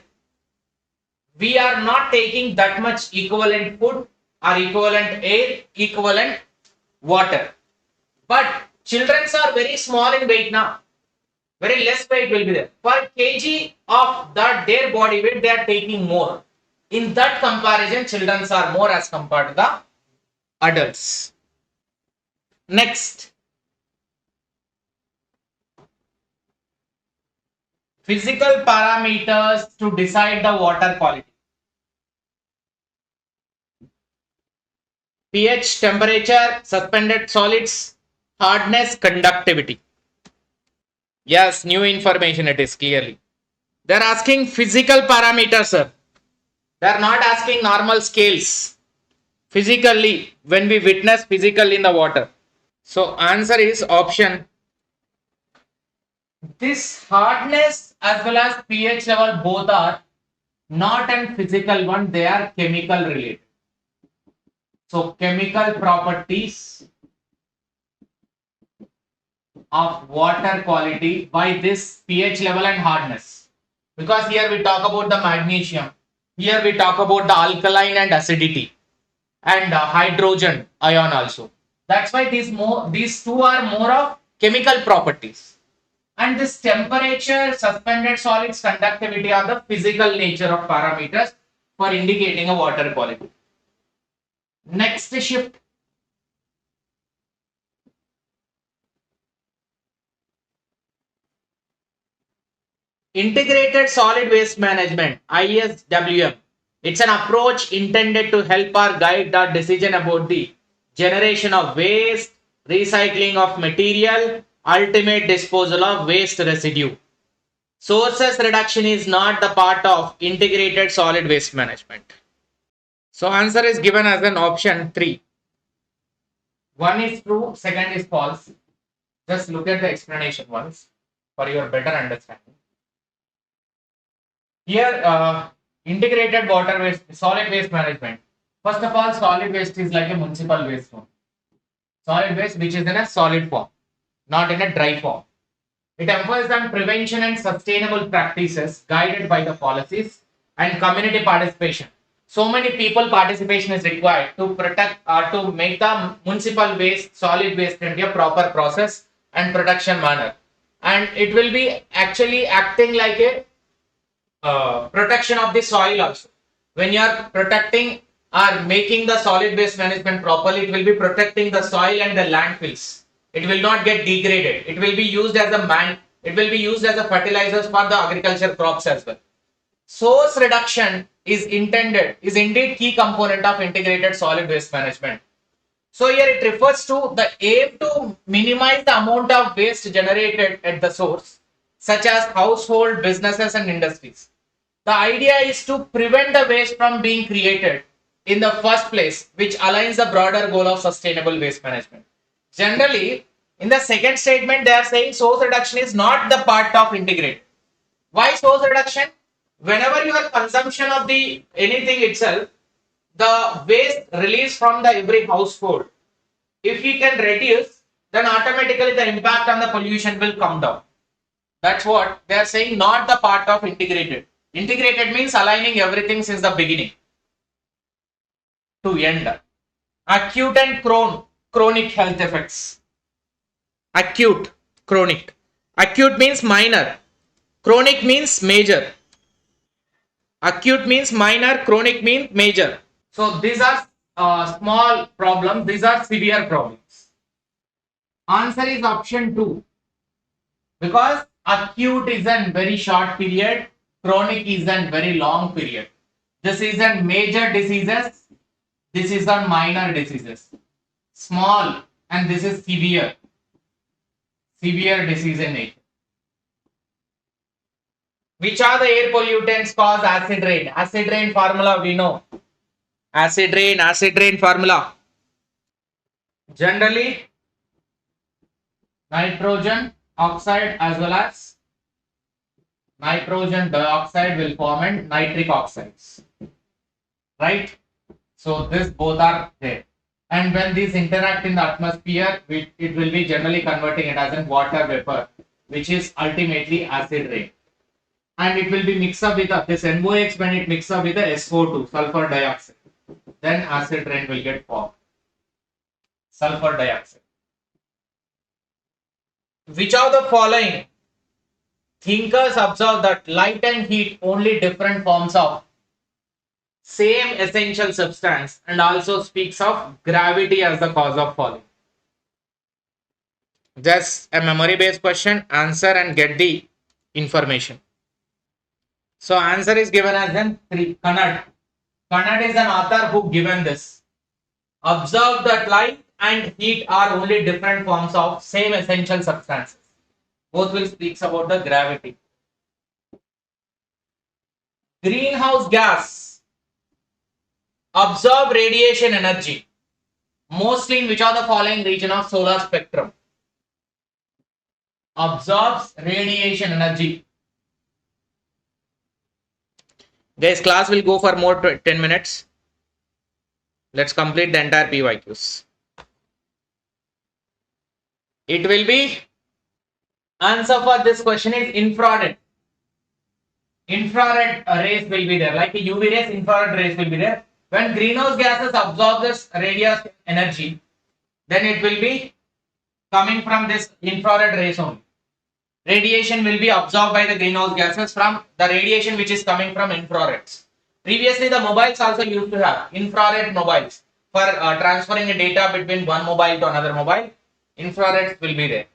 we are not taking that much equivalent food or equivalent air, equivalent water. But children are very small in weight now. Very less weight will be there. Per kg of their body weight, they are taking more. In that comparison, children are more as compared to the adults. Next, physical parameters to decide the water quality. pH, temperature, suspended solids, hardness, conductivity. Yes, new information it is clearly. They are asking physical parameters, sir. They are not asking normal scales. Physically, when we witness physically in the water. So answer is option. This hardness as well as pH level both are not an physical one, they are chemical related. So chemical properties of water quality by this pH level and hardness. Because here we talk about the magnesium, here we talk about the alkaline and acidity and hydrogen ion also. That's why these two are more of chemical properties. And this temperature, suspended solids, conductivity are the physical nature of parameters for indicating a water quality. Next shift. Integrated Solid Waste Management, ISWM. It's an approach intended to help or guide the decision about the generation of waste, recycling of material, ultimate disposal of waste residue. Sources reduction is not the part of integrated solid waste management. So answer is given as an option 3. One is true, second is false. Just look at the explanation once for your better understanding. Here, integrated water waste, solid waste management. First of all, solid waste is like a municipal waste form. Solid waste which is in a solid form, not in a dry form. It emphasizes on prevention and sustainable practices guided by the policies and community participation. So many people participation is required to protect or to make the municipal waste, solid waste into a proper process and production manner. And it will be actually acting like a protection of the soil also. When you are protecting or making the solid waste management properly, it will be protecting the soil and the landfills. It will not get degraded. It will be used as a fertilizers for the agriculture crops as well. Source reduction is indeed key component of integrated solid waste management. So here it refers to the aim to minimize the amount of waste generated at the source, such as household, businesses and industries. The idea is to prevent the waste from being created in the first place, which aligns the broader goal of sustainable waste management. Generally, in the second statement, they are saying source reduction is not the part of integrated. Why source reduction? Whenever your consumption of the anything itself, the waste released from the every household, if we can reduce, then automatically the impact on the pollution will come down. That's what they are saying, not the part of integrated. Integrated means aligning everything since the beginning to end. Acute and chronic health effects. Acute, chronic. Acute means minor. Chronic means major. Acute means minor, chronic means major. So these are small problems, these are severe problems. Answer is option 2. Because acute is a very short period, chronic is a very long period. This is a major diseases, this is a minor diseases. Small and this is severe. Severe disease in nature. Which are the air pollutants cause acid rain? Acid rain formula we know. Acid rain formula. Generally, nitrogen oxide as well as nitrogen dioxide will form in nitric oxides. Right? So this both are there. And when these interact in the atmosphere, it will be generally converting it as in water vapor, which is ultimately acid rain. And it will be mixed up with this NOx when it mixes up with the SO2, sulfur dioxide. Then acid rain will get formed. Sulfur dioxide. Which of the following thinkers observe that light and heat only different forms of same essential substance, and also speaks of gravity as the cause of falling. Just a memory based question, answer and get the information. So answer is given as then 3. 𝐻𝐻. 𝐻𝐻 is an author who given this. Observe that light and heat are only different forms of same essential substances. Both will speaks about the gravity. Greenhouse gas absorb radiation energy mostly in which of the following region of solar spectrum? Absorbs radiation energy. Guys, class will go for more 10 minutes. Let's complete the entire PYQs. It will be, answer for this question is infrared. Infrared rays will be there, like UV rays, infrared rays will be there. When greenhouse gases absorb this radiation energy, then it will be coming from this infrared rays only. Radiation will be absorbed by the greenhouse gases from the radiation which is coming from infrareds. Previously, the mobiles also used to have infrared mobiles for transferring a data between one mobile to another mobile. Infrareds will be there.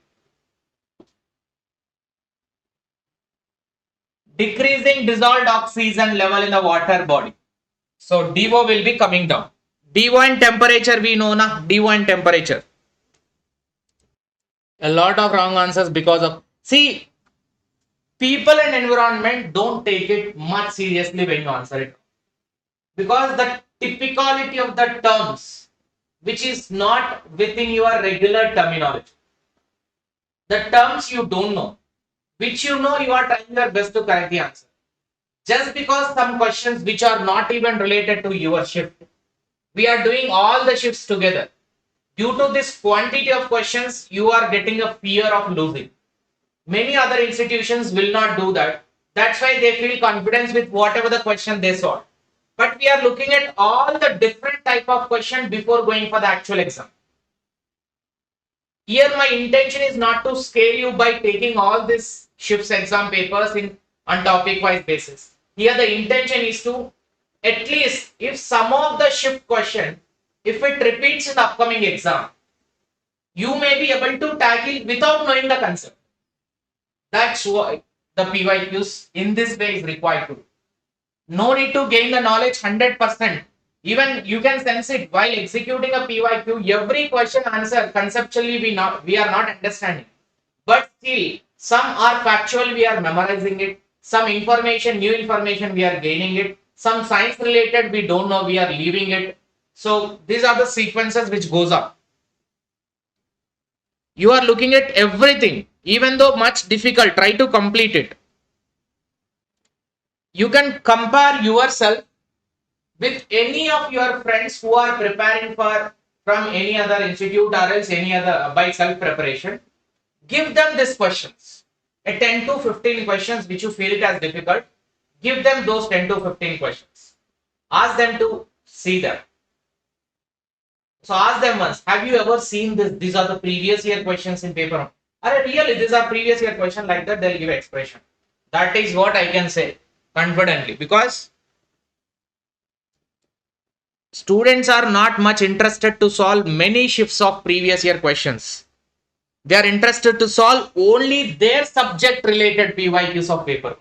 Decreasing dissolved oxygen level in the water body. So DO will be coming down. DO and temperature we know na. DO and temperature. A lot of wrong answers because of, see, people and environment don't take it much seriously when you answer it. Because the typicality of the terms which is not within your regular terminology. The terms you don't know, which you know, you are trying your best to correct the answer. Just because some questions which are not even related to your shift, we are doing all the shifts together. Due to this quantity of questions, you are getting a fear of losing. Many other institutions will not do that. That's why they feel confidence with whatever the question they solve. But we are looking at all the different type of questions before going for the actual exam. Here my intention is not to scare you by taking all these shifts exam papers on topic wise basis. Here the intention is to, at least if some of the shift question, if it repeats in the upcoming exam, you may be able to tackle without knowing the concept. That's why the PYQs in this way is required to do. No need to gain the knowledge 100%. Even you can sense it while executing a PYQ. Every question answer conceptually we are not understanding. But still, some are factual, we are memorizing it. Some information, new information, we are gaining it. Some science related, we don't know, we are leaving it. So these are the sequences which goes up. You are looking at everything, even though much difficult, try to complete it. You can compare yourself with any of your friends who are preparing from any other institute or else any other by self preparation. Give them these questions, a 10 to 15 questions which you feel it as difficult. Give them those 10 to 15 questions. Ask them to see them. So ask them once, have you ever seen this? These are the previous year questions in paper. Are really these are previous year question, like that they'll give expression. That is what I can say confidently, because students are not much interested to solve many shifts of previous year questions. They are interested to solve only their subject related PYQs of paper.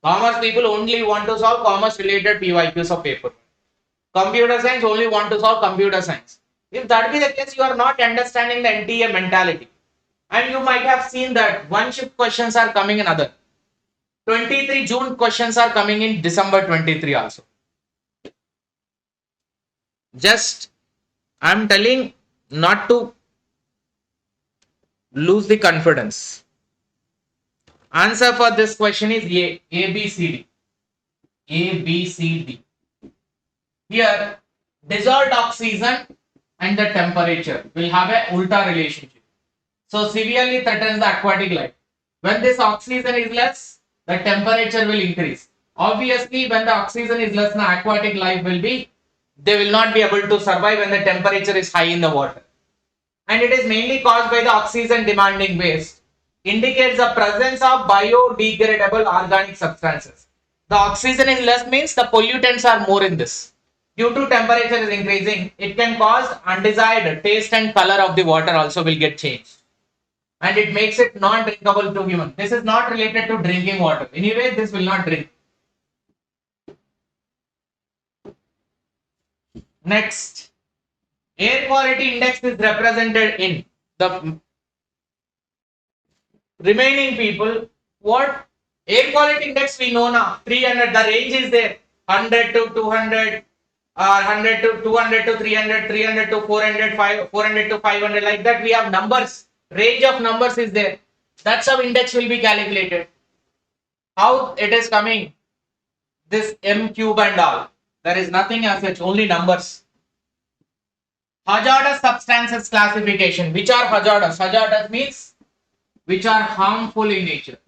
Commerce people only want to solve commerce related PYQs of paper. Computer science only want to solve computer science. If that be the case, you are not understanding the NTA mentality. And you might have seen that one shift questions are coming in other. 23 June questions are coming in December 23 also. Just, I am telling not to lose the confidence. Answer for this question is A, B, C, D. A, B, C, D. Here, dissolved oxygen and the temperature will have a ulta relationship. So, severely threatens the aquatic life. When this oxygen is less, the temperature will increase. Obviously, when the oxygen is less, the aquatic life will be, they will not be able to survive when the temperature is high in the water. And it is mainly caused by the oxygen demanding waste. Indicates the presence of biodegradable organic substances. The oxygen is less means the pollutants are more in this. Due to temperature is increasing, it can cause undesired taste and color of the water also will get changed. And it makes it non-drinkable to human. This is not related to drinking water. Anyway, this will not drink. Next, air quality index is represented in the remaining people. What air quality index we know now? 300. The range is there. 100 to 200, 100 to 200 to 300, 300 to 400, 400 to 500. Like that, we have numbers. Range of numbers is there. That's how index will be calculated. How it is coming? This M cube and all. There is nothing as such, only numbers. Hazardous substances classification. Which are hazardous? Hazardous means which are harmful in nature.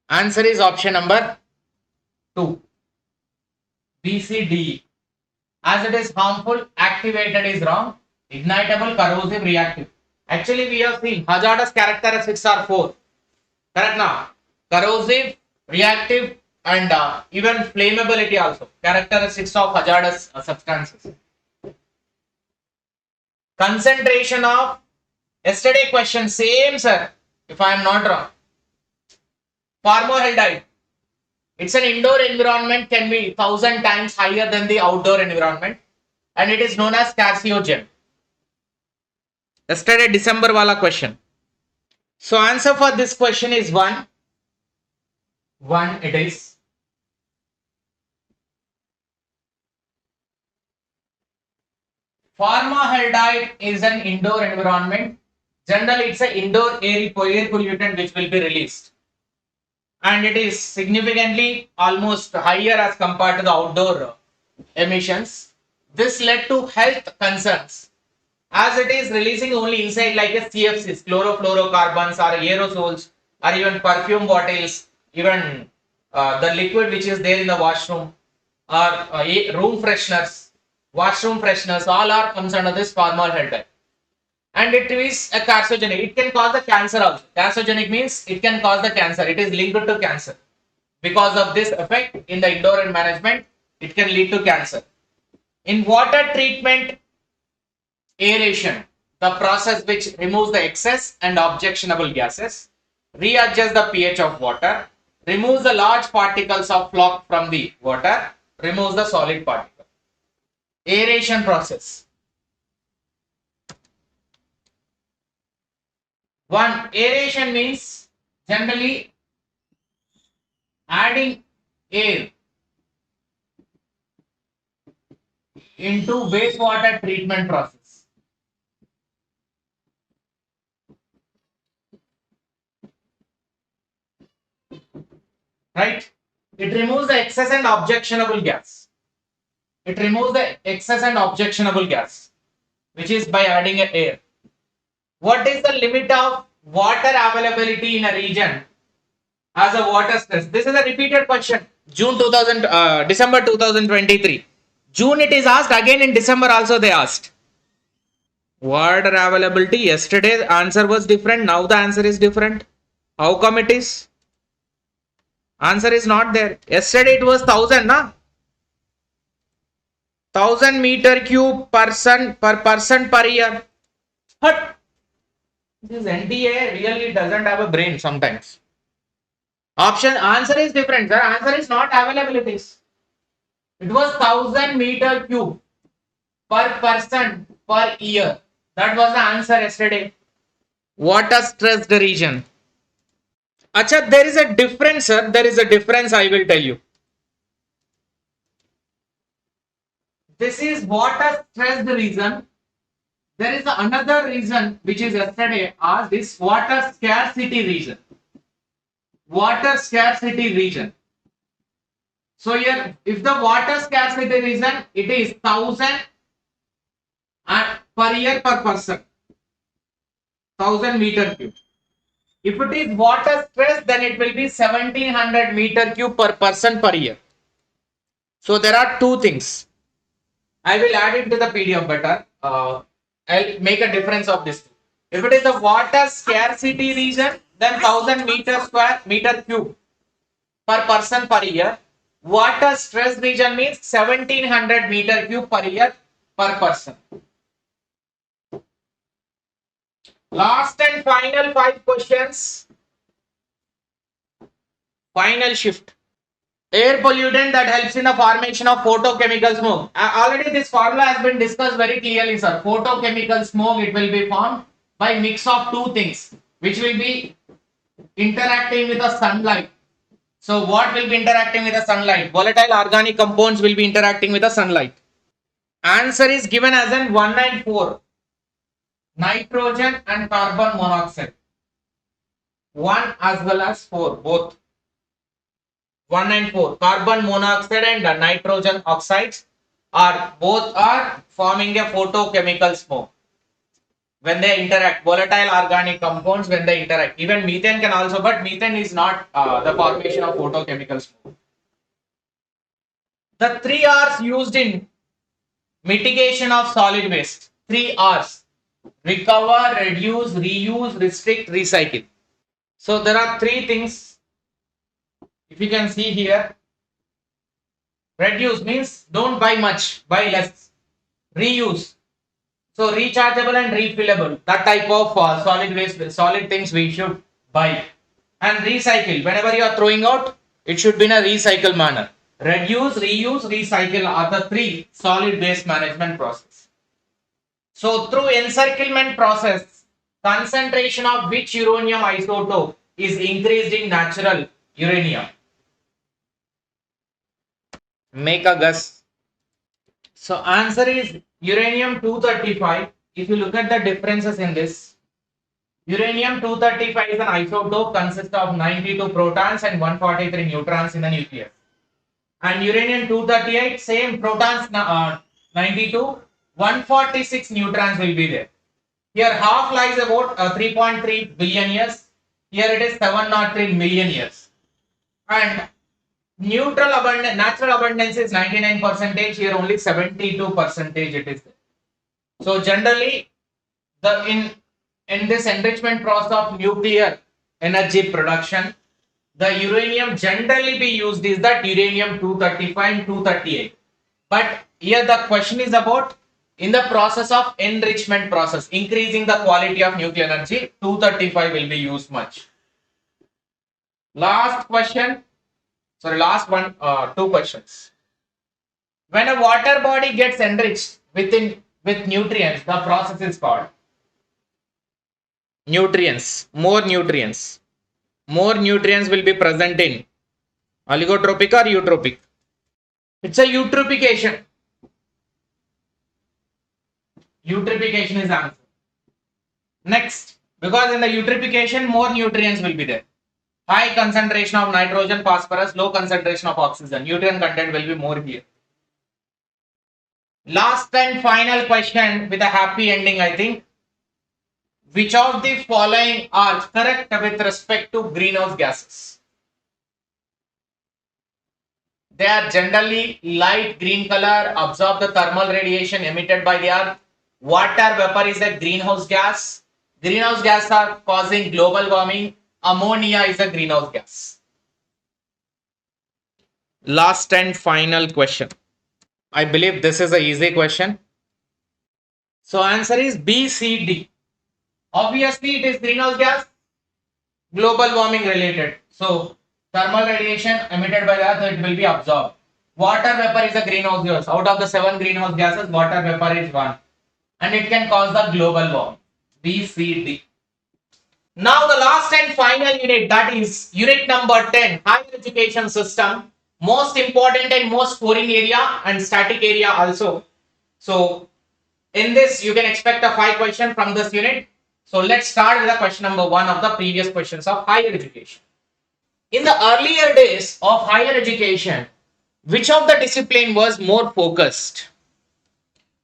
Answer is option number 2. B, C, D, E. As it is harmful, activated is wrong. Ignitable, corrosive, reactive. Actually, we have seen hazardous characteristics are 4. Correct now? Corrosive, reactive, and even flammability also. Characteristics of hazardous substances. Concentration of yesterday question, same sir, if I am not wrong. Formaldehyde. It's an indoor environment, can be 1000 times higher than the outdoor environment, and it is known as carcinogen. Yesterday December wala question. So answer for this question is 1. 1 it is. Formaldehyde is an indoor environment. Generally, it's an indoor air pollutant which will be released. And it is significantly almost higher as compared to the outdoor emissions. This led to health concerns as it is releasing only inside like a CFCs, chlorofluorocarbons or aerosols or even perfume bottles, even the liquid which is there in the washroom or room fresheners, washroom fresheners, all are comes under this formaldehyde. And it is a carcinogenic. It can cause the cancer also. Carcinogenic means it can cause the cancer. It is linked to cancer. Because of this effect in the indoor management, it can lead to cancer. In water treatment, aeration, the process which removes the excess and objectionable gases, readjusts the pH of water, removes the large particles of floc from the water, removes the solid particle. Aeration process. 1. Aeration means generally adding air into wastewater treatment process. Right? It removes the excess and objectionable gas. It removes the excess and objectionable gas, which is by adding air. What is the limit of water availability in a region as a water stress? This is a repeated question. December 2023. June it is asked, again in December also they asked. Water availability, yesterday the answer was different, now the answer is different. How come it is? Answer is not there. Yesterday it was 1000, na? 1000 meter cube per person per year. But this NTA really doesn't have a brain sometimes. Answer is different, sir. Answer is not availabilities. It was 1000 meter cube per person per year. That was the answer yesterday. Water stressed region. Acha, there is a difference, sir. There is a difference, I will tell you. This is water stressed region. There is another reason which is yesterday asked, this water scarcity region. Water scarcity region. So here, if the water scarcity region, it is 1000 per year per person. 1000 meter cube. If it is water stress, then it will be 1700 meter cube per person per year. So there are two things. I will add it to the PDF better. I'll make a difference of this. If it is a water scarcity region, then 1000 meter cube per person per year. Water stress region means 1700 meter cube per year per person. Last and final 5 questions. Final shift. Air pollutant that helps in the formation of photochemical smoke. Already this formula has been discussed very clearly, sir. Photochemical smoke, it will be formed by mix of two things, which will be interacting with the sunlight. So what will be interacting with the sunlight? Volatile organic compounds will be interacting with the sunlight. Answer is given as in 1 and 4. Nitrogen and carbon monoxide. 1 as well as 4, both. 1 and 4. Carbon monoxide and nitrogen oxides both are forming a photochemical smoke. When they interact, volatile organic compounds, when they interact. Even methane can also, but methane is not the formation of photochemical smoke. The 3 R's used in mitigation of solid waste. 3 R's. Recover, reduce, reuse, restrict, recycle. So there are 3 things. If you can see here, reduce means don't buy much, buy less. Reuse, so rechargeable and refillable, that type of solid waste, solid things we should buy. And recycle, whenever you are throwing out, it should be in a recycle manner. Reduce, reuse, recycle are the 3 solid waste management process. So through encirclement process, concentration of which uranium isotope is increased in natural uranium? Make a guess. So answer is uranium 235. If you look at the differences in this, uranium 235 is an isotope consists of 92 protons and 143 neutrons in the nucleus. And uranium 238, same protons 92, 146 neutrons will be there. Here half-life is about 3.3 billion years. Here it is 703 million years. And natural abundance is 99%. Here only 72% it is there. So generally, in this enrichment process of nuclear energy production, the uranium generally be used is that uranium 235 and 238. But here the question is about in the process of enrichment process, increasing the quality of nuclear energy, 235 will be used much. Last question. Sorry, last one, 2 questions. When a water body gets enriched with nutrients, the process is called nutrients. More nutrients will be present in oligotropic or eutropic. It's a eutrophication. Eutrophication is the answer. Next, because in the eutrophication, more nutrients will be there. High concentration of nitrogen, phosphorus, low concentration of oxygen. Nutrient content will be more here. Last and final question with a happy ending, I think. Which of the following are correct with respect to greenhouse gases? They are generally light green color, absorb the thermal radiation emitted by the earth. Water vapor is a greenhouse gas. Greenhouse gas are causing global warming. Ammonia is a greenhouse gas. Last and final question. I believe this is an easy question. So answer is B, C, D. Obviously it is greenhouse gas, global warming related. So thermal radiation emitted by the earth, it will be absorbed. Water vapor is a greenhouse gas. Out of the 7 greenhouse gases, water vapor is 1. And it can cause the global warming. B, C, D. Now the last and final unit, that is unit number 10, higher education system. Most important and most boring area and static area also. So in this you can expect a 5 question from this unit. So let's start with the question number 1 of the previous questions of higher education. In the earlier days of higher education, which of the discipline was more focused?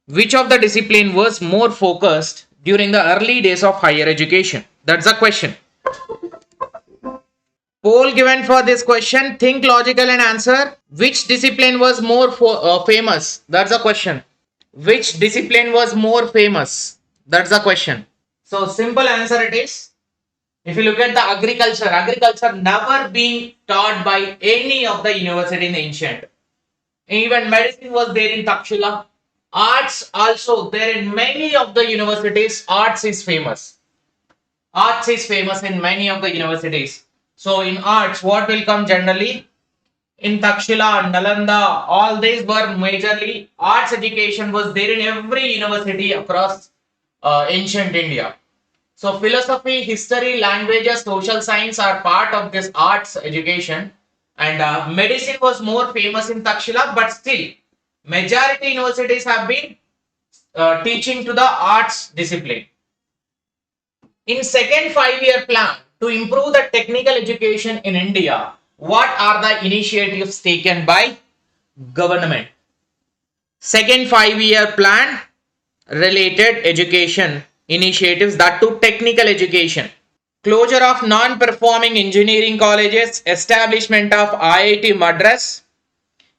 Which of the discipline was more focused during the early days of higher education? That's the question. Poll given for this question. Think logical and answer. Which discipline was more famous? That's the question. Which discipline was more famous? That's the question. So simple answer it is. If you look at the agriculture never been taught by any of the university in ancient. Even medicine was there in Takshila. Arts also there in many of the universities. Arts is famous. Arts is famous in many of the universities. So in arts, what will come generally? In Takshila, Nalanda, all these were majorly arts education was there in every university across ancient India. So philosophy, history, languages, social science are part of this arts education. And medicine was more famous in Takshila, but still majority universities have been teaching to the arts discipline. In second 5-year plan to improve the technical education in India, what are the initiatives taken by government? Second 5-year plan related education initiatives, that to technical education. Closure of non-performing engineering colleges, establishment of IIT Madras,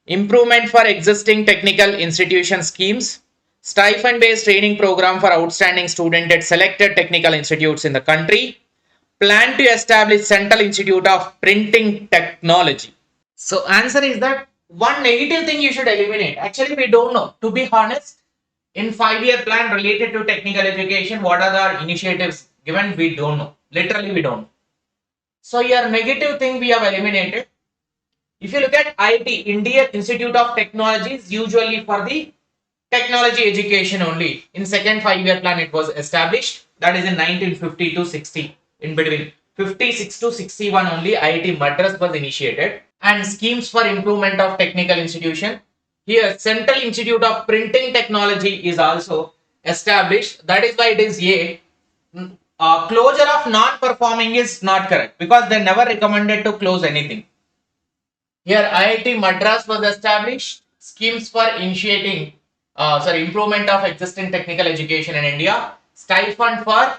improvement for existing technical institution schemes, stipend-based training program for outstanding students at selected technical institutes in the country, plan to establish Central Institute of Printing Technology. So answer is that one negative thing you should eliminate. Actually, we don't know. To be honest, in 5-year plan related to technical education, what are the initiatives given? We don't know. Literally, we don't know. So your negative thing we have eliminated. If you look at IIT, Indian Institute of Technology, is usually for the technology education only. In second 5-year plan, it was established. That is in 1950 to 60. In between 56 to 61 only IIT Madras was initiated. And schemes for improvement of technical institution. Here, Central Institute of Printing Technology is also established. That is why it is A. Closure of non-performing is not correct because they never recommended to close anything. Here, IIT Madras was established. Schemes for initiating, improvement of existing technical education in India. Stipend for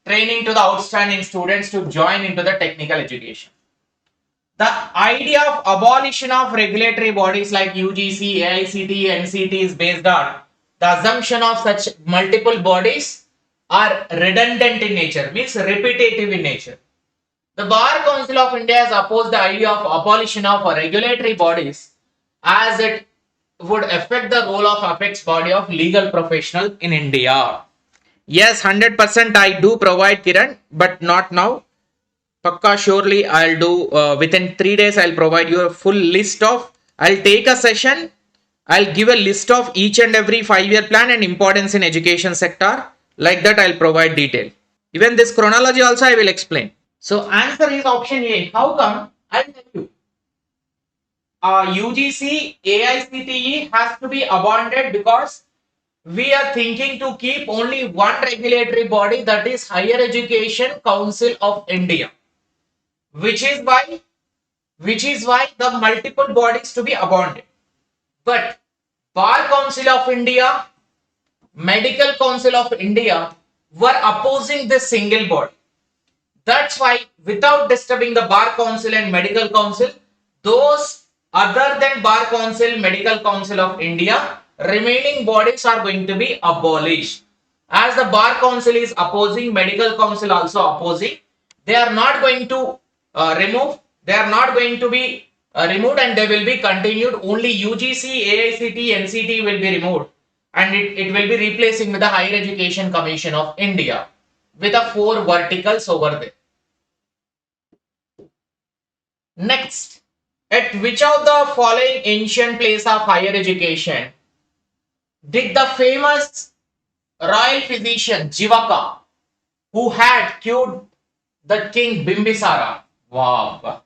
training to the outstanding students to join into the technical education. The idea of abolition of regulatory bodies like UGC, AICT, NCT is based on the assumption of such multiple bodies are redundant in nature, means repetitive in nature. The Bar Council of India has opposed the idea of abolition of regulatory bodies as it would affect the role of apex body of legal professional in India. Yes, 100% I do provide, Kiran, but not now. Pakka, surely I'll do within 3 days. I'll provide you a full list of. I'll take a session. I'll give a list of each and every 5-year plan and importance in education sector. Like that, I'll provide detail. Even this chronology also I will explain. So answer is option A. How come? I'll tell you. UGC, AICTE has to be abandoned because we are thinking to keep only one regulatory body, that is Higher Education Council of India. Which is why the multiple bodies to be abandoned. But Bar Council of India, Medical Council of India were opposing this single body. That's why without disturbing the Bar Council and Medical Council, those other than Bar Council, Medical Council of India, remaining bodies are going to be abolished. As the Bar Council is opposing, Medical Council also opposing, they are not going to remove. They are not going to be removed and they will be continued. Only UGC, AICT, NCT will be removed and it will be replacing with the Higher Education Commission of India with the 4 verticals over there. Next, at which of the following ancient place of higher education did the famous royal physician Jivaka, who had cured the king Bimbisara? Wow.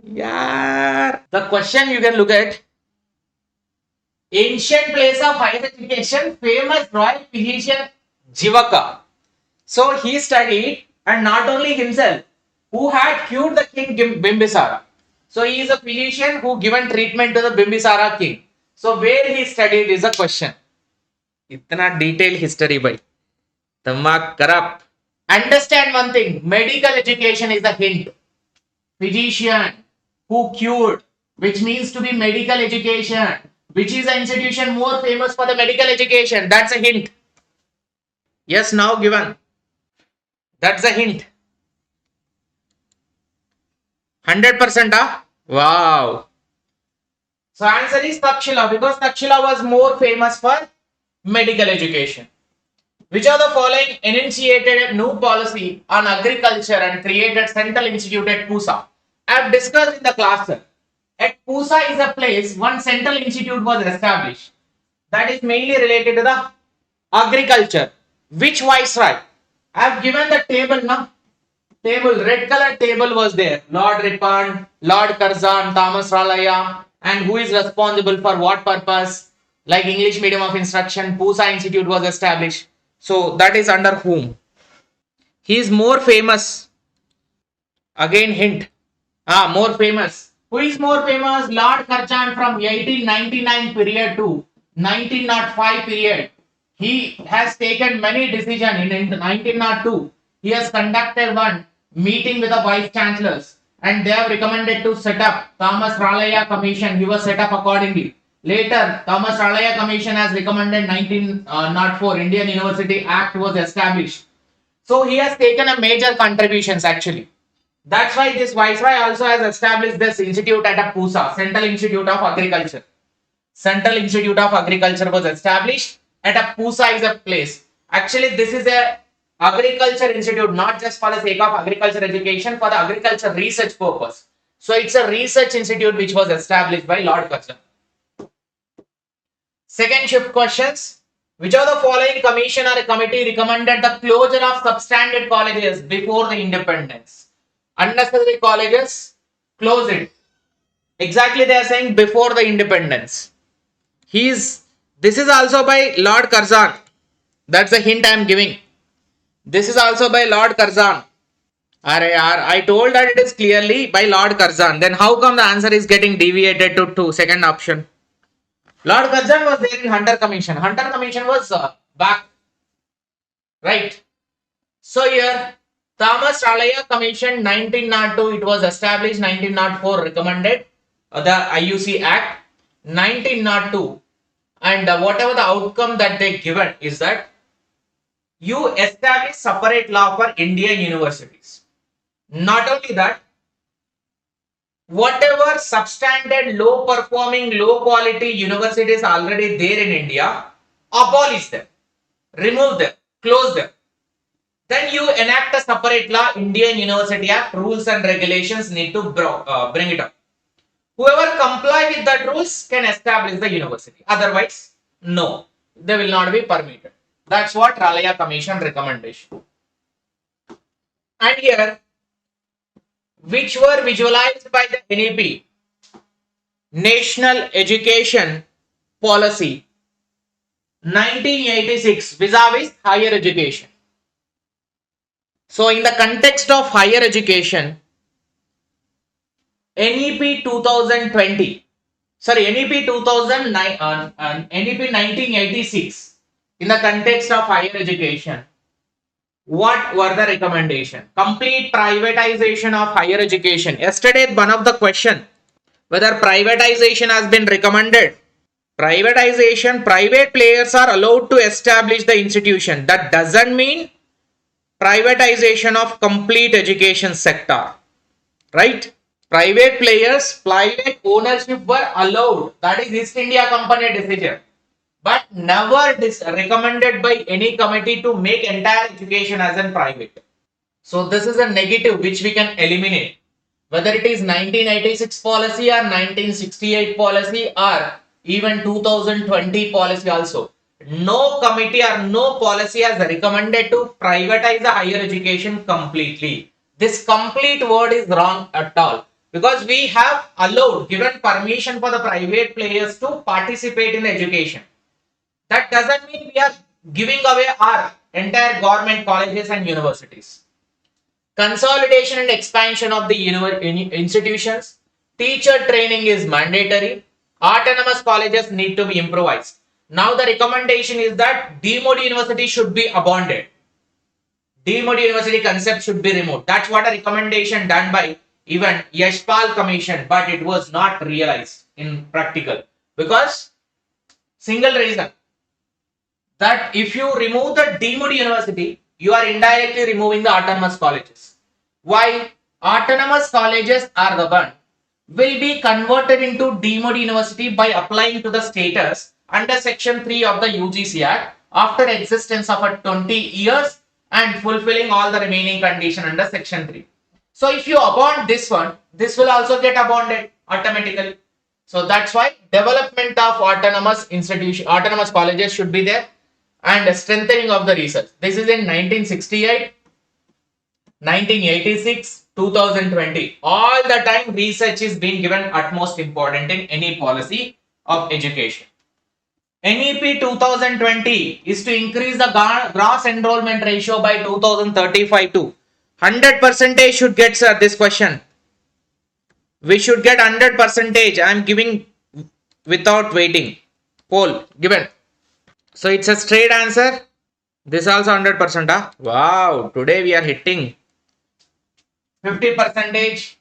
Yeah. The question you can look at. Ancient place of higher education, famous royal physician Jivaka. So he studied, and not only himself, who had cured the king Bimbisara. So he is a physician who given treatment to the Bimbisara king. So where he studied is a question. Itna detailed history bhai. Tamag karap. Understand one thing, medical education is a hint. Physician who cured, which means to be medical education, which is an institution more famous for the medical education. That's a hint. Yes, now given. That's a hint. 100%, ah? Wow. So answer is Takshila, because Takshila was more famous for medical education. Which of the following enunciated a new policy on agriculture and created Central Institute at Pusa? I have discussed in the class, sir. At Pusa is a place one Central Institute was established that is mainly related to the agriculture. Which viceroy? I have given the table now. Table, red color table was there. Lord Ripon, Lord Curzon, Thomas Ralaya, and who is responsible for what purpose? Like English medium of instruction, Pusa Institute was established. So that is under whom? He is more famous. Again hint. More famous. Who is more famous? Lord Curzon from 1899 period to 1905 period. He has taken many decisions in 1902. He has conducted one meeting with the vice chancellors and they have recommended to set up Thomas Ralaya Commission. He was set up accordingly. Later, Thomas Ralaya Commission has recommended 1904 Indian University Act was established. So he has taken a major contributions actually. That's why this viceroy also has established this institute at a Pusa, Central Institute of Agriculture. Central Institute of Agriculture was established at a Pusa is a place. Actually, this is a agriculture institute, not just for the sake of agriculture education, for the agriculture research purpose. So it's a research institute which was established by Lord Curzon. Second shift questions. Which of the following commission or a committee recommended the closure of substandard colleges before the independence? Unnecessary colleges, close it. Exactly, they are saying before the independence. This is also by Lord Curzon. That's the hint I am giving. This is also by Lord Curzon. I told that it is clearly by Lord Curzon. Then how come the answer is getting deviated to second option? Lord Curzon was there in Hunter Commission. Hunter Commission was back. Right. So here, Thomas Ralaya Commission 1902, it was established. 1904 recommended the IUC Act. 1902. And whatever the outcome that they given is that you establish separate law for Indian universities. Not only that, whatever substandard, low performing, low quality universities already there in India, abolish them, remove them, close them. Then you enact a separate law, Indian University Act, rules and regulations need to bring it up. Whoever comply with that rules can establish the university. Otherwise, no, they will not be permitted. That's what Ralaya Commission recommendation. And here, which were visualized by the NEP, National Education Policy 1986 vis-a-vis higher education. So in the context of higher education, NEP 2020, sorry, NEP 2009, NEP 1986, in the context of higher education, what were the recommendation? Complete privatization of higher education. Yesterday, one of the question, whether privatization has been recommended. Privatization, private players are allowed to establish the institution. That doesn't mean privatization of complete education sector, right? Private players, private ownership were allowed. That is East India Company decision. But never recommended by any committee to make entire education as in private. So this is a negative which we can eliminate. Whether it is 1986 policy or 1968 policy or even 2020 policy also. No committee or no policy has recommended to privatize the higher education completely. This complete word is wrong at all. Because we have allowed, given permission for the private players to participate in education. That doesn't mean we are giving away our entire government colleges and universities. Consolidation and expansion of the institutions. Teacher training is mandatory. Autonomous colleges need to be improvised. Now the recommendation is that demoed university should be abandoned. Demoed university concept should be removed. That's what a recommendation done by even Yashpal Commission, but it was not realized in practical. Because single reason. that if you remove the deemed university, you are indirectly removing the autonomous colleges. Why? Autonomous colleges are the one will be converted into deemed university by applying to the status under section 3 of the UGC Act after existence of a 20 years and fulfilling all the remaining condition under section 3. So if you abort this one, this will also get aborted automatically. So that's why development of autonomous institution, autonomous colleges should be there, and strengthening of the research. This is in 1968, 1986, 2020. All the time research is being given utmost important in any policy of education. NEP 2020 is to increase the gross enrollment ratio by 2035 to 100% should get, sir, this question. We should get 100%. I am giving without waiting. Poll given. So it's a straight answer. This also 100%. Huh? Wow. Today we are hitting 50%.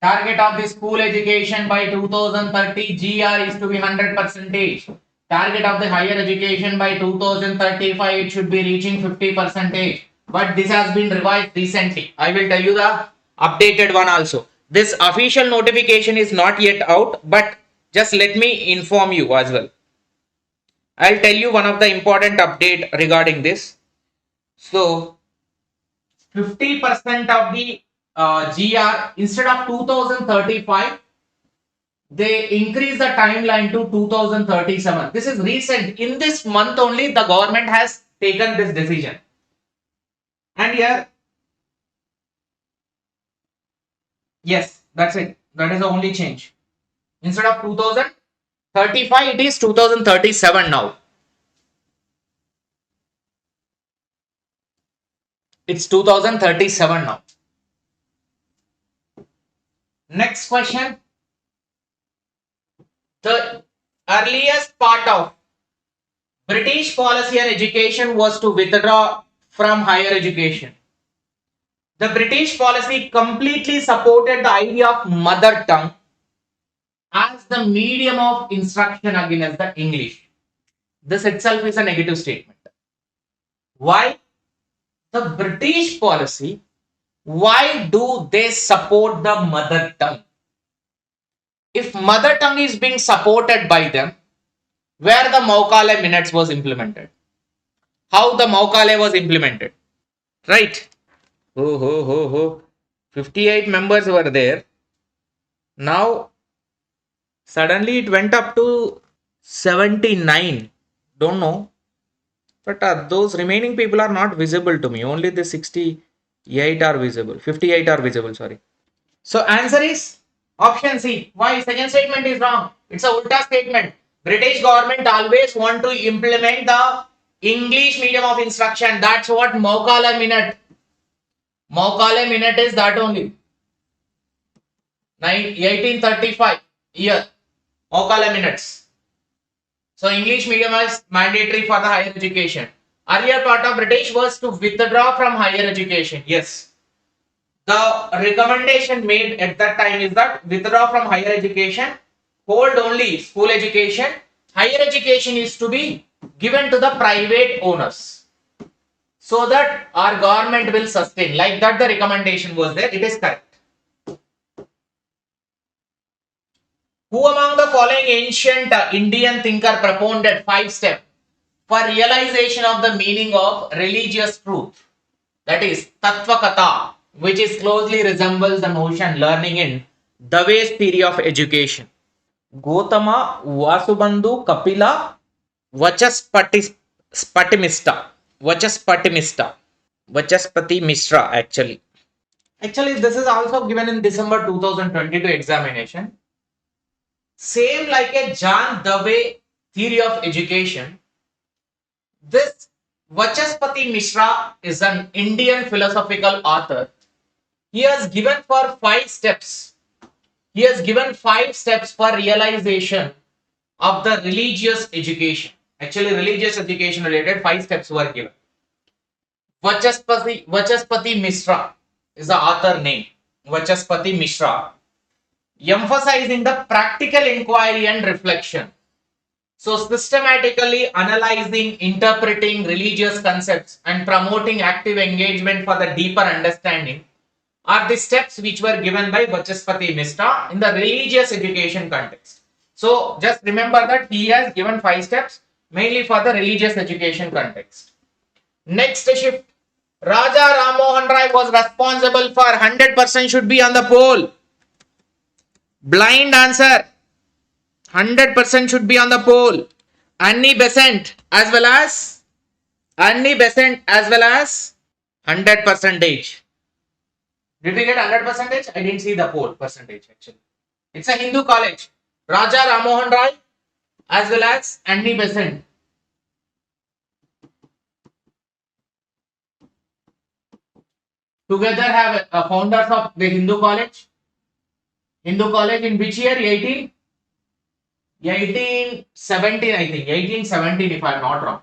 Target of the school education by 2030 GR is to be 100%. Target of the higher education by 2035 it should be reaching 50%. But this has been revised recently. I will tell you the updated one also. This official notification is not yet out, but just let me inform you as well. I'll tell you one of the important update regarding this. So 50% of the GR, instead of 2035, they increase the timeline to 2037. This is recent. In this month only, the government has taken this decision. And here, yes, that's it. That is the only change. Instead of 2035, it is 2037 now. It's 2037 now. Next question. The earliest part of British policy on education was to withdraw from higher education. The British policy completely supported the idea of mother tongue as the medium of instruction against the English. This itself is a negative statement. Why? The British policy, why do they support the mother tongue? If mother tongue is being supported by them, where the 𝐬𝐴 minutes was implemented? How the 𝐬𝐴 was implemented? Right? 58 members were there. Now, suddenly it went up to 79. Don't know. But those remaining people are not visible to me. Only the 68 are visible. 58 are visible, sorry. So answer is option C. Why? Second statement is wrong. It's a ulta statement. British government always want to implement the English medium of instruction. That's what 𝐬𝐴 minute. 𝐬𝐴 minute is that only. 1835 year. 𝐬𝐴 minutes. So English medium is mandatory for the higher education. Earlier part of British was to withdraw from higher education. Yes. The recommendation made at that time is that withdraw from higher education, hold only school education. Higher education is to be given to the private owners, so that our government will sustain. Like that the recommendation was there. It is correct. Who among the following ancient Indian thinker proponed 5 steps for realization of the meaning of religious truth? That is Tattvakatha, which is closely resembles the notion learning in Dave's theory of education. Gautama, Vasubandhu, Kapila, Vachaspati Mishra actually. Actually, this is also given in December 2022 examination. Same like a John Dave theory of education. This Vachaspati Mishra is an Indian philosophical author. He has given for 5 steps. He has given 5 steps for realization of the religious education. Actually, religious education related 5 steps were given. Vachaspati Mishra is the author name. Vachaspati Mishra. Emphasizing the practical inquiry and reflection. So systematically analyzing, interpreting religious concepts and promoting active engagement for the deeper understanding are the steps which were given by Vachaspati Mishra in the religious education context. So just remember that he has given 5 steps mainly for the religious education context. Next shift. Raja Ram Mohan Rai was responsible for 100% should be on the poll. Blind answer. 100% should be on the poll. Annie Besant as well as 100 percentage. Did we get 100 percentage? I didn't see the poll percentage actually. It's a Hindu college. Raja Ram Mohan Rai as well as Annie Besant. Together have founders of the Hindu college. Hindu college in which year? 1817, I think. 1817 if I am not wrong.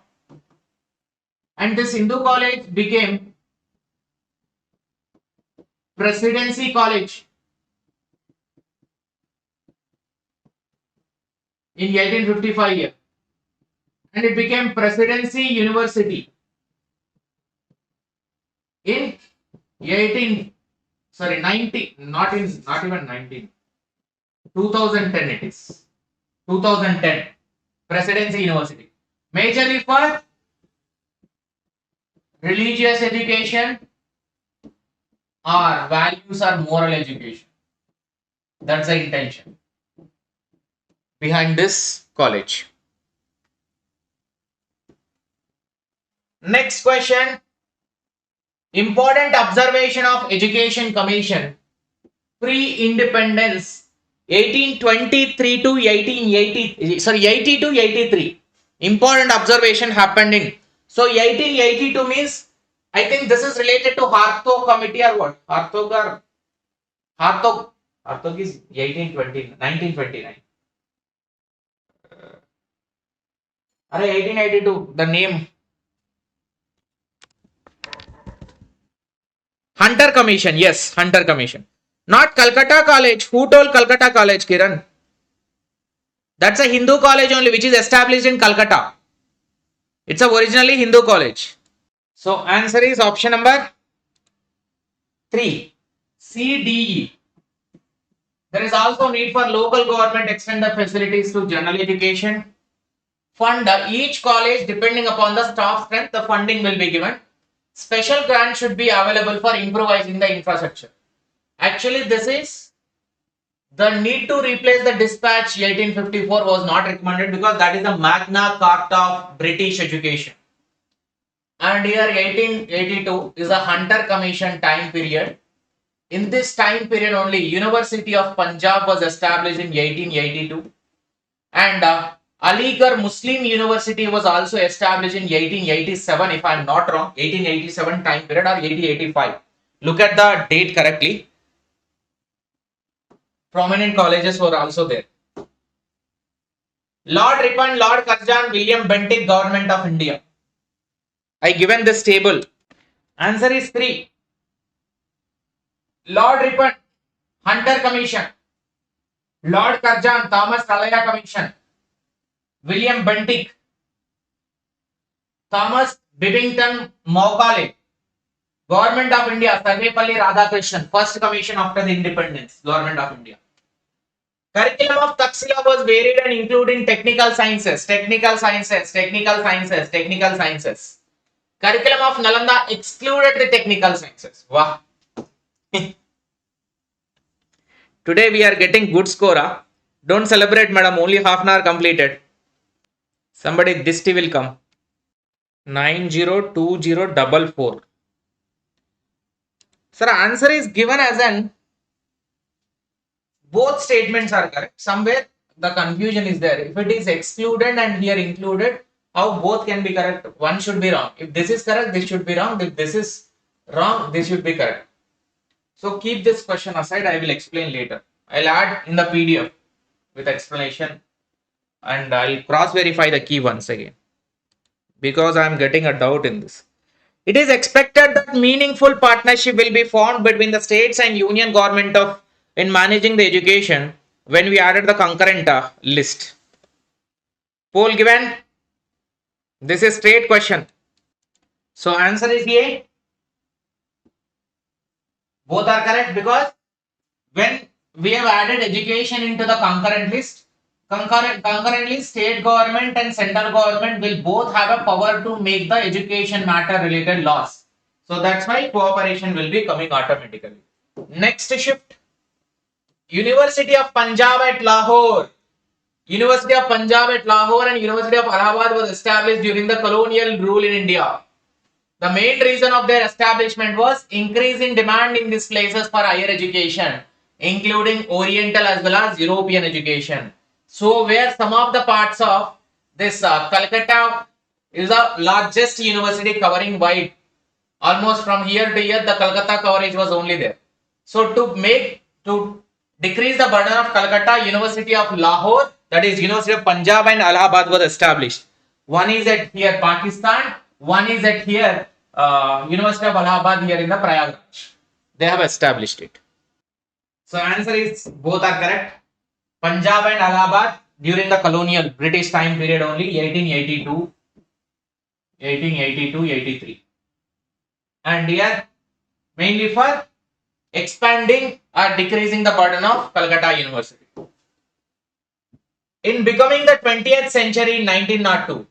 And this Hindu college became Presidency College in 1855 year. And it became Presidency University in 2010 it is. 2010. Presidency University. Majorly for religious education or values or moral education. That's the intention behind this college. Next question. Important observation of Education Commission pre-independence 1823 to 80 to 83. Important observation happened in. So 1882 means, I think this is related to Hartog committee or what? Hartog is 1929. 1882, the name. Hunter Commission, yes, Hunter Commission. Not Calcutta College. Who told Calcutta College, Kiran? That's a Hindu college only, which is established in Calcutta. It's a originally Hindu college. So answer is option number 3. CDE. There is also need for local government extend the facilities to general education. Fund each college depending upon the staff strength, the funding will be given. Special grant should be available for improvising the infrastructure. Actually, this is the need to replace the dispatch 1854 was not recommended because that is the Magna Carta of British education. And here 1882 is a Hunter Commission time period. In this time period only, University of Punjab was established in 1882. And Aligarh Muslim University was also established in 1887, if I am not wrong, 1887 time period or 1885. Look at the date correctly. Prominent colleges were also there. Lord Ripon, Lord Curzon, William Bentinck, Government of India. I given this table. Answer is 3. Lord Ripon, Hunter Commission. Lord Curzon, Thomas Talaya Commission. William Bentinck, Thomas Bibington Macaulay. Government of India, Sarvepalli Radhakrishnan, first commission after the independence, Government of India. Curriculum of Taxila was varied and including technical sciences. Curriculum of Nalanda excluded the technical sciences. Wow. Today we are getting good score. Don't celebrate, madam. Only half an hour completed. Somebody, this tea will come. 902044. Sir, answer is given as an both statements are correct. Somewhere the confusion is there. If it is excluded and here included, how both can be correct? One should be wrong. If this is correct, this should be wrong. If this is wrong, this should be correct. So keep this question aside. I will explain later. I'll add in the PDF with explanation and I'll cross verify the key once again because I am getting a doubt in this. It is expected that meaningful partnership will be formed between the states and union government in managing the education when we added the concurrent list. Poll given. This is straight question. So answer is A. Both are correct because when we have added education into the concurrent list, concurrently state government and central government will both have a power to make the education matter related laws. So that's why cooperation will be coming automatically. Next shift. University of Punjab at Lahore. University of Punjab at Lahore and University of Allahabad was established during the colonial rule in India. The main reason of their establishment was increasing demand in these places for higher education, including Oriental as well as European education. So, where some of the parts of this Calcutta is the largest university covering wide, almost from here to here, the Calcutta coverage was only there. So, to decrease the burden of Calcutta, University of Lahore, that is University of Punjab and Allahabad was established. One is at here Pakistan, one is at here University of Allahabad here in the Prayagraj. They have established it. So answer is both are correct. Punjab and Allahabad during the colonial British time period only 1882, 83. And here mainly for expanding or decreasing the burden of Calcutta University. In becoming the 20th century in 1902,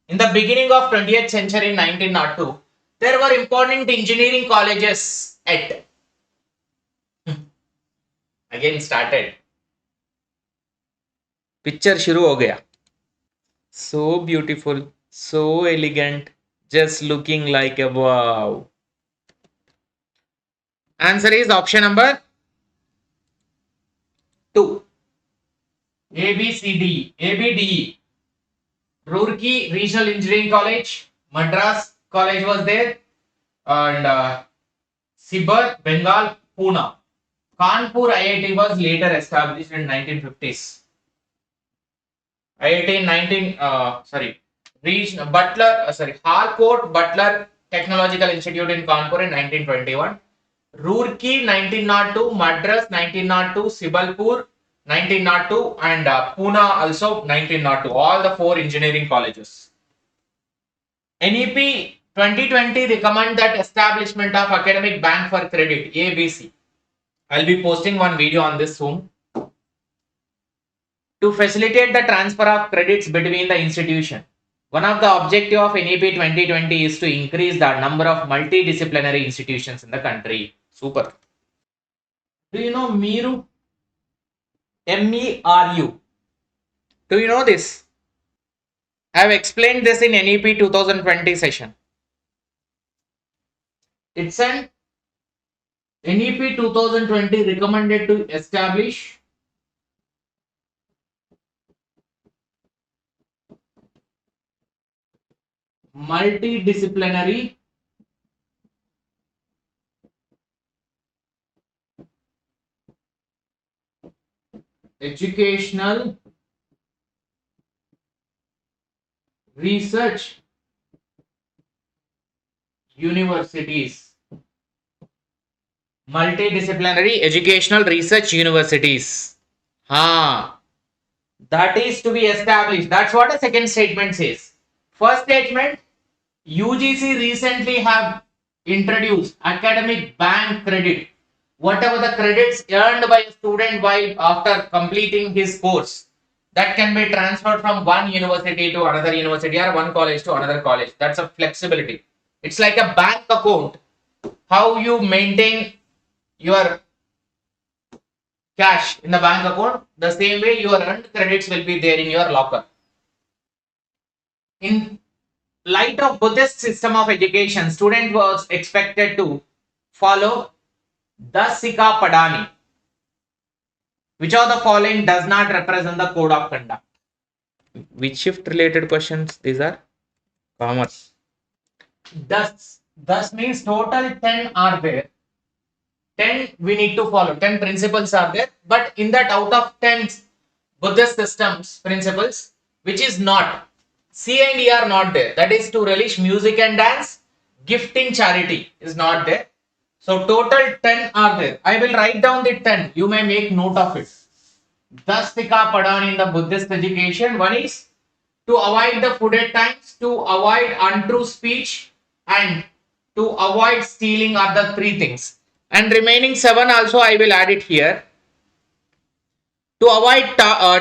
in the beginning of 20th century in 1902, there were important engineering colleges at again started. Picture shuru ho gaya. So beautiful, so elegant, just looking like a wow. Answer is option number 2. A, B, C, D. A, B, D. Roorkee Regional Engineering College, Madras College was there, and Sibar, Bengal, Pune. Kanpur IIT was later established in 1950s. IIT Harcourt Butler Technological Institute in Kanpur in 1921. Roorkee 1902, Madras 1902, Sibalpur 1902 and Pune also 1902. All the 4 engineering colleges. NEP 2020 recommend that establishment of academic bank for credit ABC. I'll be posting one video on this soon. To facilitate the transfer of credits between the institution. One of the objective of NEP 2020 is to increase the number of multidisciplinary institutions in the country. Super. Do you know Meru? MERU. Do you know this? I have explained this in NEP 2020 session. It's an NEP 2020 recommended to establish multidisciplinary educational research universities. Multidisciplinary educational research universities. That is to be established. That's what the second statement says. First statement, UGC recently have introduced academic bank credit. Whatever the credits earned by a student while after completing his course, that can be transferred from one university to another university or one college to another college. That's a flexibility. It's like a bank account. How you maintain your cash in the bank account, the same way your earned credits will be there in your locker. In light of Buddhist system of education, student was expected to follow Dasika Padani. Which of the following does not represent the code of conduct? Which shift related questions these are? Commerce. Thus means total 10 are there. 10 we need to follow. 10 principles are there. But in that out of 10 Buddhist systems principles, which is not, C and E are not there. That is to relish music and dance. Gifting charity is not there. So total 10 are there. I will write down the 10. You may make note of it. Dastika Padani in the Buddhist education. One is to avoid the food at times, to avoid untrue speech, and to avoid stealing are the three things. And remaining 7 also I will add it here. To avoid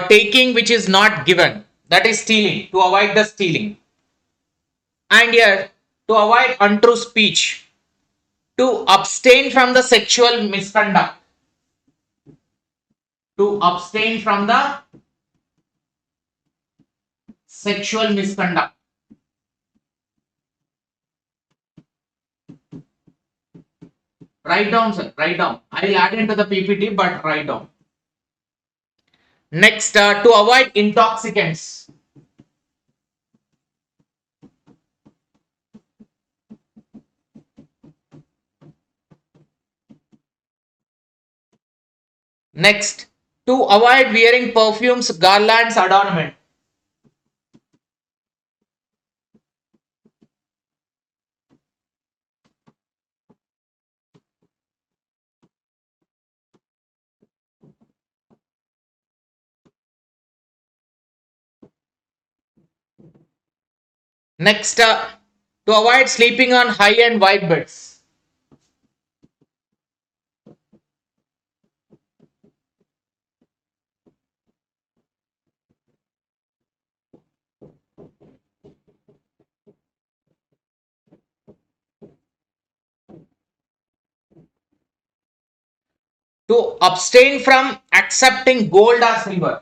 taking which is not given, that is stealing, to avoid the stealing. And here, to avoid untrue speech, to abstain from the sexual misconduct, to abstain from the sexual misconduct. Write down, sir, write down. I will add into the PPT, but write down. Next, to avoid intoxicants. Next, to avoid wearing perfumes, garlands, adornment. Next, to avoid sleeping on high and wide beds. To abstain from accepting gold or silver.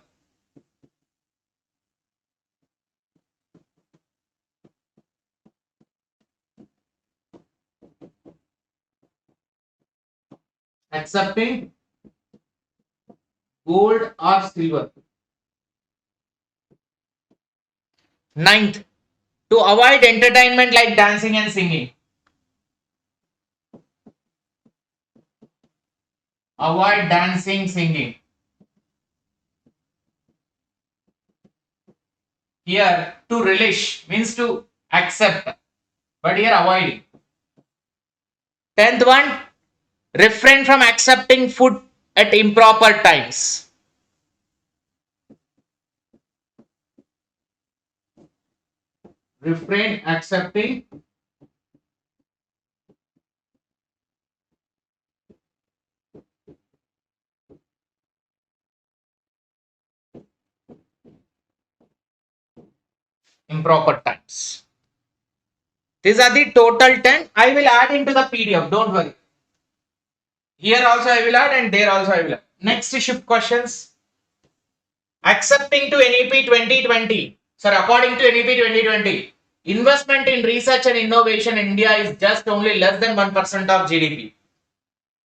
Accepting gold or silver. Ninth, to avoid entertainment like dancing and singing. Avoid dancing, singing. Here, to relish means to accept, but here avoiding. 10th one, refrain from accepting food at improper times. Refrain accepting improper times. These are the total 10. I will add into the PDF, don't worry. Here also I will add and there also I will add. Next shift questions. Accepting to NEP 2020. Sir, according to NEP 2020, investment in research and innovation in India is just only less than 1% of GDP.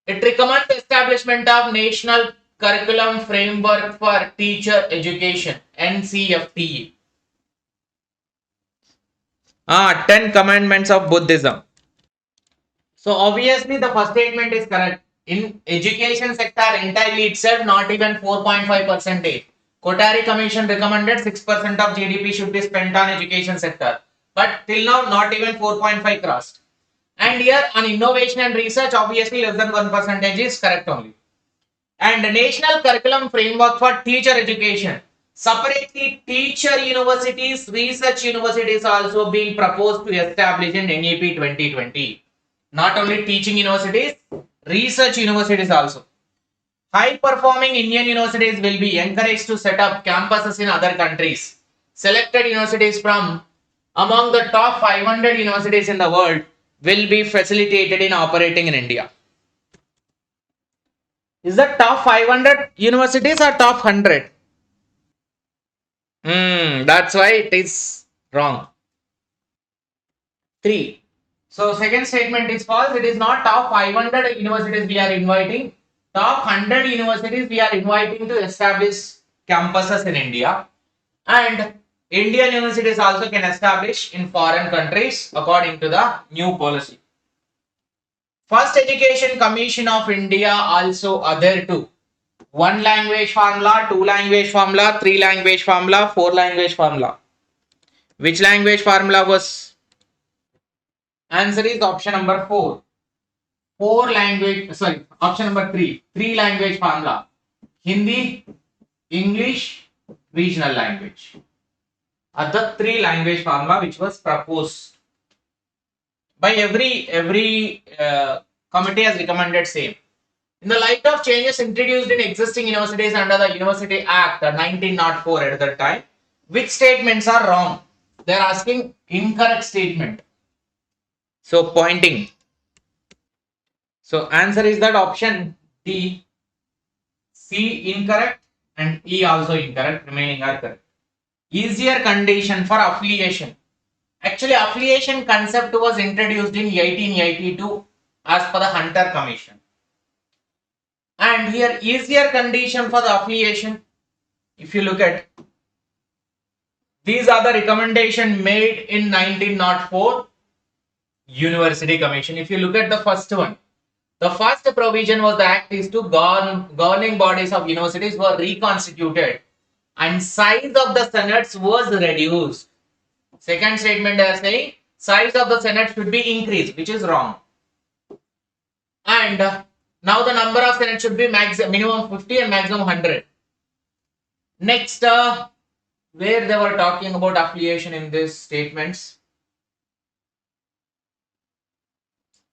It recommends the establishment of National Curriculum Framework for Teacher Education, NCFTE. 10 commandments of Buddhism. So obviously the first statement is correct. In education sector entirely itself, not even 4.5%. Kothari Commission recommended 6% of GDP should be spent on education sector. But till now, not even 4.5 crossed. And here on innovation and research, obviously less than 1% is correct only. And the National Curriculum Framework for Teacher Education. Separately, teacher universities, research universities also being proposed to establish in NEP 2020. Not only teaching universities, research universities also. High performing Indian universities will be encouraged to set up campuses in other countries. Selected universities from among the top 500 universities in the world will be facilitated in operating in India. Is that top 500 universities or top 100? That's why it is wrong. 3. So second statement is false. It is not top 500 universities we are inviting. Top 100 universities we are inviting to establish campuses in India. And Indian universities also can establish in foreign countries according to the new policy. First Education Commission of India also other two. 1 language formula, 2 language formula, 3 language formula, 4 language formula. Which language formula was? Answer is option number 4. 4 language, sorry, option number 3. 3 language formula. Hindi, English, regional language. other three language formula which was proposed by every committee has recommended same. In the light of changes introduced in existing universities under the University Act 1904 at that time, which statements are wrong? They are asking incorrect statement. So pointing. So answer is that option D, C incorrect and E also incorrect, remaining are correct. Easier condition for affiliation. Actually, affiliation concept was introduced in 1882 as per the Hunter Commission. And here easier condition for the affiliation, if you look at, these are the recommendation made in 1904 University Commission. If you look at the first one, the first provision was the act is to governing bodies of universities were reconstituted and size of the senates was reduced. Second statement they are saying size of the senate should be increased, which is wrong. And now the number of senates should be minimum 50 and maximum 100. Next, where they were talking about affiliation in these statements.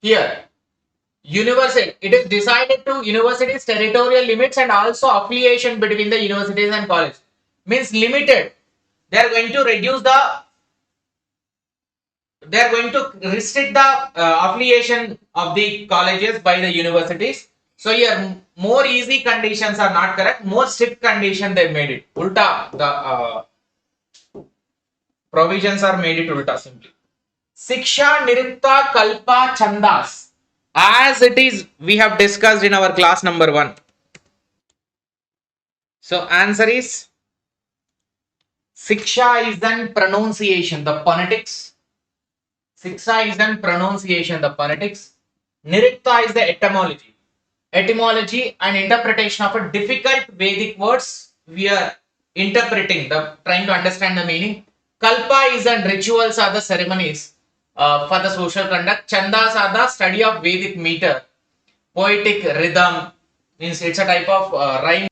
Here, university, it is decided to universities' territorial limits and also affiliation between the universities and colleges. Means limited. They are going to reduce the, they are going to restrict the affiliation of the colleges by the universities. So here, more easy conditions are not correct. More strict condition they made it. Ulta, the provisions are made it ulta simply. Siksha, Nirukta, Kalpa, Chandas. As it is, we have discussed in our class number 1. So answer is Siksha is then pronunciation, the phonetics. Siksha is then pronunciation, the phonetics. Nirukta is the etymology. Etymology and interpretation of a difficult Vedic words. We are interpreting, trying to understand the meaning. Kalpa is and rituals are the ceremonies for the social conduct. Chandas are the study of Vedic meter. Poetic rhythm means it's a type of rhyme.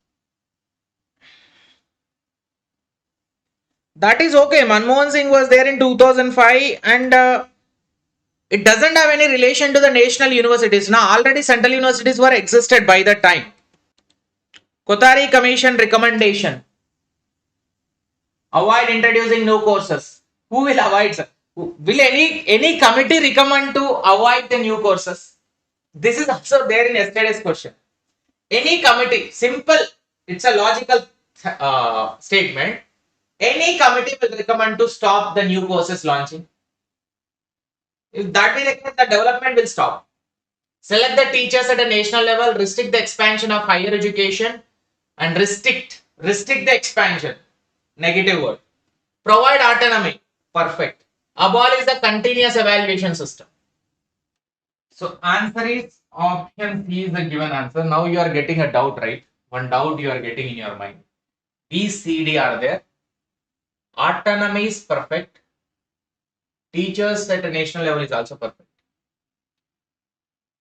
That is okay. Manmohan Singh was there in 2005 and it doesn't have any relation to the national universities. Now already central universities were existed by that time. Kothari Commission recommendation. Avoid introducing new courses. Who will avoid, sir? Will any committee recommend to avoid the new courses? This is also there in yesterday's question. Any committee, simple, it's a logical statement. Any committee will recommend to stop the new courses launching. If that be the case, the development will stop. Select the teachers at a national level, restrict the expansion of higher education, and restrict the expansion. Negative word. Provide autonomy. Perfect. Abolish the continuous evaluation system. So answer is option C is the given answer. Now you are getting a doubt, right? One doubt you are getting in your mind. B, C, D are there. Autonomy is perfect. Teachers at a national level is also perfect.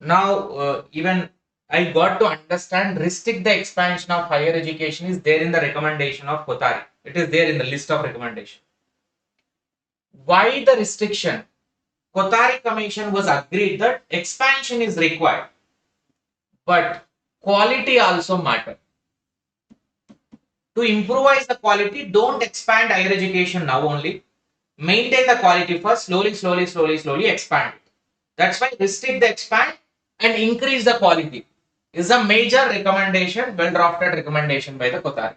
Now, even I got to understand restrict the expansion of higher education is there in the recommendation of Kothari. It is there in the list of recommendation. Why the restriction? Kothari Commission was agreed that expansion is required, but quality also matters. To improvise the quality, don't expand higher education now only. Maintain the quality first, slowly expand it. That's why restrict the expand and increase the quality is a major recommendation, well drafted recommendation by the Kothari.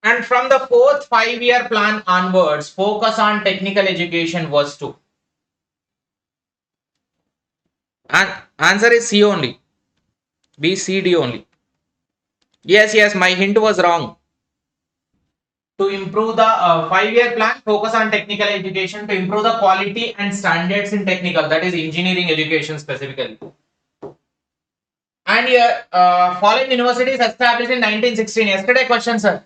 And from the 4th 5-year plan onwards, focus on technical education was 2. And answer is C only. B, C, D only. Yes, my hint was wrong. To improve the 5-year plan, focus on technical education to improve the quality and standards in technical, that is engineering education specifically. And here, following universities established in 1916. Yesterday question, sir.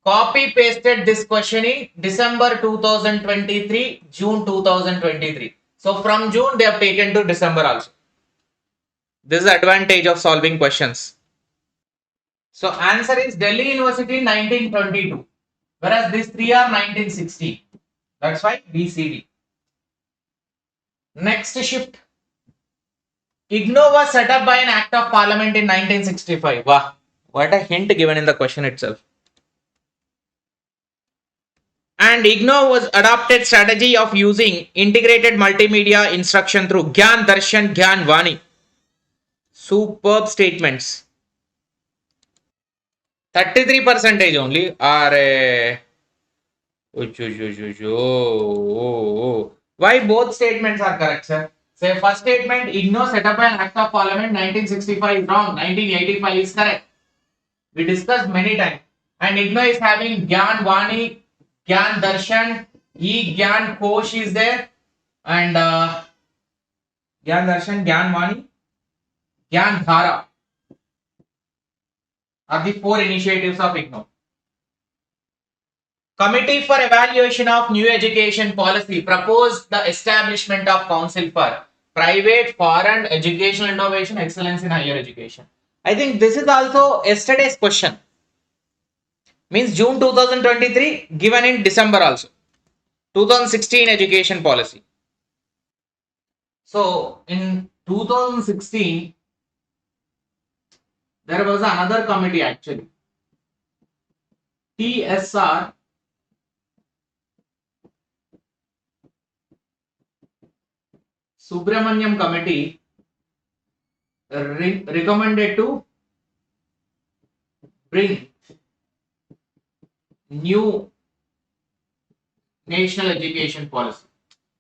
Copy pasted this question in December 2023, June 2023. So from June they have taken to December also. This is the advantage of solving questions. So answer is Delhi University 1922. whereas these three are 1960. That's why BCD. Next shift. 𝐻𝐿 was set up by an act of parliament in 1965. Wow, what a hint given in the question itself. And 𝐻𝐿 was adopted strategy of using integrated multimedia instruction through Gyan Darshan Gyan Vani. Superb statements. 33% only are. Why both statements are correct, sir? Say first statement, 𝐻𝐿 set up an act of parliament 1965 is wrong, 1985 is correct. We discussed many times. And 𝐻𝐿 is having Gyan Vani, Gyan Darshan, 𝐻𝐿 𝐂𝐚𝐥𝐿 is there, and Gyan Darshan, Gyan Vani, Gyan Dhara are the four initiatives of 𝐻𝐿. Committee for Evaluation of New Education Policy proposed the establishment of Council for Private, Foreign, Educational Innovation, Excellence in Higher Education. I think this is also yesterday's question. Means June 2023 given in December also. 2016 Education Policy. So in 2016 there was another committee actually. TSR Subramaniam Committee recommended to bring new national education policy.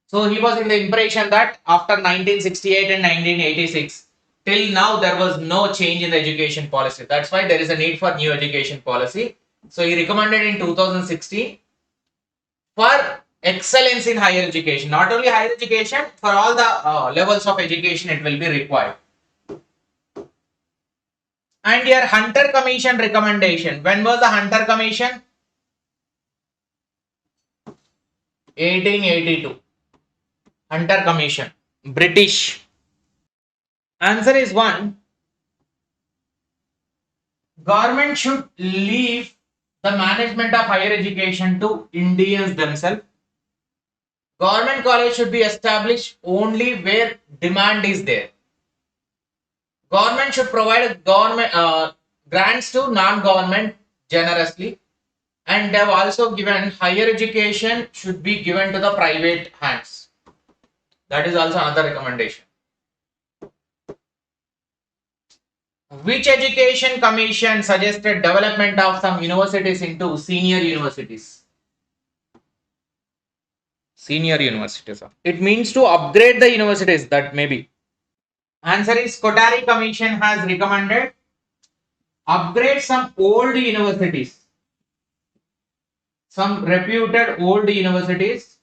So he was in the impression that after 1968 and 1986, till now there was no change in the education policy. That's why there is a need for new education policy. So he recommended in 2016 for excellence in higher education. Not only higher education, for all the levels of education it will be required. And your Hunter Commission recommendation. When was the Hunter Commission? 1882. Hunter Commission. British. Answer is 1. Government should leave the management of higher education to Indians themselves. Government college should be established only where demand is there. Government should provide grants to non-government generously, and they have also given higher education should be given to the private hands. That is also another recommendation. Which education commission suggested development of some universities into senior universities? Senior universities. It means to upgrade the universities, that may be. Answer is Kothari Commission has recommended upgrade some old universities, some reputed old universities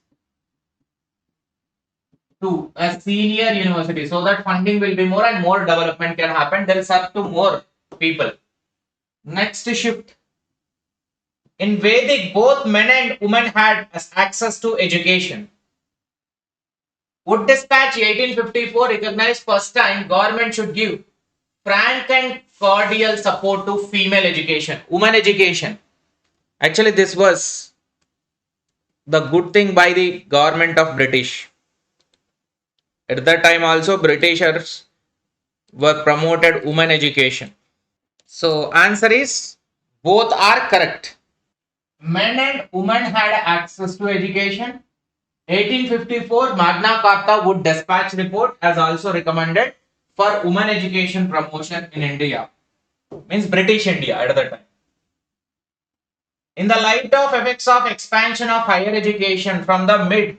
to a senior university, so that funding will be more and more development can happen. They'll serve to more people. Next shift. In Vedic, both men and women had access to education. Wood Dispatch 1854 recognized first time government should give frank and cordial support to female education, women education. Actually, this was the good thing by the government of British. At that time also Britishers were promoted women education. So answer is both are correct. Men and women had access to education. 1854 Magna Carta Wood Dispatch report has also recommended for women education promotion in India. Means British India at that time. In the light of effects of expansion of higher education from the mid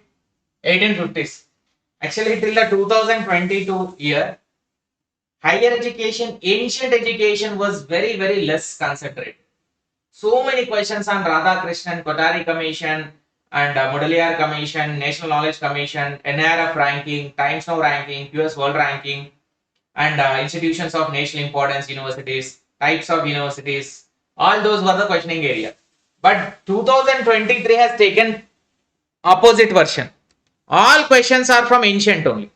1850s, actually till the 2022 year, higher education, ancient education was very less concentrated. So many questions on Radhakrishnan, Kothari Commission and Mudaliar Commission, National Knowledge Commission, NRF ranking, Times Now ranking, US World ranking, and institutions of national importance universities, types of universities. All those were the questioning area. But 2023 has taken opposite version. All questions are from ancient only.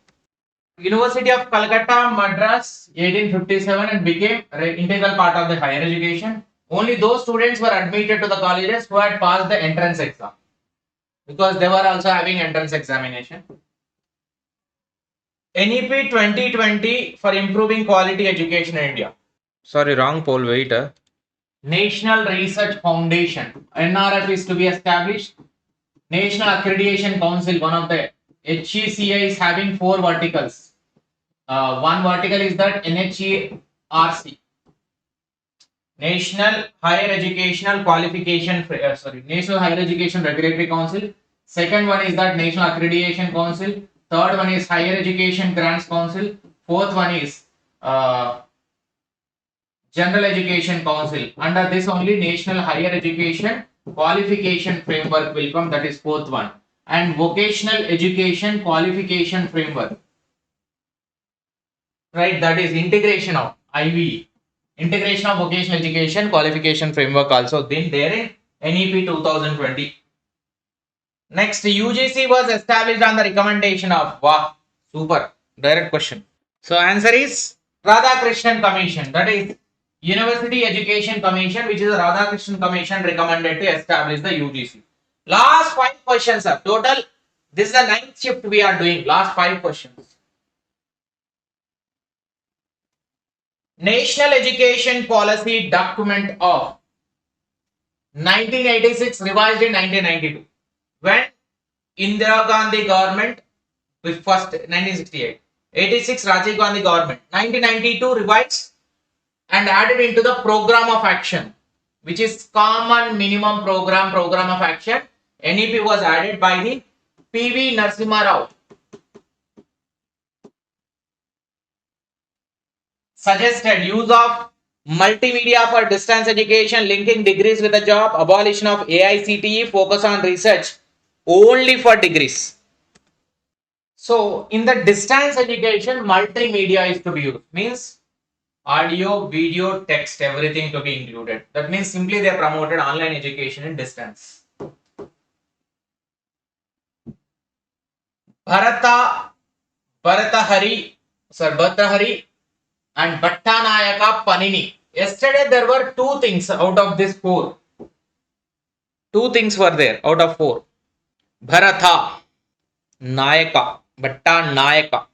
University of Calcutta, Madras, 1857 and became an integral part of the higher education. Only those students were admitted to the colleges who had passed the entrance exam, because they were also having entrance examination. NEP 2020 for improving quality education in India. Sorry, wrong poll, wait. National Research Foundation, NRF, is to be established. National Accreditation Council, one of the HECA, is having 4 verticals. One vertical is that NHERC, National Higher Educational Qualification, National Higher Education Regulatory Council. Second one is that National Accreditation Council. Third one is Higher Education Grants Council. Fourth one is General Education Council. Under this only National Higher Education Qualification Framework will come, that is fourth one. And Vocational Education Qualification Framework, right, that is integration of IVE, Integration of Vocational Education Qualification Framework, also been there in NEP 2020. Next, UGC was established on the recommendation of, wow, super, direct question. So answer is Radhakrishnan Commission, that is University Education Commission, which is a Radhakrishnan Commission recommended to establish the UGC. Last 5 questions are total. This is the 9th shift we are doing. Last 5 questions. National Education Policy Document of 1986 revised in 1992. When Indira Gandhi government, with first 1968, 86 Rajiv Gandhi government, 1992 revised and added into the program of action, which is common minimum program of action. NEP was added by the PV Narasimha Rao. Suggested use of multimedia for distance education, linking degrees with a job, abolition of AICTE, focus on research only for degrees. So in the distance education, multimedia is to be used, means audio, video, text, everything to be included. That means simply they promoted online education in distance. Bharatahari and Bhattanayaka Panini. Yesterday there were 2 things out of this 4. 2 things were there out of 4. Bharata, Nayaka, Bhattanayaka,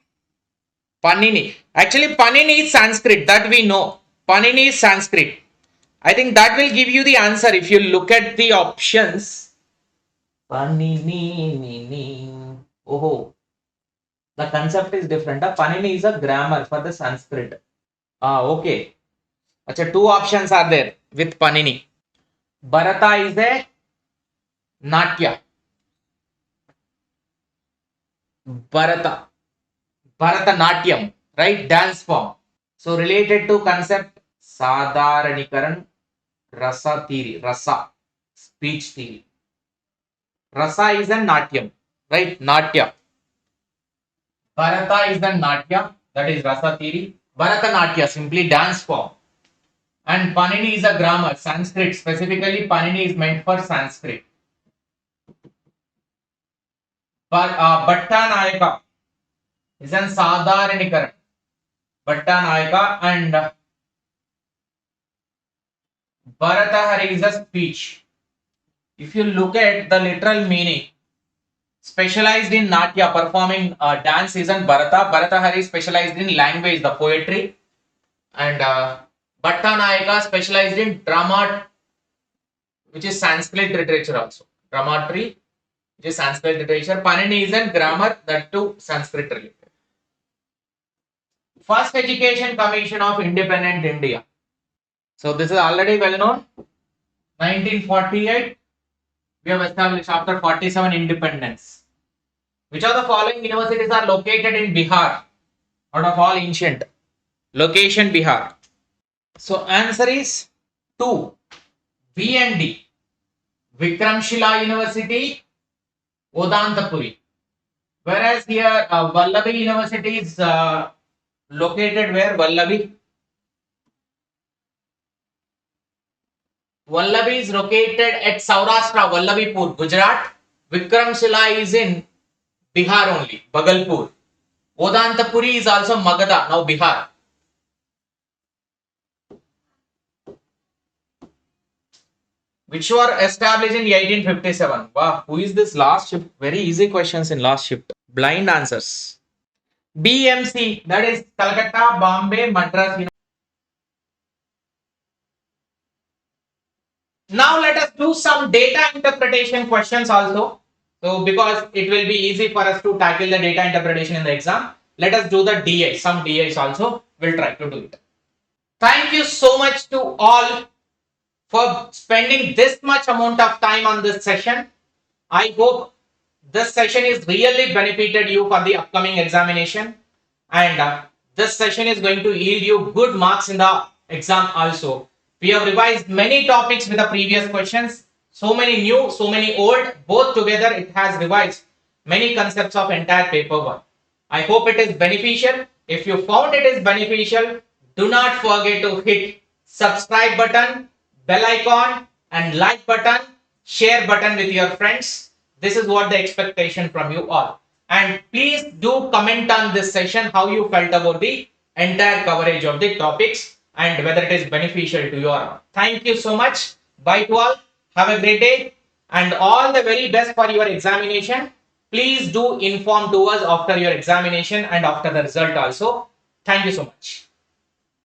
Panini. Actually, Panini is Sanskrit, that we know. Panini is Sanskrit. I think that will give you the answer if you look at the options. Panini, oh, the concept is different. Panini is a grammar for the Sanskrit. Okay. Achha, 2 options are there with Panini. Bharata is a Natya. Bharatanatyam, right? Dance form. So related to concept Sadharanikaran, Rasa theory, Rasa, speech theory. Rasa is a Natyam, right? Natya. Bharata is the Natya, that is Rasa theory. Bharatanatya, simply dance form. And Panini is a grammar, Sanskrit. Specifically, Panini is meant for Sanskrit. But Bhattanayaka is an Sadharanikaran. Bhattanayaka and Bharatahari is a speech. If you look at the literal meaning, specialized in Natya, performing dance, is an Bharata. Bharatahari specialized in language, the poetry. And Bhattanayaka specialized in drama, which is Sanskrit literature also. Dramatry, which is Sanskrit literature. Panini is in grammar, that too Sanskrit related. First Education Commission of Independent India. So this is already well known. 1948, we have established after 47 independence. Which of the following universities are located in Bihar? Out of all ancient. Location Bihar. So answer is 2. B and D. Vikramshila University, Odantapuri. Whereas here Vallabi University is located where? Vallabi. Vallabi is located at Saurashtra, Vallabhipur, Gujarat. Vikramshila is in Bihar only, Bhagalpur. Odantapuri is also Magadha, now Bihar. which were established in 1857. Wow, who is this last shift? Very easy questions in last shift. Blind answers. BMC, that is Calcutta, Bombay, Madras. Now let us do some data interpretation questions also. So because it will be easy for us to tackle the data interpretation in the exam, let us do the DI. Some DIs also. We'll try to do it. Thank you so much to all for spending this much amount of time on this session. I hope this session is really benefited you for the upcoming examination, and this session is going to yield you good marks in the exam also. We have revised many topics with the previous questions, so many new, so many old, both together it has revised many concepts of entire paper 1. I hope it is beneficial. If you found it is beneficial, do not forget to hit subscribe button, bell icon and like button, share button with your friends. This is what the expectation from you all. And please do comment on this session how you felt about the entire coverage of the topics and whether it is beneficial to you or not. Thank you so much. Bye to all. Have a great day and all the very best for your examination. Please do inform to us after your examination and after the result also. Thank you so much.